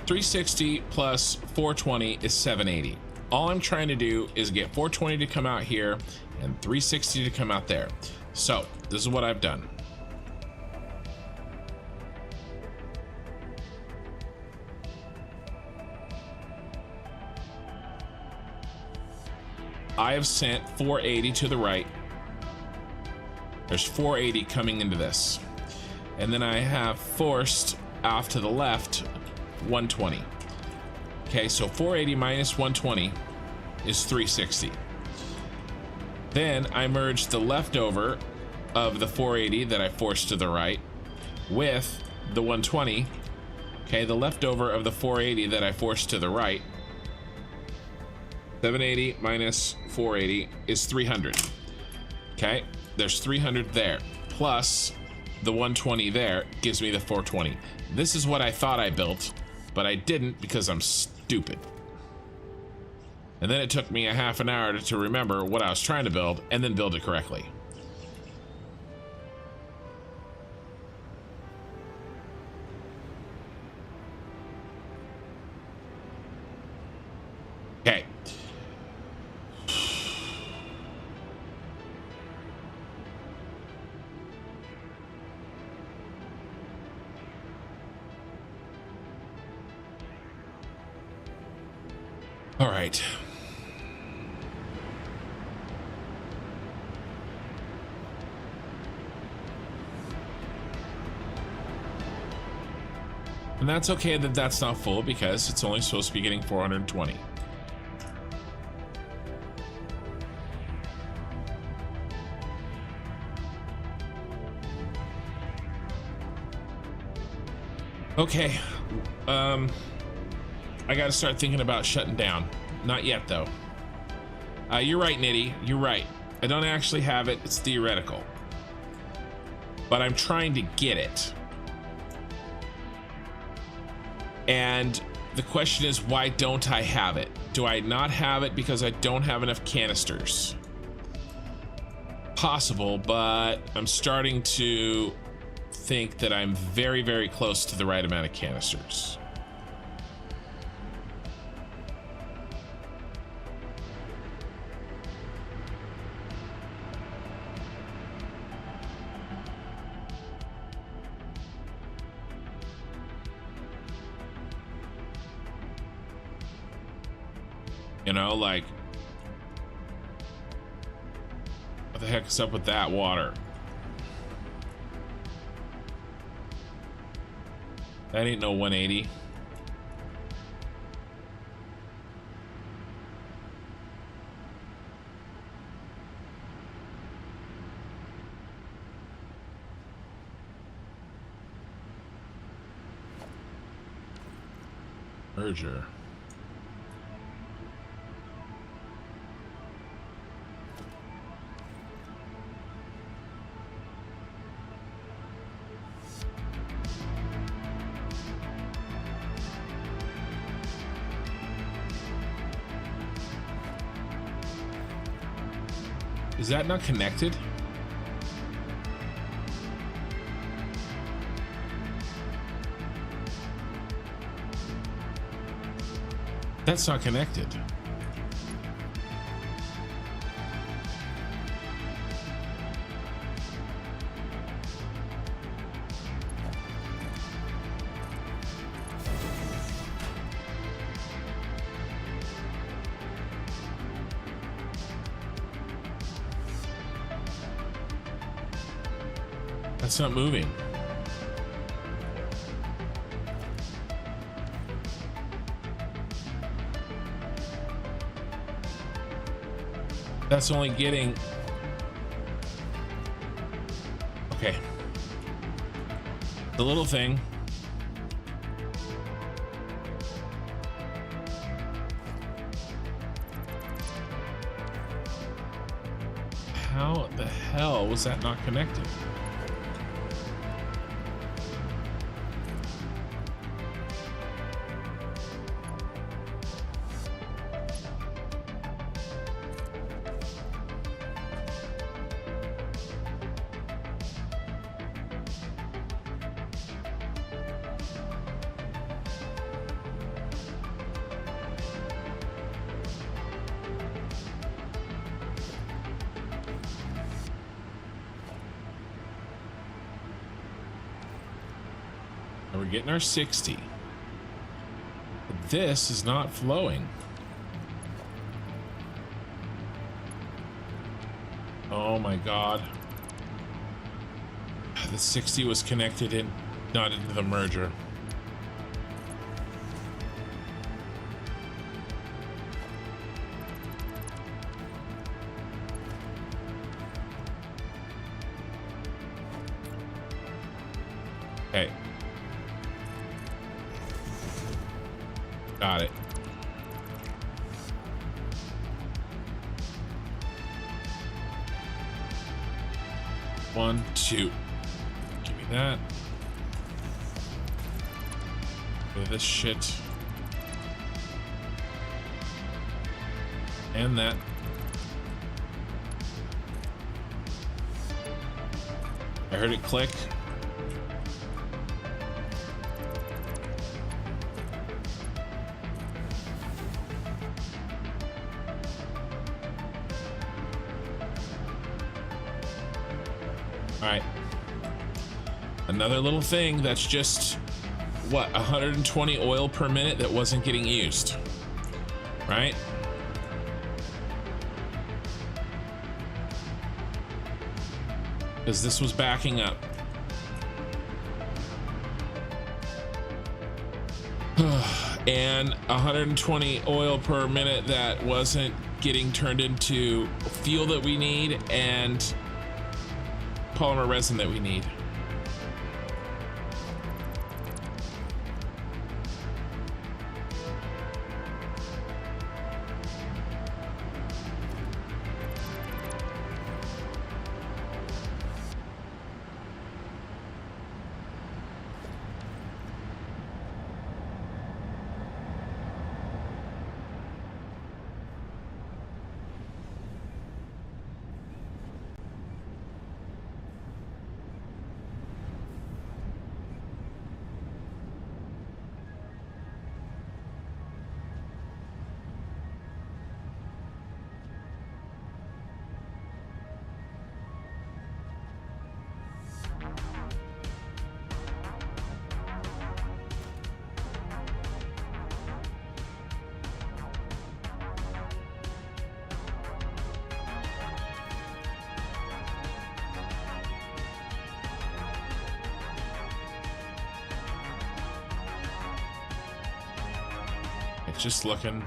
$360 plus 420 is 780. All I'm trying to do is get 420 to come out here and 360 to come out there. So this is what I've done. I have sent 480 to the right. There's 480 coming into this. And then I have forced off to the left 120. Okay, so 480 minus 120 is 360. Then I merged the leftover of the 480 that I forced to the right with the 120. Okay, the leftover of the 480 that I forced to the right. 780 minus 480 is 300. Okay, there's 300 there. Plus the 120 there gives me the 420. This is what I thought I built, but I didn't because I'm stupid. And then it took me a half an hour to remember what I was trying to build and then build it correctly. Okay. All right. And that's okay that that's not full because it's only supposed to be getting 420. Okay. I gotta start thinking about shutting down. Not yet though. You're right, Nitty. You're right. I don't actually have it. It's theoretical. But I'm trying to get it. And the question is, why don't I have it? Do I not have it because I don't have enough canisters? Possible, but I'm starting to think that I'm very, very close to the right amount of canisters. You know, like, what the heck is up with that water? That ain't no 180. Merger. Is that not connected? That's not connected. That's not moving. That's only getting... Okay. The little thing. How the hell was that not connected? we're getting our 60. But this is not flowing. Oh my god. The 60 was connected in, not into the merger. Okay. Got it. One, two. Give me that. Give me this shit. And that. I heard it click. All right. Another little thing that's just, what, 120 oil per minute that wasn't getting used, right? Because this was backing up. And 120 oil per minute that wasn't getting turned into fuel that we need and polymer resin that we need. Just looking.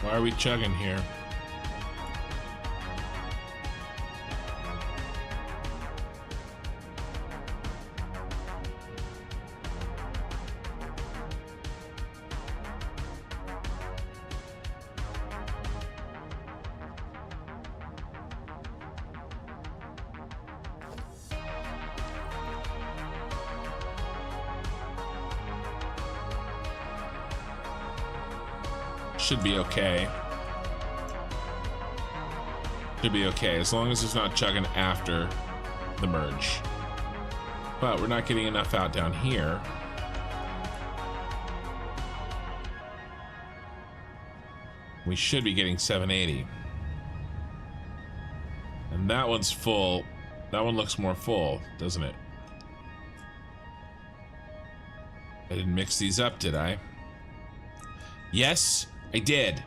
Why are we chugging here? Should be okay. Should be okay as long as it's not chugging after the merge. But we're not getting enough out down here. We should be getting 780. And that one's full. That one looks more full, doesn't it? I didn't mix these up, did I? Yes, I did.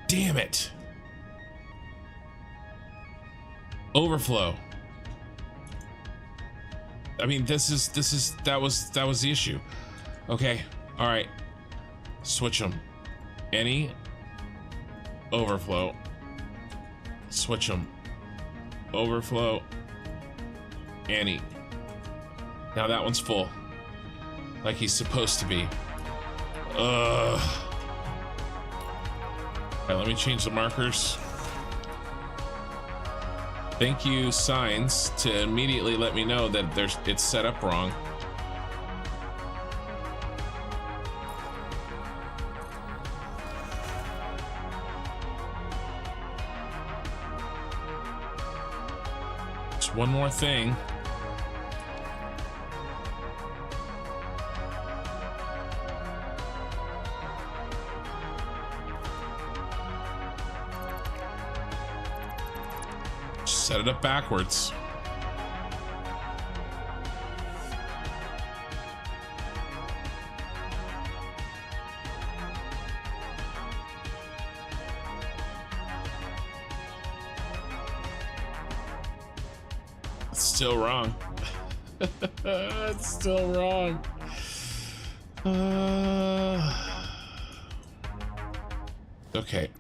Damn it. Overflow. I mean, that was the issue. Okay, all right. Switch them. Any overflow. Switch them. Overflow. Any. Now that one's full. Like he's supposed to be. Ugh. All right, let me change the markers. Thank you, Signs, to immediately let me know that it's set up wrong. Just one more thing. Set it up backwards. It's still wrong. It's still wrong. Okay.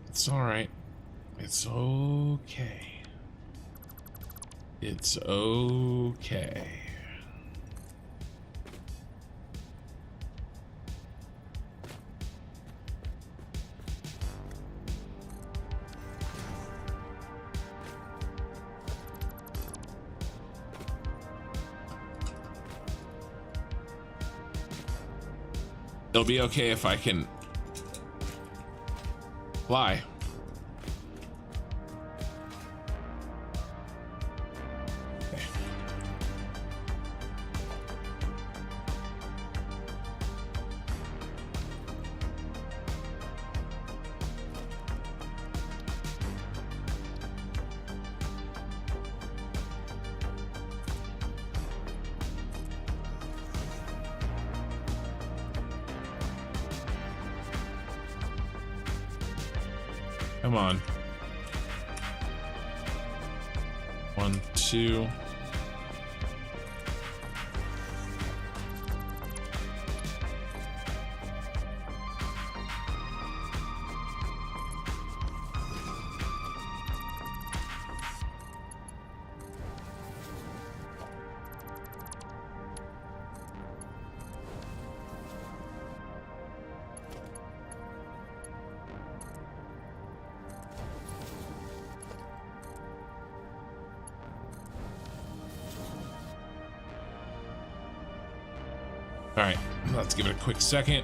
It's all right. It's okay. It's okay. It'll be okay if I can fly. Come on. 1, 2. All right, let's give it a quick second.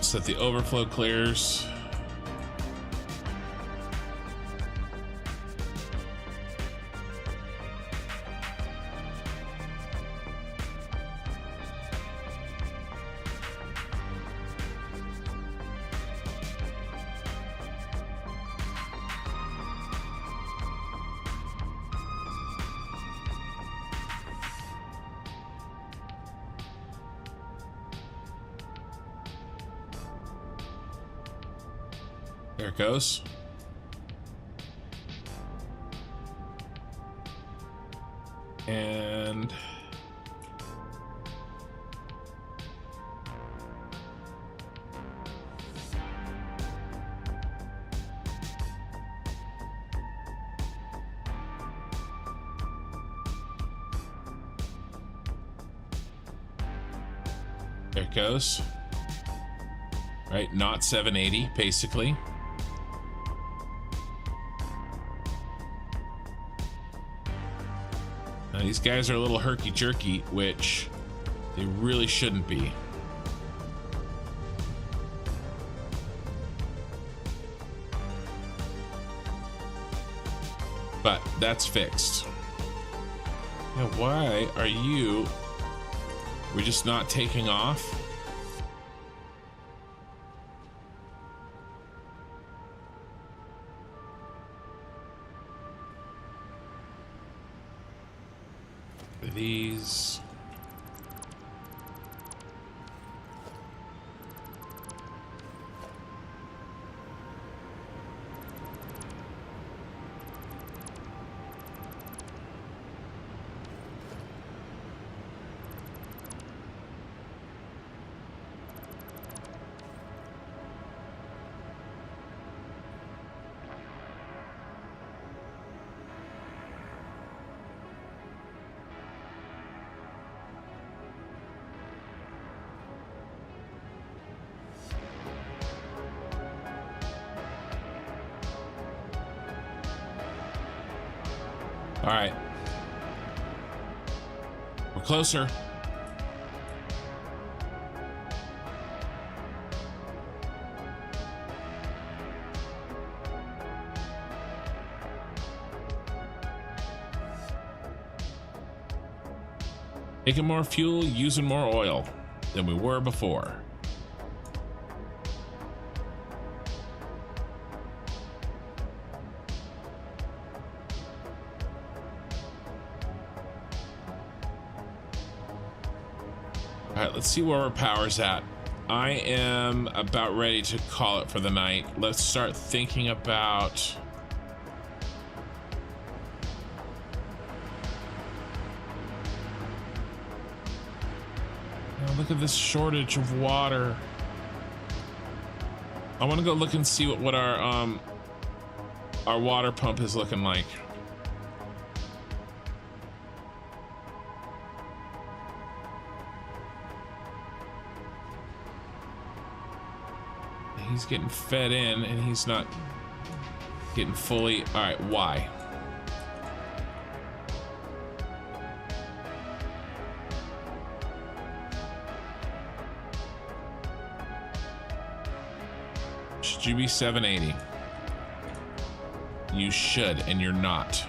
So that the overflow clears. There it goes. And there it goes. Right, not 780, basically. Now, these guys are a little herky-jerky, which they really shouldn't be. But that's fixed. Now, why are we just not taking off? These. All right. We're closer. Taking more fuel, using more oil than we were before. All right, let's see where our power's at. I am about ready to call it for the night. Let's start thinking about... Look at this shortage of water. I want to go look and see what our water pump is looking like. He's getting fed in and he's not getting fully. All right, why? Should you be 780? You should, and you're not.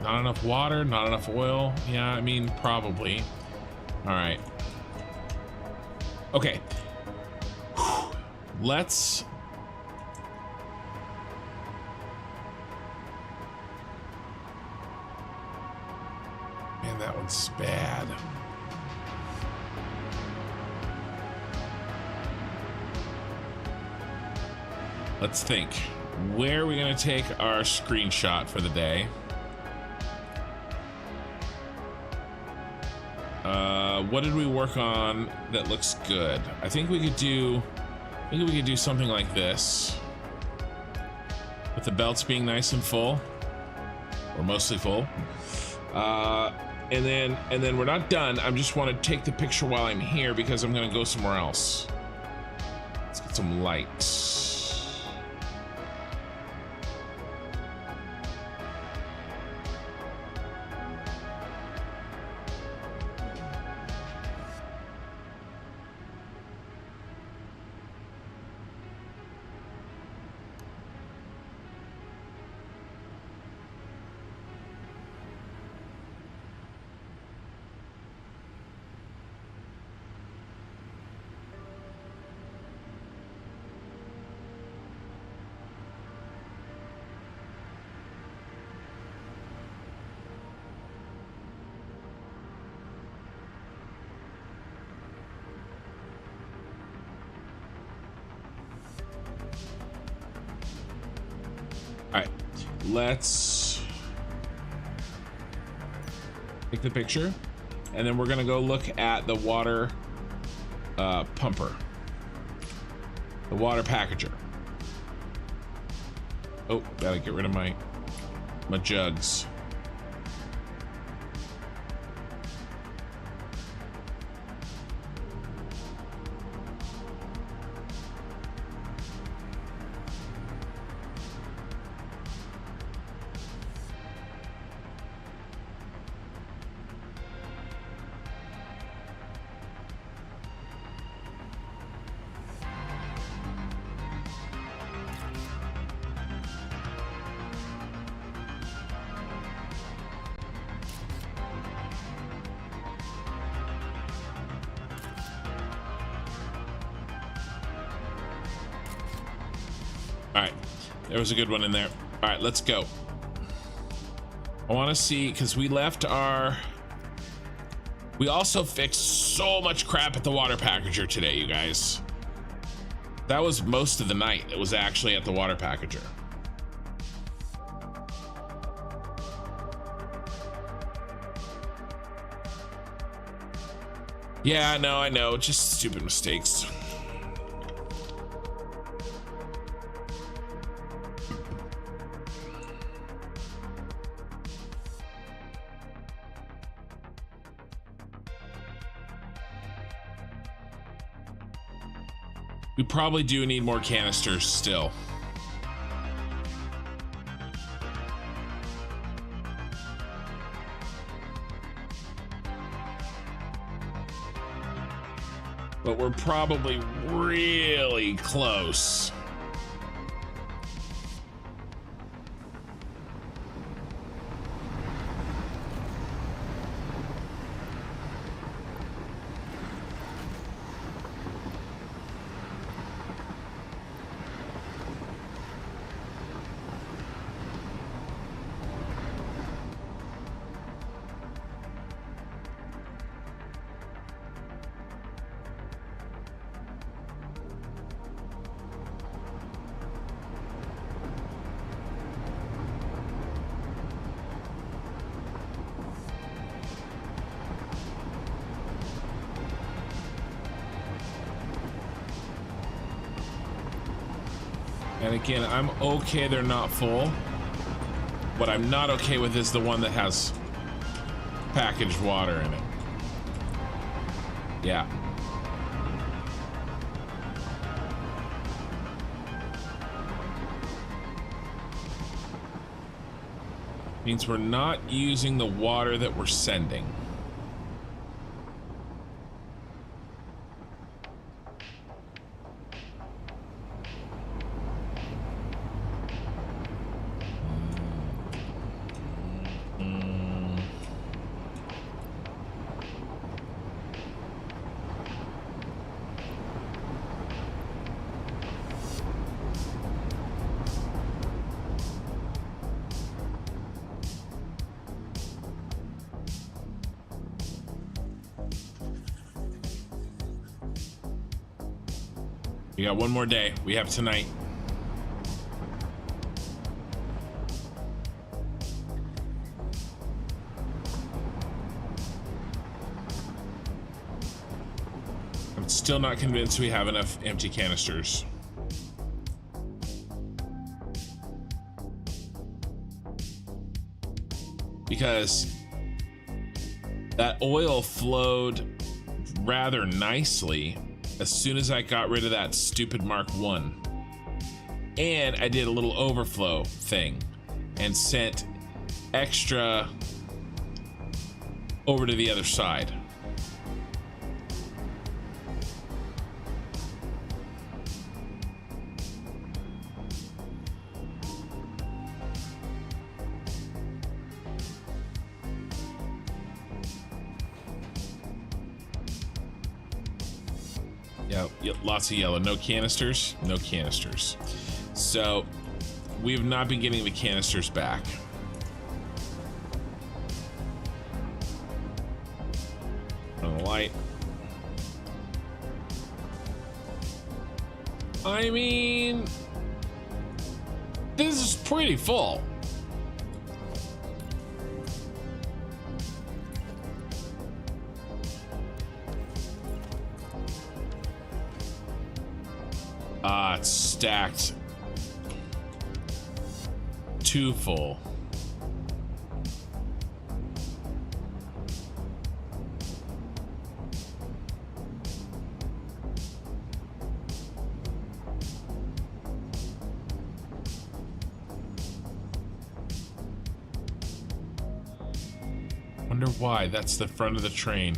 Not enough water, not enough oil. Yeah, I mean, probably. All right. Okay. Let's... Man, that one's bad. Let's think. Where are we going to take our screenshot for the day? What did we work on that looks good? I think we could do something like this, with the belts being nice and full, or mostly full. And then we're not done. I just want to take the picture while I'm here because I'm going to go somewhere else. Let's get some light. Let's take the picture, and then we're gonna go look at the water pumper, the water packager. Oh, gotta get rid of my jugs. There was a good one in there. All right, let's go. I want to see, because we also fixed so much crap at the water packager today, you guys. That was most of the night. It was actually at the water packager. Yeah, I know. Just stupid mistakes. We probably do need more canisters still. But we're probably really close. And again, I'm okay they're not full. What I'm not okay with is the one that has packaged water in it. Yeah. Means we're not using the water that we're sending. We got one more day. We have tonight. I'm still not convinced we have enough empty canisters. Because that oil flowed rather nicely as soon as I got rid of that stupid Mark 1. And I did a little overflow thing and sent extra over to the other side. Yeah, lots of yellow. No canisters. No canisters. So we have not been getting the canisters back. On the light. I mean, this is pretty full. It's stacked. Too full. Wonder why. That's the front of the train.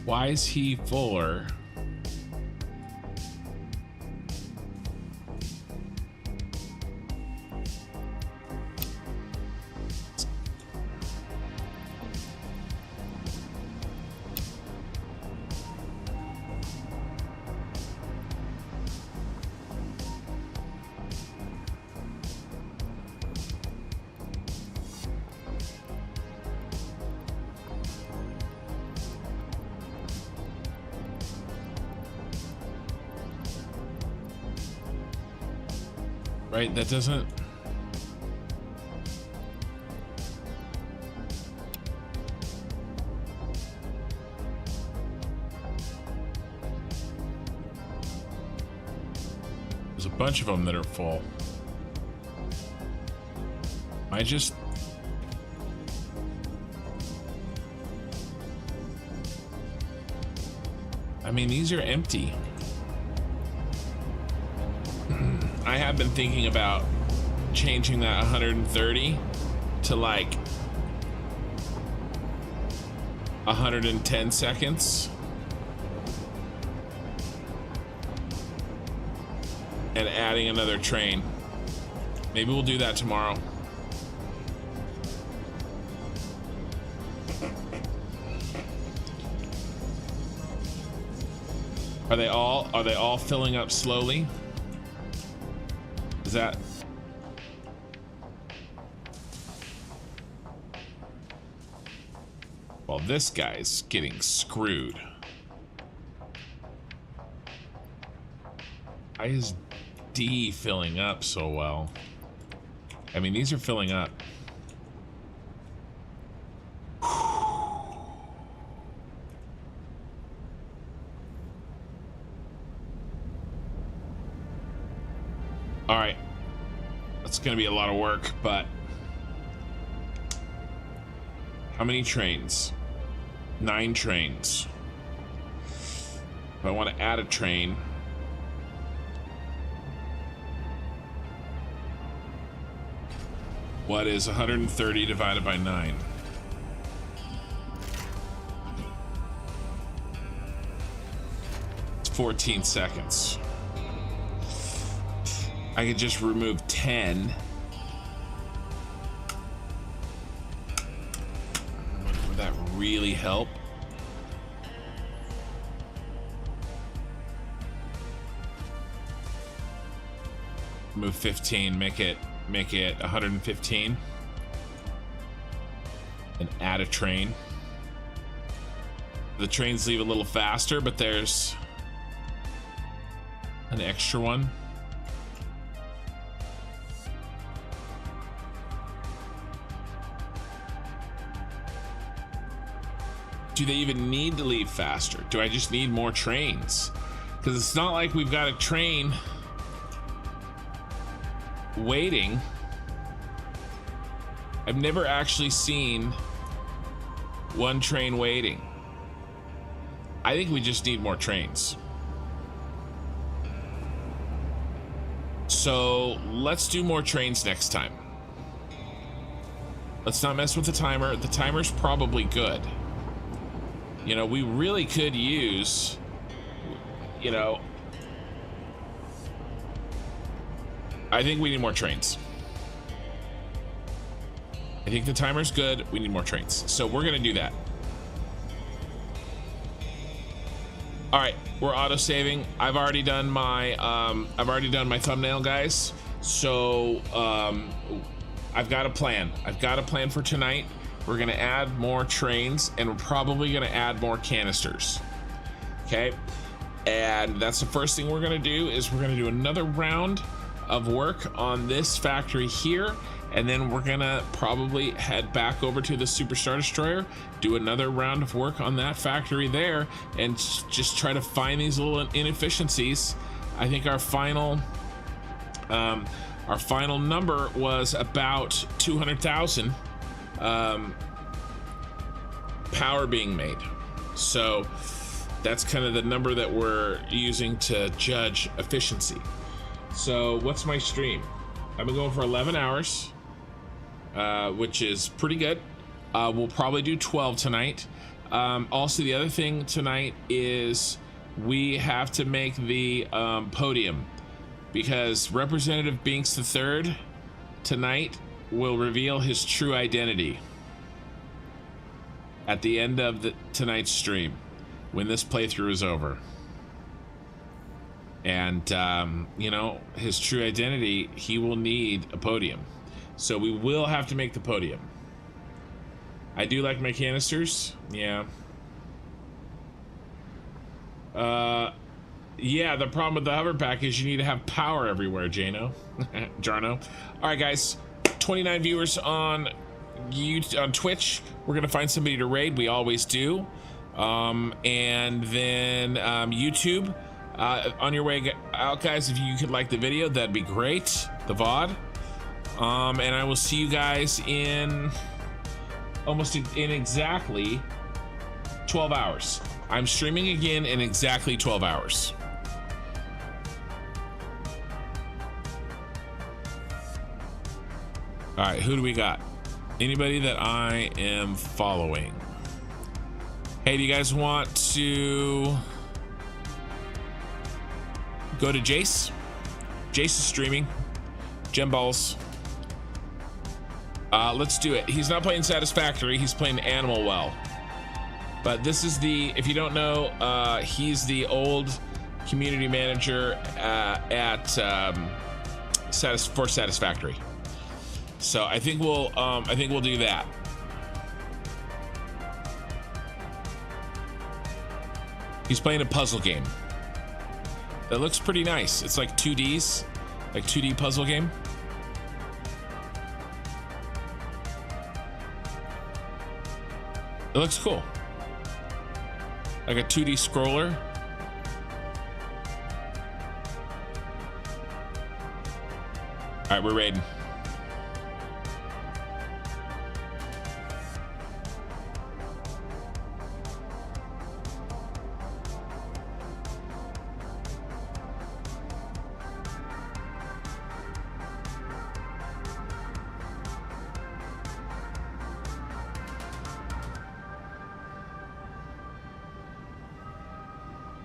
Why is he fuller? Right, that doesn't... There's a bunch of them that are full. I just... mean, these are empty. I have been thinking about changing that 130 to like 110 seconds. And adding another train. Maybe we'll do that tomorrow. Are they all filling up slowly? Is that? Well, this guy's getting screwed. Why is D filling up so well? I mean, these are filling up. All right, that's gonna be a lot of work, but how many trains? 9 trains. If I want to add a train, what is 130 divided by 9? It's 14 seconds. I could just remove 10. Would that really help? Move 15, make it 115. And add a train. The trains leave a little faster, but there's an extra one. Do they even need to leave faster? Do I just need more trains? Because it's not like we've got a train waiting. I've never actually seen one train waiting. I think we just need more trains. So let's do more trains next time. Let's not mess with the timer. The timer's probably good. You know, we really could use, you know, I think we need more trains. I think the timer's good. We need more trains. So we're going to do that. All right, we're auto saving. I've already done my thumbnail, guys. So I've got a plan. I've got a plan for tonight. We're gonna add more trains, and we're probably gonna add more canisters. Okay, and that's the first thing we're gonna do. Is we're gonna do another round of work on this factory here, and then we're gonna probably head back over to the Super Star Destroyer, do another round of work on that factory there, and just try to find these little inefficiencies. I think our final number was about 200,000 power being made. So that's kind of the number that we're using to judge efficiency. So what's my stream? I've been going for 11 hours, which is pretty good. We'll probably do 12 tonight. Also, the other thing tonight is we have to make the podium, because Representative Binks III tonight will reveal his true identity at the end of tonight's stream when this playthrough is over. And you know, his true identity, he will need a podium, so we will have to make the podium. I do like my canisters. Yeah, yeah, the problem with the hover pack is you need to have power everywhere, Jarno. All right, guys, 29 viewers on Twitch. We're gonna find somebody to raid. We always do. And then YouTube, on your way out, guys, if you could like the video, that'd be great. The VOD. And I will see you guys in exactly 12 hours. I'm streaming again in exactly 12 hours. All right, who do we got? Anybody that I am following? Hey, do you guys want to go to Jace? Jace is streaming. Gemballs. Let's do it. He's not playing Satisfactory. He's playing Animal Well. But this is the, if you don't know, he's the old community manager for Satisfactory. So I think we'll do that. He's playing a puzzle game. That looks pretty nice. It's like 2Ds, like 2D puzzle game. It looks cool. Like a 2D scroller. All right, we're raiding.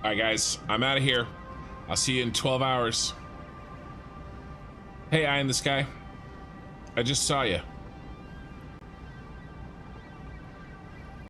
All right, guys, I'm out of here. I'll see you in 12 hours. Hey, Eye in the Sky. I just saw you.